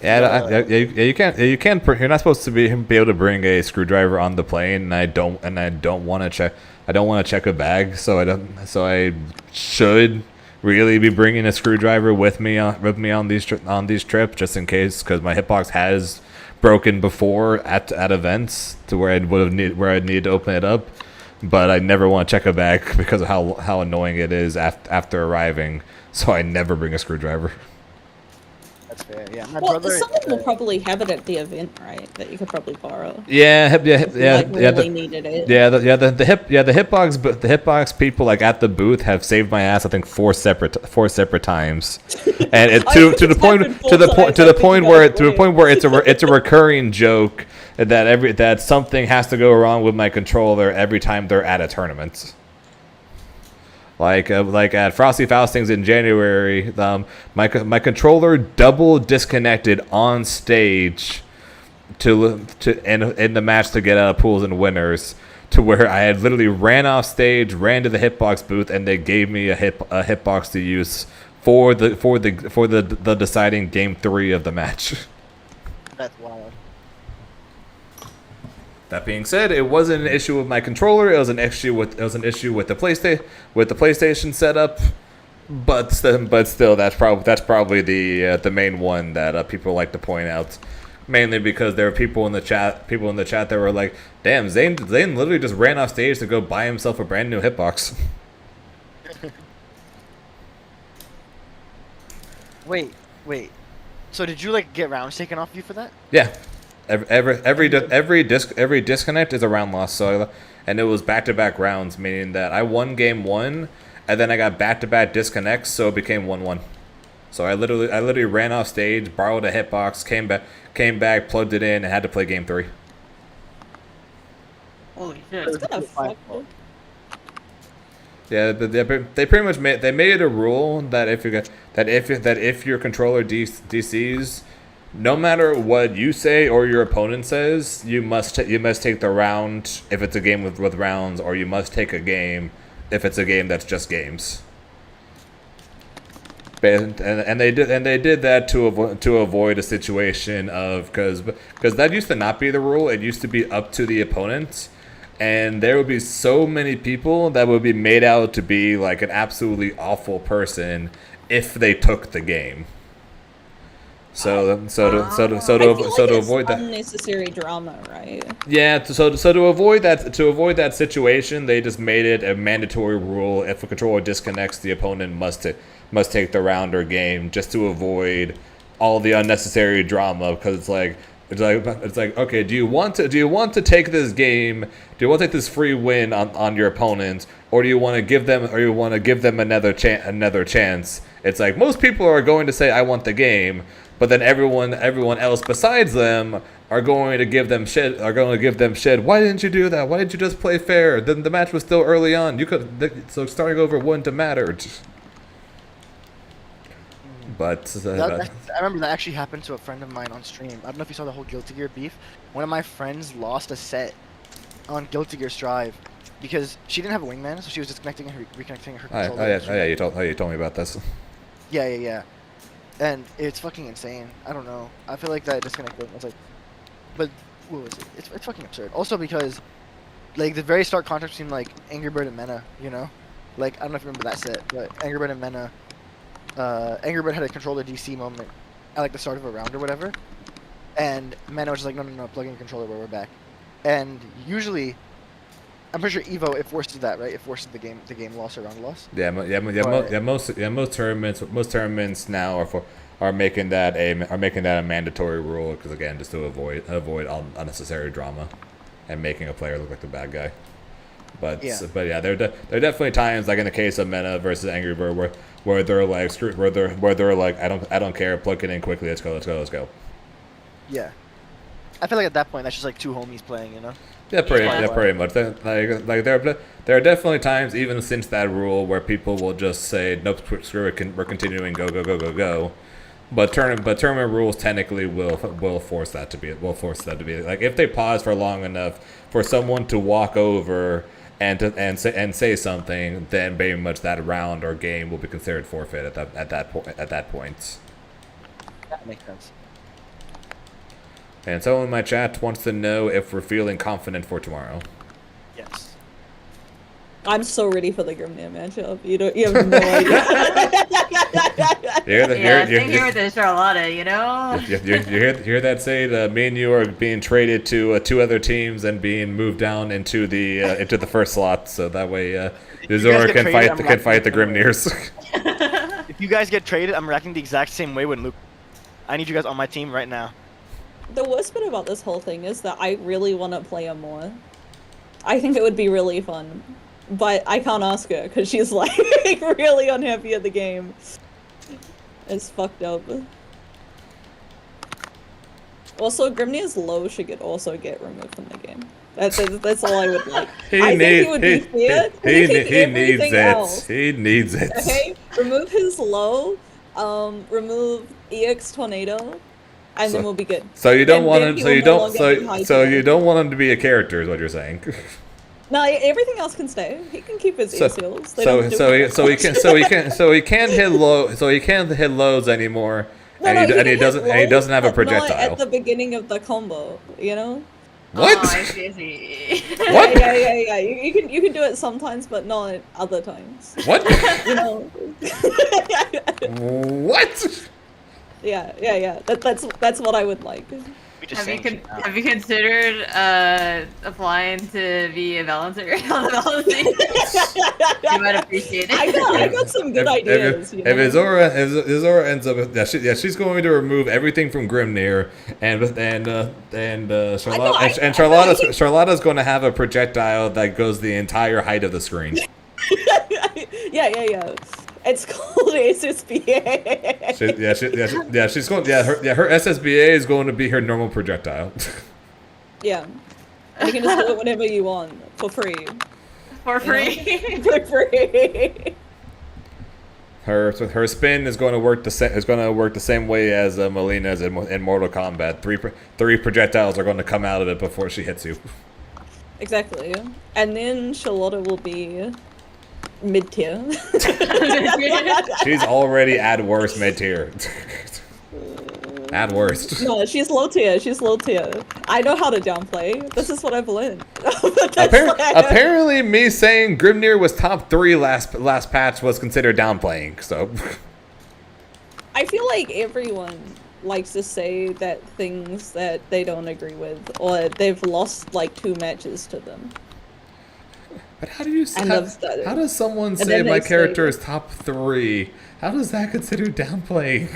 You can't. You're not supposed to be able to bring a screwdriver on the plane, and I don't want to check. I don't want to check a bag, so I don't. So I should really be bringing a screwdriver with me on these trips, just in case, because my hitbox has broken before at events to where I'd need to open it up, but I never want to check a bag because of how annoying it is after arriving. So I never bring a screwdriver. That's fair. Yeah, my Well, brother. someone will probably have it at the event, right? That you could probably borrow. Yeah. Like, really needed it. The hitbox, but the hitbox people like at the booth have saved my ass. I think four separate times, and to the point where it's a recurring joke that something has to go wrong with my controller every time they're at a tournament. Like at Frosty Faustings in January, my controller double disconnected on stage to in the match to get out of pools and winners, to where I had literally ran off stage, ran to the hitbox booth, and they gave me a hitbox to use for the deciding game 3 of the match. That's wild. That being said, it wasn't an issue with my controller. It was an issue with the PlayStation setup. But still, that's probably the main one that people like to point out. Mainly because there are people in the chat that were like, "Damn, Zane literally just ran off stage to go buy himself a brand new hitbox." Wait. So did you like get rounds taken off you for that? Yeah. Every disconnect is a round loss. So, and it was back-to-back rounds, meaning that I won game 1, and then I got back-to-back disconnects, so it became 1-1. So I literally ran off stage, borrowed a hitbox, came back, plugged it in, and had to play game 3. Holy shit. It's kind of fucked. Yeah, they pretty much made it a rule that if your controller DCs, no matter what you say or your opponent says, you must take the round if it's a game with rounds, or you must take a game if it's a game that's just games. And they did that to avoid a situation of because that used to not be the rule. It used to be up to the opponent, and there would be so many people that would be made out to be like an absolutely awful person if they took the game. So to avoid that unnecessary drama, right? Yeah, so to avoid that situation, they just made it a mandatory rule: if a controller disconnects, the opponent must take the round or game, just to avoid all the unnecessary drama. Because it's like okay, do you want to take this game? Do you want to take this free win on your opponent, or do you want to give them another chance? It's like most people are going to say I want the game, but then everyone else besides them are going to give them shit. Why didn't you do that? Why didn't you just play fair? Then the match was still early on. So starting over wouldn't have mattered. But I remember that actually happened to a friend of mine on stream. I don't know if you saw the whole Guilty Gear beef. One of my friends lost a set on Guilty Gear Strive because she didn't have a wingman, so she was disconnecting and reconnecting her controller. You told me about this. Yeah. And it's fucking insane. I don't know. I feel like that disconnect was like, but what was it? It's fucking absurd. Also because, like, the very start contract between like Angry Bird and Mena, you know, like I don't know if you remember that set, but Angry Bird and Mena, Angry Bird had a controller DC moment at like the start of a round or whatever, and Mena was just like, no, plug in your controller where we're back, and usually. I'm pretty sure Evo it forces that, right? It forces the game loss or round loss. Most tournaments now are making that a mandatory rule, because again, just to avoid all unnecessary drama and making a player look like the bad guy. But yeah, there are definitely times, like in the case of Mena versus Angry Bird, where they're like I don't care, plug it in quickly, let's go. Yeah, I feel like at that point that's just like two homies playing, you know. Yeah, pretty much. There are definitely times, even since that rule, where people will just say, "Nope, screw it, we're continuing, go." But tournament rules technically will force that to be like, if they pause for long enough for someone to walk over and say something, then very much that round or game will be considered forfeit at that point. That makes sense. And someone in my chat wants to know if we're feeling confident for tomorrow. Yes. I'm so ready for the Grimnir matchup. You have no idea. Same here with the Charlotta, you know? You hear that, Sade? Me and you are being traded to 2 other teams and being moved down into the first slot, so that way Yuzora can fight the Grimnirs. If you guys get traded, I'm reacting the exact same way when Luke. I need you guys on my team right now. The worst bit about this whole thing is that I really want to play her more. I think it would be really fun. But I can't ask her because she's like really unhappy at the game. It's fucked up. Also, Grimnir's low should also get removed from the game. That's all I would like. I think it would be fair. He needs it. He needs it. Okay, remove his low. Remove EX Tornado, and then we'll be good. So you don't want him. he So will you no don't. longer be high So tier. you don't want him to be a character, is what you're saying. No, everything else can stay. He can keep his So seals. he can't hit low. So he can't hit lows anymore. And he doesn't have a projectile. Not at the beginning of the combo, you know. What? Oh, I see. What? Yeah. You can do it sometimes, but not other times. What? You know. What? Yeah. That's what I would like. Have you considered applying to be a balancer on the balancing? You might appreciate it. I got some good ideas. If Izora ends up, she's going to remove everything from Grimnir, Charlotta's going to have a projectile that goes the entire height of the screen. Yeah. It's called SSBA. She's going. Her SSBA is going to be her normal projectile. Yeah, and you can just do it whenever you want for free. For free. For free. Her spin is going to work the same way as Melina's in Mortal Kombat. Three projectiles are going to come out of it before she hits you. Exactly, and then Charlotta will be mid-tier. She's already at worst mid-tier. At worst. No, she's low tier. I know how to downplay. This is what I've learned. Apparently, me saying Grimnir was top 3 last patch was considered downplaying. So. I feel like everyone likes to say that things that they don't agree with, or they've lost like 2 matches to them. But how does someone say my character is top 3? How does that consider downplaying?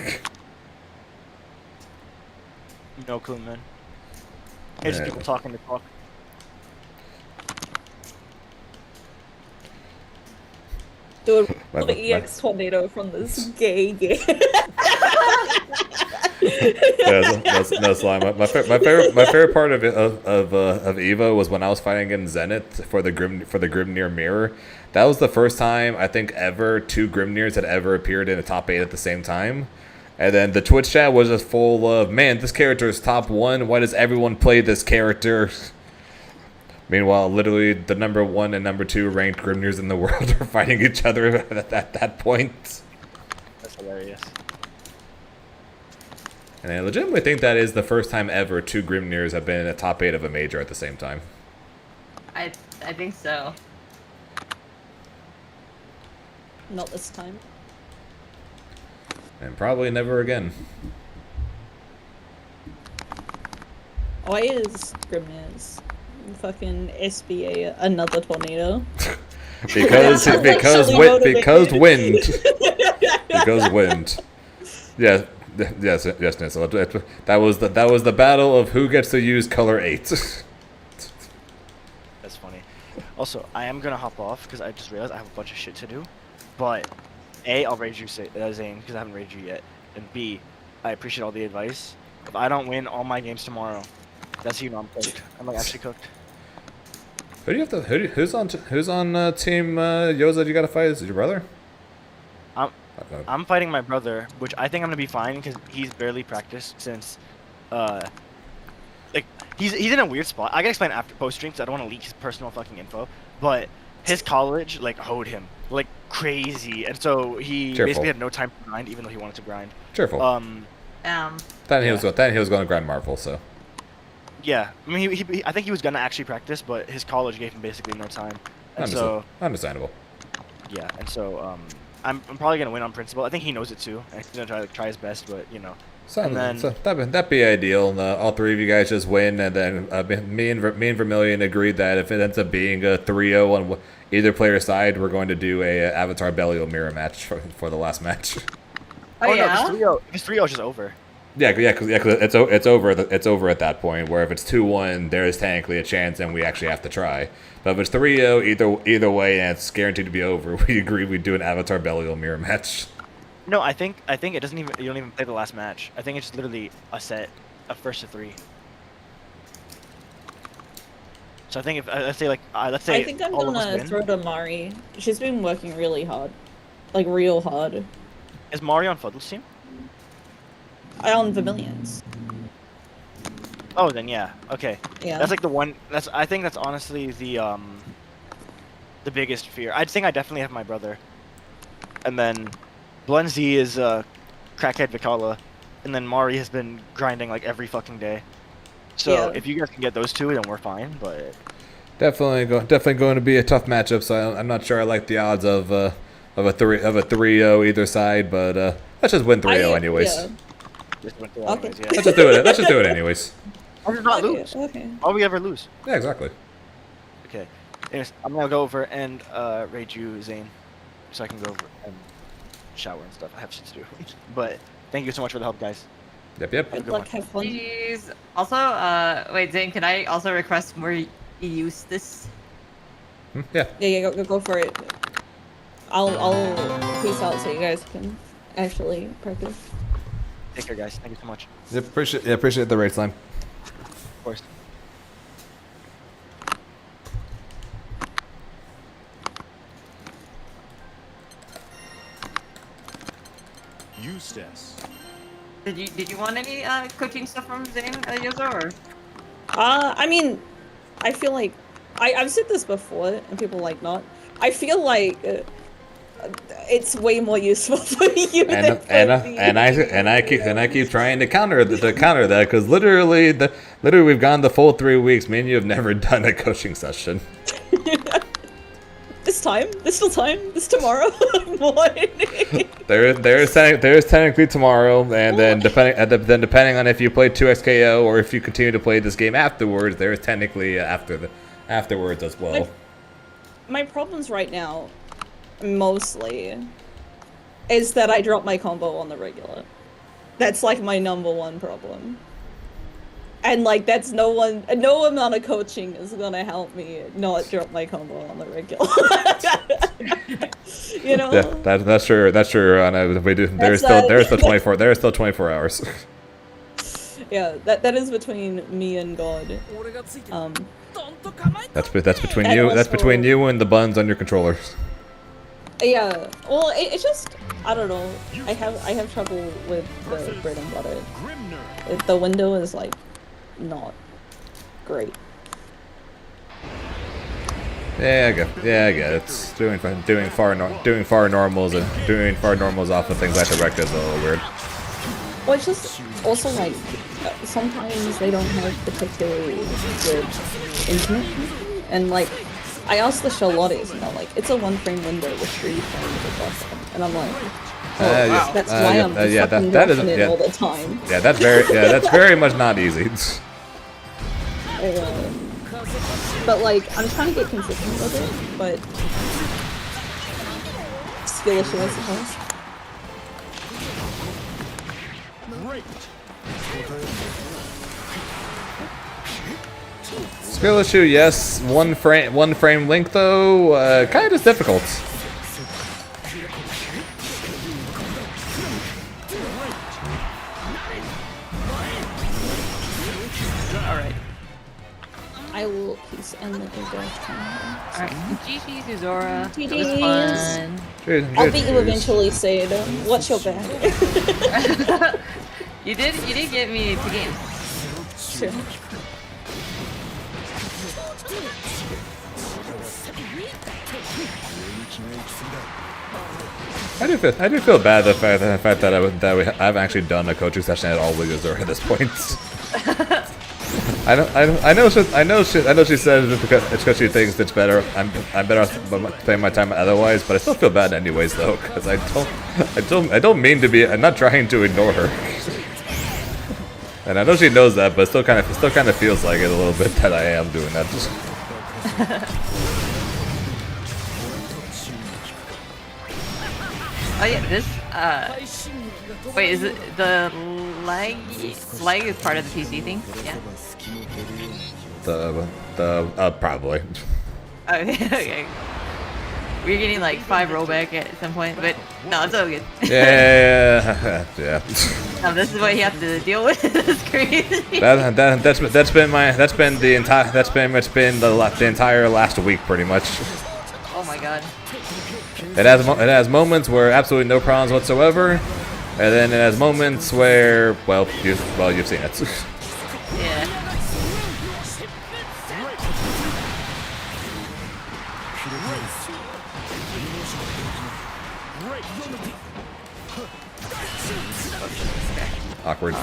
No clue, man. Hey, just people talking to talk. Do the EX Tornado from this gay game. No slime. My favorite part of Evo was when I was fighting in Zenith for the Grimnir mirror. That was the first time I think ever 2 Grimnirs had ever appeared in the top 8 at the same time. And then the Twitch chat was just full of, man, this character is top 1. Why does everyone play this character? Meanwhile, literally the number 1 and number 2 ranked Grimnirs in the world are fighting each other at that point. That's hilarious. And I legitimately think that is the first time ever 2 Grimnirs have been in a top 8 of a major at the same time. I think so. Not this time. And probably never again. Why is Grimnir's fucking SBA another tornado? because wind. Because wind. Yeah. Yes, Nissa. That was the battle of who gets to use color 8. That's funny. Also, I am gonna hop off because I just realized I have a bunch of shit to do. But A, I'll raid you, Zane, because I haven't raided you yet. And B, I appreciate all the advice. If I don't win all my games tomorrow, that's how you know I'm cooked. I'm like actually cooked. Who do you have to? Who's on team Yoza? You gotta fight? Is it your brother? I'm fighting my brother, which I think I'm gonna be fine because he's barely practiced since, like he's in a weird spot. I gotta explain after post stream because I don't want to leak his personal fucking info. But his college like hoed him like crazy, and so he basically had no time to grind, even though he wanted to grind. Cheerful. Um. Then he was going to grind Marvel, so. Yeah, I mean, I think he was gonna actually practice, but his college gave him basically no time, and so Understandable. yeah, and so I'm probably gonna win on principle. I think he knows it too, and he's gonna try his best, but you know. And then So that'd be ideal. All three of you guys just win, and then me and Vermilion agreed that if it ends up being a 3-0 on either player's side, we're going to do a Avatar Belial mirror match for the last match. Oh, no, yeah? if it's 3-0, it's just over. Cause it's over. It's over at that point. Where if it's 2-1, there is technically a chance, and we actually have to try. But if it's 3-0, either way, and it's guaranteed to be over, we agree we do an Avatar Belial mirror match. No, I think it doesn't even. You don't even play the last match. I think it's literally a set, a first to 3. So I think if let's say I think I'm gonna throw to Mari. She's been working really hard, like real hard. Is Mari on Fuddle's team? On Vermilion's. Oh, then yeah. Okay. Yeah. That's like the one. I think that's honestly the biggest fear. I think I definitely have my brother, and then Blenzy is crackhead Vikala, and then Mari has been grinding like every fucking day. So if you guys can get those two, then we're fine. But definitely going to be a tough matchup. So I'm not sure I like the odds of a 3-0 either side, but let's just win 3-0 anyways. Yeah. okay. Yeah. Let's just do it. Let's just do it anyways. Or just not lose. Okay. Why we ever lose? Yeah, exactly. Okay. Anyways, I'm gonna go over and raid you, Zane, so I can go over and shower and stuff. I have shit to do. But thank you so much for the help, guys. Yep. Have a Good good luck. one. Have fun. Please. Also, wait, Zane, can I also request more Eustace? Yeah. Yeah, go for it. I'll peace out so you guys can actually practice. Take care, guys. Thank you so much. Yep, appreciate the raid slime. Of course. Eustace. Did you want any coaching stuff from Zane Yozo, or? I mean, I feel like I've said this before, and people like not. I feel like it's way more useful for you than for me. And I keep trying to counter that because literally we've gone the full 3 weeks. Me and you have never done a coaching session. This time? There's still time? This tomorrow? What? There's technically tomorrow, and then depending on if you play 2xKO or if you continue to play this game afterwards, there's technically afterwards as well. My problems right now, mostly, is that I drop my combo on the regular. That's like my #1 problem. And like that's no amount of coaching is gonna help me not drop my combo on the regular. You know? Yeah, that's true. That's true. We do. There's still 24 hours. Yeah, that is between me and God. That's between you. That's between you and the buns on your controllers. Yeah. Well, it's just I don't know. I have trouble with the bread and butter. Grimnir. The window is like not great. Yeah, I get it. It's doing far normals off of things like the rect is a little weird. Well, it's just also like sometimes they don't have particularly good internet, and like I asked the Charlottes, you know, like it's a 1-frame window with 3 frames of buffer, and I'm like, oh, that's why I'm fucking dropping it all the time. Yeah, that's very much not easy. But like I'm trying to get consistent with it, but skill issue, I suppose. Skill issue, yes. One frame link though, kind of difficult. Alright. I will peace and let you guys time. Alright, GG's Uzora. It was GG's. fun. I'll beat you eventually, Sade. Watch your back. You did get me 2 games. Sure. I do feel bad the fact that I've actually done a coaching session at all with Uzora at this point. I know she said it's because she thinks it's better. I'm better off playing my time otherwise, but I still feel bad anyways though, because I don't mean to be. I'm not trying to ignore her, and I know she knows that, but it still kind of feels like it a little bit that I am doing that. Oh yeah, this wait, is it the lag is part of the PC thing? Yeah. Probably. Okay, okay. We're getting like 5 rollback at some point, but no, it's all good. Yeah. No, this is what you have to deal with. It's crazy. That's been the entire last week pretty much. Oh my god. It has moments where absolutely no problems whatsoever, and then it has moments where you've seen it. Yeah. Awkward.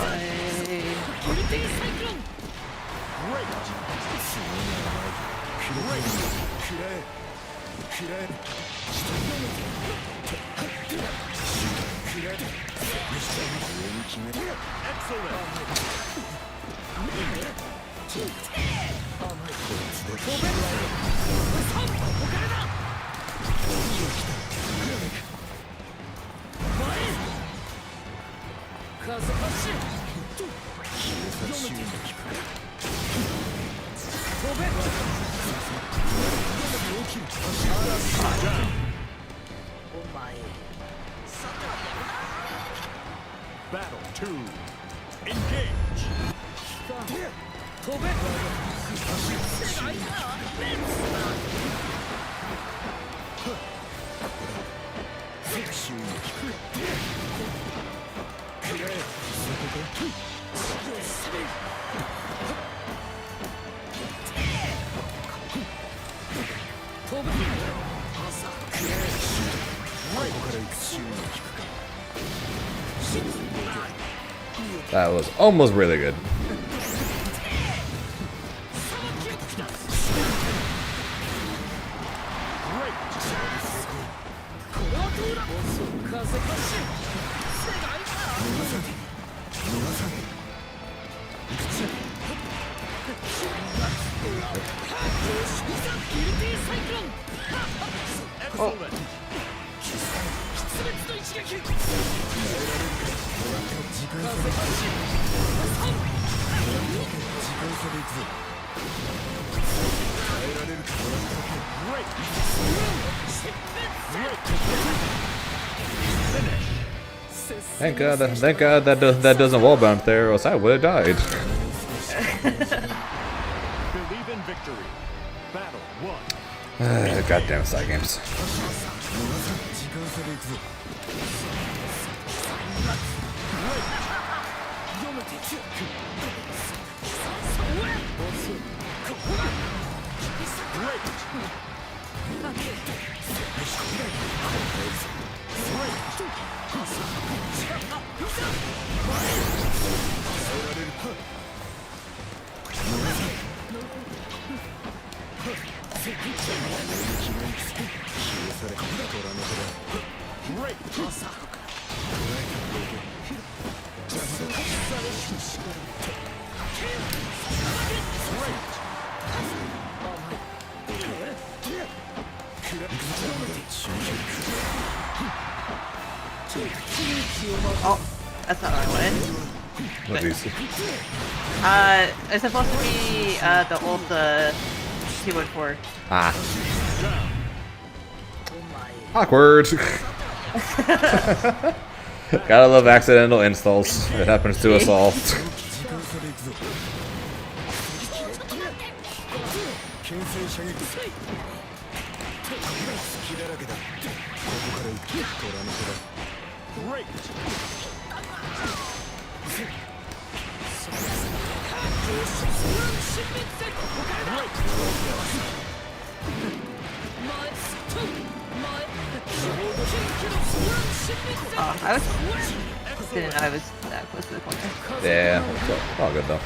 Battle 2. Engage. That was almost really good. Thank God that doesn't wall bounce there, or else I would have died. Believe in victory. Battle 1. Goddamn side games. Oh, that's not what I wanted. What do you see? It's supposed to be the old 214. Ah. Awkward. Gotta love accidental installs. It happens to us all. Oh, I didn't know I was that close to the corner. Yeah, it's all good though.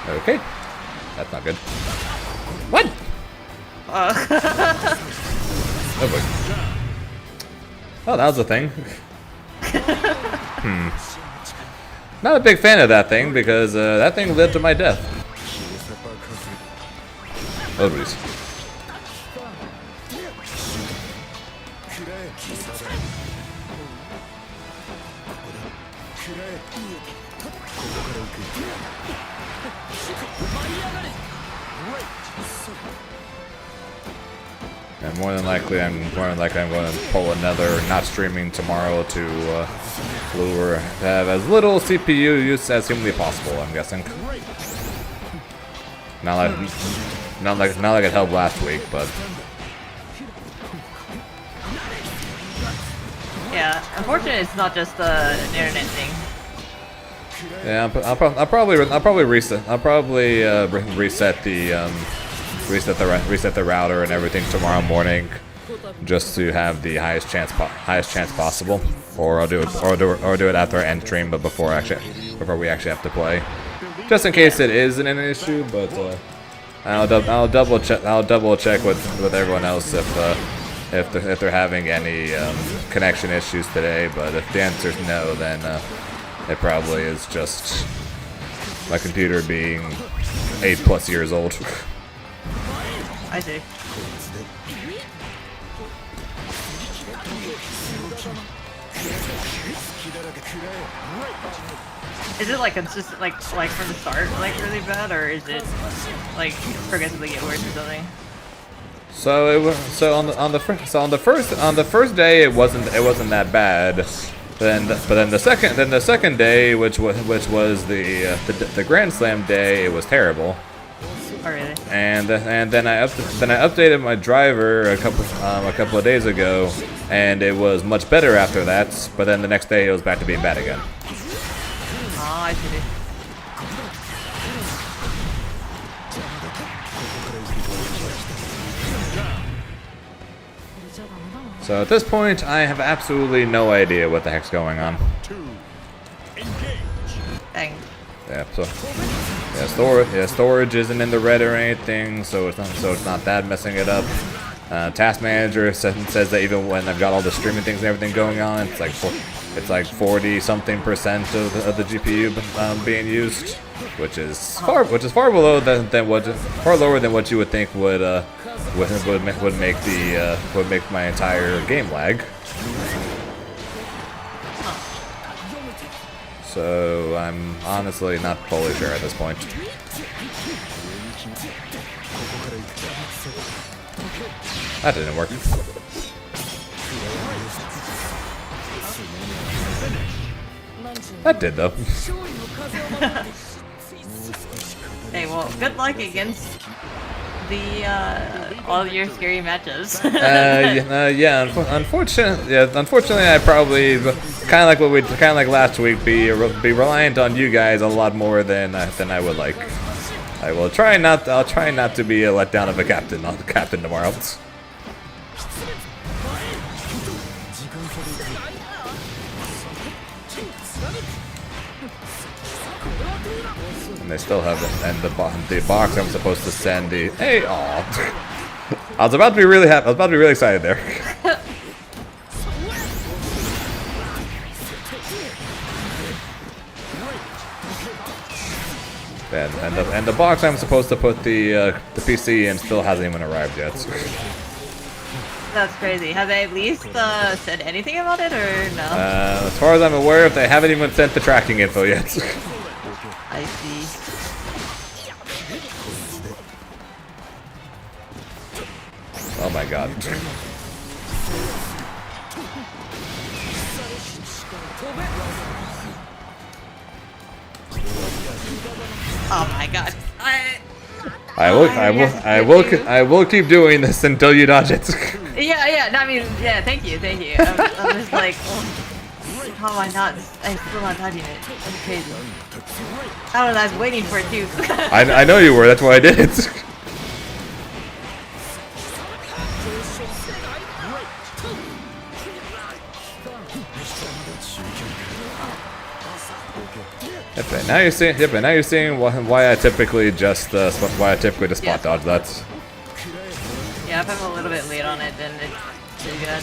Okay. That's not good. What? Oh boy. Oh, that was a thing. Not a big fan of that thing because that thing led to my death. Oh, jeez. And more than likely, I'm going to pull another not streaming tomorrow to lure have as little CPU use as humanly possible. I'm guessing. Not like it helped last week, but Yeah, unfortunately, it's not just an internet thing. yeah, I'll probably reset. I'll probably reset the router and everything tomorrow morning, just to have the highest chance possible. Or I'll do it after I end stream, but before we actually have to play, just in case it is an issue. But I'll double check with everyone else if they're having any connection issues today. But if the answer is no, then it probably is just my computer being 8+ years old. I see. Is it like consistent, like from the start, like really bad, or is it like progressively get worse or something? So on the first day it wasn't that bad. But then the second day, which was the Grand Slam day, it was terrible. Oh really? And then I updated my driver a couple of days ago, and it was much better after that. But then the next day it was back to being bad again. Oh, I see. So at this point, I have absolutely no idea what the heck's going on. Dang. Yeah, so storage isn't in the red or anything, so it's not that messing it up. Task Manager says that even when I've got all the streaming things and everything going on, it's like 40-something% of the GPU being used, which is far below far lower than what you would think would make my entire game lag. So I'm honestly not totally sure at this point. That didn't work. That did though. Hey, well, good luck against the all your scary matches. Unfortunately, I probably kind of like last week be reliant on you guys a lot more than I would like. I'll try not to be a letdown of a captain tomorrow. And they still haven't. And the box I'm supposed to send the I was about to be really happy. I was about to be really excited there. And the box I'm supposed to put the PC in still hasn't even arrived yet. That's crazy. Have they at least said anything about it, or no? As far as I'm aware, they haven't even sent the tracking info yet. I see. Oh my god. Oh my god. I will keep doing this until you dodge it. Yeah. No, I mean, yeah. Thank you. I'm just like, how am I not? I'm still not dodging it. That's crazy. I don't know. I was waiting for it too. I know you were. That's why I did it. Yep, and now you're seeing. Yep, and now you're seeing why I typically just spot dodge that. Yeah, if I'm a little bit late on it, then it's too good.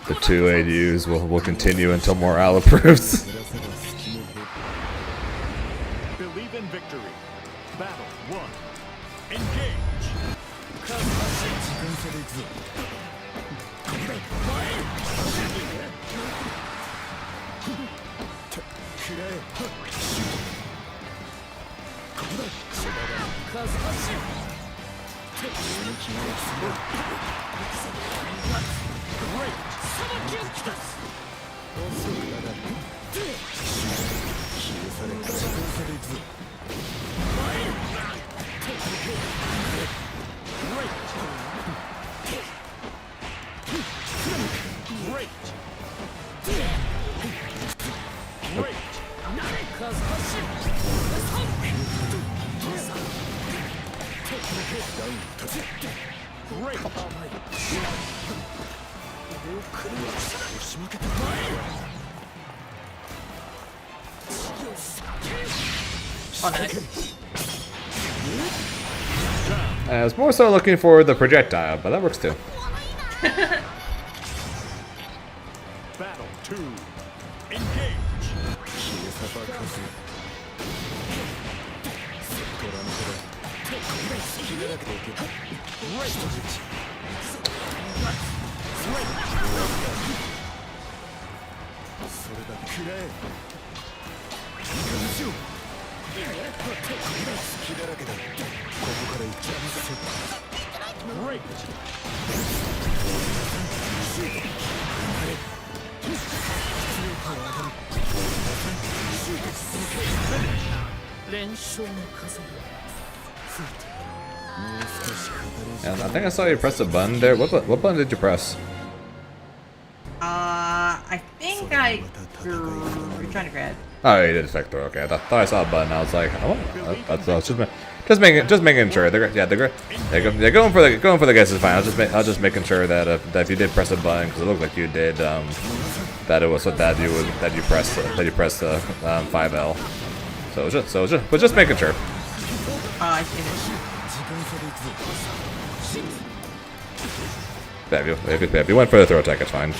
The 2 ADUs will continue until morale improves. Believe in victory. Battle 1. Engage. Oh, nice. I was more so looking for the projectile, but that works too. Battle 2. Engage. Great. And I think I saw you press a button there. What button did you press? I think I you're trying to grab. Oh, you did effect throw. Okay, I thought I saw a button. I was like, oh, that's just making sure. They're going for the guess is fine. I was just making sure that if you did press a button, because it looked like you did, that it was that you press 5L. So it was just making sure. Oh, I see it. Yeah, if you went for the throw attack, it's fine.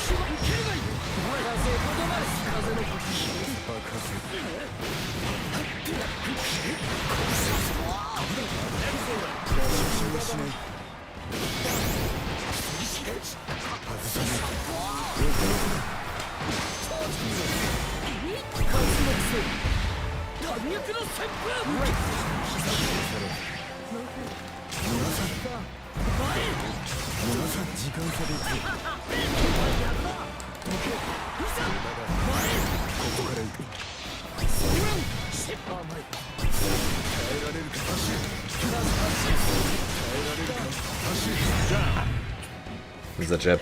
This is a chip.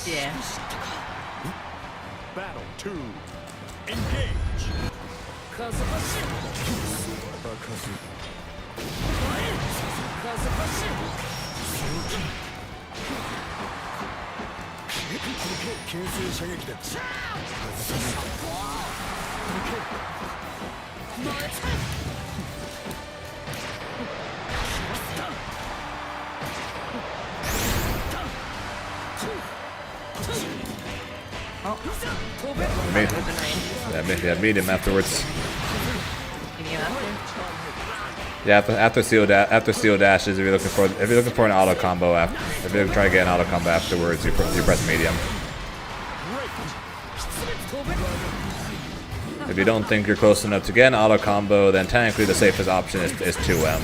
Yeah. Battle 2. Engage. Yeah, meet him afterwards. Can you after? Yeah, after seal dashes, if you're looking for an auto combo if you're trying to get an auto combo afterwards, you press medium. If you don't think you're close enough to get an auto combo, then technically the safest option is 2M.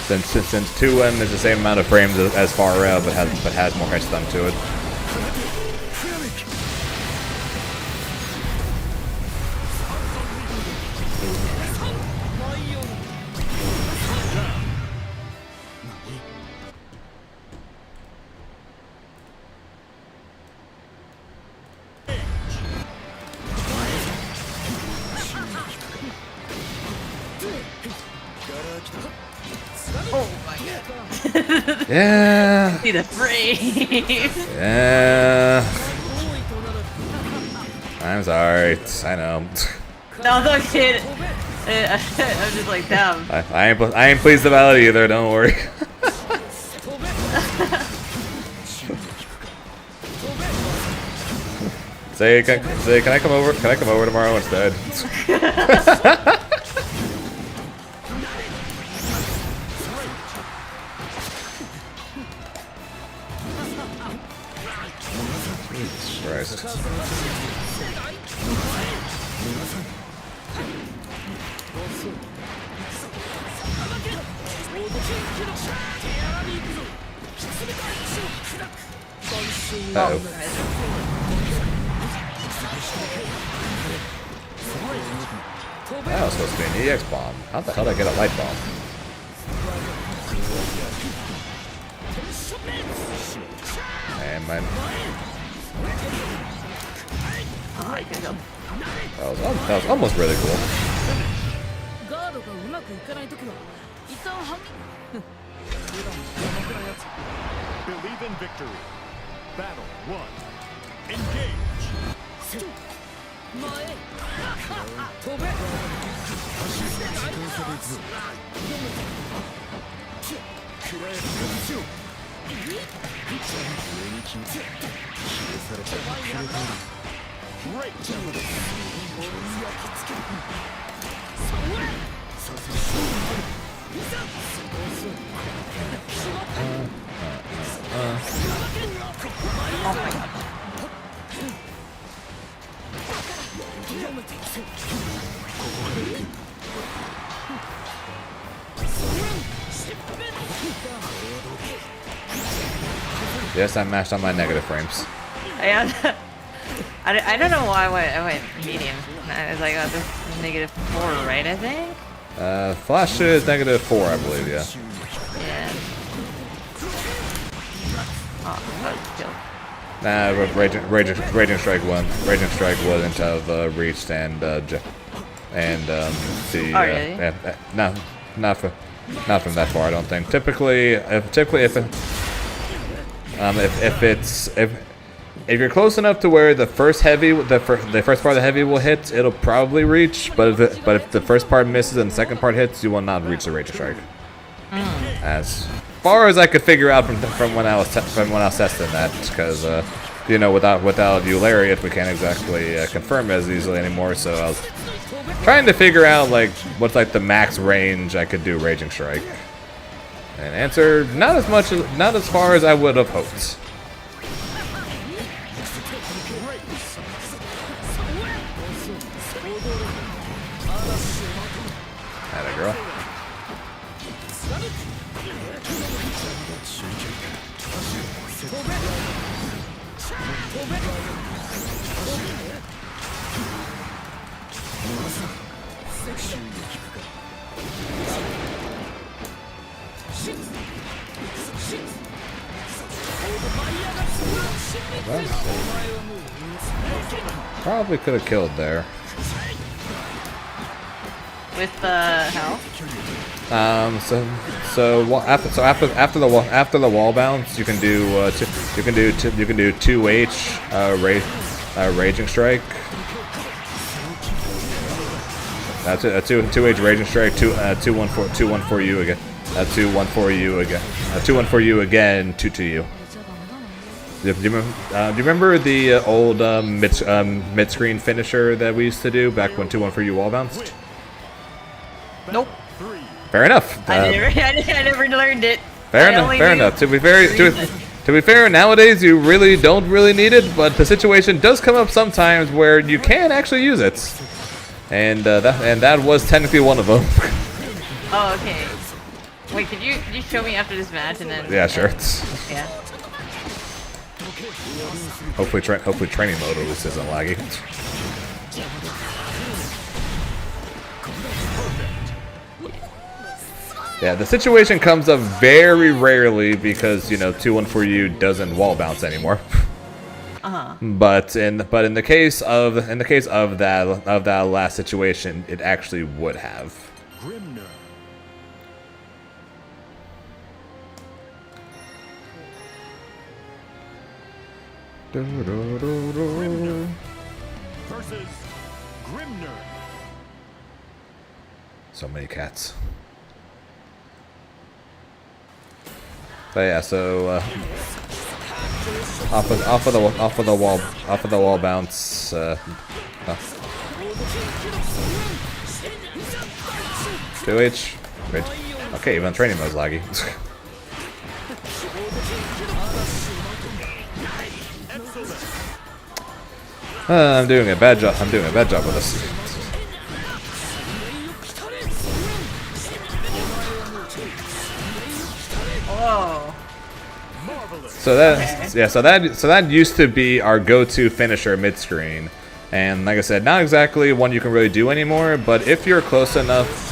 Since 2M is the same amount of frames as far out, but has more hit stun to it. Oh my god. Yeah. See the freeze. Yeah. I'm sorry. I know. No, don't kid. I'm just like, damn. I ain't pleased about it either. Don't worry. Can I come over? Can I come over tomorrow instead? Jesus Christ. Uh-oh. That was supposed to be an EX bomb. How the hell did I get a light bomb? And my... That was almost really cool. Believe in victory. Battle 1. Engage. Great. Yes, I mashed on my negative frames. I don't know why I went medium. I was like, oh, this is -4, right? I think. Flash is -4, I believe. Yeah. Yeah. Oh, that was killed. Nah, Raging Strike won. Raging Strike wasn't have reached and the Oh, really? not from that far. I don't think. Typically if you're close enough to where the first part of the heavy will hit, it'll probably reach. But if the first part misses and the second part hits, you will not reach the Raging Strike. As far as I could figure out from when I was testing that, because you know, without Eulariet, we can't exactly confirm as easily anymore. So I was trying to figure out like what's like the max range I could do Raging Strike. And answer, not as far as I would have hoped. Atta girl. Probably could have killed there. With the health? After the wall bounce, you can do 2H Raging Strike. That's a 2H Raging Strike. 2-1 you again. 2-1 you again. 2-1 you again. 2 you. Do you remember the old mid-screen finisher that we used to do back when 2-1 you wall bounced? Nope. Fair enough. I never learned it. Fair enough. To be fair, nowadays you don't really need it, but the situation does come up sometimes where you can actually use it, and that was technically one of them. Oh, okay. Wait, could you show me after this match and then? Yeah, sure. Yeah. Hopefully training mode at least isn't laggy. Yeah, the situation comes up very rarely because, you know, 2-1 you doesn't wall bounce anymore. But in the case of that last situation, it actually would have. Grimnir. versus Grimnir. So many cats. But yeah, so off of the wall bounce. 2H. Great. Okay, even training mode's laggy. I'm doing a bad job. I'm doing a bad job with this. Whoa. So that used to be our go-to finisher mid-screen, and like I said, not exactly one you can really do anymore. But if you're close enough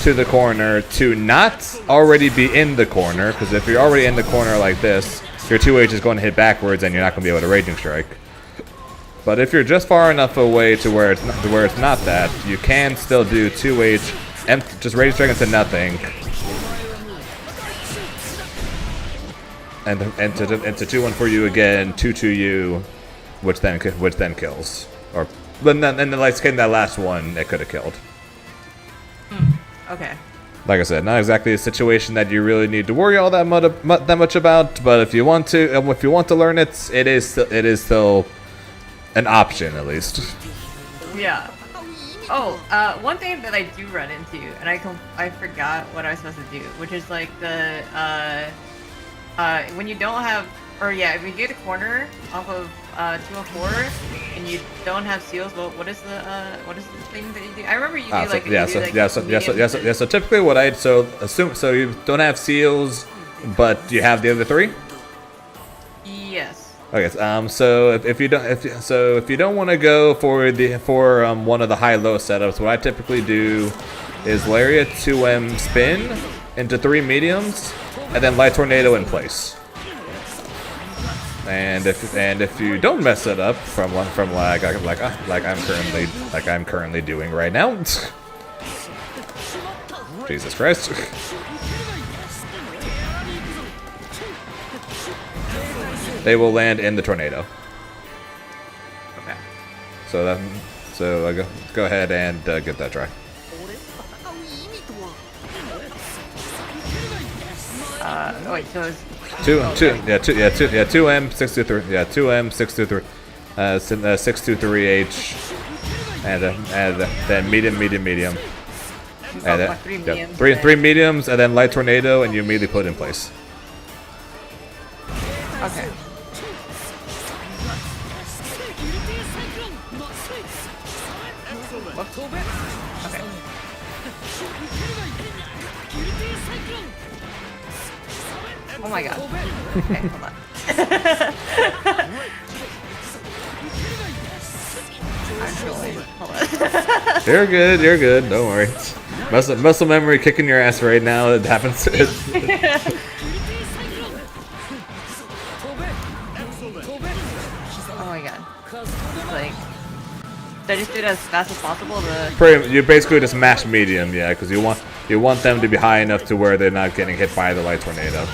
to the corner to not already be in the corner, because if you're already in the corner like this, your 2H is going to hit backwards, and you're not going to be able to Raging Strike. But if you're just far enough away to where it's not that, you can still do 2H and just Raging Strike into nothing. And to 2-1 for you again, 2-2-U, which then kills. Or but then in the that last one, it could have killed. Okay. Like I said, not exactly a situation that you really need to worry all that much about. But if you want to learn it, it is still an option at least. Yeah. Oh, one thing that I do run into, and I forgot what I was supposed to do, which is like the when you don't have, or yeah, if you get a corner off of 204 and you don't have seals, what is the thing that you do? I remember you do So typically what so you don't have seals, but you have the other three. Yes. Okay, so if you don't want to go for one of the high-low setups, what I typically do is Lariat 2M spin into 3 mediums, and then Light Tornado in place. And if you don't mess it up from lag, like I'm currently doing right now. Jesus Christ. They will land in the tornado. Okay. So go ahead and get that try. Wait, so it's 2M 623 2M 623 623H and then medium and then, three mediums. three mediums and then Light Tornado, and you immediately put it in place. Okay. Okay. Oh my god. Okay, hold on. Actually, hold on. You're good, don't worry. Muscle memory kicking your ass right now. It happens. Oh my god. Like, should I just do it as fast as possible? You basically just mash medium, yeah, because you want them to be high enough to where they're not getting hit by the Light Tornado.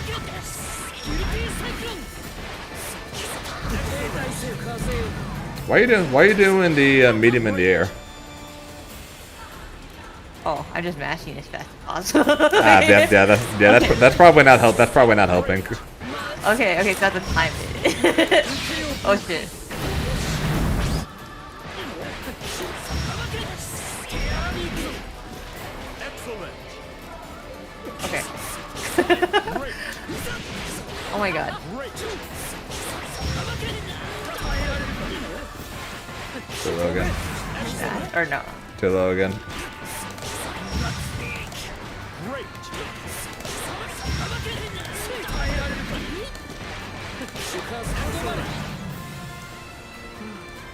Why are you doing the medium in the air? Oh, I'm just mashing as fast as possible. That's probably not That's probably not helping. Okay, so I have to time it. Oh shit. Okay. Oh my god. Too low again. That, or no? Too low again.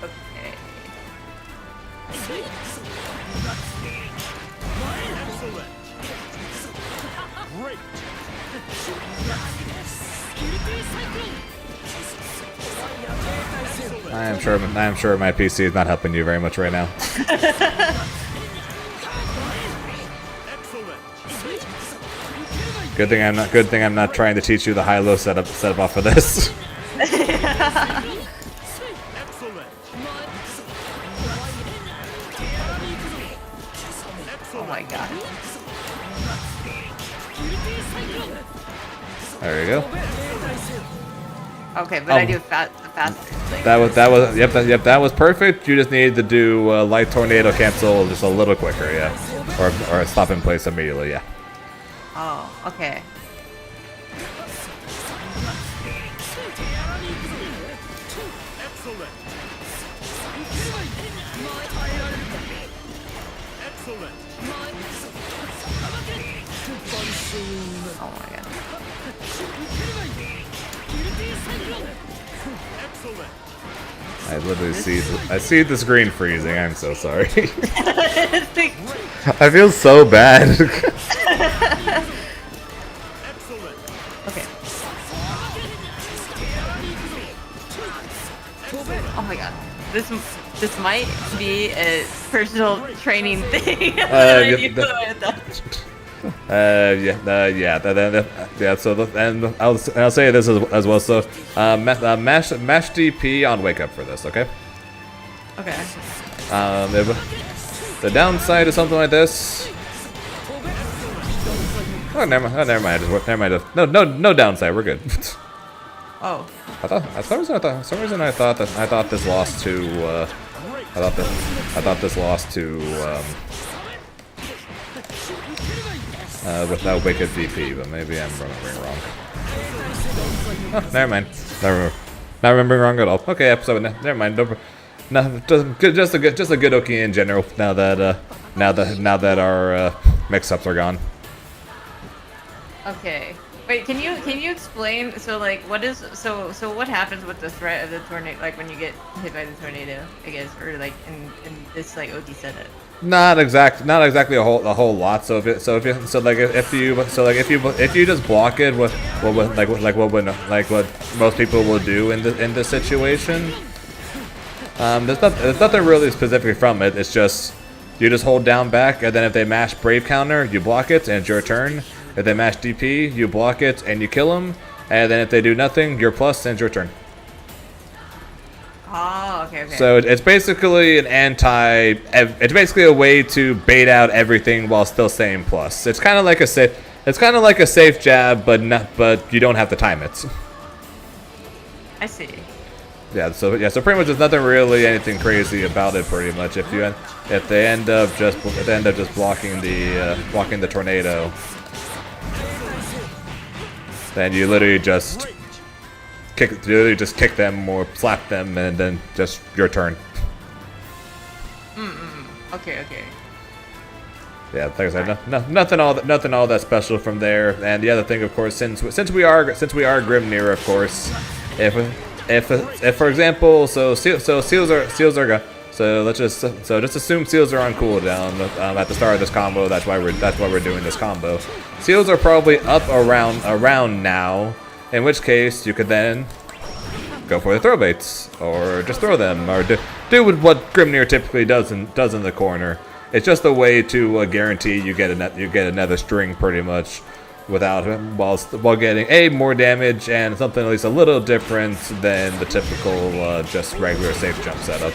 Okay. I am sure my PC is not helping you very much right now. Good thing I'm not trying to teach you the high-low setup off of this. god. There you go. Okay, but I do faster. Like, That was perfect. You just needed to do light tornado cancel just a little quicker, yeah, or stop in place immediately, yeah. oh, okay. Excellent. Excellent. Oh my god. Excellent. I literally see the screen freezing. I'm so sorry. I feel so bad. Excellent. Okay. Oh my god. This might be a personal training thing. Yeah. So, and I'll say this as well. So, mash DP on wake up for this, okay? Okay. The downside of something like this. Oh, never mind. No downside. We're good. Oh. For some reason I thought this lost to. I thought this lost to. Without Wicked DP, but maybe I'm remembering wrong. Oh, never mind. Not remembering wrong at all. Okay, episode. Never mind. No, just a good Oki in general. Now that our mix-ups are gone. Okay. Wait, can you explain? So like, what what happens with the threat of the tornado? Like when you get hit by the tornado, I guess, or like in this like OT setup. Not exactly a whole lot. So if you just block it with what most people will do in this situation. There's nothing really specific from it. It's just you just hold down back, and then if they mash Brave counter, you block it, and it's your turn. If they mash DP, you block it, and you kill them. And then if they do nothing, you're plus, and it's your turn. Oh, okay. So it's basically it's basically a way to bait out everything while still saying plus. It's kind of like a safe jab, but you don't have to time it. I see. Yeah. So pretty much there's nothing really anything crazy about it. Pretty much if they end up just blocking the tornado, then you literally just kick them or slap them, and then just your turn. Okay. Yeah, like I said, nothing all that special from there. And the other thing, of course, since we are Grimnir, of course, if for example, so seals are gone. So just assume seals are on cooldown at the start of this combo. That's why we're doing this combo. Seals are probably up around now. In which case, you could then go for the throw baits, or just throw them, or do what Grimnir typically does in the corner. It's just a way to guarantee you get another string, pretty much, while getting more damage and something at least a little different than the typical just regular safe jump setup.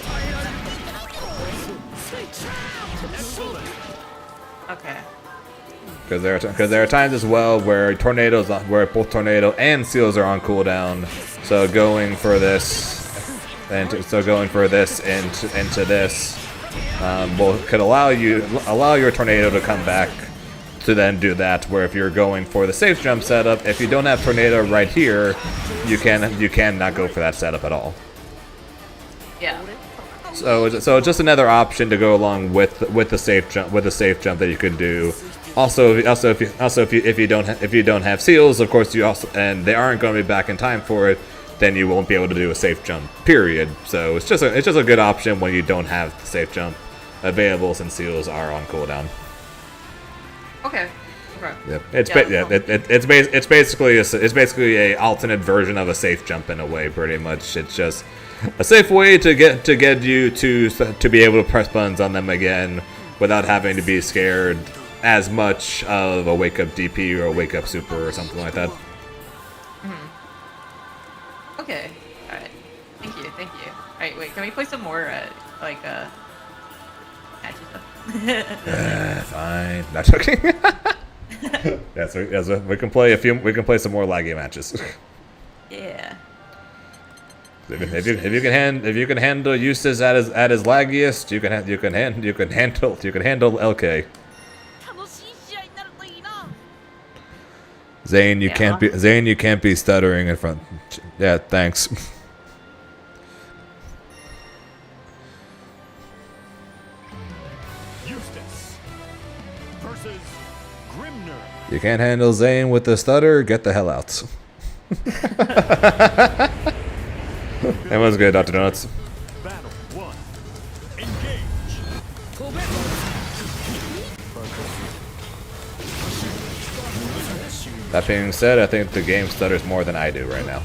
Okay. Because there are times as well where both tornado and seals are on cooldown, so going for this into this could allow your tornado to come back to then do that. Where if you're going for the safe jump setup, if you don't have tornado right here, you cannot go for that setup at all. Yeah. So it's just another option to go along with the safe jump that you can do. Also, if you don't have seals, of course and they aren't going to be back in time for it, then you won't be able to do a safe jump. Period. So it's just a good option when you don't have the safe jump available, since seals are on cooldown. Okay. Yep. It's basically a alternate version of a safe jump in a way. Pretty much, it's just a safe way to get you to be able to press buttons on them again without having to be scared as much of a wake up DP or a wake up super or something like that. Okay. All right. Thank you. All right. Wait. Can we play some more matches though. Fine. Not joking. Yes, we can play we can play some more laggy matches. Yeah. If you can handle Eustace at his laggiest, you can handle LK. 楽しい試合になるといいな。 Zane, you can't be stuttering in front. Yeah, thanks. Eustace versus Grimnir. You can't handle Zane with the stutter. Get the hell out. That was good, Dr. Donuts. Battle 1. Engage. That being said, I think the game stutters more than I do right now.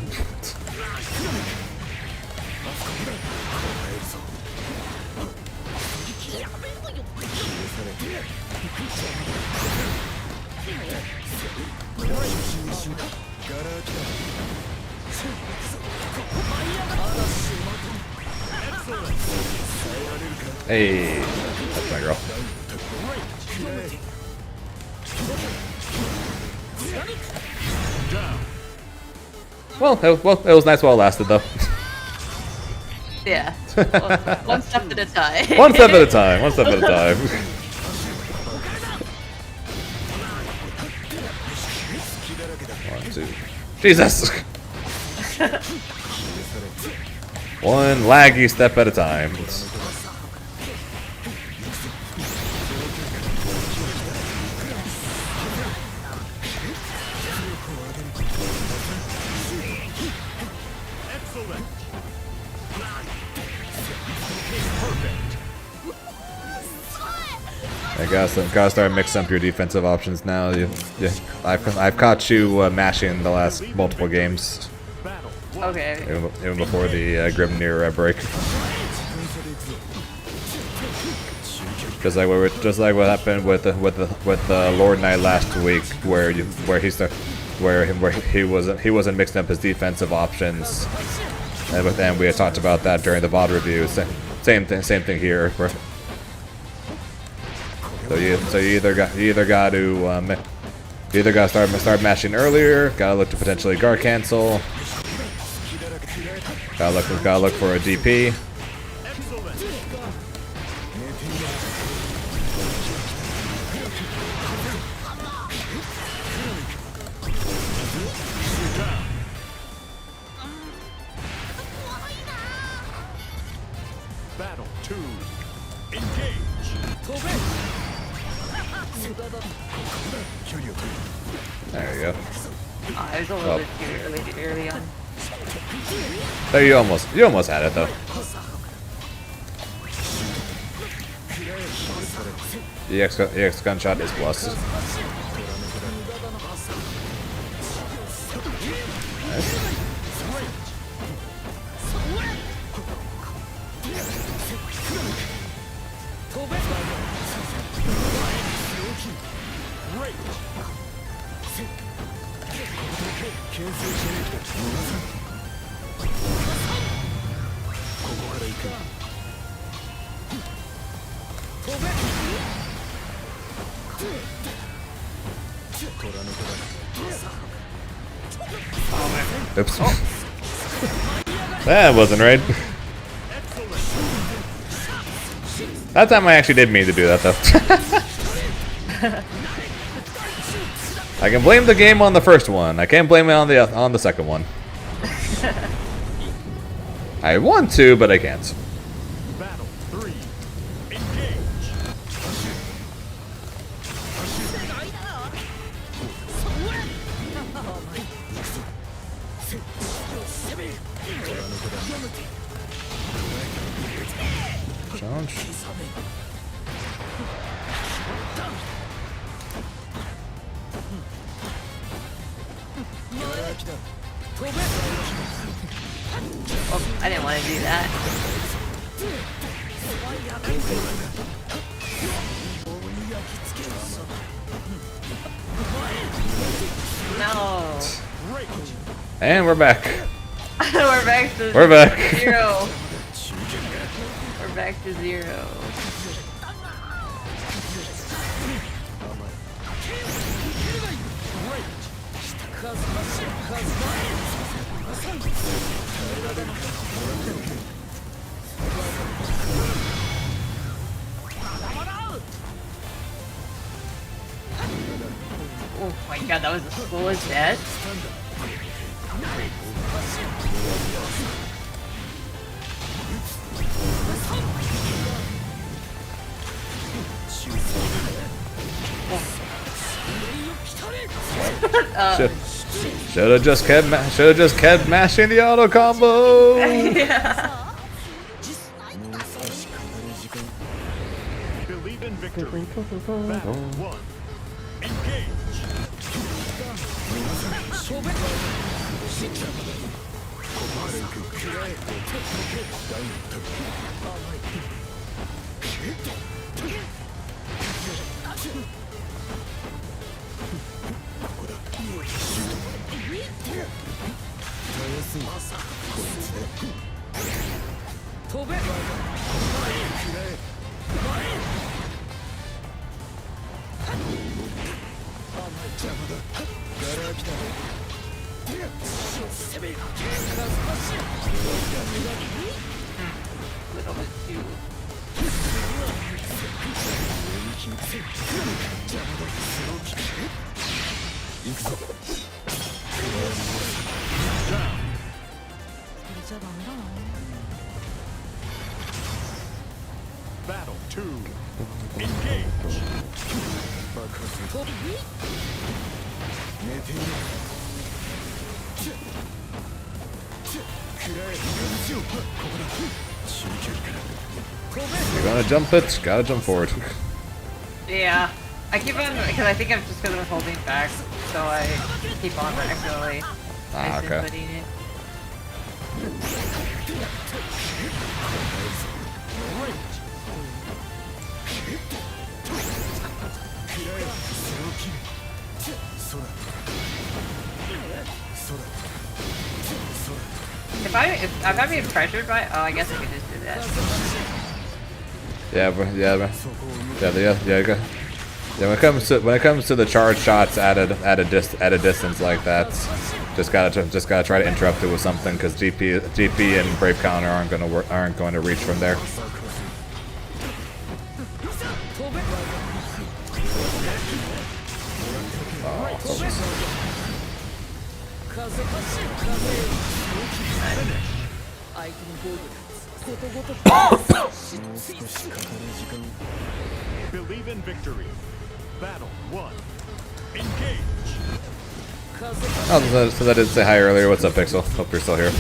Hey, that's my girl. Well, it was nice while it lasted, though. Yeah. One step at a time. One step at a time. One step at a time. One, two. Jesus. One laggy step at a time. I gotta start mixing up your defensive options now. I've caught you mashing the last multiple games. Okay. Even before the Grimnir break. Just like what happened with the Lord Knight last week, where he wasn't mixing up his defensive options, and we had talked about that during the VOD review. Same thing here. So you either got to start mashing earlier. Gotta look to potentially guard cancel. Gotta look for a DP. Battle 2. Engage. There you go. I was a little bit too early on. There you almost had it though. The EX gunshot is plus. Nice. Oops. That wasn't right. That time I actually did mean to do that though. I can blame the game on the first one. I can't blame it on the second one. I want to, but I can't. Battle 3. Engage. Challenge. Oh, I didn't want to do that. No. And we're back. We're back to We're back. 0. We're back to 0. Oh my god, that was the slowest death. Should have just kept mashing the auto combo. Yeah. Believe in victory. Battle 1. Engage. Little bit too. Battle 2. Engage. You're gonna jump it, gotta jump forward. Yeah. I keep on, because I think I'm just because I'm holding back, so I keep on accidentally Okay. putting it. If I'm being pressured by, oh, I guess I could just do that. Yeah, bro. Yeah, bro. Yeah. Go. Yeah, when it comes to the charge shots at a distance like that, just gotta try to interrupt it with something because GP and Brave Counter aren't going to reach from there. Oh, focus. Believe in victory. Battle 1. Engage. Oh, so that did say hi earlier. What's up, Pixel? Hope you're still here.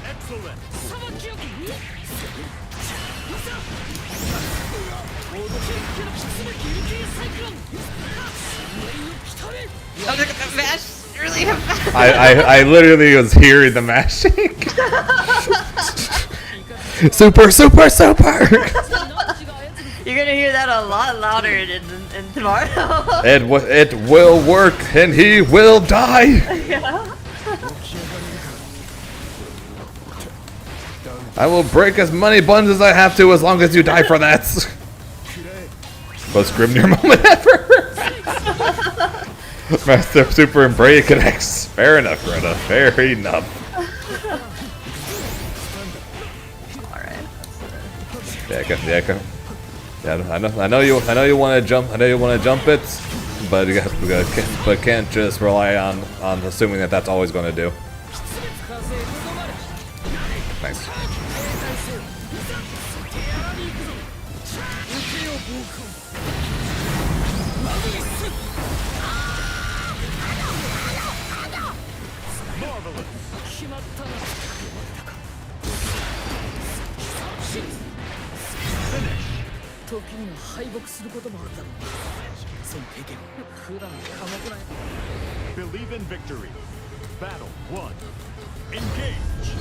Excellent. Oh, the mash really I literally was hearing the mashing. Super. You're gonna hear that a lot louder in tomorrow. It will work, and he will die. Yeah. I will break as many buns as I have to, as long as you die for that. Most Grimnir moment ever. Master Super and Bray connects. Fair enough, Greta. Fair enough. Alright. Yeah, go. Yeah, I know you want to jump. I know you want to jump it, but but can't just rely on assuming that that's always going to do. Nice. Believe in victory. Battle 1. Engage.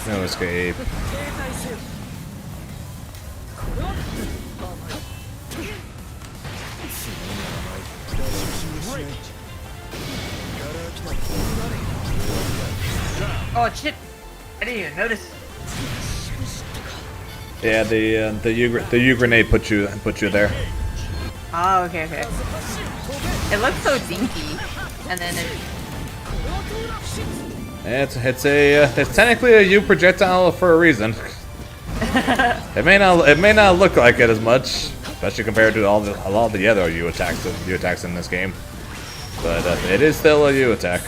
No escape. Oh shit! I didn't even notice. Yeah, the U grenade put you there. Oh, okay, okay. It looks so dinky, and then it... It's technically a U projectile for a reason. It may not look like it as much, especially compared to all the other U attacks in this game. But it is still a U attack.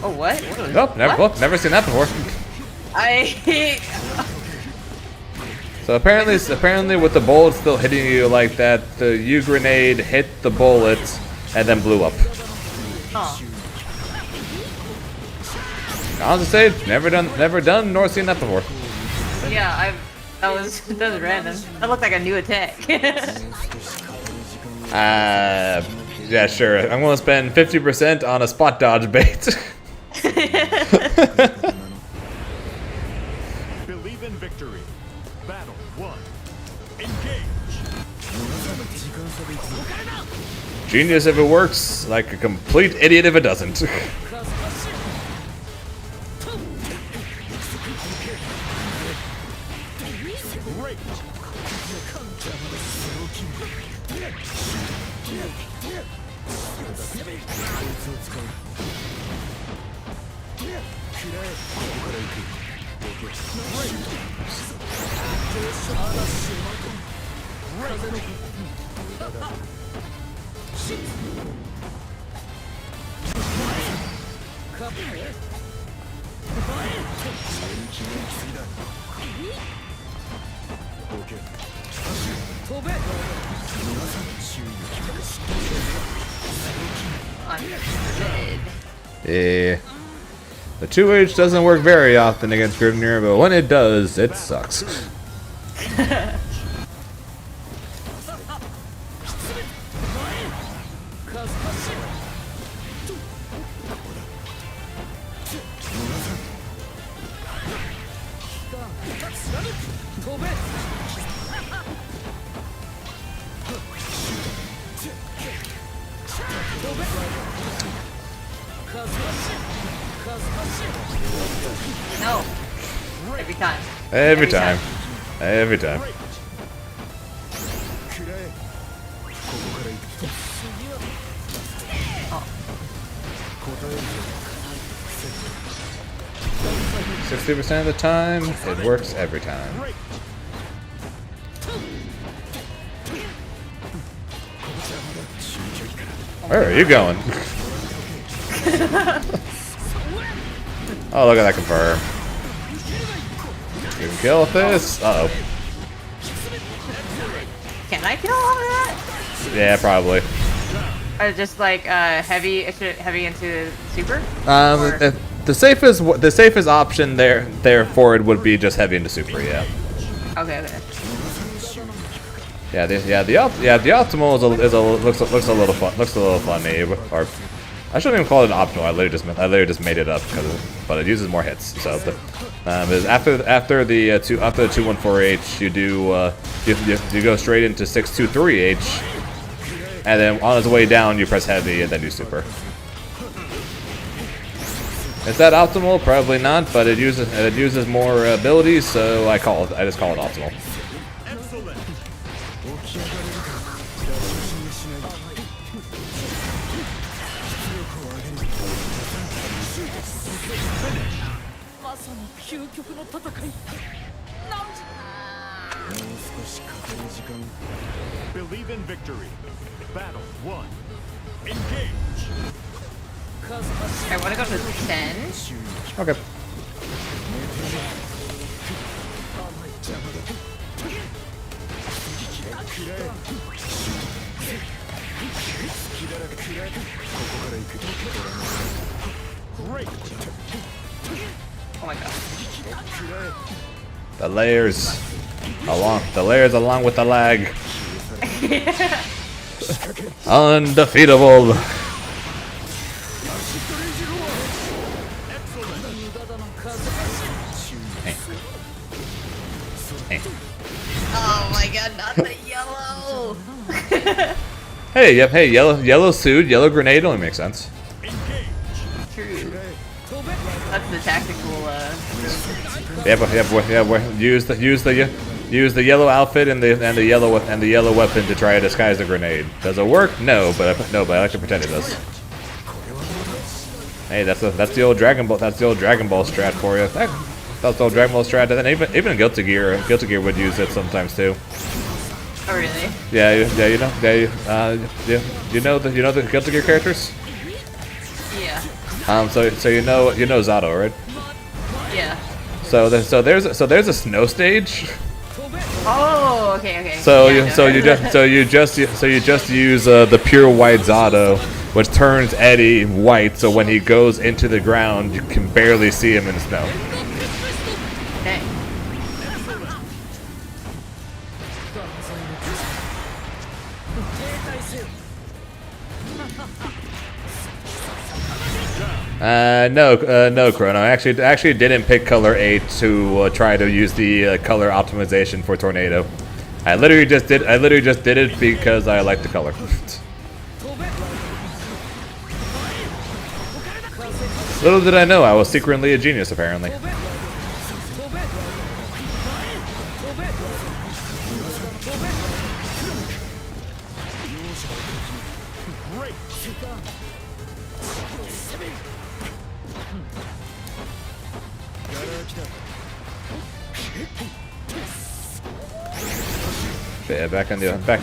Oh, what? Nope, never seen that before. So apparently with the bullet still hitting you like that, the U grenade hit the bullets and then blew up. Oh. I'll just say, never done, nor seen that before. Yeah, that was random. That looked like a new attack. Yeah, sure. I'm gonna spend 50% on a spot dodge bait. Believe in victory. Battle 1. Engage. Genius if it works, like a complete idiot if it doesn't. Yeah. The 2H doesn't work very often against Grimnir, but when it does, it sucks. No. Every time. Every time. Every time. Oh. 60% of the time, it works every time. Where are you going? Oh, look at that confirm. You can kill with this. Uh oh. Can I kill all of that? Yeah, probably. Or just like heavy into super? The safest option there for it would be just heavy into super. Yeah. Okay. Okay. The optimal looks a little fun. Looks a little funny. Or I shouldn't even call it an optional. I literally just made it up but it uses more hits. So after the 214H, you go straight into 623H, and then on its way down you press heavy and then do super. Is that optimal? Probably not, but it uses more abilities, so I just call it optimal. Believe in victory. Battle 1. Engage. I want to go to 10. Okay. Oh my god. The layers along with the lag. Undefeatable. Oh my god, not the yellow. Hey, yep, hey, yellow suit, yellow grenade only makes sense. True. That's the tactical. Use the yellow outfit and the yellow weapon to try to disguise the grenade. Does it work? No, but I like to pretend it does. Hey, that's the old Dragon Ball. That's the old Dragon Ball strat for you. That's the old Dragon Ball strat, and then even Guilty Gear would use it sometimes too. Oh really? Yeah, you know the Guilty Gear characters. Yeah. So you know Zato, right? Yeah. So there's a snow stage. Oh, okay. So Yeah, you just use the pure white Zato, which turns Eddie white. So when he goes into the ground, you can barely see him in the snow. Okay. No, Chrono. I actually didn't pick color 8 to try to use the color optimization for Tornado. I literally just did it because I like the color. Little did I know, I was secretly a genius, apparently. Yeah, back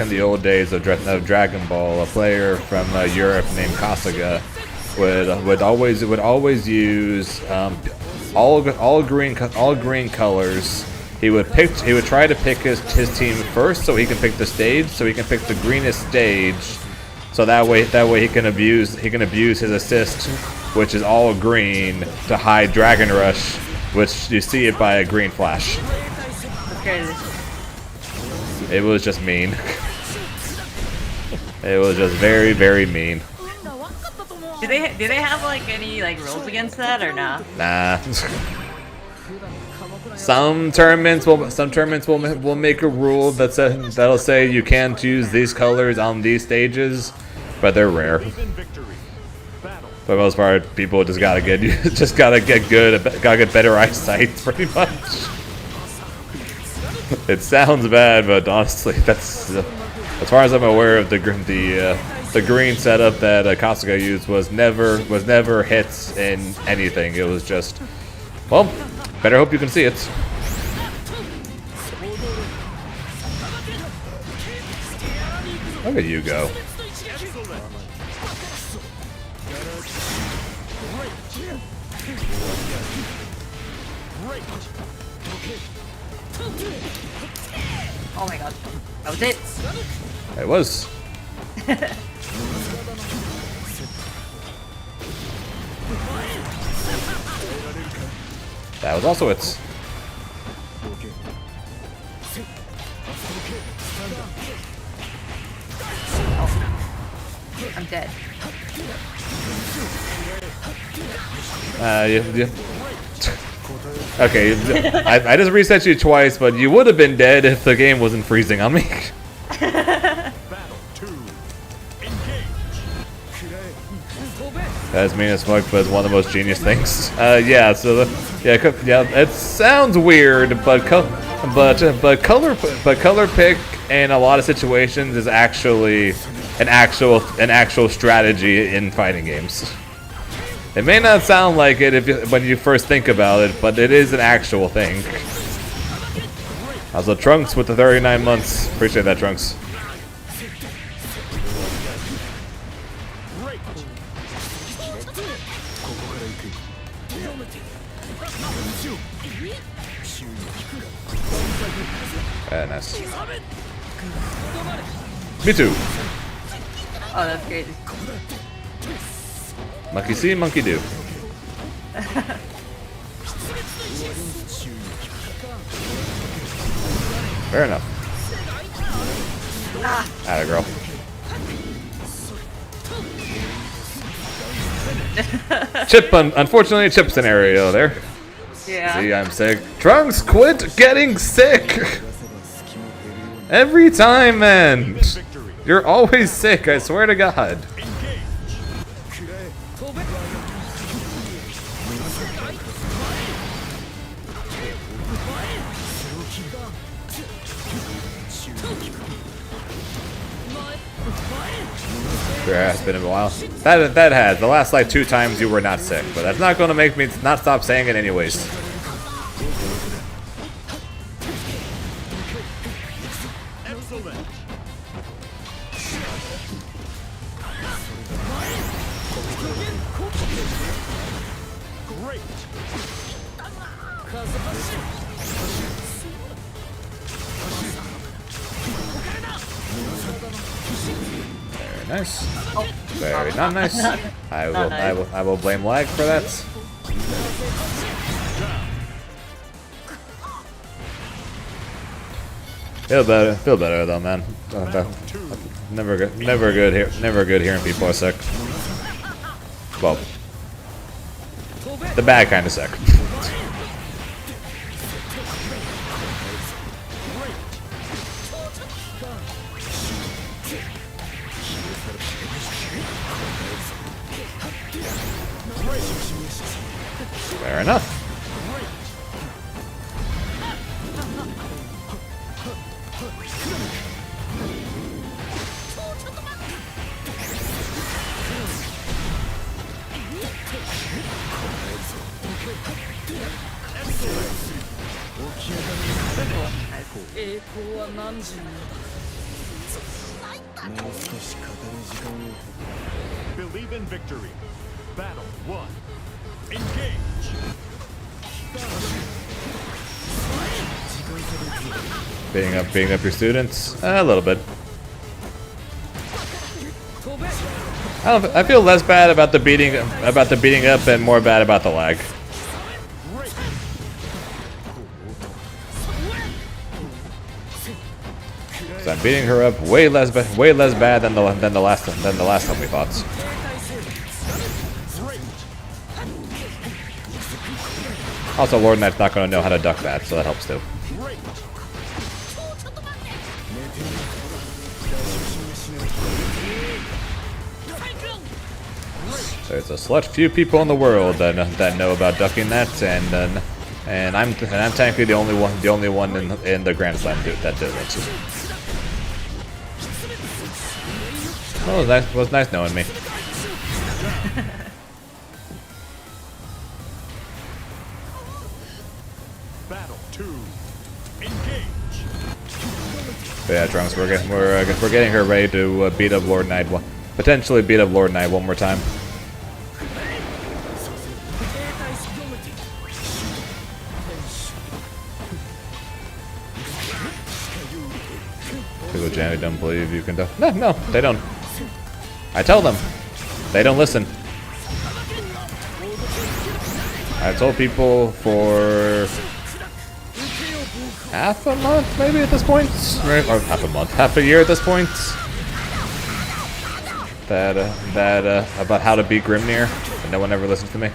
in the old days of Dragon Ball, a player from Europe named Kasuga would always use all green colors. He would try to pick his team first, so he can pick the stage, so he can pick the greenest stage, so that way he can abuse his assist, which is all green, to hide Dragon Rush, which you see it by a green flash. Okay. It was just mean. It was just very, very mean. Do they have like any like rules against that or no? Nah. Some tournaments will make a rule that'll say you can't use these colors on these stages, but they're rare. For the most part, people just gotta get good, gotta get better eyesight, pretty much. It sounds bad, but honestly, that's as far as I'm aware of the green setup that Kasuga used was never hits in anything. It was just, well, better hope you can see it. Look at you go. Oh my god. That was it. It was. That was also it. I'm dead. Okay, I just reset you twice, but you would have been dead if the game wasn't freezing on me. That's mean as fuck, but it's one of the most genius things. Yeah. So it sounds weird, but color pick in a lot of situations is actually an actual strategy in fighting games. It may not sound like it when you first think about it, but it is an actual thing. Also, Trunks with the 39 months. Appreciate that, Trunks. Nice. Me too. Oh, that's great. Monkey see, monkey do. Fair enough. Atta girl. Chip, unfortunately, a chip scenario there. Yeah. See, I'm sick. Trunks, quit getting sick! Every time, man! You're always sick, I swear to God. Yeah, it's been a while. That has. The last like 2 times you were not sick, but that's not gonna make me not stop saying it anyways. Excellent. Great. Very nice. Very not nice. I will blame lag for that. Feel better though, man. Never good hearing people are sick. Well, the bad kind of sick. Fair enough. Believe in victory. Battle 1. Engage. Beating up your students? A little bit. I feel less bad about the beating up and more bad about the lag. So I'm beating her up way less bad than the last time we fought. Also, Lord Knight's not going to know how to duck that, so that helps too. There's a select few people in the world that know about ducking that, and I'm technically the only one in the Grand Slam that does it. Well, it was nice knowing me. Battle 2. Engage. But yeah, Trunks, we're getting her ready to beat up Lord Knight, potentially beat up Lord Knight one more time. People generally don't believe you can do. No, they don't. I tell them. They don't listen. I told people for half a month, maybe at this point, or half a year at this point, that about how to beat Grimnir, and no one ever listens to me.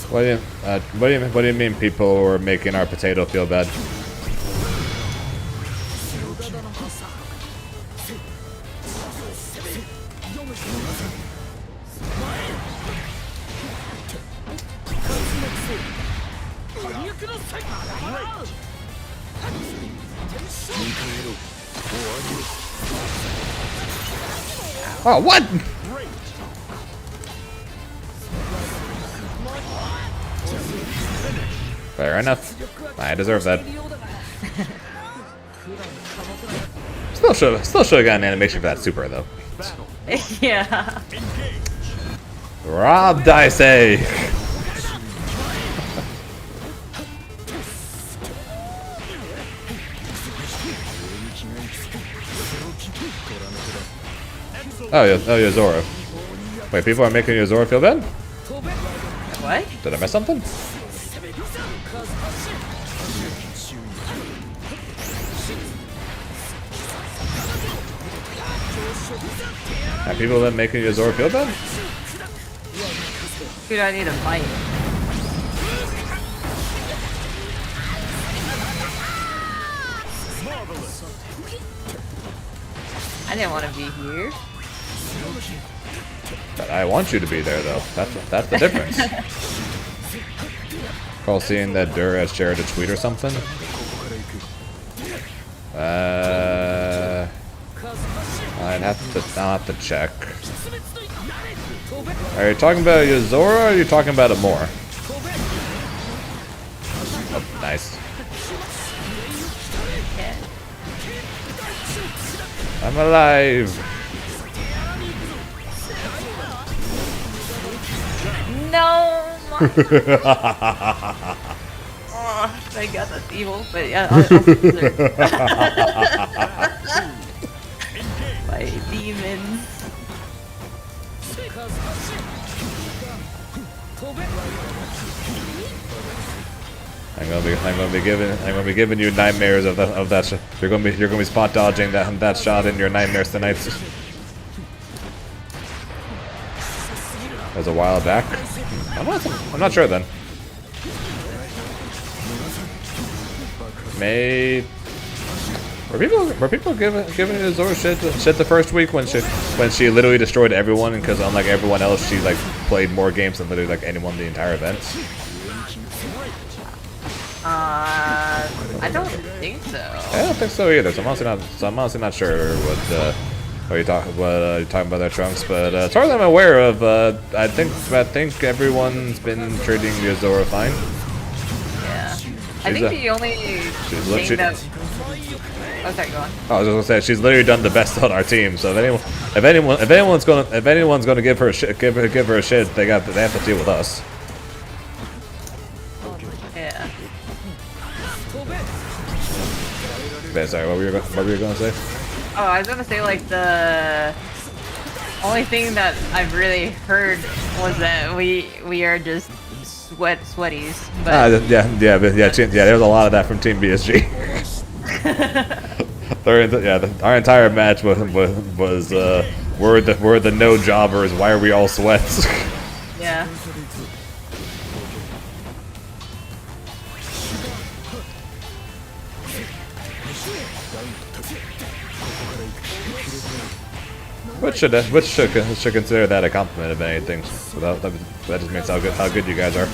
What do you mean people were making our potato feel bad? Oh, what? Fair enough. I deserve that. Still should have got an animation for that super though. Yeah. Rob Dicey. Oh yeah, Zoro. Wait, people are making Zoro feel bad? What? Did I miss something? Are people then making Zoro feel bad? Dude, I need to fight. I didn't want to be here. But I want you to be there though. That's the difference. Recall seeing that Dur has shared a tweet or something. I'll have to check. Are you talking about Yozora or are you talking about Amore? Oh, nice. I'm alive! No! Oh my god, that's evil, but yeah, my demons. I'm gonna be giving you nightmares of that. You're gonna be spot dodging that shot in your nightmares tonight. That was a while back. I'm not sure then. Were people giving Zoro shit the first week when she literally destroyed everyone, because unlike everyone else she like played more games than literally like anyone in the entire event? I don't think so. I don't think so either. So I'm honestly not sure what you're talking about there, Trunks. But as far as I'm aware of, I think everyone's been treating Zoro fine. Yeah. I think the only thing that. Oh, sorry, go on. I was just gonna say she's literally done the best on our team. So if anyone's gonna give her a shit, they have to deal with us. Yeah. Sorry, what were you gonna say? Oh, I was gonna say like the only thing that I've really heard was that we are just sweaties. But There's a lot of that from Team BSG. Our entire match was we're the no jobbers. Why are we all sweats? Yeah. Which should consider that a compliment of anything. So that just means how good you guys are.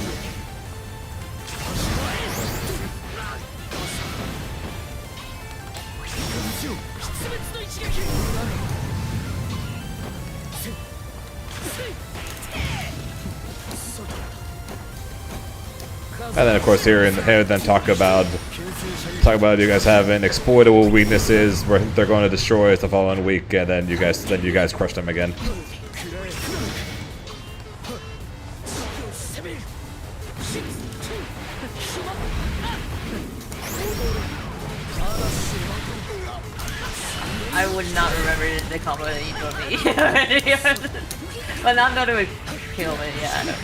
And then of course here then talk about you guys having exploitable weaknesses where they're going to destroy us the following week, and then you guys crush them again. I would not remember the combo that you told me. But not that it would kill me, yeah.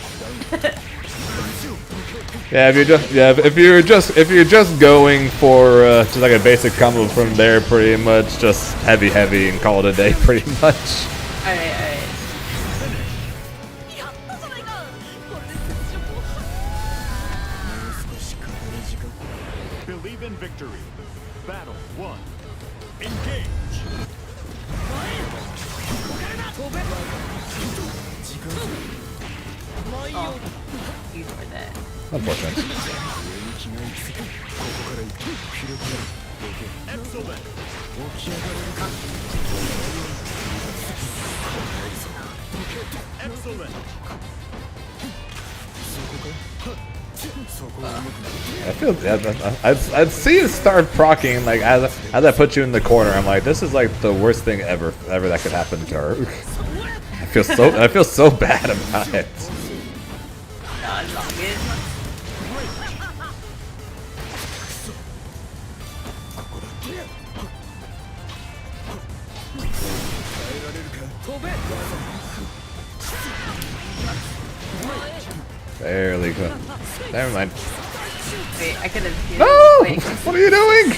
Yeah, if you're just going for just like a basic combo from there, pretty much just heavy and call it a day, pretty much. Alright. Oh, you for that. Unfortunate. I feel I'd see it start procking like as I put you in the corner. I'm like, this is like the worst thing ever that could happen to her. I feel so bad about it. No, it's all good. Barely good. Never mind. Wait, I could have. No! Wait. What are you doing?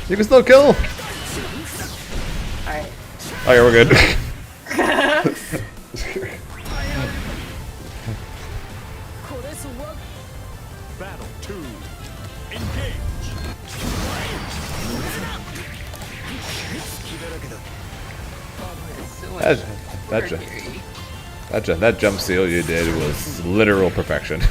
You can still kill. Alright. Oh yeah, we're good. Battle 2. Engage. That jump seal you did was literal perfection.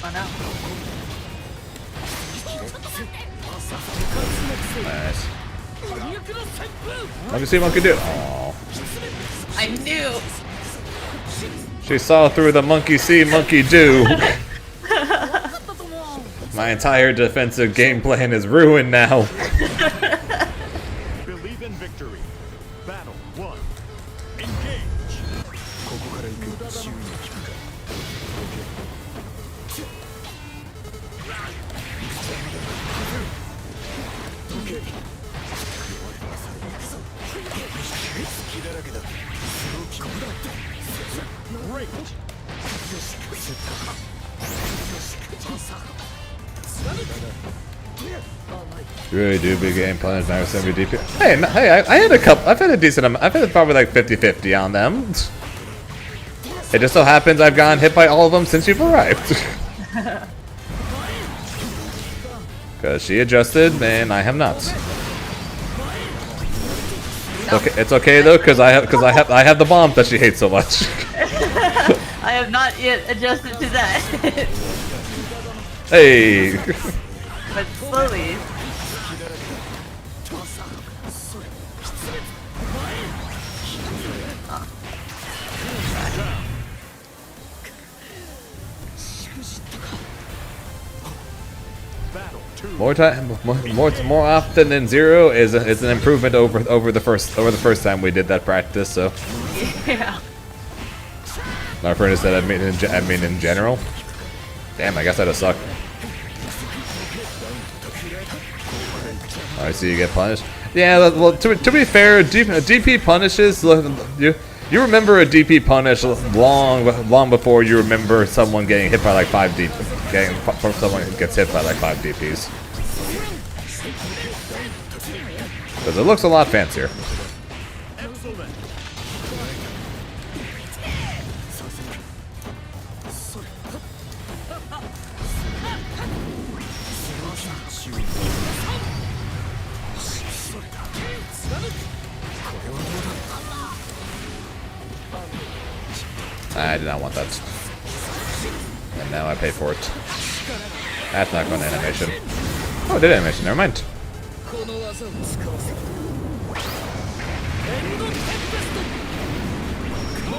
Oh no. Nice. Let me see what I can do. Aww. I knew. She saw through the monkey see, monkey do. My entire defensive game plan is ruined now. Believe in victory. Battle 1. Engage. Great. You really do big game plans, now 70 DP. Hey, I had a couple. I've had a decent amount. I've had probably like 50-50 on them. It just so happens I've gotten hit by all of them since you've arrived. Because she adjusted, and I have not. Okay, it's okay though, because I have the bomb that she hates so much. I have not yet adjusted to that. Hey. But slowly. More often than zero is an improvement over the first time we did that practice. So. Yeah. My friend said I mean in general. Damn, I guess that does suck. I see you get punished. Yeah, well, to be fair, DP punishes. You remember a DP punish long before you remember someone getting hit by like 5 DP. Someone gets hit by like 5 DPs. Because it looks a lot fancier. I did not want that. And now I pay for it. That's not going to animation. Oh, it did animation. Never mind.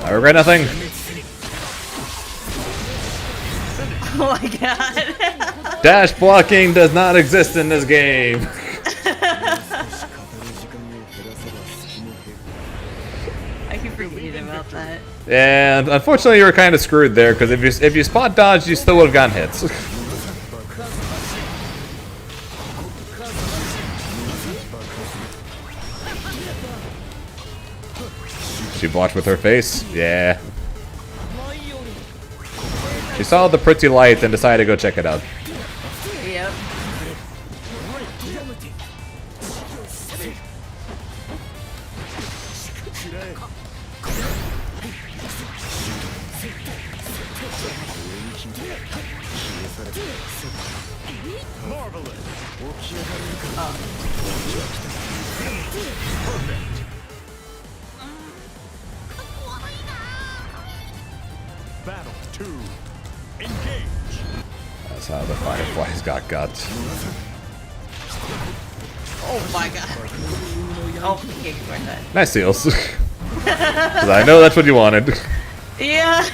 I regret nothing. Oh my god. Dash blocking does not exist in this game. I keep forgetting about that. And unfortunately, you were kind of screwed there because if you spot dodged, you still would have gotten hits. She blocked with her face. Yeah. She saw the pretty light and decided to go check it out. Yep. Battle 2. Engage. That's how the Fireflies got guts. Oh my god. Oh, okay, ignore that. Nice seals. 'Cause I know that's what you wanted. Yeah.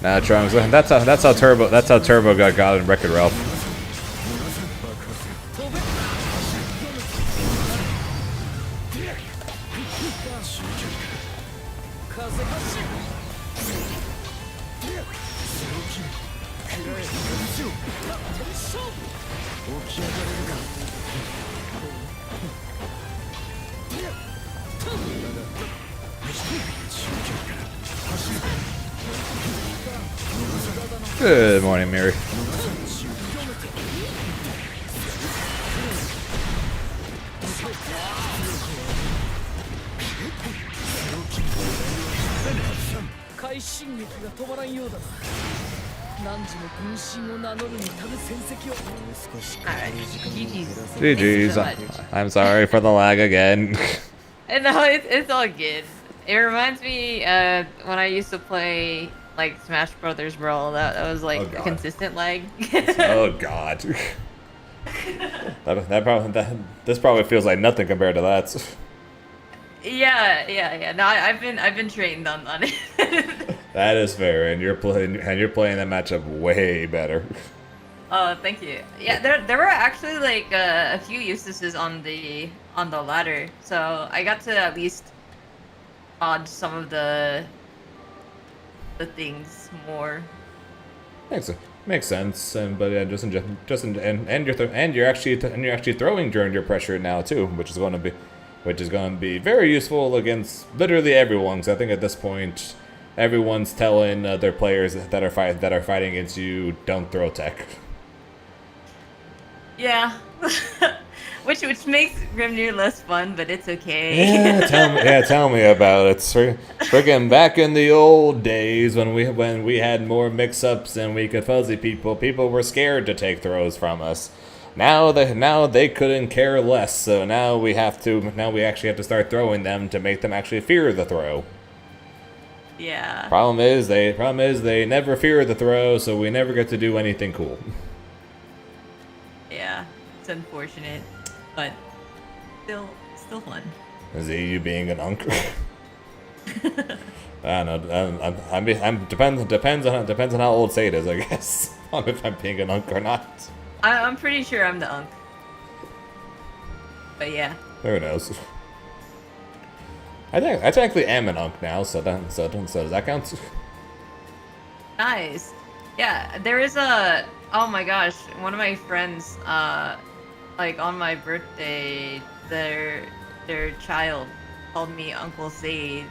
Nah, Trunks. That's how Turbo got in Wreck-It Ralph. Good morning, Mary. Alright. GG's. Thank you GG's. so much. I'm sorry for the lag again. No, it's all good. It reminds me when I used to play like Smash Brothers Brawl. That was like Oh, God. consistent lag. Oh God. This probably feels like nothing compared to that. Yeah. No, I've been trained on it. That is fair, and you're playing that matchup way better. Oh, thank you. Yeah, there were actually like a few uses on the ladder, so I got to at least dodge some of the things more. Makes sense, but yeah, you're actually throwing during your pressure now too, which is going to be very useful against literally everyone. So I think at this point, everyone's telling their players that are fighting against you, don't throw tech. Yeah. which makes Grimnir less fun, but it's okay. Yeah, tell me about it. Freaking back in the old days when we had more mix-ups and we could fuzzy people were scared to take throws from us. Now they couldn't care less. So now we actually have to start throwing them to make them actually fear the throw. Yeah. Problem is they never fear the throw, so we never get to do anything cool. Yeah. It's unfortunate, but still fun. Is it you being an unk? I don't know. Depends on how old Sade is, I guess. If I'm being an unk or not. I'm pretty sure I'm the unk. But yeah. Who knows? I technically am an unk now, so does that count? Nice. Yeah, there is oh my gosh, one of my friends, like on my birthday, their child called me Uncle Sade,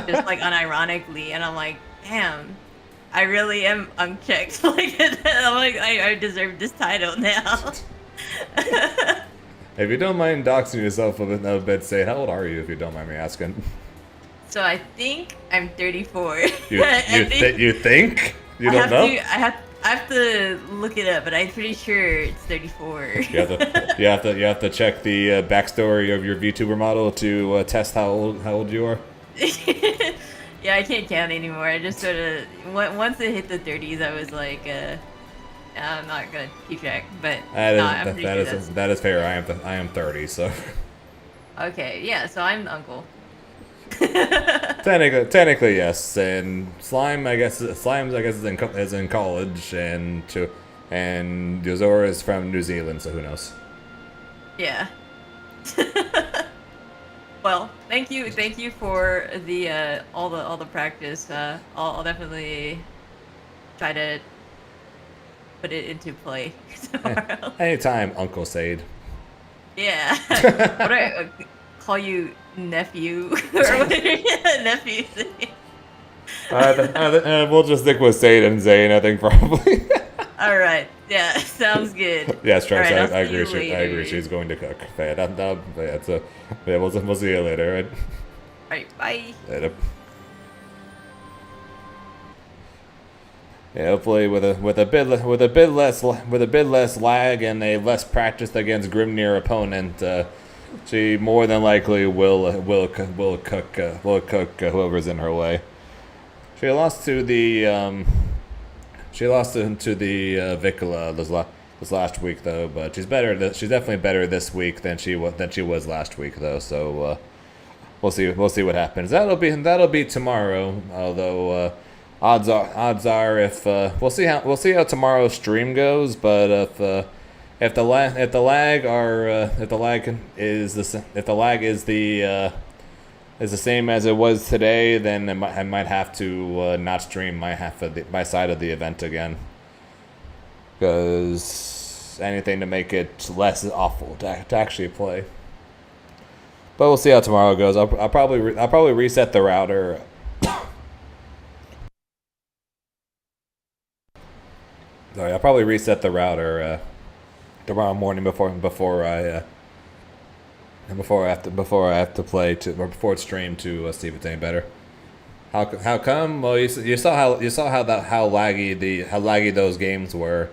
just like unironically, and I'm like, damn, I really am unchecked. Like, I'm like, I deserve this title now. If you don't mind doxing yourself a bit, say, how old are you, if you don't mind me asking? So I think I'm 34. You think? You don't know? I have to look it up, but I'm pretty sure it's 34. You have to check the backstory of your VTuber model to test how old you are. Yeah, I can't count anymore. I just sort of once it hit the 30s, I was like, I'm not gonna keep track. But that is fair. I am 30, so. Okay, yeah. So I'm the uncle. Technically, yes. And Slime, I guess is in college, and Yozora is from New Zealand, so who knows? Yeah. Well, thank you for the all the practice. I'll definitely try to put it into play tomorrow. Anytime, Uncle Sade. Yeah. What do I call you? nephew or whatever nephew thing. We'll just stick with Satan and Zane, I think, probably. All right. Yeah, sounds good. Yes, Travis, All right, I I'll see you agree. I agree. later. She's going to cook. We'll see you later. Right? All right, bye. Later. Yeah, hopefully with a bit less lag and a less practice against Grimnir opponent, she more than likely will cook whoever's in her way. She lost to the Vicola this last week though, but she's better. She's definitely better this week than she was last week though. So we'll see what happens. That'll be tomorrow. Although odds are if we'll see how tomorrow's stream goes. But if the lag is the same as it was today, then I might have to not stream my side of the event again. Because anything to make it less awful to actually play. But we'll see how tomorrow goes. I'll probably reset the router. Sorry, I'll probably reset the router tomorrow morning before I have to play or before it's streamed to see if it's any better. How come? Well, you saw how laggy those games were,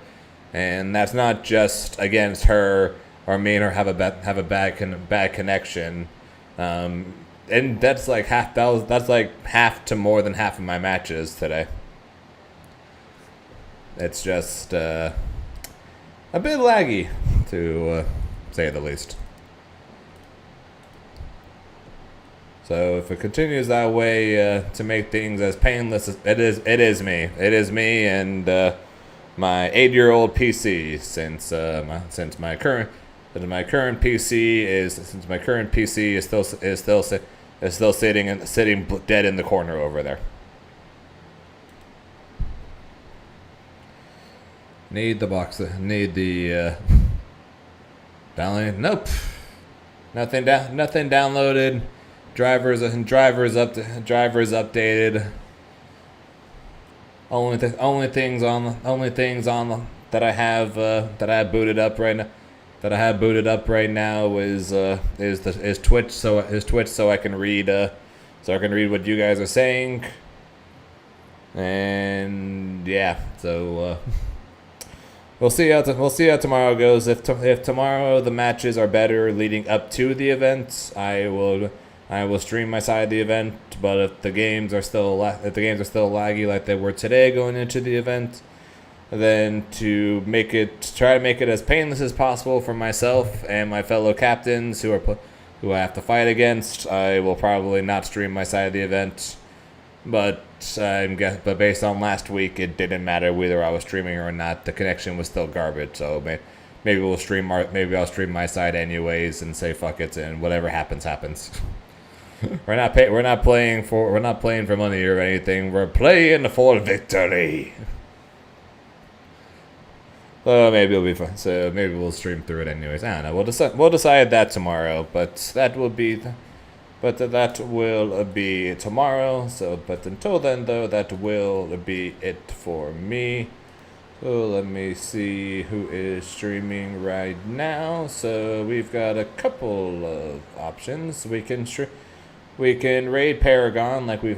and that's not just against her or me and her have a bad connection, and that's like half to more than half of my matches today. It's just a bit laggy, to say the least. So if it continues that way, to make things as painless as it is me and my 8-year-old PC. Since my current PC is still sitting dead in the corner over there. Need the box. Need the download. Nope. Nothing downloaded. Drivers updated. Only things on that I have booted up right now. That I have booted up right now is Twitch. So I can read what you guys are saying. And yeah, so we'll see how tomorrow goes. If tomorrow the matches are better leading up to the event, I will stream my side of the event. But if the games are still laggy like they were today going into the event, then to try to make it as painless as possible for myself and my fellow captains who I have to fight against, I will probably not stream my side of the event. But based on last week, it didn't matter whether I was streaming or not. The connection was still garbage. So maybe I'll stream my side anyways and say fuck it, and whatever happens. We're not playing for money or anything. We're playing for victory. So maybe it'll be fun. So maybe we'll stream through it anyways. I don't know. We'll decide that tomorrow. But that will be tomorrow. So, but until then, though, that will be it for me. So let me see who is streaming right now. So we've got a couple of options. We can raid Paragon like we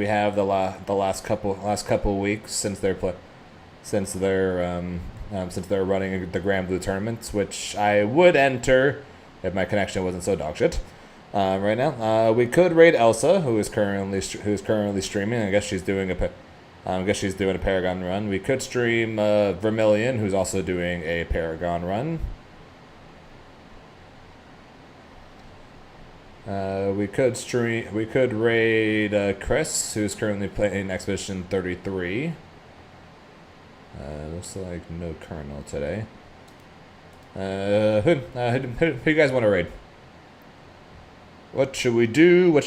have the last couple weeks since they're running the Grand Blue tournaments, which I would enter if my connection wasn't so dog shit. Right now, we could raid Elsa, who is currently streaming. I guess she's doing a Paragon run. We could stream Vermilion, who's also doing a Paragon run. We could raid Chris, who's currently playing Expedition 33. Looks like no Colonel today. Who you guys want to raid? What should we do?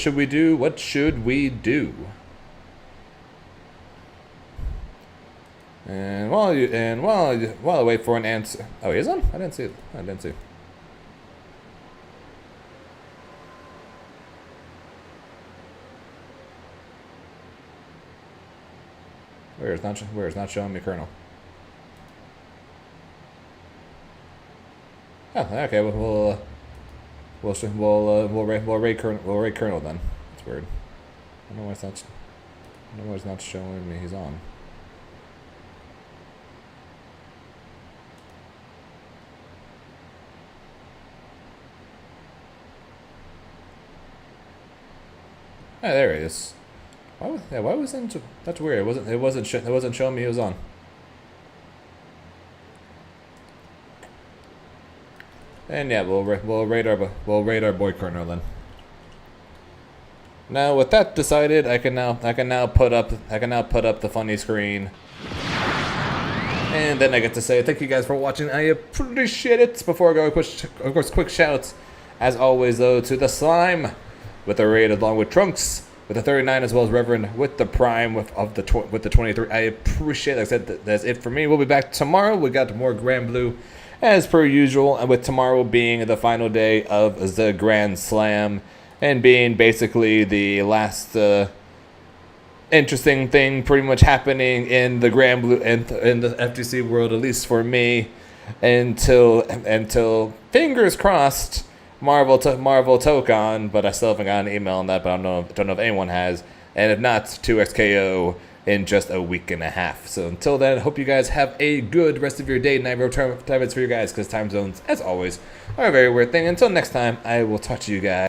And while I wait for an answer. Oh, he is on? I didn't see it. Where is not showing me Colonel? Oh, okay. We'll rate Colonel then. That's weird. I don't know why it's not showing me he's on. Oh, there he is. Why wasn't that's weird. It wasn't showing me he was on. And yeah, we'll rate our boy Colonel then. Now with that decided, I can now put up the funny screen. And then I get to say thank you guys for watching. I appreciate it. Before I go, of course, quick shouts as always though to the Slime with the raid, along with Trunks with the 39, as well as Reverend with the Prime with the 23. I appreciate it. Like I said, that's it for me. We'll be back tomorrow. We got more Grand Blue as per usual, and with tomorrow being the final day of the Grand Slam and being basically the last interesting thing pretty much happening in the Grand Blue and in the FTC world, at least for me, until fingers crossed Marvel Tokon, but I still haven't got an email on that, but I don't know if anyone has, and if not, 2XKO in just a week and a half. So until then, hope you guys have a good rest of your day, night, time it's for you guys, because time zones, as always, are a very weird thing. Until next time, I will talk to you guys.